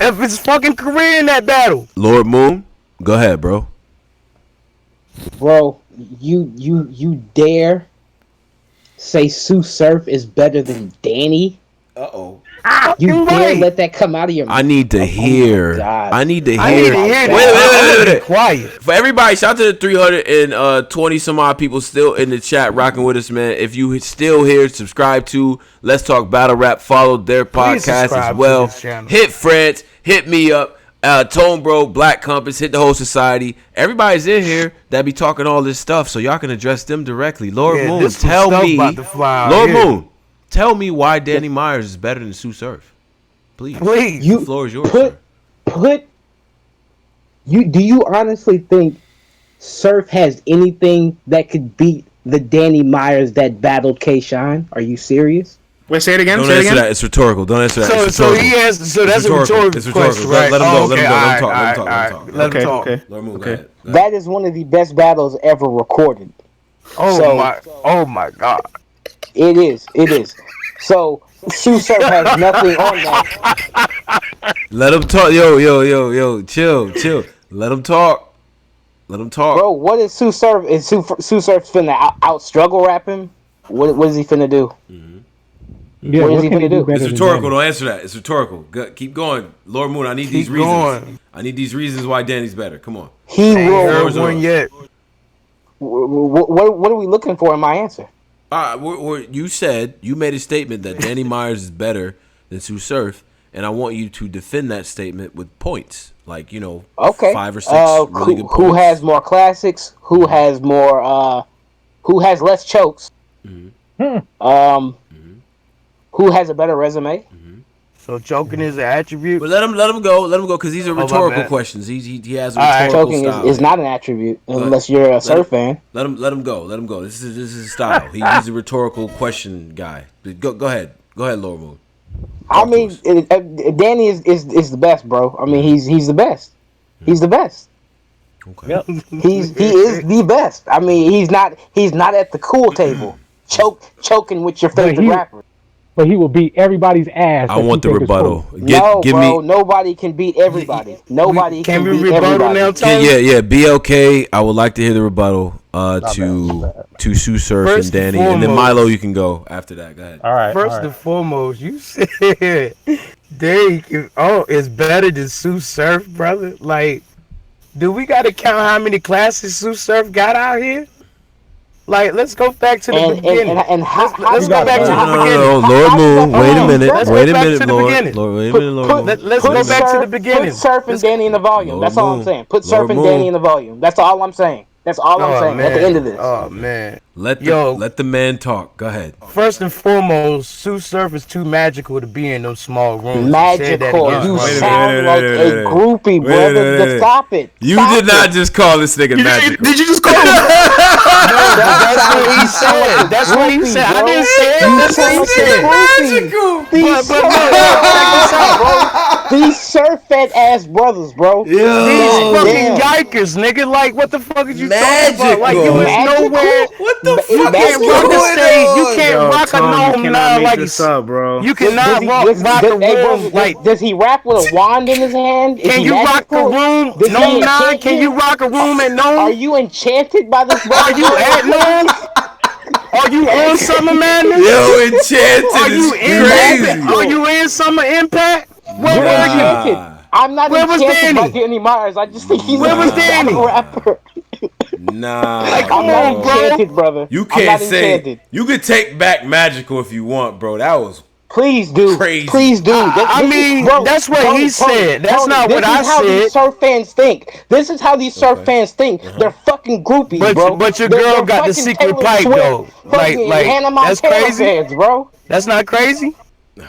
of his fucking career in that battle. Lord Moon, go ahead, bro. Bro, you dare say Sue Surf is better than Danny? You dare let that come out of your mouth? I need to hear. I need to hear. Wait. Quiet. For everybody, shout out to the 320 some odd people still in the chat rocking with us, man. If you still here, subscribe to Let's Talk Battle Rap. Follow their podcast as well. Hit friends. Hit me up. Tone Bro, Black Compass, hit the whole society. Everybody's in here that be talking all this stuff, so y'all can address them directly. Lord Moon, tell me. Lord Moon. Tell me why Danny Myers is better than Sue Surf. Please. The floor is yours. Do you honestly think Surf has anything that could beat the Danny Myers that battled K-Shine? Are you serious? Wait, say it again. Don't answer that. It's rhetorical. Don't answer that. So that's a rhetorical question, right? Let him go. Let him talk. Okay. That is one of the best battles ever recorded. Oh my God. It is. So Sue Surf has nothing on that. Let him talk. Yo, chill. Let him talk. Bro, what is Sue Surf? Is Sue Surf finna out struggle rap him? What is he finna do? Yeah, what is he finna do? It's rhetorical. Don't answer that. It's rhetorical. Keep going. Lord Moon, I need these reasons. I need these reasons why Danny's better. Come on. He will win yet. What are we looking for in my answer? You made a statement that Danny Myers is better than Sue Surf, and I want you to defend that statement with points, like 5 or 6 really good points. Who has more classics? Who has more? Who has less chokes? Mm-hmm. Who has a better resume? Mm-hmm. So choking is an attribute. But let him go because these are rhetorical questions. He has a rhetorical choking style. is not an attribute unless you're a Surf fan. Let him go. This is his style. He's a rhetorical question guy. Go ahead, Lord Moon. Danny is the best, bro. I mean, he's the best. He's the best. Okay. Yep. He is the best. I mean, he's not at the cool table choking with your favorite rapper. But he will beat everybody's ass. I want the rebuttal. Cool. Nobody can beat everybody. Nobody can beat everybody. Yeah. BLK. I would like to hear the rebuttal to Sue Surf and Danny, and then Milo. You can go after that. Go ahead. All right. First and foremost, you said Danny is better than Sue Surf, brother. Like, do we got to count how many classes Sue Surf got out here? Like, let's go back to the beginning. Let's go back to the beginning. No, Lord Moon, wait a minute, Lord. Let's go back to the beginning. Put Surf and Danny in the volume. That's all I'm saying. Put Surf and Danny in the volume. That's all I'm saying. That's all I'm saying at the end of this. Oh, man. Let the man talk. Go ahead. First and foremost, Sue Surf is too magical to be in those small rooms. Magical. You sound like a groupie, brother. Stop it. You did not just call this nigga magical. Did you just call him? That's what he said. That's what he said. I didn't say it. That's what he said. These Surf fed ass brothers, bro. These Yo, fucking yikers, nigga. Like, what the fuck is you talking Magical. about? Like, you is nowhere. What the You fuck can't is rock going the stage. You on? can't Yo, rock a Tone, you gnome cannot now. make Like, this up, bro. you cannot rock a Hey, bro, room. Like, does he rap with a wand in his hand? Is can he you rock a magical? room? Does he Gnome enchant 9? Can you? you rock a room at Are Gnome? you enchanted by this brother? Are you at Gnome? Are you on Summer Madness? Yo, Enchanted Are is you in crazy. Are you in Summer Impact? Where You're were you? enchanted. I'm not Where was enchanted by Danny? Danny Myers. I just think he's Where a was good Danny? battle rapper. Nah, Like, come I'm not on, bro. enchanted, brother. You I'm can't not say enchanted. you could take back Magical if you want, bro. That was Please do. crazy. Please do. I mean, that's what he said. That's not what I This is how these said. surf fans think. This is how these surf fans think. They're fucking groupies, bro. But your They're girl got the fucking secret Taylor pipe Swift, though. fucking Hannah That's Montana crazy. fans, bro. That's not crazy.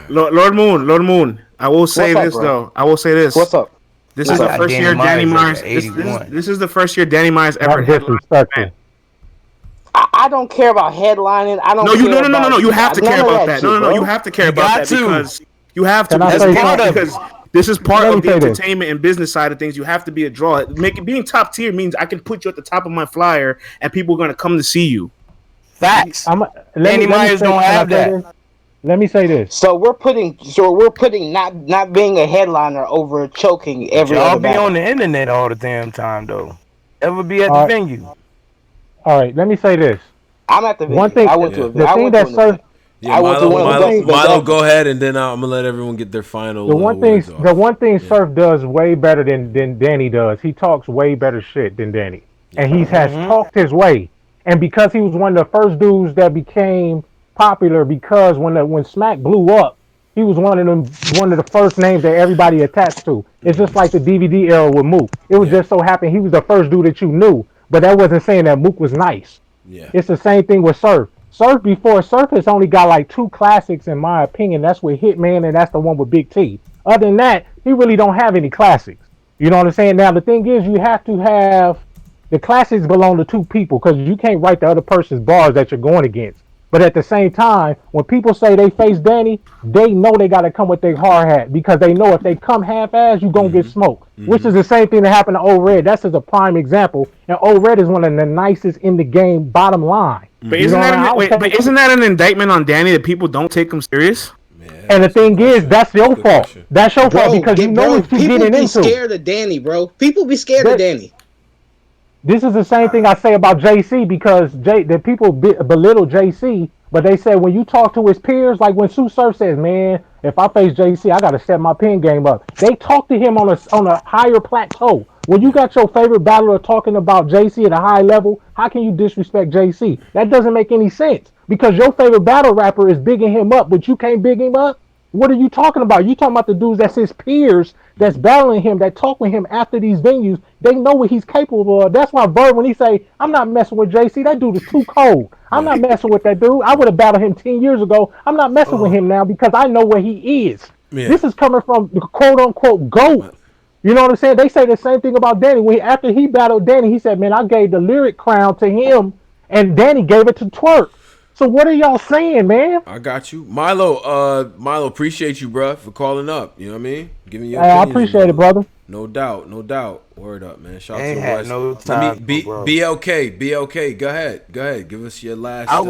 Lord Moon. I will say What's up, this bro? though. I will say this. What's up? This What's is the up? first Danny year Danny Myers Myers. at 81. This is the first year Danny Myers ever That's headlined. disrespectful. I don't care about headlining. I don't. No, you care no. about You have to none care of about that. shit, No. bro. You have to care You about got that to. because you have to. Can I As say part something? because this is part Let me of the say this. entertainment and business side of things. You have to be a draw. Being top tier means I can put you at the top of my flyer and people are going to come to see you. Facts. Danny Myers don't have that. Let me say this. So we're putting not being a headliner over choking every Y'all other be battle. on the internet all the damn time though. Ever be at the All right. venue? All right, let me say this. I'm at the venue. One thing, I went to a the I thing went to that an surf, event. Yeah, I went to one of the best events Milo, ever. go ahead, and then I'm gonna let everyone get their final. the one words thing, off. the one thing Surf does way better than Danny does. He talks way better shit than Danny, and he has talked his way. And because he was one of the first dudes that became popular, because when Smack blew up, he was one of the first names that everybody attached to. It's just like the DVD era with Mook. It was just so happened he was the first dude that you knew, but that wasn't saying that Mook was nice. Yeah. It's the same thing with Surf. Surf has only got like 2 classics in my opinion. That's with Hitman and that's the one with Big T. Other than that, he really don't have any classics. You know what I'm saying? Now the thing is, you have to have the classics belong to 2 people because you can't write the other person's bars that you're going against. But at the same time, when people say they face Danny, they know they got to come with their hard hat because they know if they come half-ass, you're going to get smoked. Which is the same thing that happened to Old Red. That's just a prime example. And Old Red is one of the nicest in the game, bottom line. But isn't that an indictment on Danny that people don't take him serious? And the thing is, that's your fault. That's your fault because you know what you're people getting be into. scared of Danny, bro. People be scared of Danny. This is the same thing I say about JC because the people belittle JC, but they say when you talk to his peers, like when Sue Surf says, "Man, if I face JC, I got to step my pen game up." They talk to him on a higher plateau. When you got your favorite battler talking about JC at a high level, how can you disrespect JC? That doesn't make any sense because your favorite battle rapper is bigging him up, but you can't big him up. What are you talking about? You talking about the dudes that's his peers that's battling him, that talk with him after these venues. They know what he's capable of. That's why Bird, when he say, "I'm not messing with JC," that dude is too cold. I'm not messing with that dude. I would have battled him 10 years ago. I'm not messing with him now because I know what he is. Yeah. This is coming from the quote-unquote GOAT. You know what I'm saying? They say the same thing about Danny. After he battled Danny, he said, "Man, I gave the lyric crown to him, and Danny gave it to Twerk." So what are y'all saying, man? I got you, Milo. Milo, appreciate you, bro, for calling up. You know what I mean? Giving you. I appreciate it, brother. No doubt, no doubt. Word up, man. Shout out to Ain't the had West. no time, bro. Be okay. Go ahead. Give us your last. I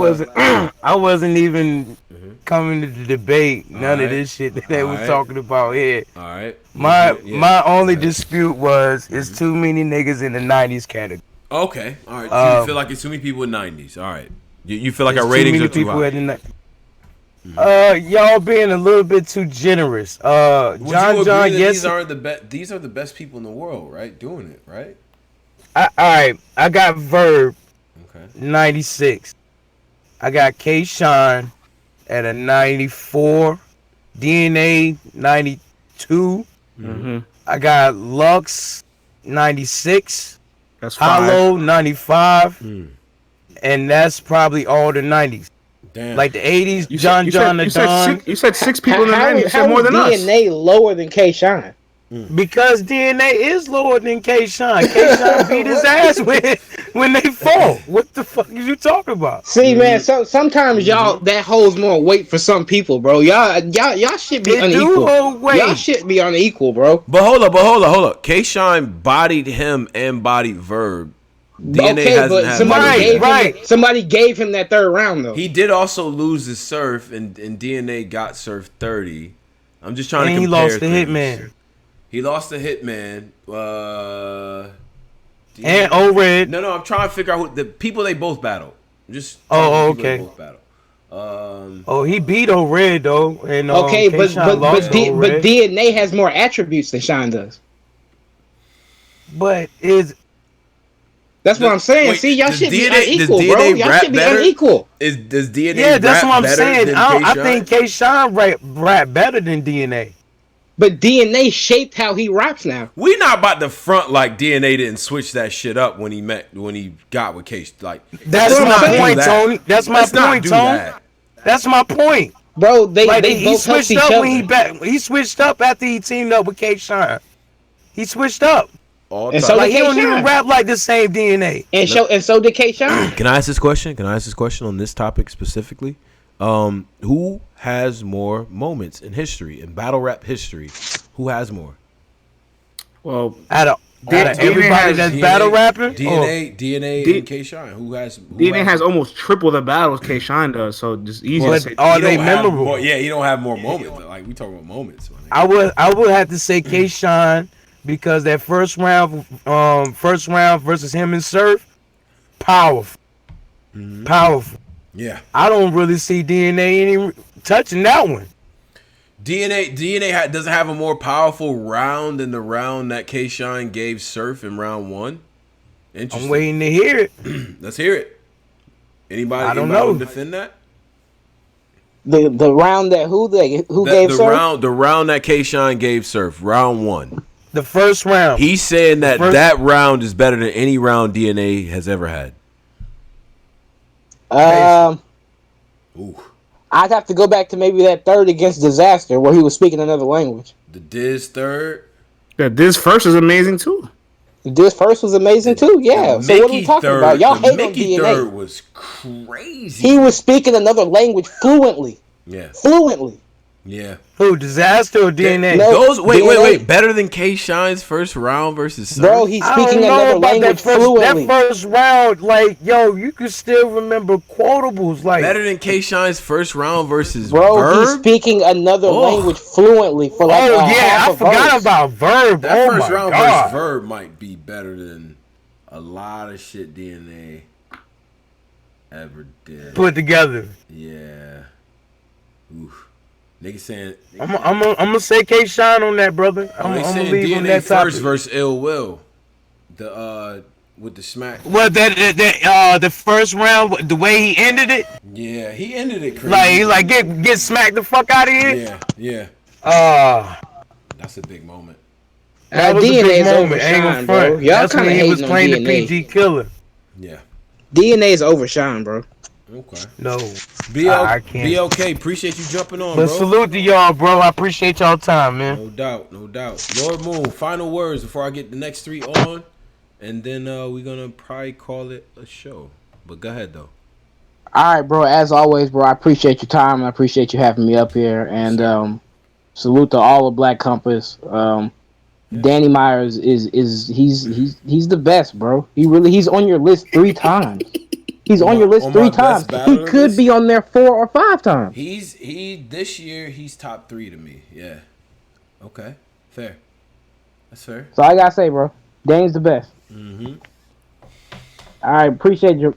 wasn't even coming to the debate. None of this shit that they was talking about here. All right. My only dispute was it's too many niggas in the 90s category. Okay. All right. So you feel like it's too many people in 90s. All right. You feel like our ratings are too high. Y'all being a little bit too generous. Would you agree that yes. These are the best people in the world, right? Doing it, right? All right. I got Verb 96. I got K Shine at a 94. DNA 92. I got Lux 96. That's 5. Hollow 95. And that's probably all the 90s. Damn. Like the 80s, You John said Don. you said 6 people in the 90s. You said How more is than us. DNA lower than K Shine? Because DNA is lower than K Shine. K Shine beat his ass with when they fall. What the fuck is you talking about? See, man, sometimes y'all that holds more weight for some people, bro. Y'all should be It do unequal. hold weight. Y'all should be unequal, bro. But hold up. K-Shine bodied him and bodied Verb. DNA okay, hasn't but had somebody gave him that third round though. He did also lose his surf, and DNA got surf 30. I'm just trying to compare. He lost the things. Hitman. He lost the Hitman. And O-Red. No, I'm trying to figure out who the people they both battled. Just okay. They both battled. He beat O-Red though, and okay, but but DNA has more attributes than Shine does. But that's what I'm saying. See, y'all should be unequal, bro. Y'all should be unequal. Does DNA? Yeah, that's what I'm saying. I think K-Shine rap better than DNA. But DNA shaped how he raps now. We not about to front like DNA didn't switch that shit up when he got with K. Like that's my point, Tony. That's my point, Tony. That's my point, bro. They he switched up when he switched up after he teamed up with K-Shine. He switched up. And so he don't even rap like the same DNA. And so did K-Shine. Can I ask this question? On this topic specifically? Who has more moments in history, in battle rap history? Who has more? Well, out of everybody that's battle rapping, DNA, and K-Shine. Who has? DNA has almost triple the battles K-Shine does. So just easy to say. Are they memorable? You don't have more moments. But like we talking about moments. I would have to say K-Shine because that first round versus him and Surf, powerful, powerful. Yeah, I don't really see DNA any touching that one. DNA doesn't have a more powerful round than the round that K-Shine gave Surf in round 1. Interesting. I'm waiting to hear it. Let's hear it. Anybody? I don't know. Defend that. The round that who gave Surf? The round that K-Shine gave Surf, round 1. The first round. He's saying that round is better than any round DNA has ever had. Ooh. I'd have to go back to maybe that third against Disaster where he was speaking another language. The DRIZZ third. Yeah, DRIZZ first is amazing too. DRIZZ first was amazing too. Yeah. So what are we talking about? Y'all hate on DNA. Third was crazy. He was speaking another language fluently. Yeah. Fluently. Yeah. Who, Disaster or DNA? Wait. Better than K-Shine's first round versus Surf? Bro, he's speaking another language fluently. That first round, you can still remember quotables. Better than K-Shine's first round versus Bro, Verb? he's speaking another language fluently for I forgot about Verb. That first round versus Verb might be better than a lot of shit DNA ever did. Put together. Yeah. Oof. Niggas saying I'm gonna say K-Shine on that, brother. I'm gonna leave DNA on that first topic. versus Ill Will. With the smack. Well, the first round, the way he ended it. Yeah, he ended it crazy. Like get smacked the fuck out of here. Yeah. That's a big moment. That was a big moment. Ain't gonna front. Y'all kind of he was playing DNA. the PG killer. Yeah. DNA is overshine, bro. Okay. No. I can't. Be okay. Appreciate you jumping on, but bro. Salute to y'all, bro. I appreciate y'all time, man. No doubt. Lord Moon, final words before I get the next 3 on, and then we're gonna probably call it a show. But go ahead though. All right, bro. As always, bro. I appreciate your time. I appreciate you having me up here, and salute to all of Black Compass. Danny Myers he's the best, bro. He's on your list 3 times. He's on your list 3 times. He could be on there 4 or 5 times. This year he's top 3 to me. Yeah. Okay. Fair. That's fair. So I gotta say, bro, Danny's the best. All right, appreciate you.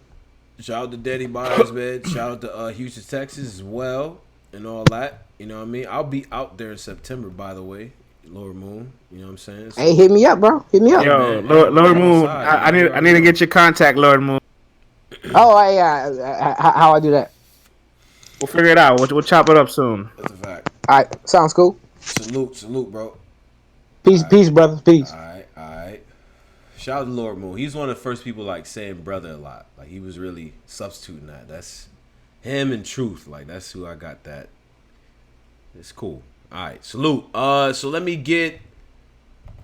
Shout out to Danny Myers, man. Shout out to Houston, Texas as well, and all that. You know what I mean? I'll be out there in September, by the way. Lord Moon, you know what I'm saying? So, hey, hit me up, bro. Hit me up. Yo, Lord Moon, I need to get your contact, Lord Moon. Oh, yeah. How I do that? We'll figure it out. We'll chop it up soon. That's a fact. All right, sounds cool. Salute, bro. Peace, brother. Peace. All right. Shout out to Lord Moon. He's one of the first people like saying brother a lot. Like he was really substituting that. That's him and Truth. Like that's who I got that. It's cool. All right, salute. So let me get.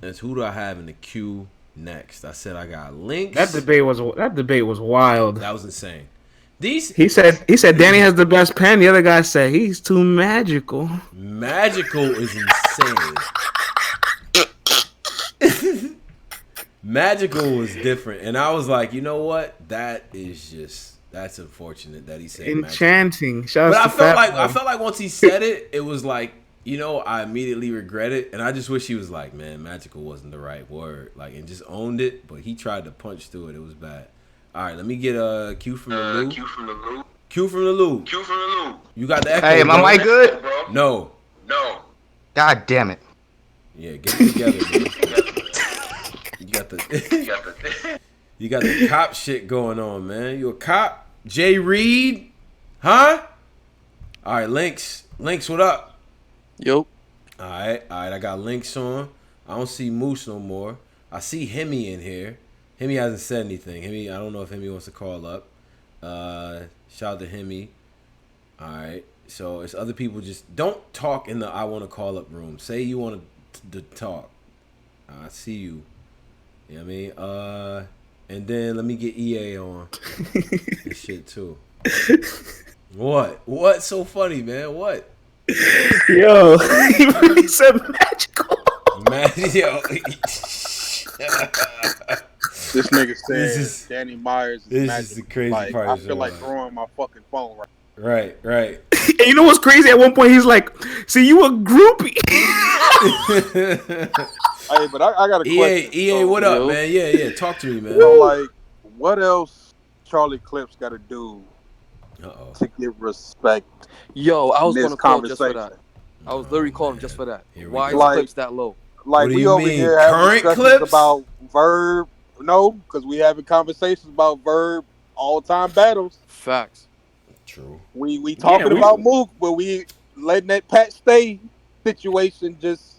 Who do I have in the queue? next. I said I got Lynx. That debate was wild. That was insane. He said Danny has the best pen. The other guy said he's too magical. Magical is insane. Magical was different, and I was like, you know what? That's unfortunate that he said enchanting. But I felt like once he said it, it was like, you know, I immediately regret it, and I just wish he was like, man, magical wasn't the right word, like, and just owned it. But he tried to punch through it. It was bad. All right, let me get a Q from the Lou. Q from the Lou. You got the echo. Hey, am I mic good? No. God damn it. Yeah, get it together, man. You got the cop shit going on, man. You a cop? Jay Reed? Huh? All right, Lynx, what up? Yo. All right. I got Lynx on. I don't see Moose no more. I see Hemi in here. Hemi hasn't said anything. Hemi, I don't know if Hemi wants to call up. Shout out to Hemi. All right. So it's other people. Just don't talk in the I want to call up room. Say you want to talk. I see you. You know what I mean? And then let me get EA on. And shit too. What? What's so funny, man? What? Yo, he really said magical. Yo. This nigga said Danny Myers is this magical. Is the crazy like, part. I feel like throwing my fucking phone right. Right. And you know what's crazy? At one point, he's like, "See, you a groupie." Hey, but I got a question. EA, what up, man? Yeah. Talk to me, man. So, like, what else Charlie Clips got to do to get respect? Yo, I was going to call just for that. I was literally calling just for that. Why is Clips that low? Like, we over here having discussions about Verb. No, because we having conversations about Verb all-time battles. Facts. True. We talking about Mook, but we letting that Pat Stay situation just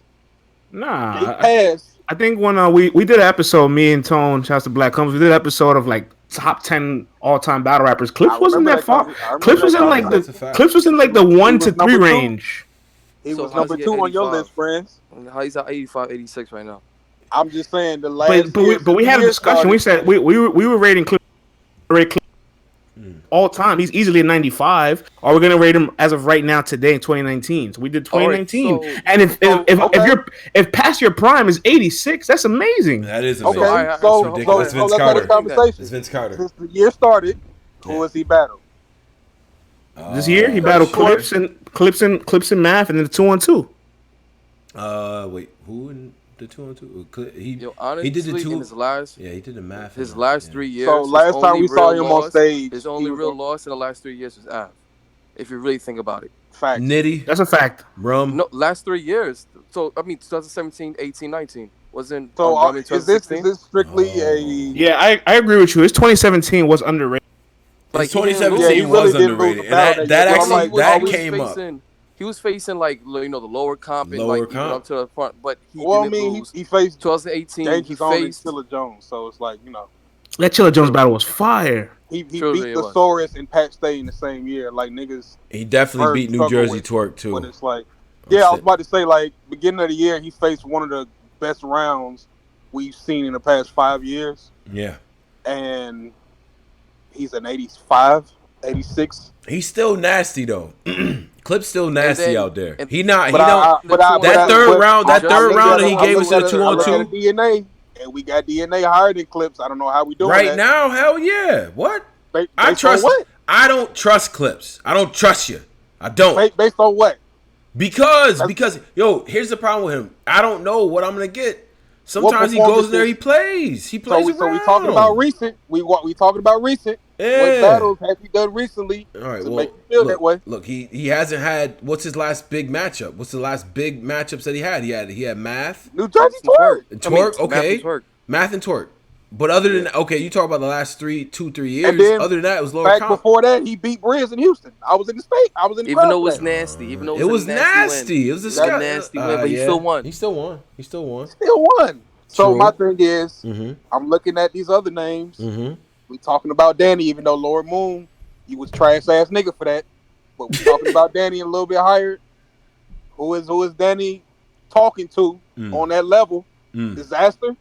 pass. I think when we did an episode, me and Tone, shouts to Black Combs, we did an episode of like top 10 all-time battle rappers. Clips wasn't that far. Clips was in like the 1 to 3 range. He was number 2 on your list, friends. How he's at 85, 86 right now. I'm just saying the last. But we had a discussion. We said we were rating Clips all time. He's easily a 95. Or we're gonna rate him as of right now today in 2019. So we did 2019. Right, and if past your prime is 86, that's amazing. That is amazing. Okay, so let's have a conversation. It's Vince Carter. Since the year started, who has he battled? This year he battled Clips and Math, and then the 2-on-2. Wait, who in the 2-on-2? He did the 2 in his last. Yeah, he did the Math. His last 3 years. So last time we saw him on stage, his only real loss in the last 3 years was Av. If you really think about it. Fact. Nitty. That's a fact. Rum. No, last 3 years. So I mean, 2017, 18, 19 wasn't. So is this strictly a? Yeah, I agree with you. His 2017 was underrated. Like 2017 was underrated, and that came up. He was facing like the lower comp and lower like comp. Up to the front, but he didn't lose. He faced 2018. He faced Chilla Jones, so it's like that Chilla Jones battle was fire. He beat the Saurus and Pat Stay in the same year. Like niggas. He definitely beat New Jersey Twerk too. But it's like, I was about to say like beginning of the year he faced one of the best rounds we've seen in the past 5 years. Yeah. And he's an 85, 86. He's still nasty though. Clip's still nasty out there. He not. That third round that he gave us to the 2-on-2. DNA, and we got DNA higher than Clips. I don't know how we doing right that. now. Hell yeah. What? I trust. What? I don't trust Clips. I don't trust you. I don't. Based on what? Because here's the problem with him. I don't know what I'm gonna get. Sometimes he goes in there, he plays. He plays around. So we talking about recent. We talking about recent. Yeah. What battles has he done recently to make you feel that way? Look, he hasn't had. What's his last big matchup? What's the last big matchups that he had? He had Math, New Jersey Twerk. Okay, Math and Twerk. But other than you talk about the last 2-3 years. And then, other than that, it was lower comp. Before that, he beat DRIZZ in Houston. I was in the state. I was in the even though it was nasty. Even though it was nasty. It was a nasty win, but he still won. He still won. Still won. So True. my thing is, I'm looking at these other names. We talking about Danny, even though Lord Moon, he was trash ass nigga for that. But we talking about Danny a little bit higher. Who is Danny talking to on that level? Disaster.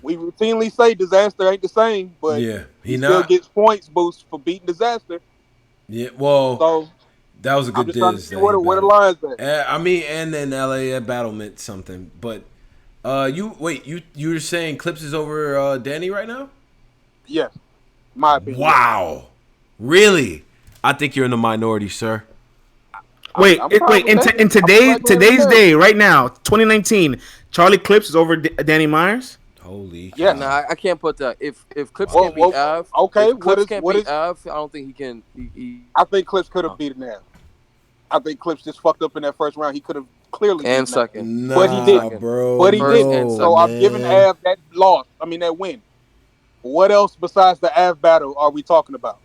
We routinely say Disaster ain't the same, but he still gets points boost for beating Disaster. Yeah, well, so that was a good diss. Trying to see where the lines at. I mean, and then LA at Battle meant something, but you were saying Clips is over Danny right now? Yes, my opinion. Wow, really? I think you're in the minority, sir. Wait, in today's day, right now, 2019, Charlie Clips is over Danny Myers. Holy yeah, nah, I can't put that. If Clips can't beat Av, okay, if Clips can't beat Av, I don't think he can. I think Clips could have beaten Av. I think Clips just fucked up in that first round. He could have clearly and second, but he didn't. Bro. But he didn't. So I'm giving Av that loss. I mean that win. What else besides the Av battle are we talking about?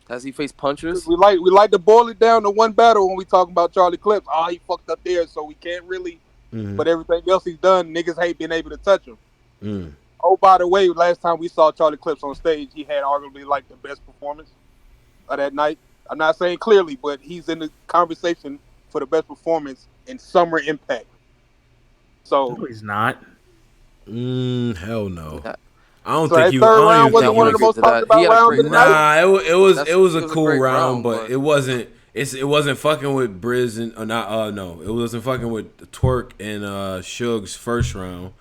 Has he faced punches? We like to boil it down to one battle when we talk about Charlie Clips. Oh, he fucked up there, so we can't really. But everything else he's done, niggas hate being able to touch him. Oh, by the way, last time we saw Charlie Clips on stage, he had arguably like the best performance of that night. I'm not saying clearly, but he's in the conversation for the best performance in Summer Impact. So no, he's not. Hell no. I don't so think you. Third round wasn't one of the most talked about rounds of the night. It was a cool round, but it wasn't. It wasn't fucking with Briz and no, it wasn't fucking with Twerk and Suge's first round,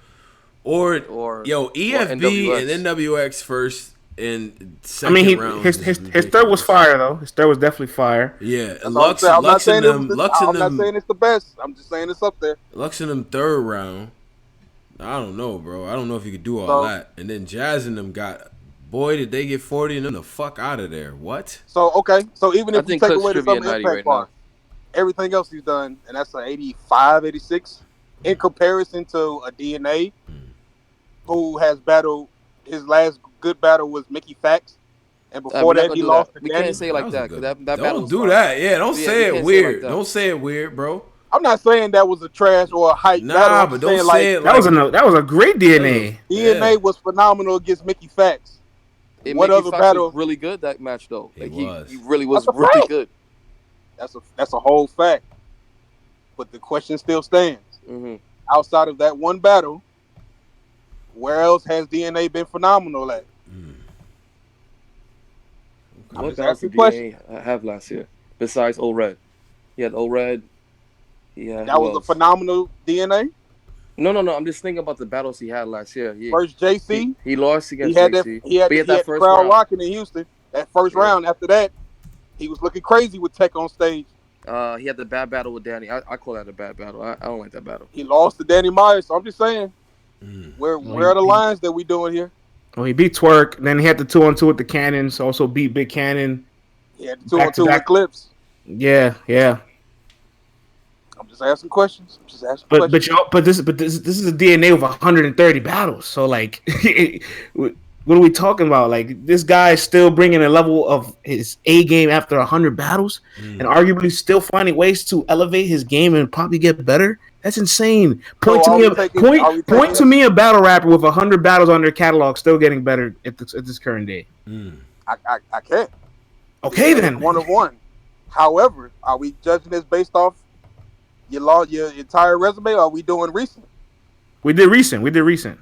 or EFB and NWX first and second round. His third was fire though. His third was definitely fire. Yeah, I'm not saying it's the best. I'm just saying it's up there. Lux in them third round. I don't know, bro. I don't know if you could do all that. And then Jazz and them got. Boy, did they get 40 and them the fuck out of there. What? So, okay. So, even if you take away the Summer Impact part, everything else he's done, and that's an 85, 86, in comparison to a DNA, who has battled, his last good battle was Mickey Fax, and before that, he lost to We Danny. can't say it like that, because that battle Don't do that. Yeah, don't say it weird. Don't say it weird, bro. I'm not saying that was a trash or a hype battle. But don't say it like that was a great DNA. DNA was phenomenal against Mickey Fax. What other battle was really good that match though? Like he really was really good. That's a whole fact. But the question still stands. Outside of that one battle, where else has DNA been phenomenal at? What battles did DNA have last year besides O-Red? He had O-Red. Yeah, that was a phenomenal DNA. No. I'm just thinking about the battles he had last year. First JC, he lost against JC. He had that first crowd rocking in Houston. That first round. After that, he was looking crazy with Tech on stage. He had the bad battle with Danny. I call that a bad battle. I don't like that battle. He lost to Danny Myers. So I'm just saying, where are the lines that we doing here? Well, he beat Twerk. Then he had the 2-on-2 with the Cannons. Also beat Big Cannon. He had the 2-on-2 with Clips. Yeah. I'm just asking questions. But this is a DNA of 130 battles. So like, what are we talking about? Like this guy is still bringing a level of his A game after 100 battles, and arguably still finding ways to elevate his game and probably get better. That's insane. Point to me a battle rapper with 100 battles on their catalog still getting better at this current day. I can't. Okay then. One of one. However, are we judging this based off your entire resume, or are we doing recent? We did recent.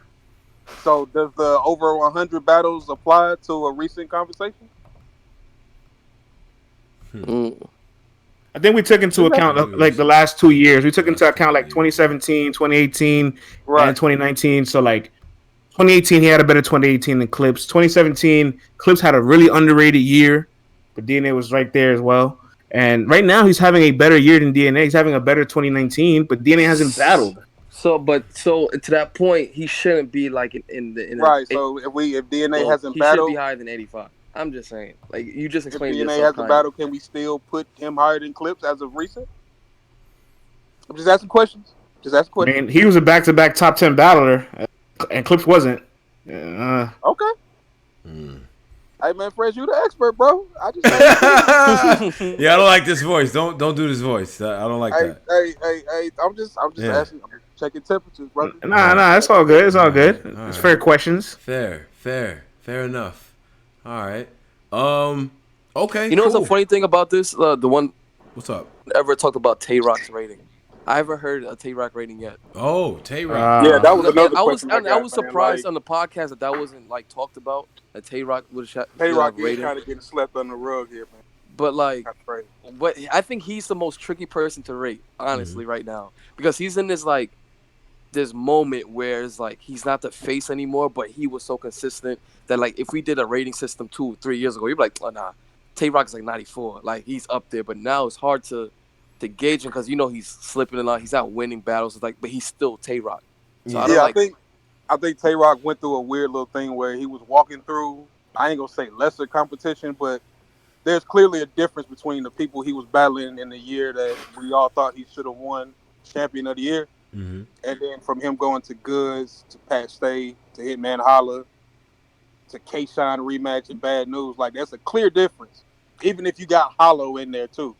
So does the over 100 battles apply to a recent conversation? I think we took into account like the last 2 years. We took into account like 2017, 2018, and 2019. So like 2018, he had a better 2018 than Clips. 2017, Clips had a really underrated year, but DNA was right there as well. And right now, he's having a better year than DNA. He's having a better 2019, but DNA hasn't battled. So to that point, he shouldn't be like in right. So if DNA hasn't battled, he should be higher than 85. I'm just saying, like you just explained. If DNA hasn't battled, can we still put him higher than Clips as of recent? I'm just asking questions. Man, he was a back-to-back top 10 battler, and Clips wasn't. Okay. Hey man, Fred, you the expert, bro. I just yeah, I don't like this voice. Don't do this voice. I don't like that. Hey, I'm just asking. I'm checking temperatures, brother. Nah, it's all good. It's fair questions. Fair enough. All right. Okay. You know what's the funny thing about this? The one. What's up? Ever talked about Tay Rock's rating? I haven't heard a Tay-Rock rating yet. Oh, Tay-Rock. Yeah, that was And another I was question I was man. surprised Like, on the podcast that wasn't like talked about. That Tay-Rock would have Tay-Rock is rating. kind of getting slept on the rug here, man. But like, That's crazy. but I think he's the most tricky person to rate, honestly, right now, because he's in this moment where it's like he's not the face anymore, but he was so consistent that like if we did a rating system 2-3 years ago, you'd be like, oh nah, Tay-Rock is like 94, like he's up there. But now it's hard to gauge him because he's slipping a lot. He's out winning battles, but he's still Tay-Rock. So I think Tay-Rock went through a weird little thing where he was walking through. I ain't gonna say lesser competition, but there's clearly a difference between the people he was battling in the year that we all thought he should have won Champion of the Year. Mm-hmm. And then from him going to DRIZZ, to Pat Stay, to Hitman Holla, to K-Shine rematch and Bad News, like that's a clear difference. Even if you got Hollow in there too.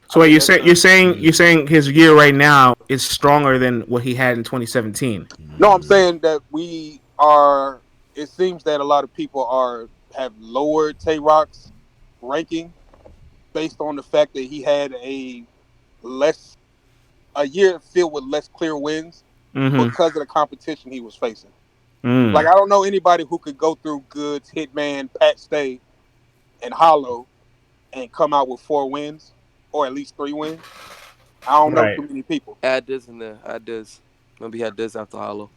So wait, you're saying his year right now is stronger than what he had in 2017? No, I'm saying that it seems that a lot of people have lowered Tay-Rock's ranking based on the fact that he had a year filled with less clear wins because of the competition he was facing. Like, I don't know anybody who could go through Goods, Hitman, Pat Stay, and Hollow and come out with 4 wins or at least 3 wins. I don't know too many people. Add this in there. Add this. Maybe he had this after Hollow.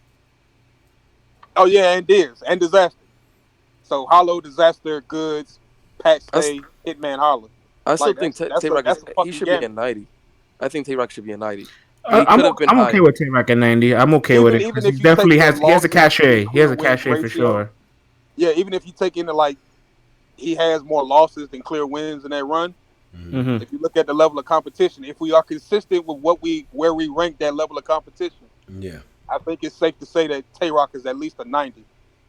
Oh yeah, and DRIZZ and Disaster. So Hollow, Disaster, Goods, Pat Stay, Hitman, Hollow. I still think Tay-Rock should be a 90. I think Tay-Rock should be a 90. I'm okay with Tay-Rock at 90. I'm okay with it. He definitely has a cachet. He has a cachet for sure. Yeah, even if you take into like he has more losses than clear wins in that run. Mm-hmm. If you look at the level of competition, if we are consistent with where we rank that level of competition, I think it's safe to say that Tay-Rock is at least a 90.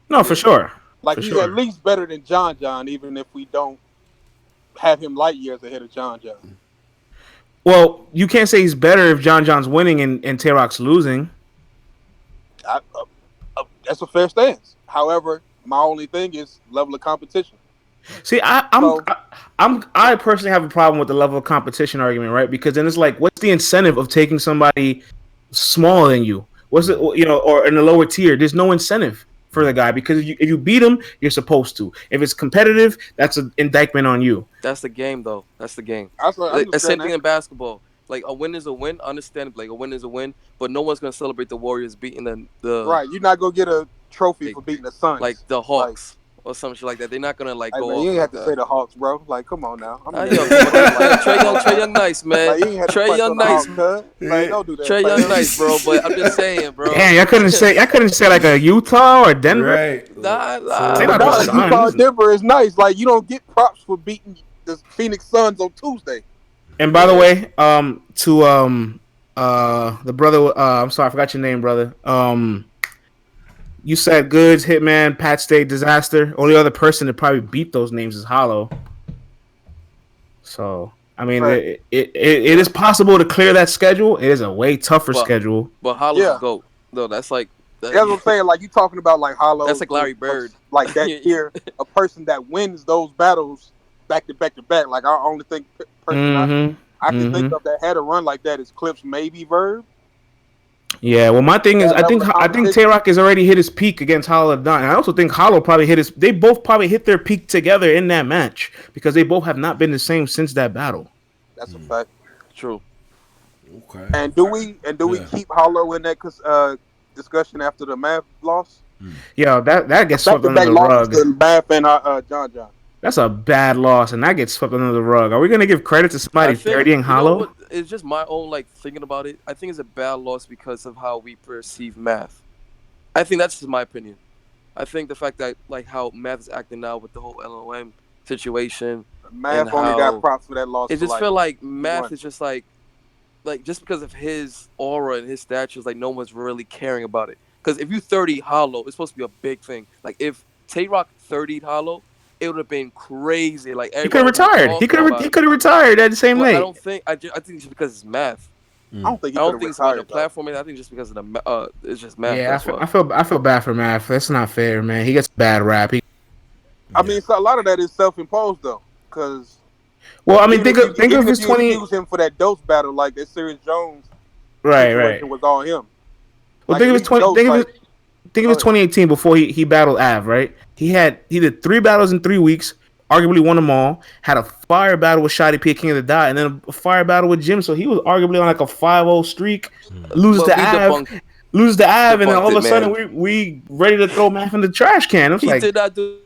No, for sure. Like he's at least better than John, even if we don't have him light years ahead of John. Well, you can't say he's better if John's winning and Tay-Rock's losing. That's a fair stance. However, my only thing is level of competition. See, I personally have a problem with the level of competition argument, right? Because then it's like, what's the incentive of taking somebody smaller than you? What's it, or in a lower tier? There's no incentive for the guy because if you beat him, you're supposed to. If it's competitive, that's an indictment on you. That's the game, though. That's the game. The same thing in basketball. Like a win is a win. Understand? Like a win is a win, but no one's gonna celebrate the Warriors beating the right. You're not gonna get a trophy for beating the Suns, like the Hawks. Or some shit like that. They're not gonna like go. Man, you ain't have to say the Hawks, bro. Like, come on now. Trae Young, nice man. Like, Trae Young, nice. Like, don't do that. Trae Young, nice, bro. But I'm just saying, bro. Damn, I couldn't say like a Utah or Denver. Right. Nah. Utah, Denver is nice. Like, you don't get props for beating the Phoenix Suns on Tuesday. And by the way, to the brother, I'm sorry, I forgot your name, brother. You said Goods, Hitman, Pat Stay, Disaster. Only other person to probably beat those names is Hollow. So, I mean, it is possible to clear that schedule. It is a way tougher schedule. But Hollow's a GOAT. No, that's like... That's what I'm saying. Like, you talking about, like, Hollow. That's like Larry Bird. Like, that here, a person that wins those battles back to back to back. Like, I only think person I can think of that had a run like that is Clips, maybe Verb. Yeah, well, my thing is, I think Tay-Rock has already hit his peak against Hollow Dunn. And I also think Hollow probably they both probably hit their peak together in that match because they both have not been the same since that battle. That's a fact. True. Okay. And do we keep Hollow in that discussion after the Math loss? Yeah, that gets swept under the rug. Math and John. That's a bad loss, and that gets swept under the rug. Are we gonna give credit to somebody parodying Hollow? It's just my own thinking about it. I think it's a bad loss because of how we perceive Math. I think that's just my opinion. I think the fact that how Math is acting now with the whole LOM situation. Math only got props for that loss. It just feel like Math is just like just because of his aura and his statues, no one's really caring about it. Because if you 30 Hollow, it's supposed to be a big thing. Like if Tay-Rock 30'd Hollow, it would have been crazy. Like he could have retired. He could have retired at the same night. I don't think. I think it's just because it's Math. I don't think it's about the platform. I think just because of the it's just Math. Yeah, I feel bad for Math. That's not fair, man. He gets bad rap. I mean, so a lot of that is self-imposed though, because. Well, I mean, think of his 20. Use him for that dose battle like that. Serious Jones Right. situation was on him. Well, Like, think of at his least 20. those Think of fights- his, think of his 2018 before he battled Av. Right. He did 3 battles in 3 weeks. Arguably won them all. Had a fire battle with Shotty P, King of the Dot, and then a fire battle with Jim. So he was arguably on like a 5-0 streak. Loses But to we Av, and then all of a sudden we ready to throw Math in the trash can. It's He like, did not do,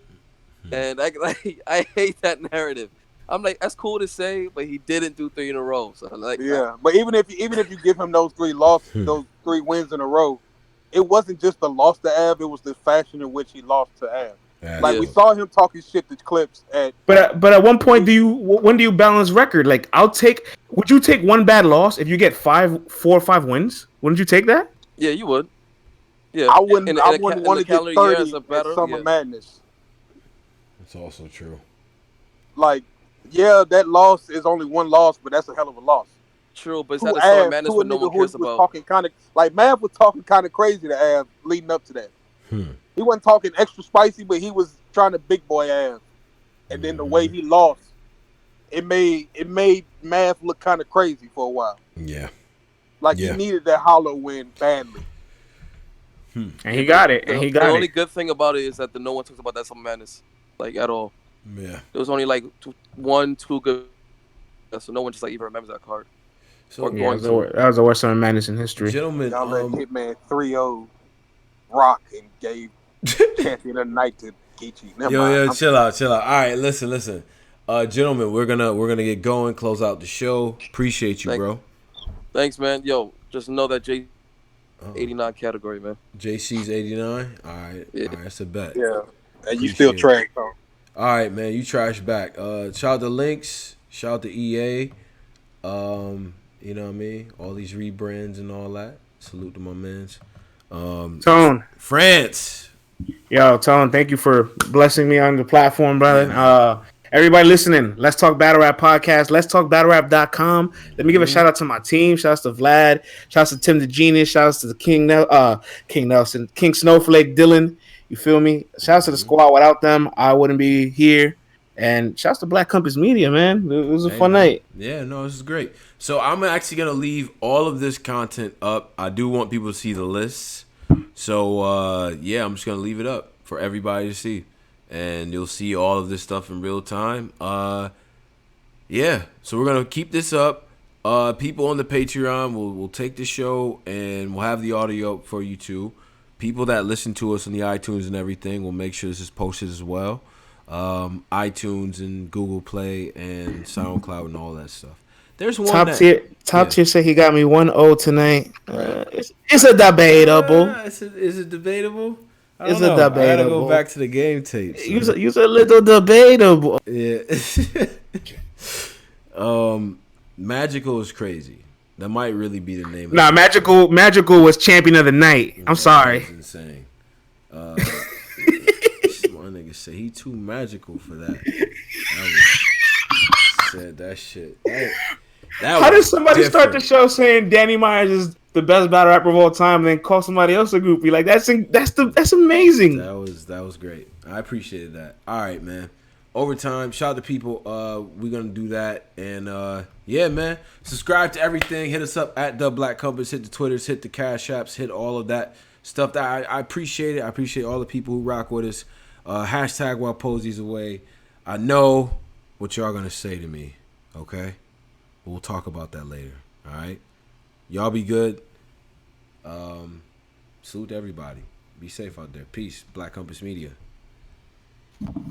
and I hate that narrative. I'm like, that's cool to say, but he didn't do 3 in a row. So like, yeah. But even if you give him those 3 losses, those 3 wins in a row, it wasn't just the loss to Av. It was the fashion in which he lost to Av. Like we saw him talking shit to Clips at. But at one point, when do you balance record? Like would you take 1 bad loss if you get 4 or 5 wins? Wouldn't you take that? Yeah, you would. Yeah, I wouldn't want to get 30 at Summer Madness. That's also true. Like, yeah, that loss is only 1 loss, but that's a hell of a loss. True, but it's not a Summer Madness what no one cares about. Talking kind of like Mav was talking kind of crazy to Av leading up to that. He wasn't talking extra spicy, but he was trying to big boy Av. And then the way he lost, it made Mav look kind of crazy for a while. Yeah. Like he needed that hollow win badly. And he got it. The only good thing about it is that no one talks about that Summer Madness, like, at all. Yeah. There was only like 1, 2 good, so no one just like even remembers that card. So that was the worst Summer Madness in history. Gentlemen, y'all let Hitman 3-0 rock and gave champion of the night to Geechee. Yo, chill out. All right, listen. Gentlemen, we're gonna get going, close out the show. Appreciate you, bro. Thanks, man. Yo, just know that 89 category, man. JC's 89. All right, that's a bet. Yeah, and you still trash, though. All right, man, you trash back. Shout out to Lynx. Shout out to EA. You know what I mean? All these rebrands and all that. Salute to my mans. Tone. France. Yo, Tone, thank you for blessing me on the platform, brother. Everybody listening, Let's Talk Battle Rap podcast, letstalkbattlerap.com. Let me give a shout out to my team. Shouts to Vlad. Shouts to Tim the Genius. Shouts to the King Nelson, King Snowflake, Dylan. You feel me? Shouts to the squad. Without them, I wouldn't be here. And shouts to Black Compass Media, man. It was a fun night. Yeah, no, this is great. So I'm actually going to leave all of this content up. I do want people to see the lists. So, I'm just going to leave it up for everybody to see. And you'll see all of this stuff in real time. So we're going to keep this up. People on the Patreon will take the show and we'll have the audio up for you too. People that listen to us on the iTunes and everything, we'll make sure this is posted as well. iTunes and Google Play and SoundCloud and all that stuff. There's one top tier said he got me 1-0 tonight. It's a debatable. Is it debatable? It's a debatable. I gotta go back to the game tapes. Use a little debatable. Yeah. Magical is crazy. That might really be the name. Nah, Magical was champion of the night. I'm sorry. That's insane. My nigga said he too magical for that. Said that shit. How did somebody start the show saying Danny Myers is the best battle rapper of all time, and then call somebody else a groupie? Like that's amazing. That was great. I appreciated that. All right, man. Overtime. Shout out to people. We're gonna do that, and man. Subscribe to everything. Hit us up at The Black Compass. Hit the Twitters. Hit the Cash Apps. Hit all of that stuff. That I appreciate it. I appreciate all the people who rock with us. Hashtag while Posey's away. I know what y'all gonna say to me. Okay. We'll talk about that later. All right. Y'all be good. Salute to everybody. Be safe out there. Peace. Black Compass Media.